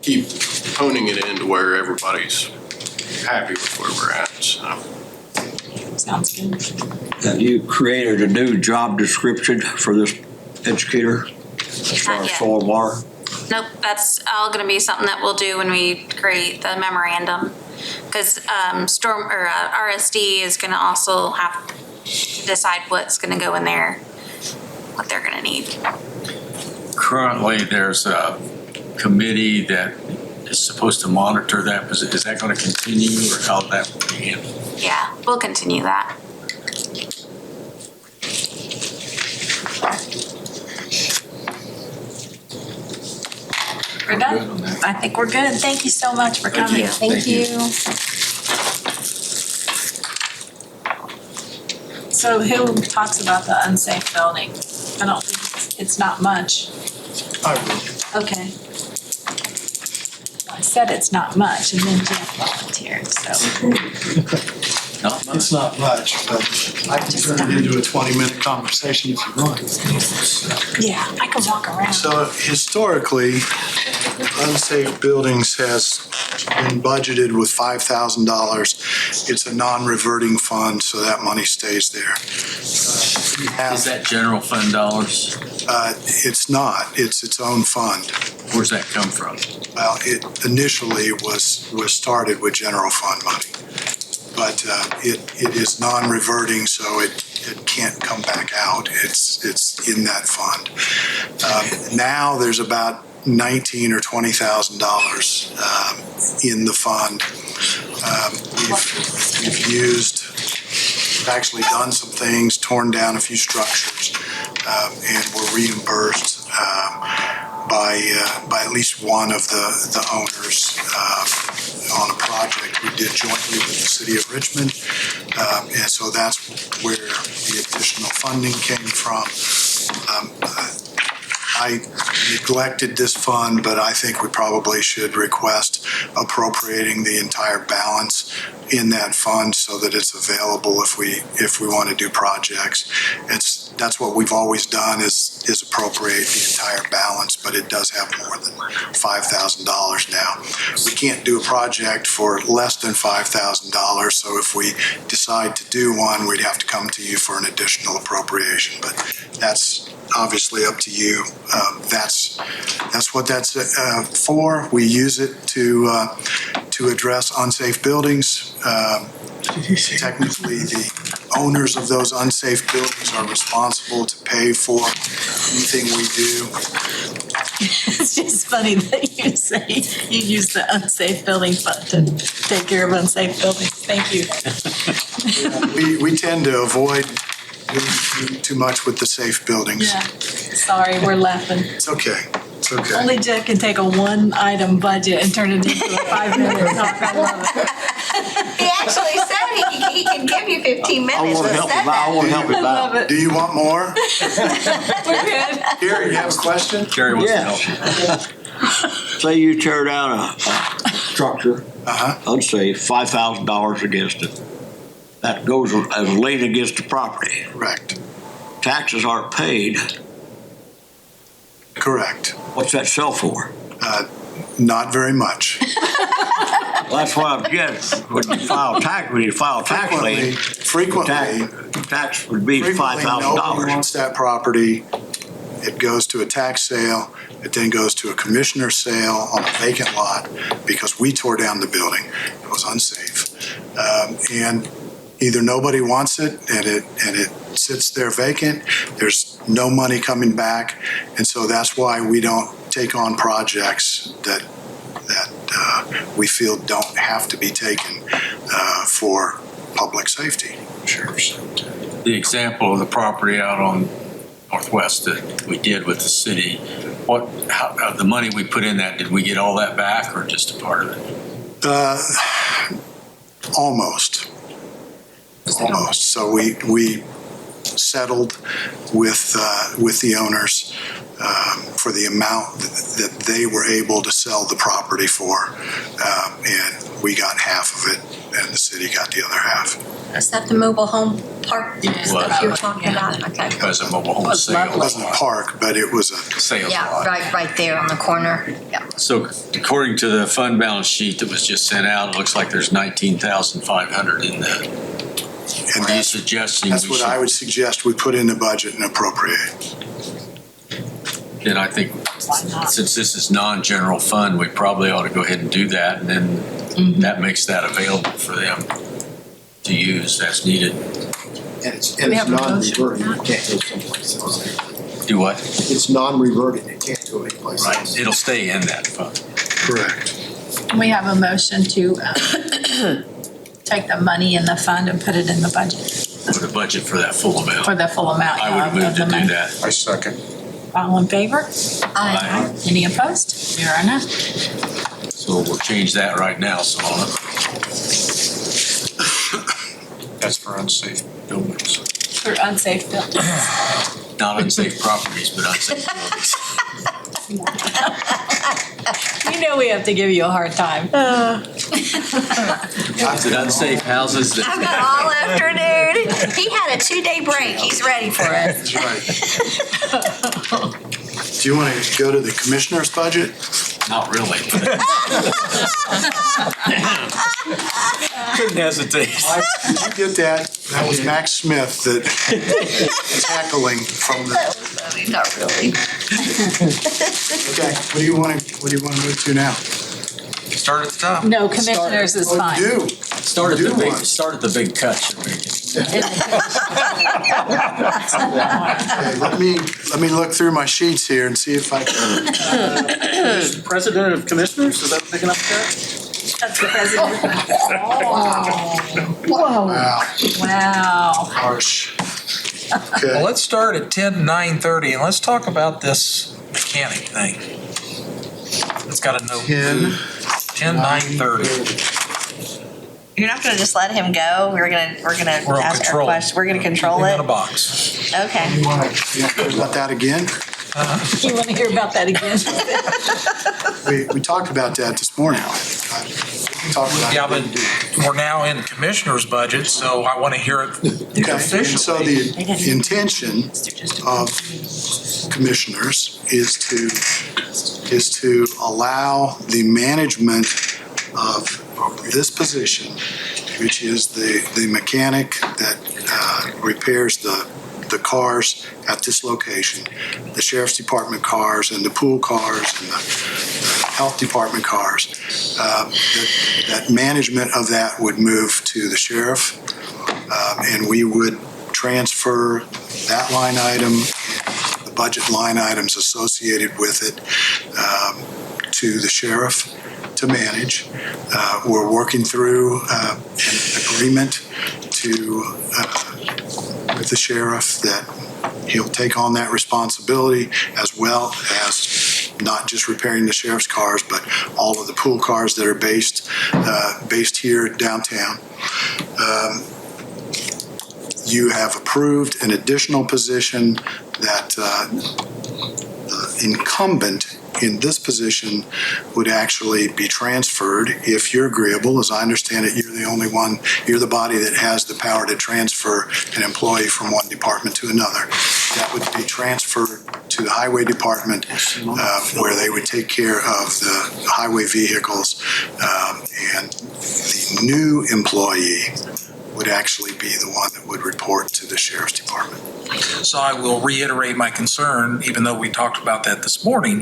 keep honing it into where everybody's happy with where we're at. So. Sounds good. Have you created a new job description for this educator as far Not as yet. soil and water? Nope, that's all going to be something that we'll do when we create the memorandum. Because RSD is going to also have to decide what's going to go in there, what they're going to need. Currently, there's a committee that is supposed to monitor that. Is that going to continue or how that will be handled? Yeah, we'll continue that. We're done. I think we're good. Thank you so much for coming. Thank you. So who talks about the unsafe building? I don't think it's not much. I will. Okay. I said it's not much and then Jeff volunteered, so. Not much. It's not much, but I can turn it into a 20-minute conversation if you want. Yeah, I can walk around. So historically, unsafe buildings has been budgeted with $5,000. It's a non-reverting fund, so that money stays there. Is that general fund dollars? It's not. It's its own fund. Where's that come from? Well, it initially was started with general fund money. But it is non-reverting, so it can't come back out. It's in that fund. Now there's about $19,000 or $20,000 in the fund. We've actually done some things, torn down a few structures, and we're reimbursed by at least one of the owners on a project we did jointly with the city of Richmond. And so that's where the additional funding came from. I neglected this fund, but I think we probably should request appropriating the entire balance in that fund so that it's available if we want to do projects. That's what we've always done is appropriate the entire balance, but it does have more than $5,000 now. We can't do a project for less than $5,000, so if we decide to do one, we'd have to come to you for an additional appropriation, but that's obviously up to you. That's what that's for. We use it to address unsafe buildings. Technically, the owners of those unsafe buildings are responsible to pay for anything we do. It's just funny that you say you use the unsafe building fund to take care of unsafe buildings. Thank you. We tend to avoid doing too much with the safe buildings. Yeah, sorry, we're laughing. It's okay. It's okay. Only Jeff can take a one-item budget and turn it into a 5-minute talk. I love it. He actually said he can give you 15 minutes. I want to help him out. I want to help him I love out. it. Do you want more? We're good. Here, you have a question? Jerry wants to Yes. help you. Say you tear down a structure, unsafe, $5,000 against it. That goes as a lien against the property. Correct. Taxes aren't paid. Correct. What's that sell for? Not very much. That's why I'm getting, when you file tax lien. Frequently, Tax would be nobody $5,000. wants that property. It goes to a tax sale. It then goes to a commissioner sale on a vacant lot because we tore down the building. It was unsafe. And either nobody wants it and it sits there vacant. There's no money coming back. And so that's why we don't take on projects that we feel don't have to be taken for public safety. The example of the property out on Northwest that we did with the city, how the money we put in that, did we get all that back or just a part of it? Almost. So we settled with the owners for the amount that they were able to sell the property for, and we got half of it, and the city got the other half. Is that the mobile home park stuff you were talking about? Okay. It was a mobile home sale. It wasn't a park, but it was a sales Yeah, lot. right there on the corner. Yeah. So according to the fund balance sheet that was just sent out, it looks like there's 19,500 in that. And are you suggesting that's what I would suggest we put in the budget and appropriate. Then I think since this is non-general fund, we probably ought to go ahead and do that, and then that makes that available for them to use as needed. And it's non-reverting, you can't go someplace else. Do what? It's non-reverting, you can't go anyplace else. Right, it'll stay in that fund. Correct. We have a motion to take the money in the fund and put it in the budget. For the budget for that full amount. For the full amount. I would move to do that. I second. All in favor? Aye. Any opposed? There are none. So we'll change that right now, Solon. That's for unsafe buildings. For unsafe buildings. Not unsafe properties, but unsafe buildings. You know we have to give you a hard time. Is it unsafe houses that? I've got all afternoon. He had a 2-day break. He's ready for us. That's right. Do you want to go to the commissioner's budget? Not really. Couldn't hesitate. Did you get that? That was Max Smith that tackling from the. Not really. Okay, what do you want to move to now? Start at the top. No, commissioners is fine. Oh, you do. Start at the big cut you're making. Okay, let me look through my sheets here and see if I can. President of Commissioners, is that picking up that? That's the president. Wow. Wow. Harsh. Well, let's start at 10:09:30 and let's talk about this mechanic thing. It's got a note. 10:09:30. You're not gonna just let him go? We're gonna ask our questions. We're gonna control it? In a box. Okay. You want to hear about that again? You want to hear about that again? We talked about that this morning. We talked about Yeah, but we're now in commissioner's budget, so I want to hear it Okay, and so officially. the intention of commissioners is to allow the management of this position, which is the mechanic that repairs the cars at this location, the sheriff's department cars and the pool cars and the health department cars, that management of that would move to the sheriff, and we would transfer that line item, the budget line items associated with it, to the sheriff to manage. We're working through an agreement with the sheriff that he'll take on that responsibility, as well as not just repairing the sheriff's cars, but all of the pool cars that are based here downtown. You have approved an additional position that the incumbent in this position would actually be transferred if you're agreeable. As I understand it, you're the only one, you're the body that has the power to transfer an employee from one department to another. That would be transferred to the highway department, where they would take care of the highway vehicles And the new employee would actually be the one that would report to the sheriff's department. So I will reiterate my concern, even though we talked about that this morning,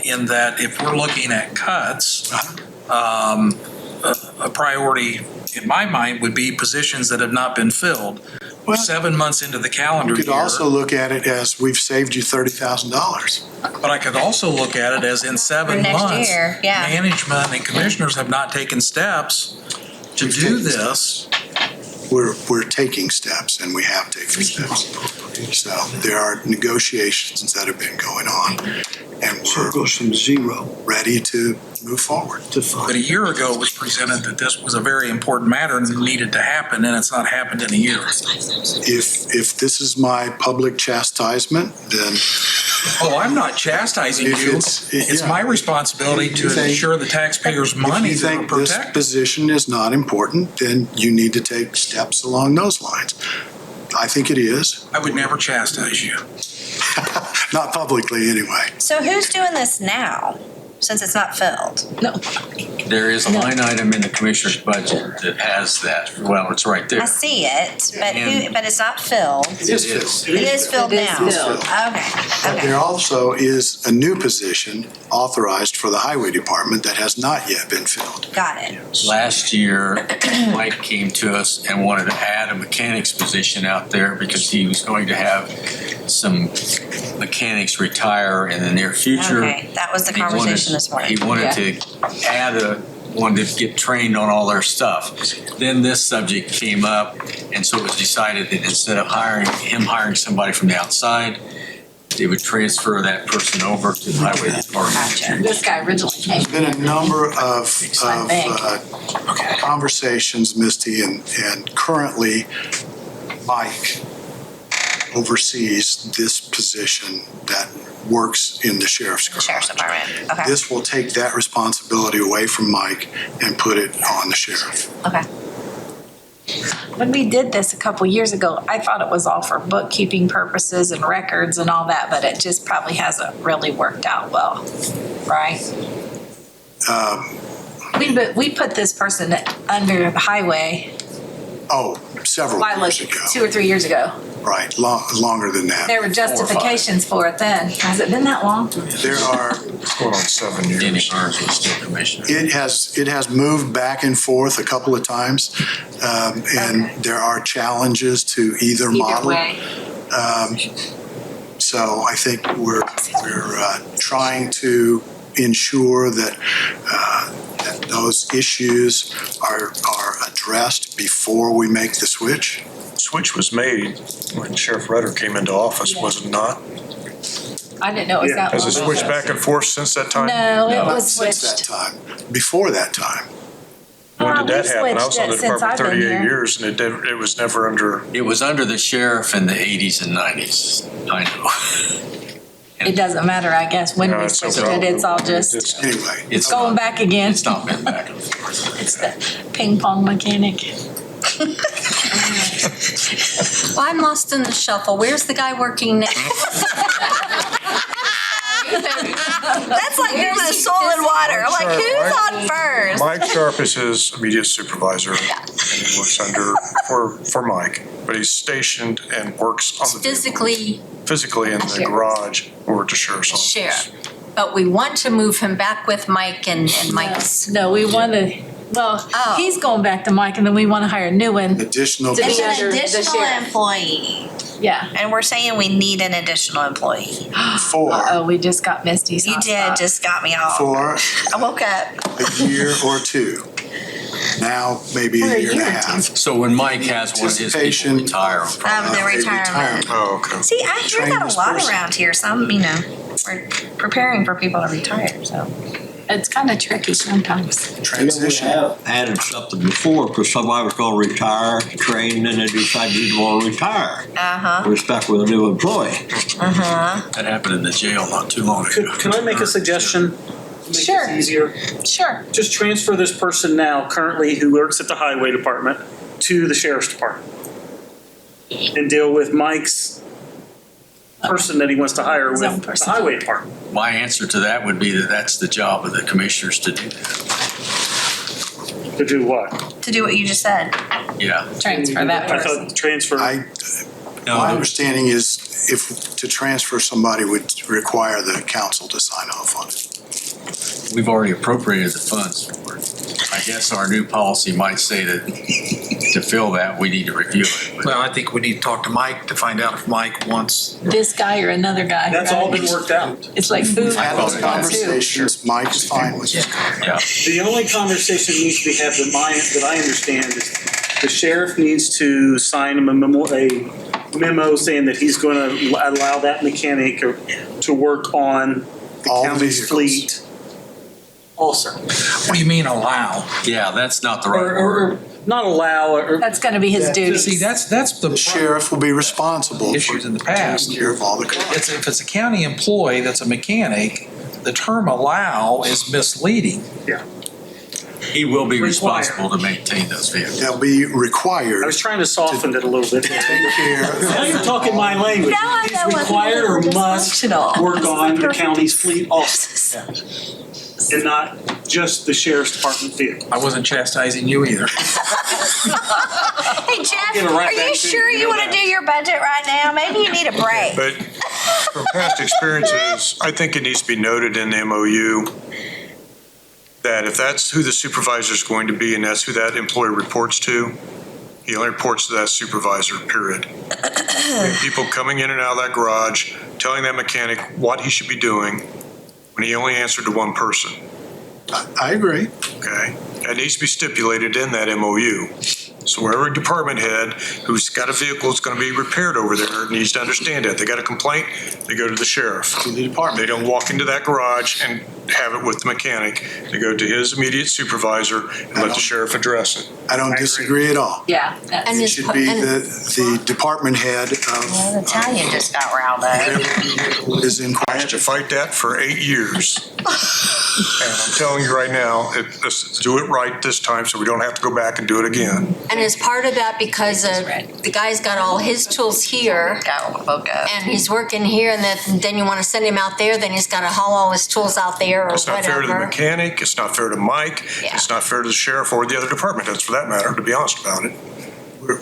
in that if we're looking at cuts, a priority in my mind would be positions that have not been filled. We're 7 months into the calendar You could year. also look at it as we've saved you $30,000. But I could also look at it as in 7 For next months, year, yeah. management and commissioners have not taken steps to do this. We're taking steps, and we have taken steps. So there are negotiations that have been going on, and we're from zero ready to move forward. But a year ago, it was presented that this was a very important matter and it needed to happen, and it's not happened in a year. If this is my public chastisement, then Oh, I'm not chastising you. It's my responsibility to ensure the taxpayers' money if you that are think this protected. position is not important, then you need to take steps along those lines. I think it is. I would never chastise you. Not publicly, anyway. So who's doing this now, since it's not filled? No. There is a line item in the commissioner's budget that has that. Well, it's right there. I see it, but And- but it's not filled. It is. It is filled It is now. filled. Okay, But okay. there also is a new position authorized for the highway department that has not yet been filled. Got it. Last year, Mike came to us and wanted to add a mechanics position out there because he was going to have some mechanics retire in the near future. Okay, that was the He wanted- conversation this morning. He wanted to add wanted to get trained on all their stuff. Then this subject came up, and so it was decided that instead of hiring somebody from the outside, they would transfer that person over to the highway department. This guy originally came. There's been a number of bank. conversations, Misty, and currently Mike oversees this position that works in the sheriff's Sheriff's garage. Department, okay, This will take that responsibility away from Mike and put it on the sheriff. okay. When we did this a couple years ago, I thought it was all for bookkeeping purposes and records and all that, but it just probably hasn't really worked out well, right? We put this person under the highway, Several like years ago. 2 or 3 years ago. Right, longer than that. There were justifications for it then. Has it been that long? There are, It's going on 7 years. Danny Burns was still commissioner. it has moved back and forth a couple of times, and there are challenges to either model. Either way. So I think we're trying to ensure that that those issues are addressed before we make the switch. Switch was made when Sheriff Rutter came into office, was it not? I didn't know it was that long. Has it switched back and forth since that time? No, it Not was since that switched. time, before that time. When did that we've happen? I was switched on the it since department I've been 38 here. years and it was never under, It was under the sheriff in the 80s and 90s. I know. It doesn't matter, I guess, when No, we it's switched okay. it. It's all just Anyway, It's going not- back again. It's not been back and forth. It's the ping pong mechanic. Well, I'm lost in the shuffle. Where's the guy working now? That's like moving a soul in water. I'm like, who's on first? Mike Sharp is his immediate supervisor. And he works under, for Mike, but he's stationed and works on the physically in the garage over at the sheriff's office. Sheriff. But we want to move him back with Mike and Mike's. No, we want to, well, Oh. he's going back to Mike and then we want to hire a new one. additional. To be It's an under the additional sheriff. employee, Yeah. and we're saying we need an additional employee. Uh-oh, we just got Misty's You hot did, spot. just got me all. For I woke up. a year or two. Now, maybe a year and a half. So when Mike has one of his people retire, The retirement. Oh, okay. See, I hear Train that this a lot person. around here. Some, we're preparing for people to retire, so. It's kind of tricky sometimes. Transition. We have added something before because somebody was going to retire, train, and they decided they didn't want to retire. Uh-huh. We're stuck with a new employee. Uh-huh. that happened in the jail not too long ago. Can I make a suggestion? Make Sure. this easier. Sure. Just transfer this person now, currently who works at the highway department, to the sheriff's department. And deal with Mike's person that he wants to hire His own with the person. highway department. My answer to that would be that that's the job of the commissioners to do that. To do what? To do what you just said. Yeah. Transfer that I person. thought transfer. My understanding is if to transfer somebody would require the council to sign off on it. We've already appropriated the funds for it. I guess our new policy might say that to fill that, we need to review it. Well, I think we need to talk to Mike to find out if Mike wants. This guy or another guy. That's all right? been worked out. It's like food. Had those too. conversations, Mike is fine with it. Yeah. The only conversation needs to be had that I understand is the sheriff needs to sign a memo saying that he's going to allow that mechanic to work on the All the county's vehicles. fleet also. What do you mean allow? Yeah, that's not the right word. Or not allow, or That's gonna be his duty. See, that's The sheriff will be responsible for issues in the past. taking care of all the costs. If it's a county employee that's a mechanic, the term allow is misleading. He will be responsible to maintain those vehicles. They'll be required I was trying to soften it a little bit. to take care Now you're talking my language. Now I know He's what required or the must dysfunctional. work on the county's fleet also. And not just the sheriff's department vehicle. I wasn't chastising you either. Hey, Jeff, Give it right are back you to sure you. you want to do your budget right now? Maybe you need a break. But from past experiences, I think it needs to be noted in the MOU that if that's who the supervisor is going to be and that's who that employee reports to, he only reports to that supervisor, period. And people coming in and out of that garage, telling that mechanic what he should be doing when he only answered to one person. I agree. Okay, that needs to be stipulated in that MOU. So every department head who's got a vehicle that's going to be repaired over there needs to understand that. They got a complaint, they go to the sheriff. To the department. They don't walk into that garage and have it with the mechanic. They go to his immediate supervisor and let the sheriff address it. I don't disagree at all. Yeah. It And his should par- be and- the department head Well, of Italian just got riled up. whatever vehicle is in I had to question. fight that for 8 years. And I'm telling you right now, let's do it right this time so we don't have to go back and do it again. And as part of that, because the guy's got all his tools here, and he's working here, and then you want to send him out there, then he's got to haul all his tools out there or It's not fair to the whatever. mechanic, it's not fair to Mike, Yeah. it's not fair to the sheriff or the other department heads for that matter, to be honest about it.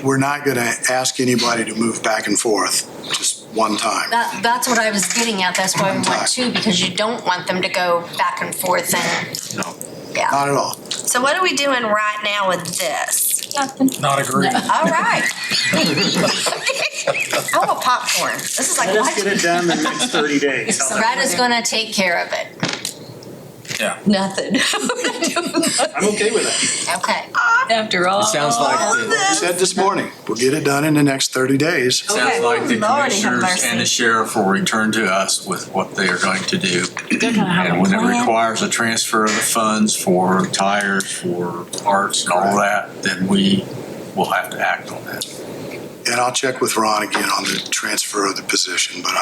We're not going to ask anybody to move back and forth just one time. That's what I was getting at. That's why we went two, because you don't want them to go back and forth and, No, yeah. not at all. So what are we doing right now with this? Not agreeing. All right. I want popcorn. This is like, Let us what? get it done in the next 30 days. Retta's gonna take care of it. Yeah. Nothing. I'm okay with that. Okay. After all. It sounds like We said this morning, we'll get it done in the next 30 days. Sounds like the Lordy have commissioners mercy. and the sheriff will return to us with what they are going to do. They're gonna have And a when it plan. requires a transfer of the funds for tires, for parts and all that, then we will have to act on that. And I'll check with Ron again on the transfer of the position, but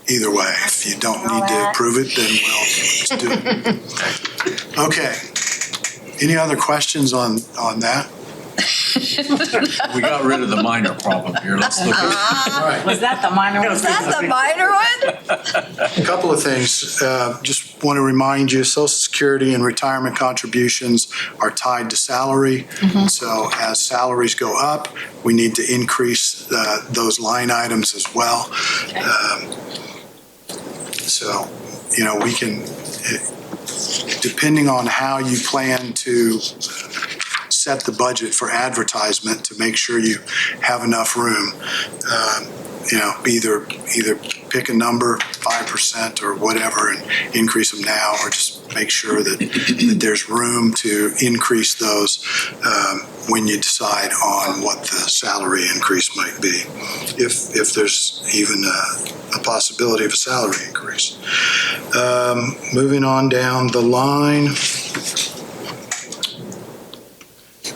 either way, if you don't need to approve it, then we'll just do it. Okay. Any other questions on that? We got rid of the minor problem here. Let's look at. Was that the minor one? Is that the minor one? A couple of things. Just want to remind you, Social Security and retirement contributions are tied to salary. So as salaries go up, we need to increase those line items as well. So, we can, depending on how you plan to set the budget for advertisement to make sure you have enough room, either pick a number, 5% or whatever, and increase them now, or just make sure that there's room to increase those when you decide on what the salary increase might be, if there's even a possibility of a salary increase. Moving on down the line.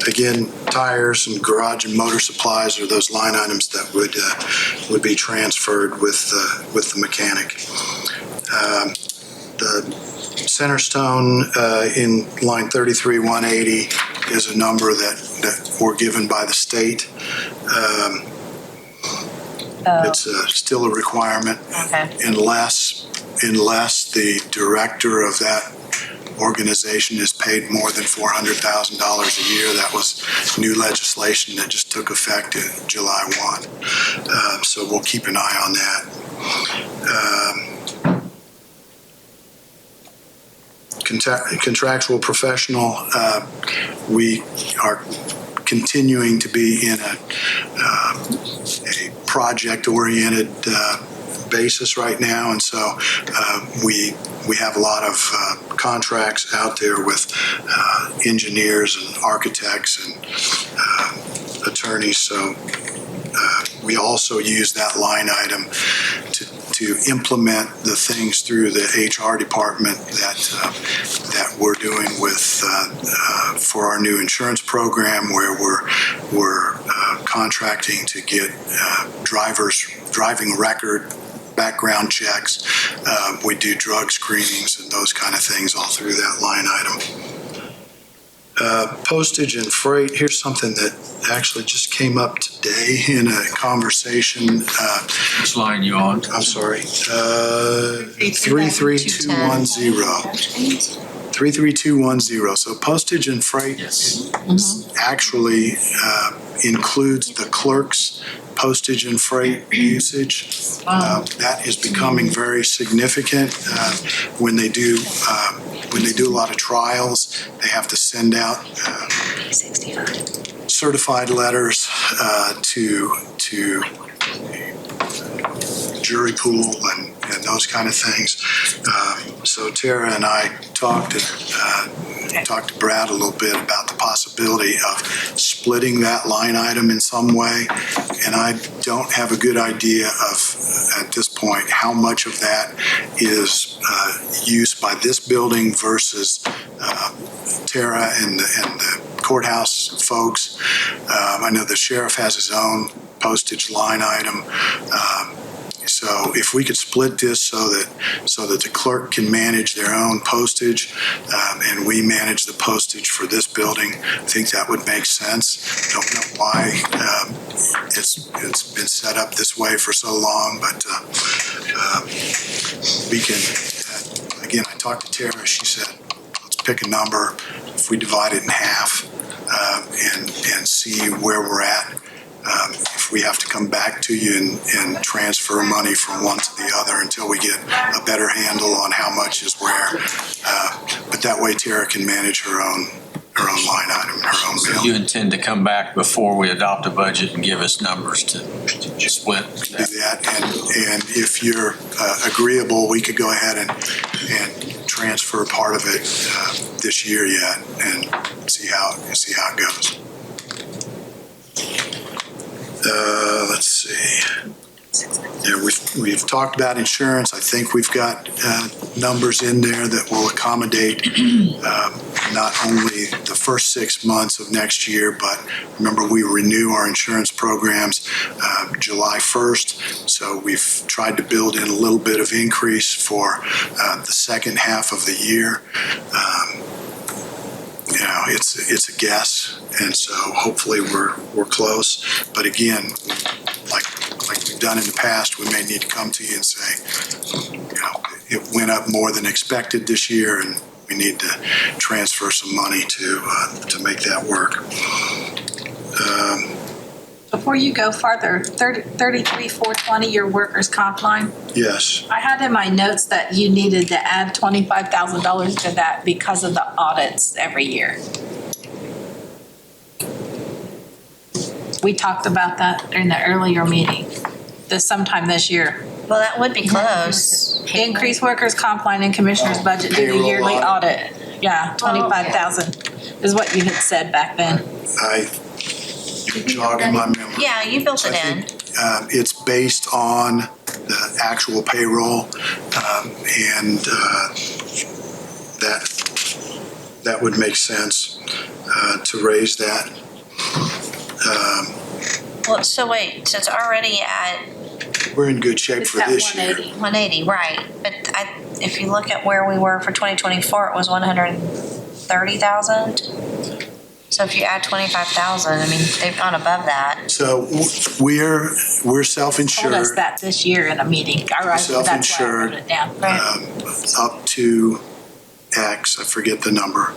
Again, tires and garage and motor supplies are those line items that would be transferred with the mechanic. The Centerstone in line 33,180 is a number that were given by the state. It's still a requirement. Okay. Unless the director of that organization is paid more than $400,000 a year. That was new legislation that just took effect in July 1. So we'll keep an eye on that. Contractual professional, we are continuing to be in a project-oriented basis right now, and so we have a lot of contracts out there with engineers and architects and attorneys. So we also use that line item to implement the things through the HR department that we're doing with for our new insurance program, where we're contracting to get driving record background checks. We do drug screenings and those kind of things all through that line item. Postage and freight, here's something that actually just came up today in a conversation. Which line you on? I'm sorry. 33210. 33210. So postage and freight actually includes the clerk's postage and freight usage. That is becoming very significant. When they do a lot of trials, they have to send out certified letters to jury pool and those kind of things. So Tara and I talked to Brad a little bit about the possibility of splitting that line item in some way, and I don't have a good idea of, at this point, how much of that is used by this building versus Tara and the courthouse folks. I know the sheriff has his own postage line item. So if we could split this so that the clerk can manage their own postage and we manage the postage for this building, I think that would make sense. Don't know why it's been set up this way for so long, but we can, again, I talked to Tara, she said, let's pick a number. If we divide it in half and see where we're at, if we have to come back to you and transfer money from one to the other until we get a better handle on how much is where. But that way Tara can manage her own line item, her own bill. So you intend to come back before we adopt a budget and give us numbers to split? Do that, and if you're agreeable, we could go ahead and transfer part of it this year yet and see how it goes. Let's see. Yeah, we've talked about insurance. I think we've got numbers in there that will accommodate not only the first 6 months of next year, but remember we renew our insurance programs July 1st. So we've tried to build in a little bit of increase for the second half of the year. It's a guess, and so hopefully we're close. But again, like we've done in the past, we may need to come to you and say, it went up more than expected this year, and we need to transfer some money to make that work. Before you go farther, 33,420, your workers' comp line? Yes. I had in my notes that you needed to add $25,000 to that because of the audits every year. We talked about that in the earlier meeting, sometime this year. Well, that would be close. Increase workers' comp line in commissioner's budget due to Payroll yearly audit. audit. Yeah, 25,000 is what you had said back then. You're jogging my memory. Yeah, you built it in. It's based on the actual payroll, and that would make sense to raise that. Well, so wait, so it's already at We're in good shape for this year. 180, right. But if you look at where we were for 2024, it was 130,000. So if you add 25,000, I mean, they've gone above that. So we're Told self-insured. us that this year in a meeting. All right, that's why I Self-insured, wrote it down. up to X, I forget the number.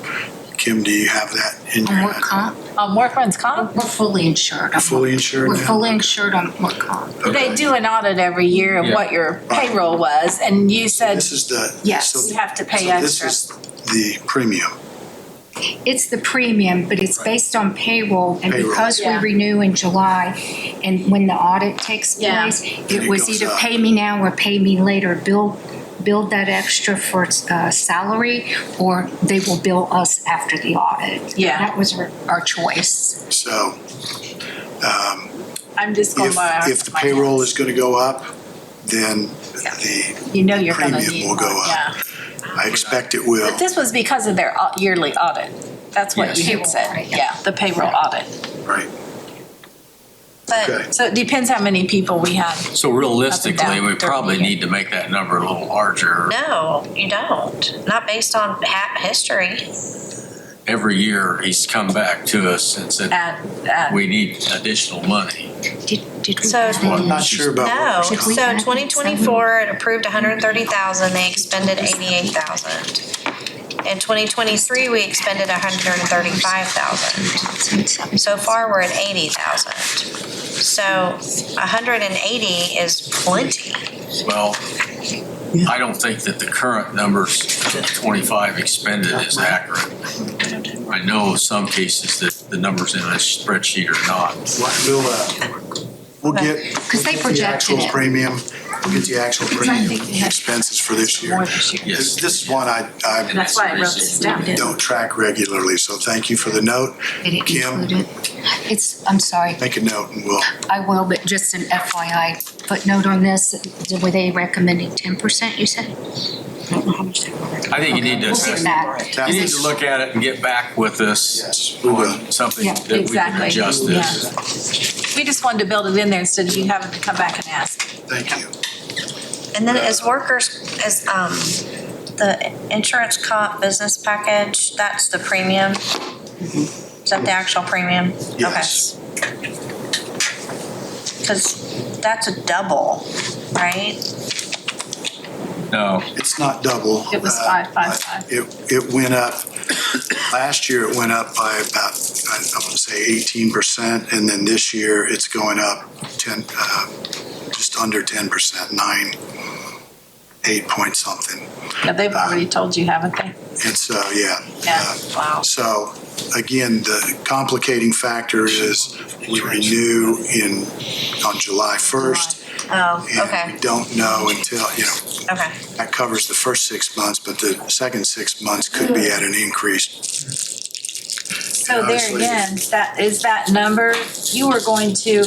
Kim, do you have that in your Work head? comp, Workman's comp? we're fully insured. Fully insured We're now? fully insured on work comp. They do an audit every year of what your payroll was, and you said This is the. Yes. so- you have to pay so extra. This is the premium. It's the premium, but it's based on payroll, and Payroll. because we Yeah. renew in July, and when the audit takes Yeah. place, it it was goes either up. pay me now or pay me later, build that extra for salary, or they will bill us after the audit. Yeah. That was our choice. So I'm just going by. if the payroll is going to go up, then the You know you're gonna premium need will go more, up. yeah. I expect it will. But this was because of their yearly audit. That's what you had said. Yeah, the payroll audit. Right. Okay. So it depends how many people we have. So realistically, down we 30 probably years. need to make that number a little larger. No, you don't. Not based on history. Every year, he's come back to us and said, we need additional money. Did we So- add I'm any? not sure about. No, Should we so add 2024, it approved 130,000, they expended 88,000. In 2023, we expended 135,000. So far, we're at 80,000. So 180 is plenty. Well, I don't think that the current numbers, 25 expended, is accurate. I know some cases that the numbers in a spreadsheet are not. We'll get Because they the projected actual it. premium. We'll get the actual premium think they had expenses for this year. More this year. Yes. This is one I That's why I wrote this down. don't track regularly, so thank you for the note. They didn't Kim? include it. I'm sorry, Make a note and we'll, I will, but just an FYI footnote on this, were they recommending 10%, you said? I don't know how much they were. I think you need to, We'll get back. you need to look at it and get back with us yes, we will. on something Yeah, that we can exactly. adjust this. We just wanted to build it in there instead of you having to come back and ask. Thank you. And then as workers, as the insurance comp business package, that's the premium? Is that the actual premium? Yes. Because that's a double, right? No, It's not double. It was 555. It went up, last year it went up by about, I want to say 18%, and then this year it's going up 10, just under 10%, 8 point something. Yeah, they've already told you, haven't they? And so, yeah. Yeah. Wow. So again, the complicating factor is we renew on July 1st. Oh, And okay, we don't know until, okay. that covers the first 6 months, but the second 6 months could be at an increase. So there Honestly. again, that number, you were going to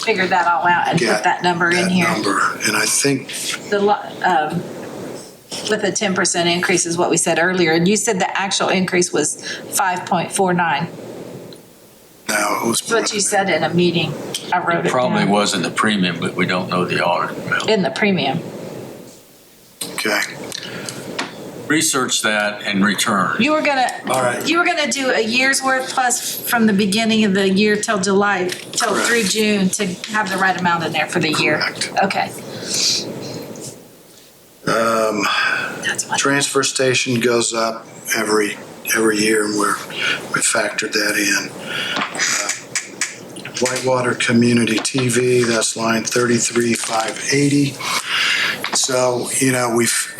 figure that all out and Yeah, put that number in that here. number. And I think With a 10% increase is what we said earlier, and you said the actual increase was 5.49. now it was. That's what you said in a meeting. I wrote it probably down. wasn't the premium, but we don't know the audit amount. In the premium. Okay. Research that and return. You were gonna, All right. you were gonna do a year's worth plus from the beginning of the year till July, till Correct. through June to have the right amount in there for the year. Correct. Okay. That's fine. Transfer station goes up every year, and we factored that in. Whitewater Community TV, that's line 33,580. So,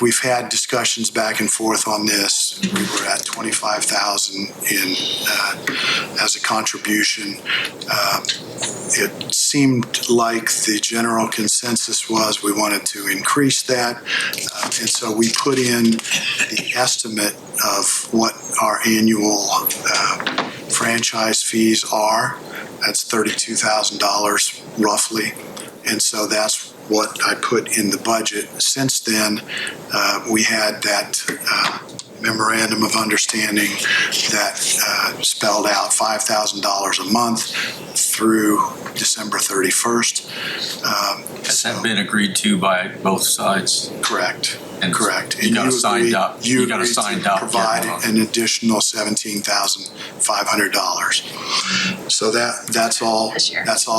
we've had discussions back and forth on this. We were at 25,000 as a contribution. It seemed like the general consensus was we wanted to increase that. And so we put in the estimate of what our annual franchise fees are. That's $32,000 roughly. And so that's what I put in the budget. Since then, we had that memorandum of understanding that spelled out $5,000 a month through December 31st. Has that been agreed to by both sides? Correct. And correct. You got a signed up. You got a agreed signed to up. provide an additional $17,500. So that's all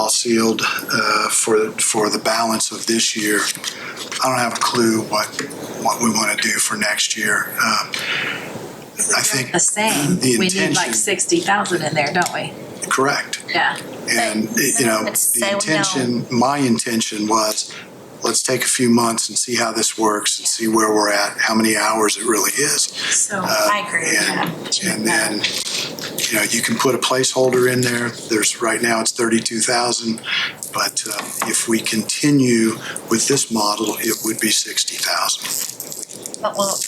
sealed for the balance of this year. I don't have a clue what we want to do for next year. I think The same. the We need intention. like 60,000 in there, don't we? Correct. Yeah. And, my intention was, let's take a few months and see how this works and see where we're at, how many hours it really is. So I agree with that. And then, you can put a placeholder in there. Right now it's 32,000, but if we continue with this model, it would be 60,000. But well,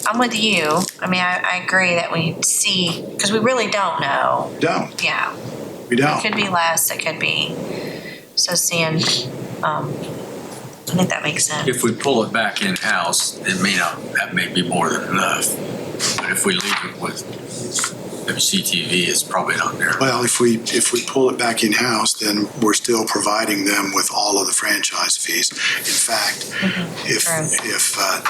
I'm with you. I mean, I agree that we see, because we really don't know. Don't. Yeah. We don't. It could be less, it could be, so seeing, I think that makes sense. If we pull it back in-house, that may be more than enough. But if we leave it with WCTV, it's probably not there. Well, if we pull it back in-house, then we're still providing them with all of the franchise fees. In fact,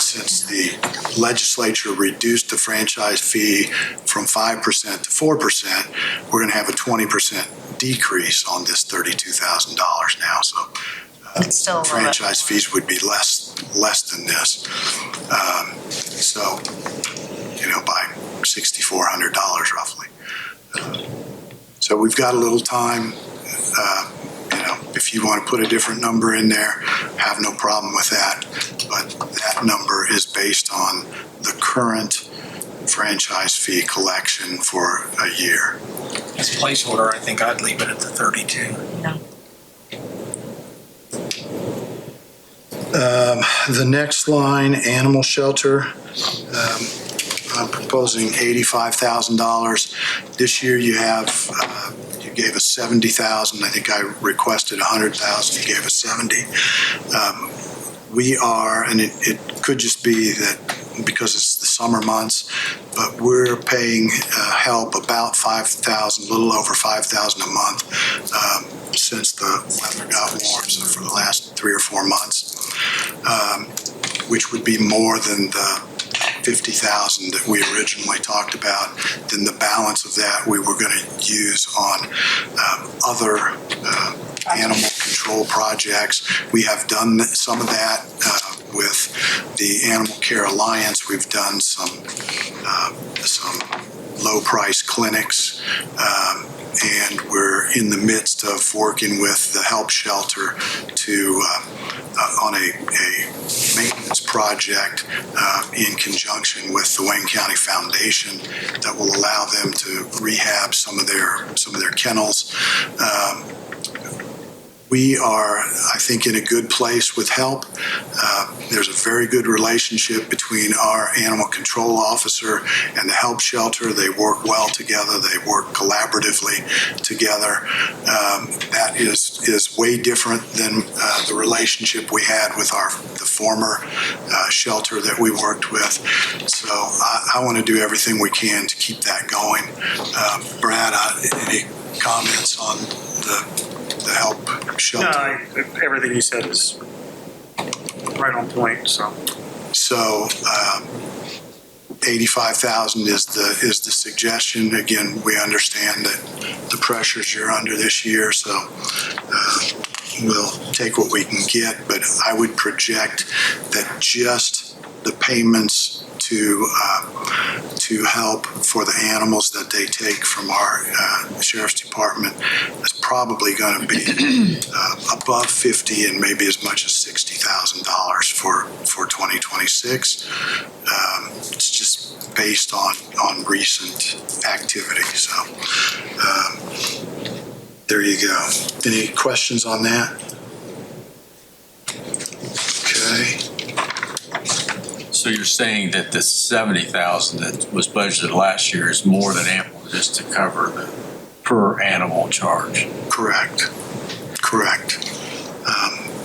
since the legislature reduced the franchise fee from 5% to 4%, we're going to have a 20% decrease on this $32,000 now. So it's still franchise fees would be less than this. So, by $6,400 roughly. So we've got a little time. If you want to put a different number in there, have no problem with that. But that number is based on the current franchise fee collection for a year. As placeholder, I think I'd leave it at the 32. The next line, animal shelter. I'm proposing $85,000. This year you gave us $70,000. I think I requested $100,000. You gave us $70,000. We are, and it could just be that because it's the summer months, but we're paying help about $5,000, a little over $5,000 a month since the weather got warm. So for the last 3 or 4 months, which would be more than the $50,000 that we originally talked about. Then the balance of that we were going to use on other animal control projects. We have done some of that with the Animal Care Alliance. We've done some low-price clinics, and we're in the midst of working with the help shelter on a maintenance project in conjunction with the Wayne County Foundation that will allow them to rehab some of their kennels. We are, I think, in a good place with help. There's a very good relationship between our animal control officer and the help shelter. They work well together. They work collaboratively together. That is way different than the relationship we had with the former shelter that we worked with. So I want to do everything we can to keep that going. Brad, any comments on the help shelter? No, everything you said is right on point. So 85,000 is the suggestion. Again, we understand that the pressures you're under this year, so we'll take what we can get. But I would project that just the payments to help for the animals that they take from our sheriff's department is probably going to be above 50 and maybe as much as $60,000 for 2026. It's just based on recent activity. So there you go. Any questions on that? Okay. So you're saying that the $70,000 that was budgeted last year is more than ample just to cover the per animal charge? Correct.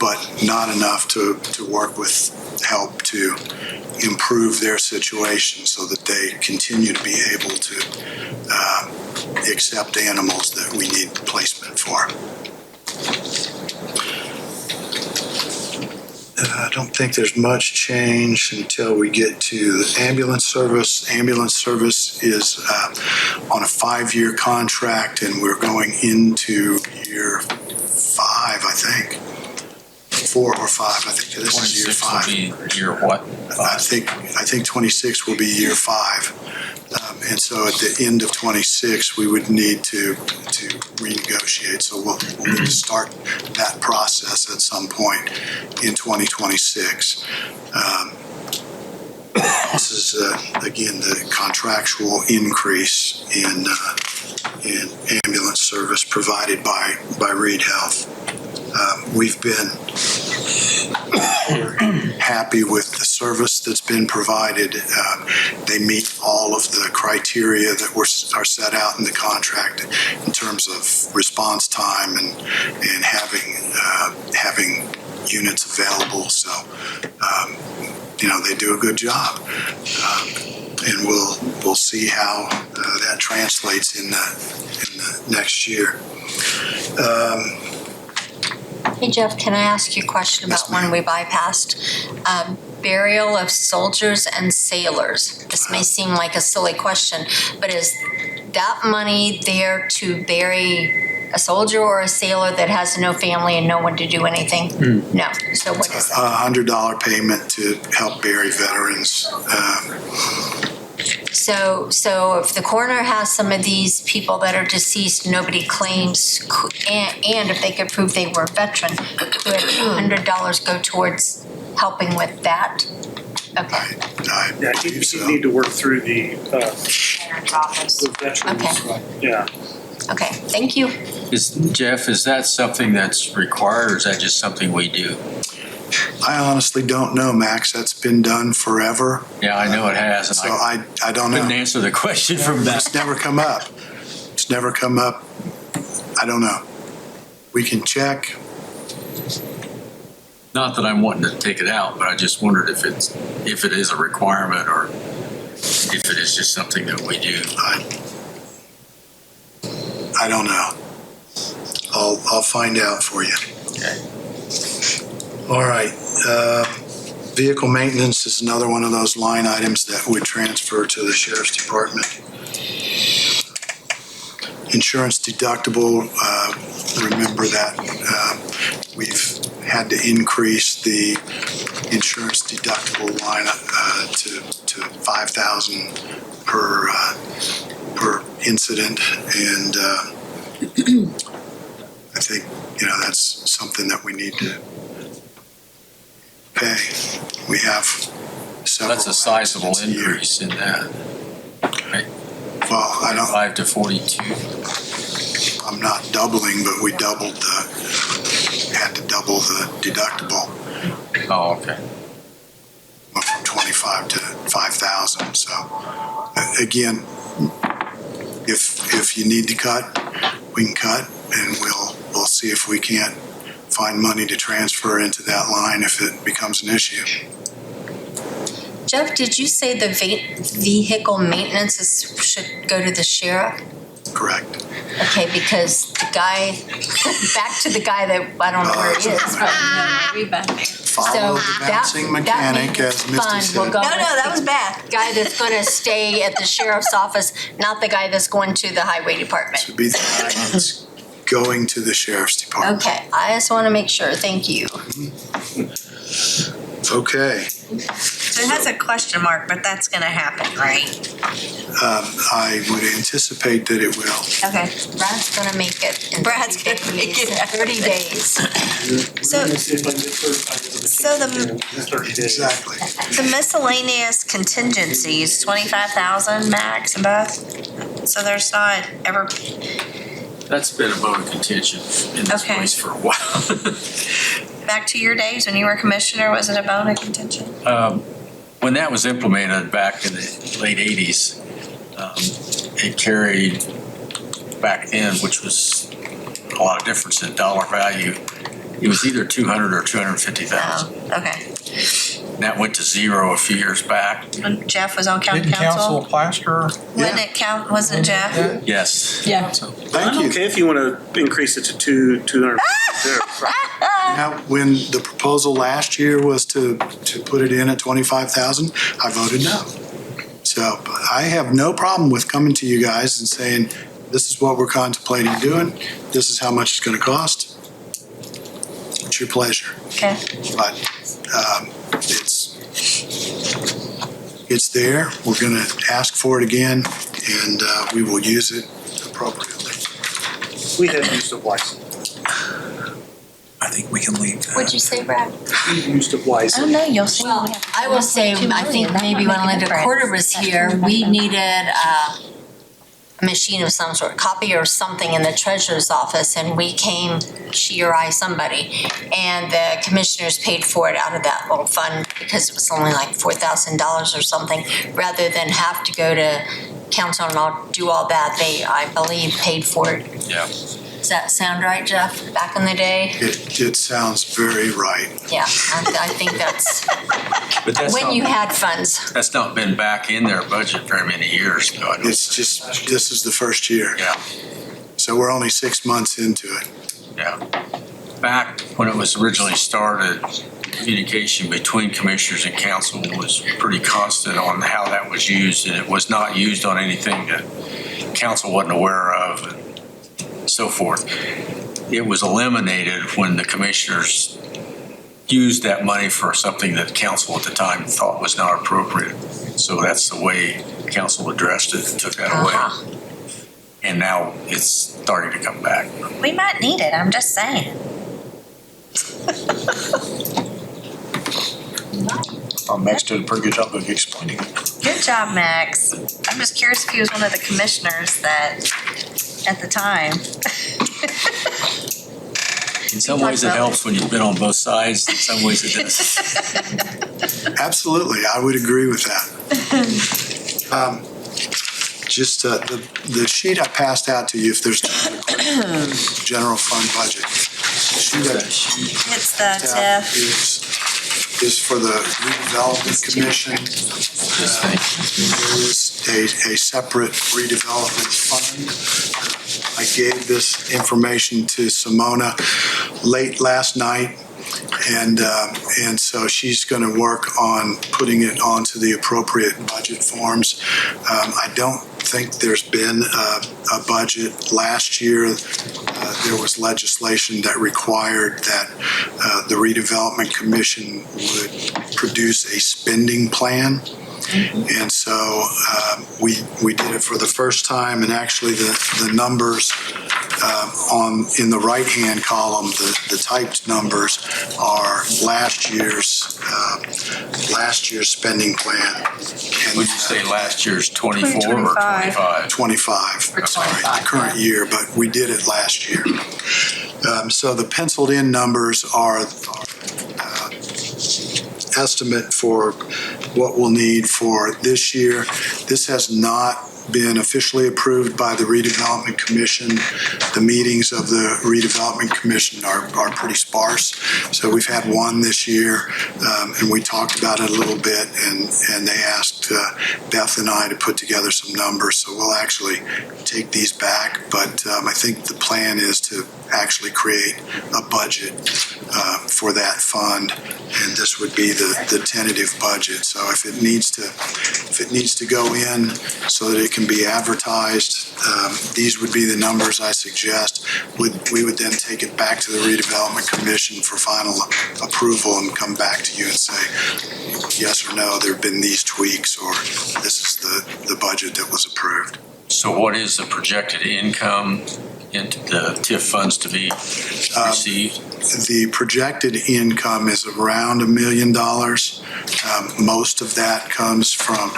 But not enough to work with help to improve their situation so that they continue to be able to accept animals that we need placement for. I don't think there's much change until we get to the ambulance service. Ambulance service is on a 5-year contract, and we're going into year 5, I think. 4 or 5, I think this is year 5. 26 will be year what? I think 26 will be year 5. And so at the end of 26, we would need to renegotiate. So we'll need to start that process at some point in 2026. This is, again, the contractual increase in ambulance service provided by Reed Health. We've been happy with the service that's been provided. They meet all of the criteria that are set out in the contract in terms of response time and having units available. So, they do a good job. And we'll see how that translates in the next year. Hey Jeff, can I ask you a question about one we bypassed? Burial of soldiers and sailors. This may seem like a silly question, but is that money there to bury a soldier or a sailor that has no family and no one to do anything? No. So what is that? $100 payment to help bury veterans. So if the coroner has some of these people that are deceased, nobody claims, and if they could prove they were a veteran, could $100 go towards helping with that? Okay. Yeah, you need to work through the veterans. Okay. Yeah. Okay, thank you. Jeff, is that something that's required, or is that just something we do? I honestly don't know, Max. That's been done forever. Yeah, I know it has. So I don't know. Couldn't answer the question from that. It's never come up. It's never come up. I don't know. We can check. Not that I'm wanting to take it out, but I just wondered if it is a requirement or if it is just something that we do. I don't know. I'll find out for you. Okay. All right. Vehicle maintenance is another one of those line items that would transfer to the Sheriff's Department. Insurance deductible, remember that we've had to increase the insurance deductible line to $5,000 per incident, and I think that's something that we need to pay. We have several. That's a sizable increase in that. Right? Well, I don't. 5 to 42. I'm not doubling, but we had to double the deductible. Oh, okay. Went from 25 to 5,000. So again, if you need to cut, we can cut, and we'll see if we can't find money to transfer into that line if it becomes an issue. Jeff, did you say the vehicle maintenance should go to the sheriff? Correct. Okay, because the guy, back to the guy that, I don't know where he is. Follow the bouncing mechanic, as Misty said. No, that was bad. Guy that's going to stay at the sheriff's office, not the guy that's going to the highway department. To be the guy that's going to the Sheriff's Department. Okay, I just want to make sure. Thank you. Okay. So it has a question mark, but that's going to happen, right? I would anticipate that it will. Okay. Brad's going to make it. In Brad's going to make it. 30 days. So Exactly. the miscellaneous contingencies, 25,000 max and both? So there's not ever, That's been a bone of contention in this Okay. place for a while. back to your days when you were commissioner, was it a bone of contention? When that was implemented back in the late 80s, it carried back then, which was a lot of difference in dollar value. It was either 200 or 250,000. Okay. That went to zero a few years back. When Jeff was on county Didn't council council. plaster? When it count, wasn't Jeff? Yes. Yeah. I'm okay if you want to increase it to 200. Now, when the proposal last year was to put it in at 25,000, I voted no. So I have no problem with coming to you guys and saying, this is what we're contemplating doing. This is how much it's going to cost. It's your pleasure. Okay. But it's there. We're going to ask for it again, and we will use it appropriately. We have used it wisely. I think we can leave that. What'd you say, Brad? We've used it wisely. Oh, no, you'll see. Well, I will say, I think maybe when Linda Porter was here, we needed a machine of some sort, copy or something in the treasurer's office, and we came, she or I, somebody, and the commissioners paid for it out of that little fund because it was only like $4,000 or something, rather than have to go to council and all do all that. They, I believe, paid for it. Yeah. Does that sound right, Jeff? Back in the day? It sounds very right. Yeah, I think that's But that's when not, you had funds. that's not been back in their budget very many years, though. It's just, this is the first year. Yeah. So we're only 6 months into it. Yeah. Back when it was originally started, communication between commissioners and council was pretty constant on how that was used, and it was not used on anything that council wasn't aware of and so forth. It was eliminated when the commissioners used that money for something that council at the time thought was not appropriate. So that's the way council addressed it and took that away. And now it's starting to come back. We might need it, I'm just saying. Max did a pretty good job of explaining it. Good job, Max. I'm just curious if he was one of the commissioners that, at the time. In some ways it helps when you've been on both sides. In some ways it doesn't. Absolutely, I would agree with that. Just the sheet I passed out to you, if there's general fund budget. It's the TIF. Is for the redevelopment commission. There is a separate redevelopment fund. I gave this information to Simona late last night, and so she's going to work on putting it onto the appropriate budget forms. I don't think there's been a budget. Last year, there was legislation that required that the redevelopment commission would produce a spending plan. And so we did it for the first time, and actually the numbers in the right-hand column, the typed numbers are last year's spending plan. Would you say last year's 24 or 25? 25, I'm sorry, the current year, but we did it last year. So the penciled in numbers are estimate for what we'll need for this year. This has not been officially approved by the redevelopment commission. The meetings of the redevelopment commission are pretty sparse. So we've had one this year, and we talked about it a little bit, and they asked Beth and I to put together some numbers. So we'll actually take these back, but I think the plan is to actually create a budget for that fund, and this would be the tentative budget. So if it needs to go in so that it can be advertised, these would be the numbers I suggest. We would then take it back to the redevelopment commission for final approval and come back to you and say yes or no, there have been these tweaks, or this is the budget that was approved. So what is the projected income into the TIF funds to be received? The projected income is around $1 million. Most of that comes from,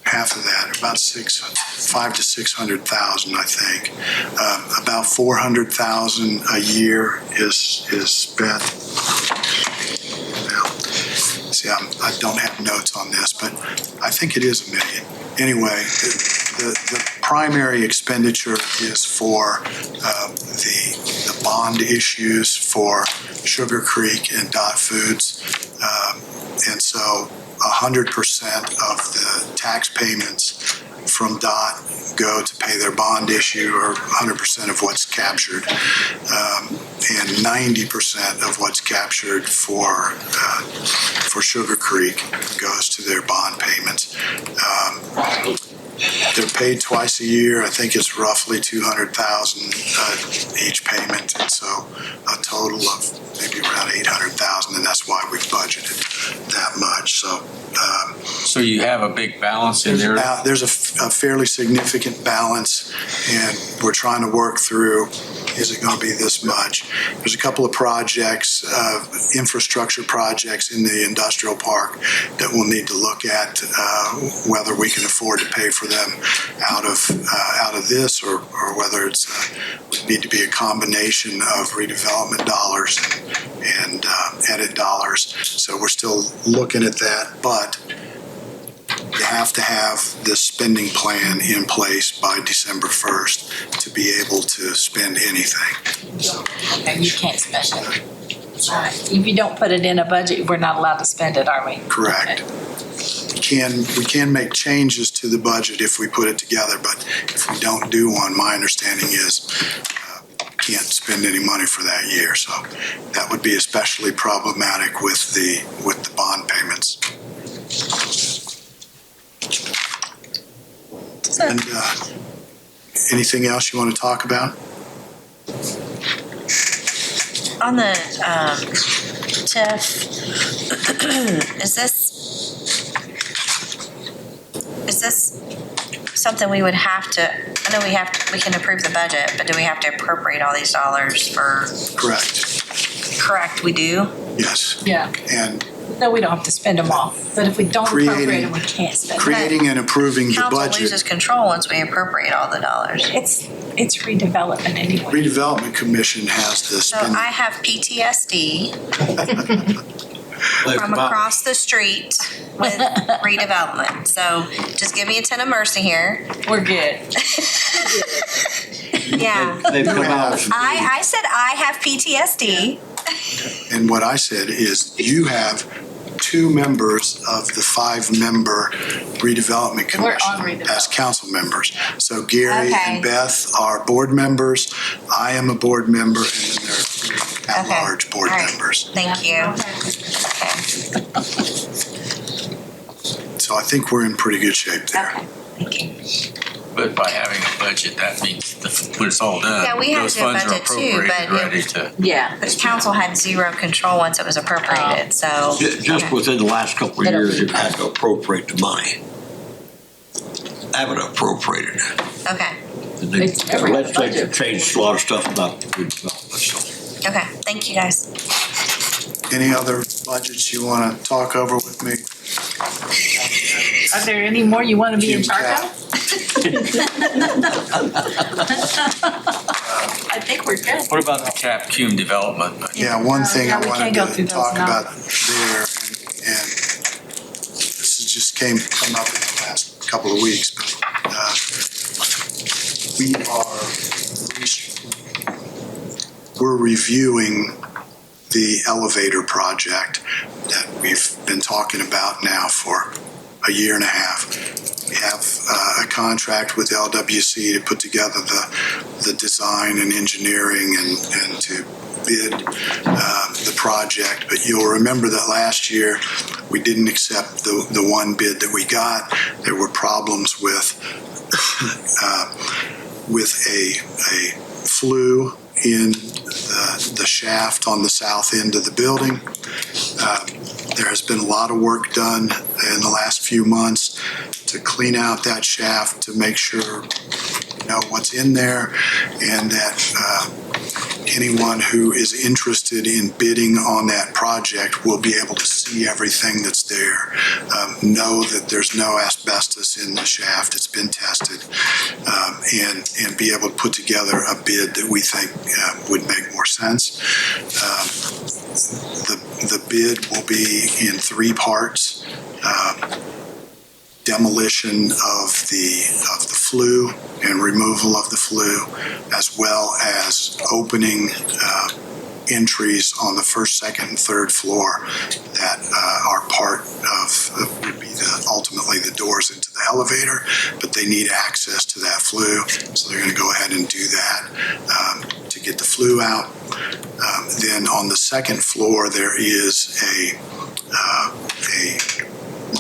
half of that, about 500,000 to 600,000, I think. About 400,000 a year is spent. Now, see, I don't have notes on this, but I think it is $1 million. Anyway, the primary expenditure is for the bond issues for Sugar Creek and Dot Foods. And so 100% of the tax payments from Dot go to pay their bond issue, or 100% of what's captured. And 90% of what's captured for Sugar Creek goes to their bond payments. They're paid twice a year. I think it's roughly $200,000 each payment, and so a total of maybe around $800,000, and that's why we've budgeted that much. So you have a big balance in there? There's a fairly significant balance, and we're trying to work through, is it going to be this much? There's a couple of projects, infrastructure projects in the industrial park that we'll need to look at whether we can afford to pay for them out of this, or whether it's would need to be a combination of redevelopment dollars and edit dollars. So we're still looking at that, but you have to have this spending plan in place by December 1st to be able to spend anything. And you can't spend it. If you don't put it in a budget, we're not allowed to spend it, are we? Correct. We can make changes to the budget if we put it together, but if we don't do one, my understanding is can't spend any money for that year. So that would be especially problematic with the bond payments. And anything else you want to talk about? On the TIF, is this something we would have to, I know we can approve the budget, but do we have to appropriate all these dollars for? Correct, we do? Yes. Yeah. And no, we don't have to spend them all, but if we don't appropriate them, we can't spend them. Creating and approving the Council budget. loses control once we appropriate all the dollars. It's redevelopment anyway. Redevelopment Commission has the So spending. I have PTSD from across the street with redevelopment. So just give me a 10 of mercy here. We're good. Yeah. I said I have PTSD. And what I said is you have 2 members of the 5-member redevelopment commission as council members. So Gary and Beth are board members. I am a board member, and then there are 3 at-large board members. Thank you. So I think we're in pretty good shape there. Thank you. But by having a budget, that means when it's all done, Yeah, we had those to do a funds are budget too, appropriated, but ready to. Yeah. The council had zero control once it was appropriated, so. Just within the last couple of years, you've had to appropriate the money. Haven't appropriated it. Okay, The legislature changed a lot of stuff about redevelopment, so. okay, thank you guys. Any other budgets you want to talk over with me? Are there any more you want to be in charge of? I think we're good. What about the cap cum development? Yeah, one thing I we wanted can't go through to those talk now. about there, and this has just come up in the last couple of weeks, but we're reviewing the elevator project that we've been talking about now for a year and a half. We have a contract with LWC to put together the design and engineering and to bid the project. But you'll remember that last year we didn't accept the one bid that we got. There were problems with a flue in the shaft on the south end of the building. There has been a lot of work done in the last few months to clean out that shaft, to make sure you know what's in there, and that anyone who is interested in bidding on that project will be able to see everything that's there, know that there's no asbestos in the shaft, it's been tested, and be able to put together a bid that we think would make more sense. The bid will be in 3 parts. demolition of the flue and removal of the flue, as well as opening entries on the first, second, and third floor that are part of, would be ultimately the doors into the elevator, but they need access to that flue, so they're going to go ahead and do that to get the flue out. Then on the second floor, there is a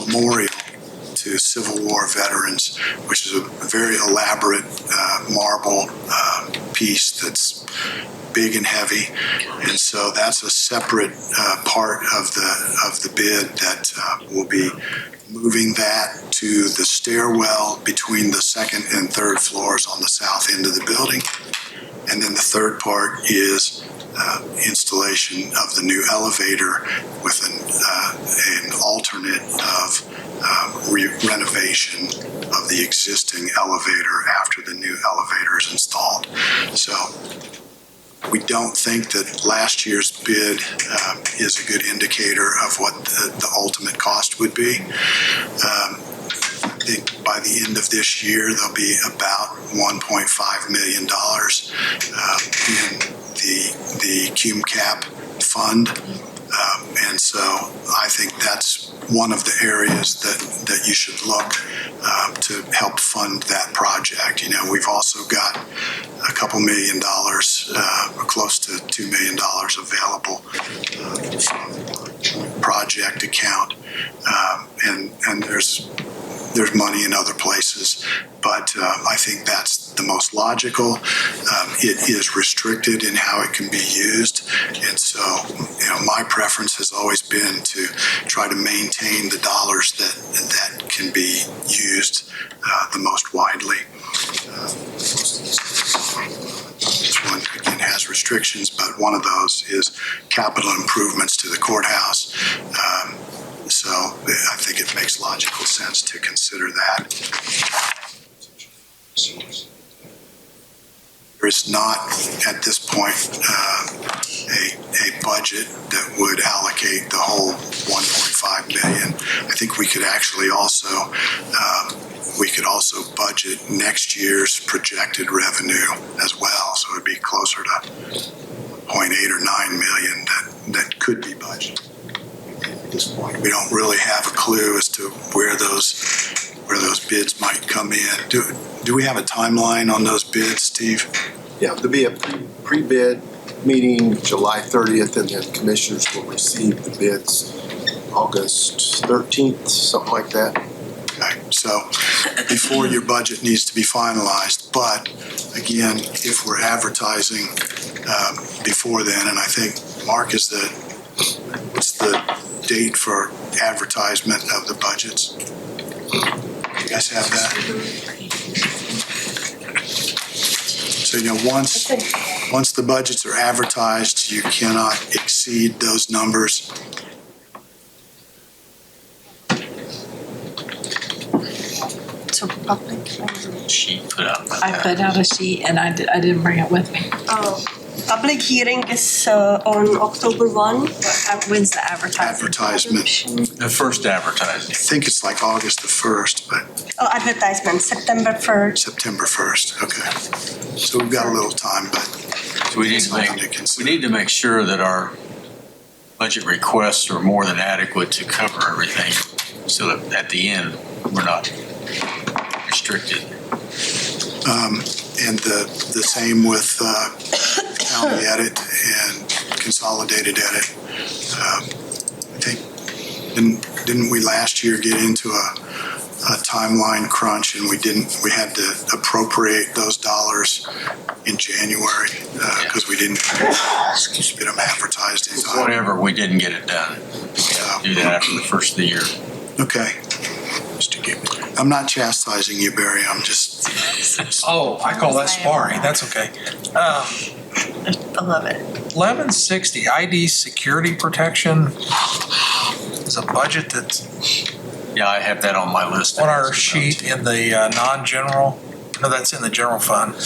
memorial to Civil War veterans, which is a very elaborate marble piece that's big and heavy, and so that's a separate part of the bid that will be moving that to the stairwell between the second and third floors on the south end of the building. And then the third part is installation of the new elevator with an alternate of renovation of the existing elevator after the new elevator is installed. So we don't think that last year's bid is a good indicator of what the ultimate cost would be. I think by the end of this year, there'll be about $1.5 million in the CUME-CAP fund. And so I think that's one of the areas that you should look to help fund that project. You know, we've also got a couple $1 million, close to $2 million available from the project account. And there's money in other places, but I think that's the most logical. It is restricted in how it can be used, and so my preference has always been to try to maintain the dollars that can be used the most widely. This one again has restrictions, but one of those is capital improvements to the courthouse. So I think it makes logical sense to consider that. There is not, at this point, a budget that would allocate the whole $1.5 million. I think we could actually also budget next year's projected revenue as well. So it'd be closer to 0.8 or 9 million that could be budgeted. At this point, we don't really have a clue as to where those bids might come in. Do we have a timeline on those bids, Steve? Yeah, there'll be a pre-bid meeting July 30th, and then commissioners will receive the bids August 13th, something like that. Okay, so before your budget needs to be finalized, but again, if we're advertising before then, and I think, Mark, what's the date for advertisement of the budgets? You guys have that? So, once the budgets are advertised, you cannot exceed those numbers. So public. She put out. I put out a sheet and I didn't bring it with me. Oh, public hearing is on October 1. When's the advertisement? The first advertising. I think it's like August the 1st, but. Oh, advertisement, September 1st. September 1st, okay. So we've got a little time, but. So we need to make sure that our budget requests are more than adequate to cover everything, so that at the end, we're not restricted. And the same with county edit and consolidated edit. I think, didn't we last year get into a timeline crunch, and we had to appropriate those dollars in January because we didn't get them advertised in time. Whatever, we didn't get it done. We have to do that after the first of the year. Okay. I'm not chastising you, Barry. I'm just. Oh, I call that sparring. That's okay. I love it. 1160 ID security protection is a budget that's. Yeah, I have that on my list. On our sheet in the non-general. No, that's in the general fund.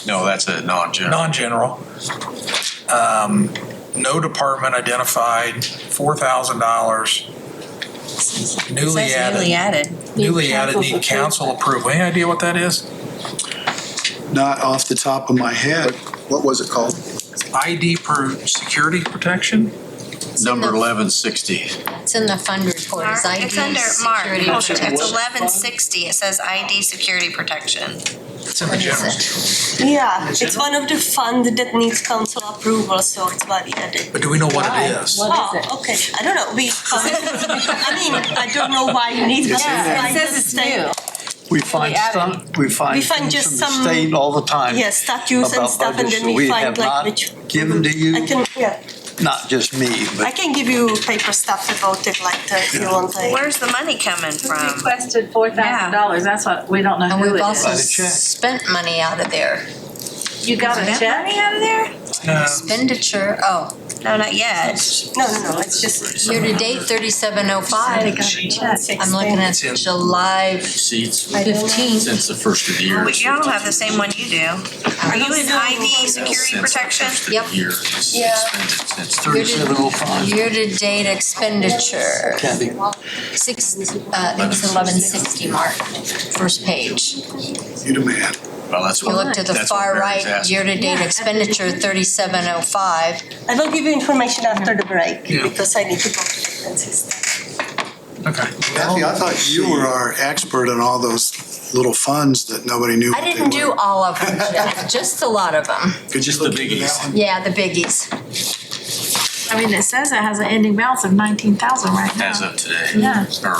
No, that's a non-general. Non-general. No department identified, $4,000 Newly It says newly added. added. Newly added need council approval. Any idea what that is? Not off the top of my head. What was it called? ID per security protection? Number 1160. It's in the fund report, it's ID It's under Mark. security It's protection. 1160. It says ID security protection. It's in the general. Yeah, it's one of the fund that needs council approval, so it's why we added. But do we know what it is? Oh, okay, I don't know, I mean, I don't know why you need this. It says it's new. We find We things find from just the some- state all the time. Yes, statutes and about stuff, and budgets then that we have find like not which. given to you, I can, yeah, not just me, I but can give you paper stuff about it, like if you want, like. Where's the money coming from? Requested $4,000. That's what, we don't know And who we've it also is. spent money out of there. You got a check? Money out of there? Expenditure, oh, No, not yet. No, it's just. year-to-date, 3705. I'm looking at It's in- July Receipts 15th. since the first of the year. But y'all don't have the same one you do. Are you in ID security protection? Yep. Year. Yeah. Since 3705. Year-to-date expenditure. Kathy. It was 1160, Mark, first page. You demand. Well, that's You what. look to the that's what far Mary's right, asking. year-to-date expenditure 3705. I will give you information after the break, Yeah. because I need to go to different systems. Okay. Kathy, I thought you were our expert on all those little funds that nobody knew I what they didn't do were. all of them, Jeff, just a lot of them. Could you Just the look into that biggies. one? Yeah, the biggies. I mean, it says it has an ending balance of 19,000 right now. As of today. Yeah. Or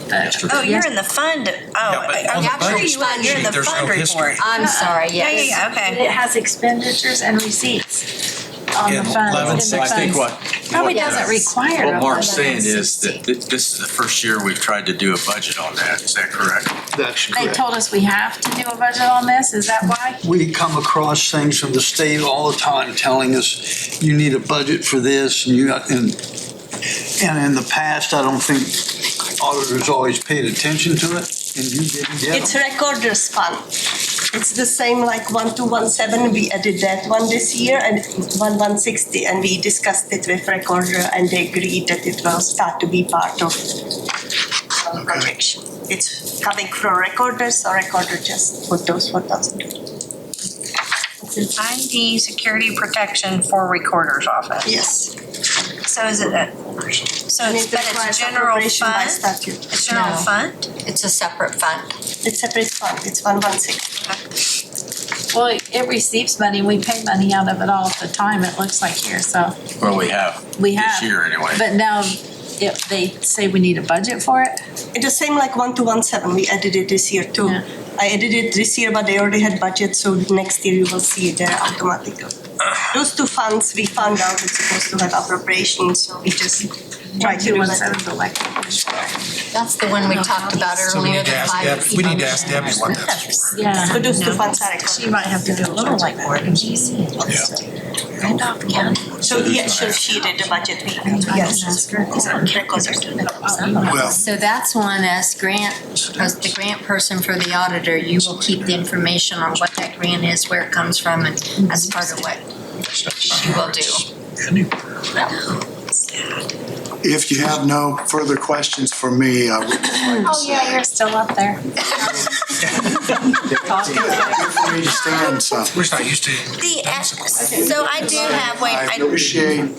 yesterday. Oh, you're in the fund. Yeah, but on I'm the sure budget you are. You're in the spreadsheet, there's fund no history. report. I'm sorry, Yeah, yes. yeah, But okay. it has expenditures and receipts on the In funds. 1160. I think what. Probably what, doesn't require. What a Mark's budget. saying is that this is the first year we've tried to do a budget on that. Is that correct? That's They correct. told us we have to do a budget on this, is that why? We come across things from the state all the time telling us, you need a budget for this, and and in the past, I don't think auditors always paid attention to it, and you didn't get It's them. recorder's fund. It's the same like 1217, we added that one this year, and 1160, and we discussed it with recorder, and they agreed that it will start to be part of projection. It's coming from recorder, so recorder just put those 4,000. ID security protection for recorder's office. Yes. So is it so And it's, it but it's requires general appropriation by fund? statute. It's general No. fund? It's a separate fund. It's separate fund, it's 116. Well, it receives money, we pay money out of it all the time, it looks like here, so Well, we have. we have. This year anyway. But now, if they say we need a budget for it, It's the same like 1217, we added it this year too. Yeah. I added it this year, but they already had budget, so next year you will see it there automatically. Those two funds, we found out it's supposed to have appropriation, so we just tried to do it. 217's elected. That's the one we talked about So we earlier, need to the ask 5 Debbie, we people. need to ask Debbie what that's for. Yeah. But those two funds are recorded. She might have to do a little like more than she's. Randolph County. So yeah, so she did the budget, yes. Recorder. Well, So that's one as as the grant person for the auditor, you will keep the information on what that grant is, where it comes from, and as part of what she will do. if you have no further questions for me, I would like to Oh, say. yeah, you're still up there. For me to stand, so. We're just not used to. So I do have, I appreciate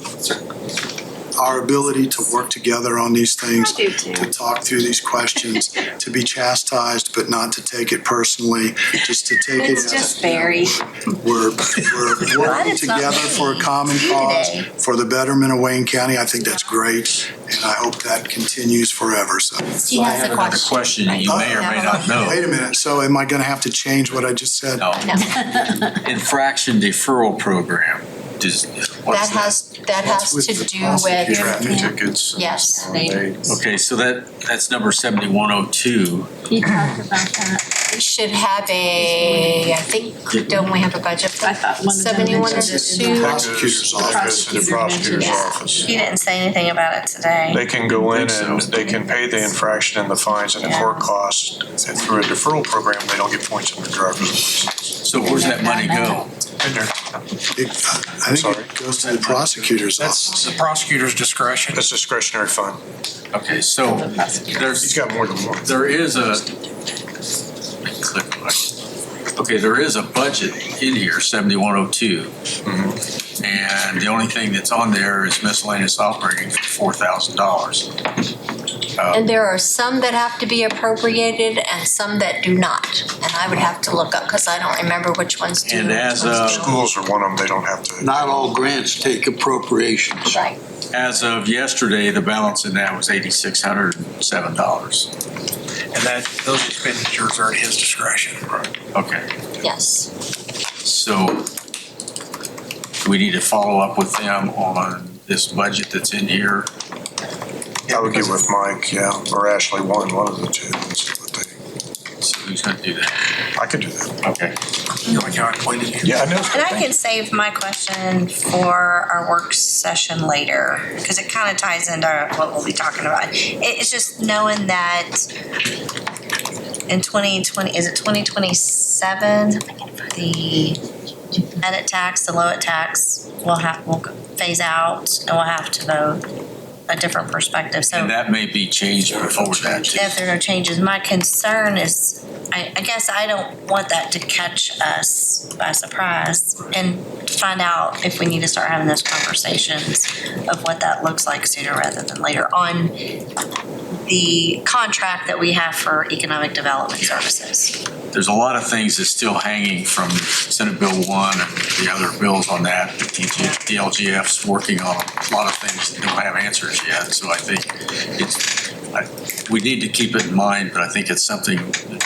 our ability to work together on these things, I do too. to talk through these questions, to be chastised, but not to take it personally, just to take it It's as just Barry. we're working it's not together me. for a common You cause, today. for the betterment of Wayne County. I think that's great, and I hope that continues forever, so. She I has have a another question. question that you may or may not know. Wait a minute, so am I gonna have to change what I just said? No. Infraction deferral program. That has with to the do prosecutor. with, Tickets. yes. Okay, so that's number 7102. He talked about that. We should have I think, don't we have a budget for I thought one of them 71 or mentioned it in 2? the Prosecutor's office. That's in the prosecutor's Yeah. office. She didn't say anything about it today. They can go in Think and so. they can pay the infraction and the fines and the court costs, and through a deferral program, they don't get points on their driver's license. So where's that money go? And they're I think it goes to the prosecutor's office. That's the prosecutor's discretion. That's discretionary fund. Okay, so He's got more than one. there is a budget in here, 7102. And the only thing that's on there is miscellaneous operating for $4,000. And there are some that have to be appropriated and some that do not. And I would have to look up because I don't remember which ones do. And as of Schools are one of them, they don't have to. Not all grants take appropriations. Right. as of yesterday, the balance in that was $8,607. And those expenditures are at his discretion. Okay. Yes. So do we need to follow up with them on this budget that's in here? I would get with Mike, or Ashley, one of the two. And see what they. So who's going to do that? I could do that. Okay. You know, John pointed you. Yeah, I know. And I can save my question for our work session later, because it kind of ties into what we'll be talking about. It's just knowing that in 2020, is it 2027, the edit tax, the low-it tax will phase out, and we'll have to vote a different perspective. So And that may be changed before that too. if there are no changes, my concern is, I guess I don't want that to catch us by surprise and find out if we need to start having those conversations of what that looks like sooner rather than later on the contract that we have for economic development services. There's a lot of things that's still hanging from Senate Bill 1 and the other bills on that. The LGF's working on a lot of things that don't have answers yet. So I think we need to keep it in mind, but I think it's something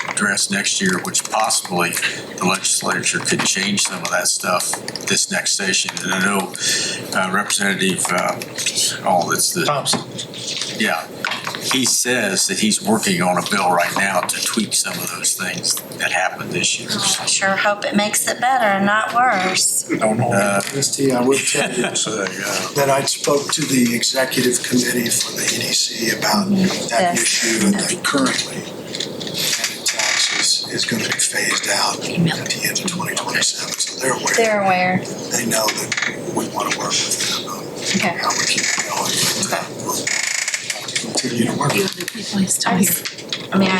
addressed next year, which possibly the legislature could change some of that stuff this next session. And I know Representative, Thompson. Yeah. He says that he's working on a bill right now to tweak some of those things that happened this year. I sure hope it makes it better and not worse. Christie, I will tell you that I spoke to the executive committee for the EDC about that issue, and that currently edit tax is going to be phased out at the end of 2027. So they're aware. They're aware. They know that we want to work with them on how we keep it going. We'll continue to work. I mean,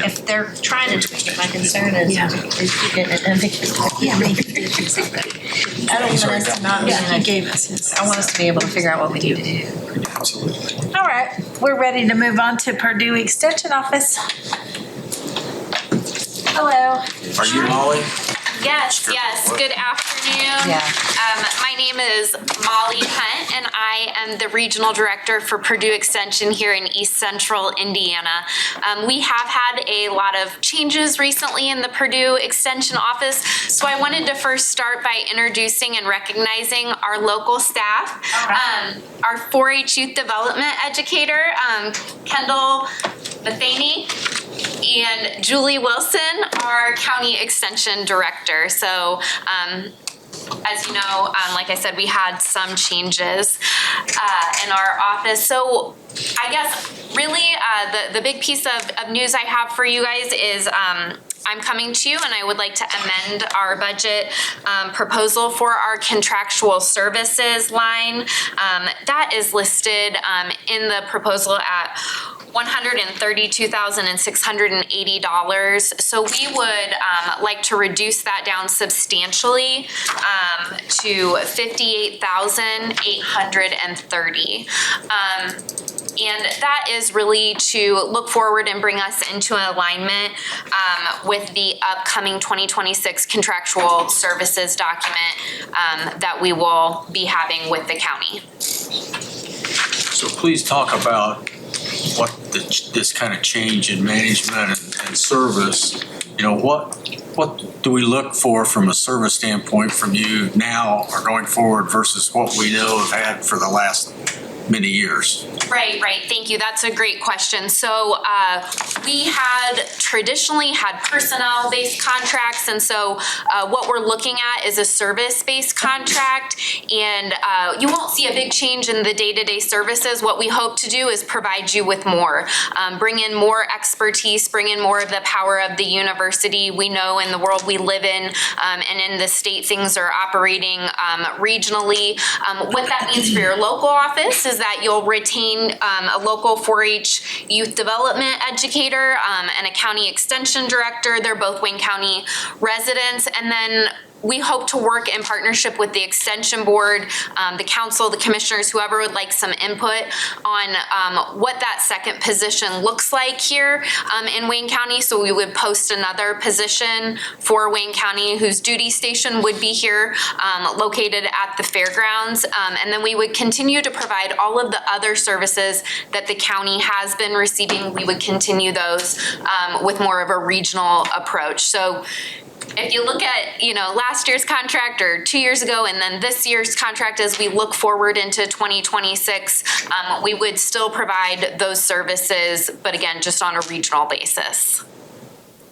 if they're trying to tweak it, my concern is they keep it and they keep it. I don't want us to not be He gave us his. I want us to be able to figure out what we need to do. Absolutely. All right, we're ready to move on to Purdue Extension Office. Hello. Are you Molly? Yes, good afternoon. Yeah. My name is Molly Hunt, and I am the Regional Director for Purdue Extension here in East Central Indiana. We have had a lot of changes recently in the Purdue Extension Office, so I wanted to first start by introducing and recognizing our local staff. Our 4-H Youth Development Educator, Kendall Bethany, and Julie Wilson, our County Extension Director. So, as you know, like I said, we had some changes in our office. So I guess really the big piece of news I have for you guys is I'm coming to you and I would like to amend our budget proposal for our contractual services line. That is listed in the proposal at $132,680. So we would like to reduce that down substantially to $58,830. And that is really to look forward and bring us into alignment with the upcoming 2026 contractual services document that we will be having with the county. So please talk about what this kind of change in management and service, what do we look for from a service standpoint from you now or going forward versus what we know have had for the last many years? Right. Thank you. That's a great question. So we had traditionally had personnel-based contracts, and so what we're looking at is a service-based contract, and you won't see a big change in the day-to-day services. What we hope to do is provide you with more, bring in more expertise, bring in more of the power of the university. We know in the world we live in and in the state, things are operating regionally. What that means for your local office is that you'll retain a local 4-H youth development educator and a county extension director. They're both Wayne County residents. And then we hope to work in partnership with the extension board, the council, the commissioners, whoever would like some input on what that second position looks like here in Wayne County. So we would post another position for Wayne County whose duty station would be here located at the fairgrounds. And then we would continue to provide all of the other services that the county has been receiving. We would continue those with more of a regional approach. So if you look at, last year's contract or 2 years ago and then this year's contract as we look forward into 2026, we would still provide those services, but again, just on a regional basis.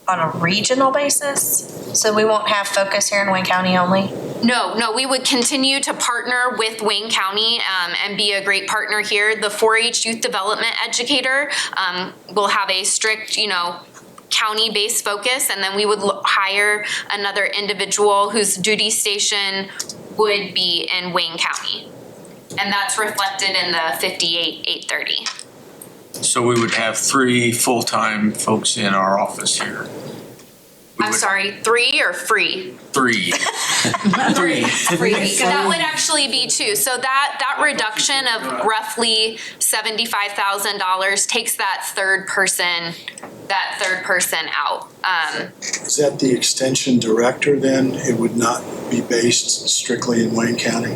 On a regional basis? So we won't have focus here in Wayne County only? No, we would continue to partner with Wayne County and be a great partner here. The 4-H youth development educator will have a strict, county-based focus, and then we would hire another individual whose duty station would be in Wayne County. And that's reflected in the 58,830. So we would have 3 full-time folks in our office here. I'm sorry, 3 or free? 3. Free. So that would actually be 2. So that reduction of roughly $75,000 takes that third person out. Is that the extension director then? It would not be based strictly in Wayne County?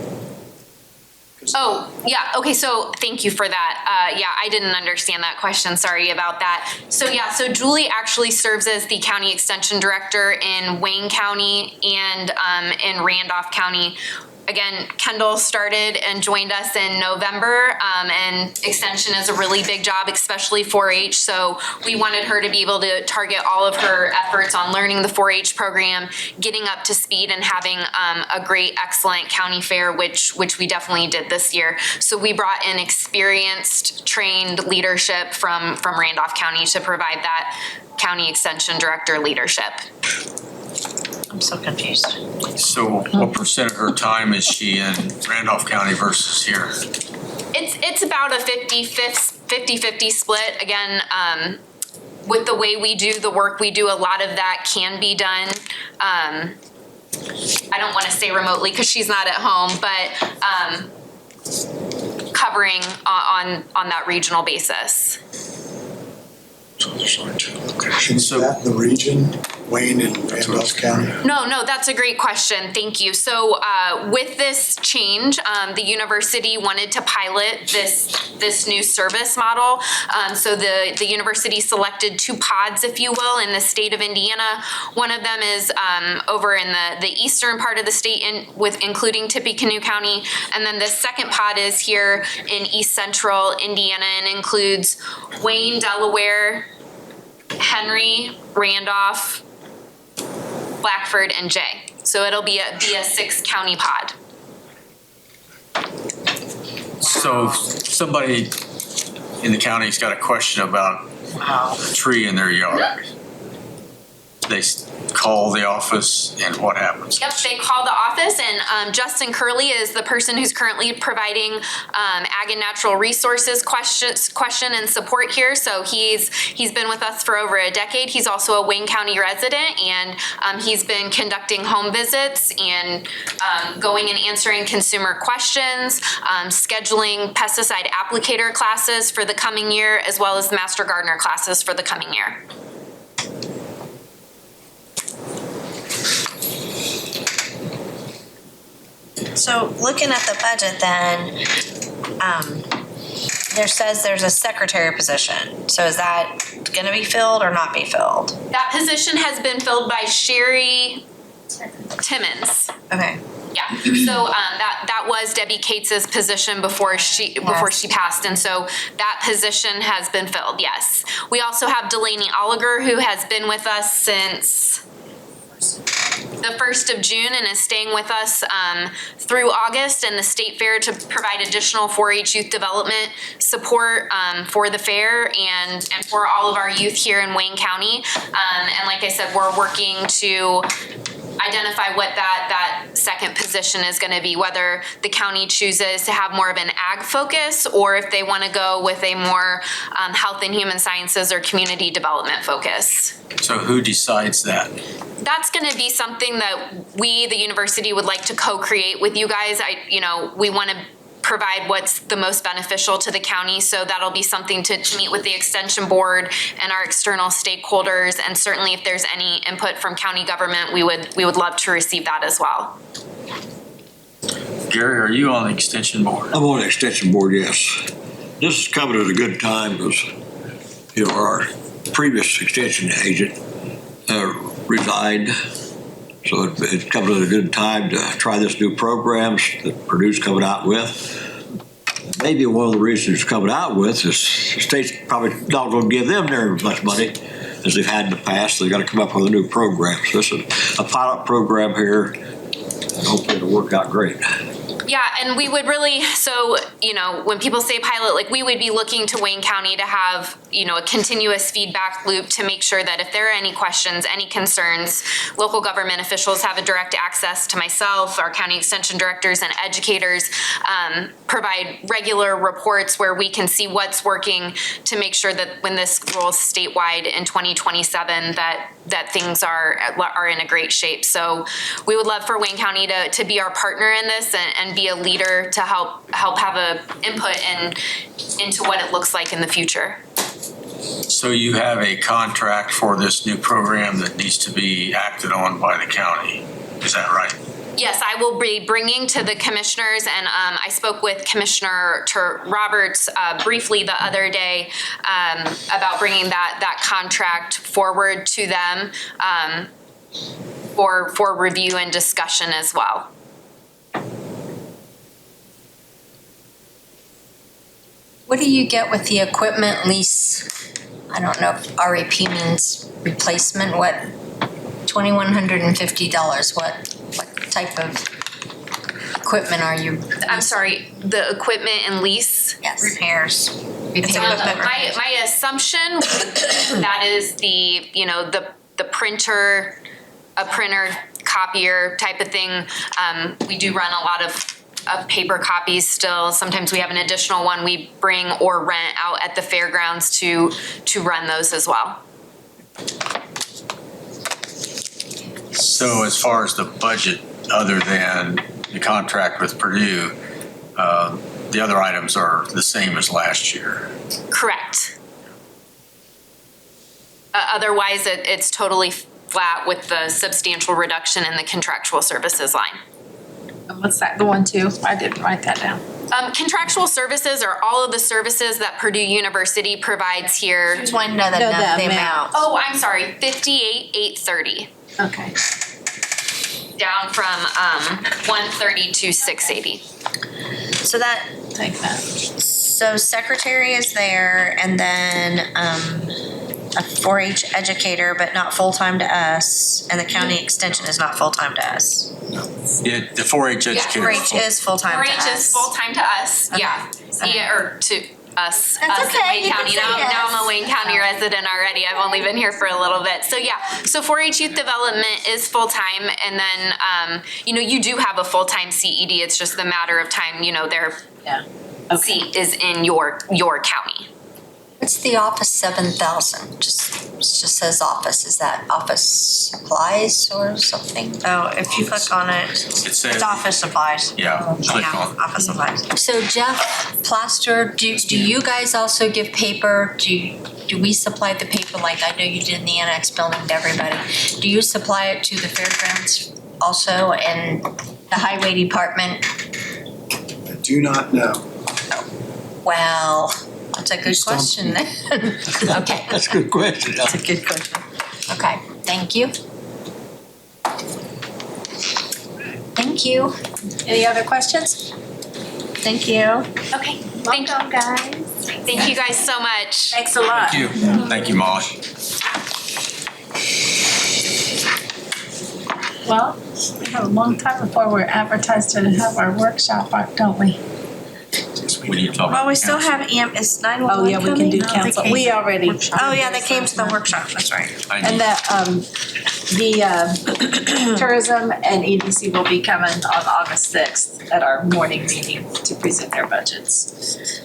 Oh, yeah. Okay. So thank you for that. Yeah, I didn't understand that question. Sorry about that. So Julie actually serves as the county extension director in Wayne County and in Randolph County. Again, Kendall started and joined us in November, and extension is a really big job, especially 4-H. So we wanted her to be able to target all of her efforts on learning the 4-H program, getting up to speed, and having a great, excellent county fair, which we definitely did this year. So we brought in experienced, trained leadership from Randolph County to provide that county extension director leadership. I'm so confused. So what percent of her time is she in Randolph County versus here? It's about a 50-50 split. Again, with the way we do the work we do, a lot of that can be done. I don't want to say remotely because she's not at home, but covering on that regional basis. So there's only 2 locations. Is that the region, Wayne and Randolph County? No, that's a great question. Thank you. So with this change, the university wanted to pilot this new service model. So the university selected 2 pods, if you will, in the state of Indiana. One of them is over in the eastern part of the state, including Tippecanoe County. And then the second pod is here in east central Indiana and includes Wayne, Delaware, Henry, Randolph, Blackford, and Jay. So it'll be a 6-county pod. So somebody in the county's got a question about a tree in their yard. They call the office, and what happens? Yep, they call the office, and Justin Curley is the person who's currently providing Ag and Natural Resources question and support here. So he's been with us for over a decade. He's also a Wayne County resident, and he's been conducting home visits and going and answering consumer questions, scheduling pesticide applicator classes for the coming year, as well as Master Gardener classes for the coming year. So looking at the budget then, there says there's a secretary position. So is that gonna be filled or not be filled? That position has been filled by Sherry Timmons. Okay. Yeah, so that was Debbie Cates's position before she passed, and so that position has been filled, yes. We also have Delaney Oliger, who has been with us since the 1st of June and is staying with us through August and the state fair to provide additional 4-H youth development support for the fair and for all of our youth here in Wayne County. And like I said, we're working to identify what that second position is going to be, whether the county chooses to have more of an ag focus or if they want to go with a more health and human sciences or community development focus. So who decides that? That's going to be something that we, the university, would like to co-create with you guys. We want to provide what's the most beneficial to the county, so that'll be something to meet with the extension board and our external stakeholders, and certainly if there's any input from county government, we would love to receive that as well. Gary, are you on the extension board? I'm on the extension board, yes. This is coming at a good time because, our previous extension agent resigned. So it's coming at a good time to try this new programs that Purdue's coming out with. Maybe one of the reasons it's coming out with is the state's probably not going to give them near as much money as they've had in the past. They've got to come up with a new program. So this is a pilot program here, and hopefully it'll work out great. Yeah, and we would really, when people say pilot, we would be looking to Wayne County to have, a continuous feedback loop to make sure that if there are any questions, any concerns, local government officials have a direct access to myself, our county extension directors and educators, provide regular reports where we can see what's working to make sure that when this rolls statewide in 2027, that things are in a great shape. So we would love for Wayne County to be our partner in this and be a leader to help have a input into what it looks like in the future. So you have a contract for this new program that needs to be acted on by the county. Is that right? Yes, I will be bringing to the commissioners, and I spoke with Commissioner Roberts briefly the other day about bringing that contract forward to them for review and discussion as well. What do you get with the equipment lease? I don't know if REP means replacement. What, $2,150? What type of equipment are you? I'm sorry, the equipment and lease? Yes. Repairs. My assumption that is the printer, a printer copier type of thing. We do run a lot of paper copies still. Sometimes we have an additional one we bring or rent out at the fairgrounds to run those as well. So as far as the budget, other than the contract with Purdue, the other items are the same as last year. Correct. Otherwise, it's totally flat with the substantial reduction in the contractual services line. What's that, the 1-2? I didn't write that down. Contractual services are all of the services that Purdue University provides here. Just want to know the amount. Oh, I'm sorry, $58,830. Okay. Down from $130 to $680. So that, take that. So secretary is there, and then a 4-H educator, but not full-time to us, and the county extension is not full-time to us. Yeah, the 4-H educator. 4-H is full-time to us. 4-H is full-time to us, Okay. yeah, or to us. That's us in okay, Wayne you can County. say Now yes. I'm a Wayne County resident already. I've only been here for a little bit. So yeah, so 4-H youth development is full-time, and then you do have a full-time CED. It's just a matter of time. Their seat is in your county. What's the office 7,000? It just says office. Is that office supplies or something? Oh, if you click on it, it's office supplies. Yeah, click on office supplies. So Jeff Plaster, do you guys also give paper? Do we supply the paper like I know you did in the annex building to everybody? Do you supply it to the fairgrounds also and the highway department? I do not know. Well, that's a good question then. Okay. That's a good question. That's a good question. Okay, thank you. Thank Thank you. Any other questions? Thank you. Okay, thank you, guys. Thank you guys so much. Thanks a lot. Thank you. Thank you, Molly. Well, we have a long time before we're advertised to have our workshop, don't we? We need to talk Well, about we still council. have is 911 Oh, yeah, we can do coming? council. We already. Oh, yeah, they came to the workshop, that's right. And the tourism and EDC will be coming on August 6th at our morning meeting to present their budgets.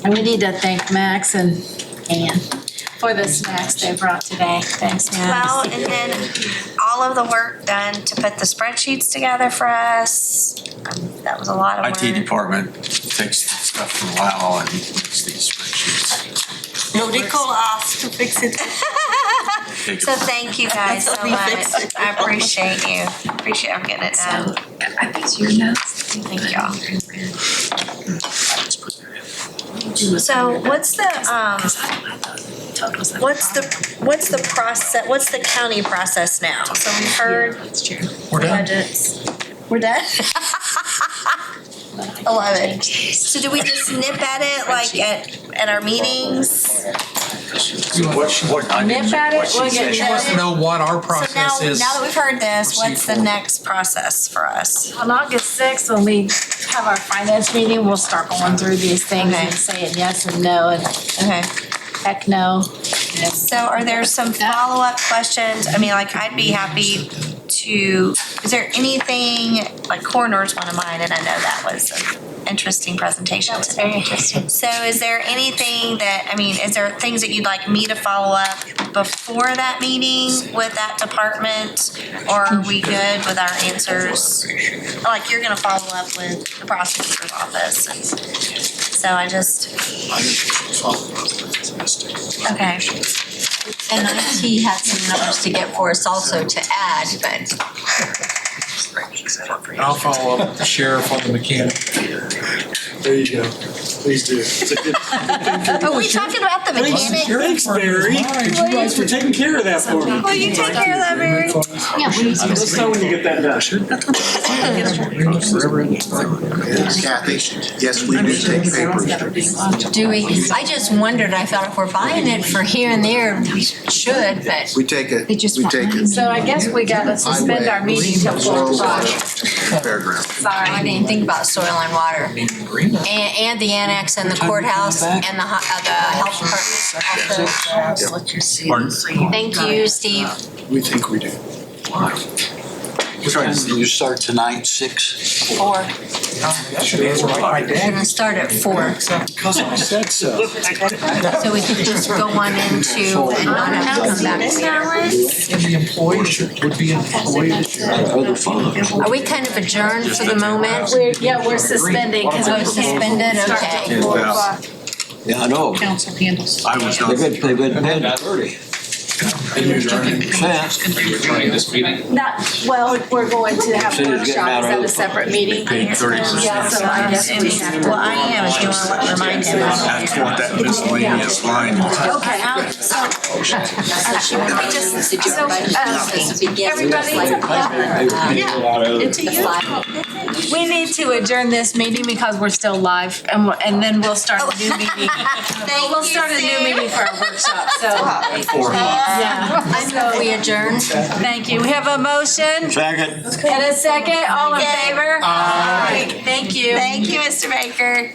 And we need to thank Max and Ann for the snacks they brought today. Thanks, Max. Well, and then all of the work done to put the spreadsheets together for us. That was a lot of work. IT department takes stuff from Lyle and makes these spreadsheets. Nobody call us to fix it. So thank you guys so much. I appreciate you. Appreciate I'm getting it done. I think your notes. Thank y'all. So what's the what's the process, what's the county process now? So we've heard We're done. budgets. We're done? I love it. So do we just nip at it like at our meetings? Nip at it, we'll get She wants to know what our So process is. now that we've heard this, Proceed what's the forward. next process for us? On August 6th, when we have our finance meeting, we'll start going through these things Okay. and saying yes and no and Okay. heck no. So are there some follow-up questions? I mean, like, I'd be happy to, is there anything, like coroner's one of mine, and I know that was an interesting presentation today. Very interesting. So is there anything that, I mean, is there things that you'd like me to follow up before that meeting with that department? Or are we good with our answers? Like, you're gonna follow up with the prosecutor's office, and so I just, okay. And IT had some numbers to get for us also to add, but I'll follow up with the sheriff on the mechanic. There you go. Please do. Are we talking about the mechanic? Thanks, Barry. Thank you guys for taking care of that for me. Will you take care of that, Barry? Let's know when you get that done. Kathy, yes, we do take papers. do we, I just wondered, I thought if we're buying it for here and there, we should, but We take it, They just we want take it. So I guess we gotta suspend our meeting till 4 o'clock. Fairground. sorry, I didn't think about soil and water. And the annex and the courthouse and the health department also. Thank you, Steve. We think we do. You start tonight, 6? 4. That should answer like my We're dad. gonna start at 4. Because I said so. So we could just go on into and not have to come back. And the employees would be employed. Other fund. Are we kind of adjourned for the moment? We're suspending because Oh, we suspended, start okay. till 4 o'clock. Yeah, I know. Council handles. I was not. They've been paying 30. Not, well, we're going to have a City's getting workshop, out is that of a separate meeting? Paid 30%. Yeah, so I guess we have to. Well, I am, if you want to remind him. That's what that miscellaneous line is. Okay, everybody, we need to adjourn this meeting because we're still live and then we'll start a new meeting. We'll start a new meeting for our workshop, so. Yeah, I know we adjourned. thank you. We have a motion Second. and a second, all in favor? Aye. Thank you. Thank you, Mr. Baker.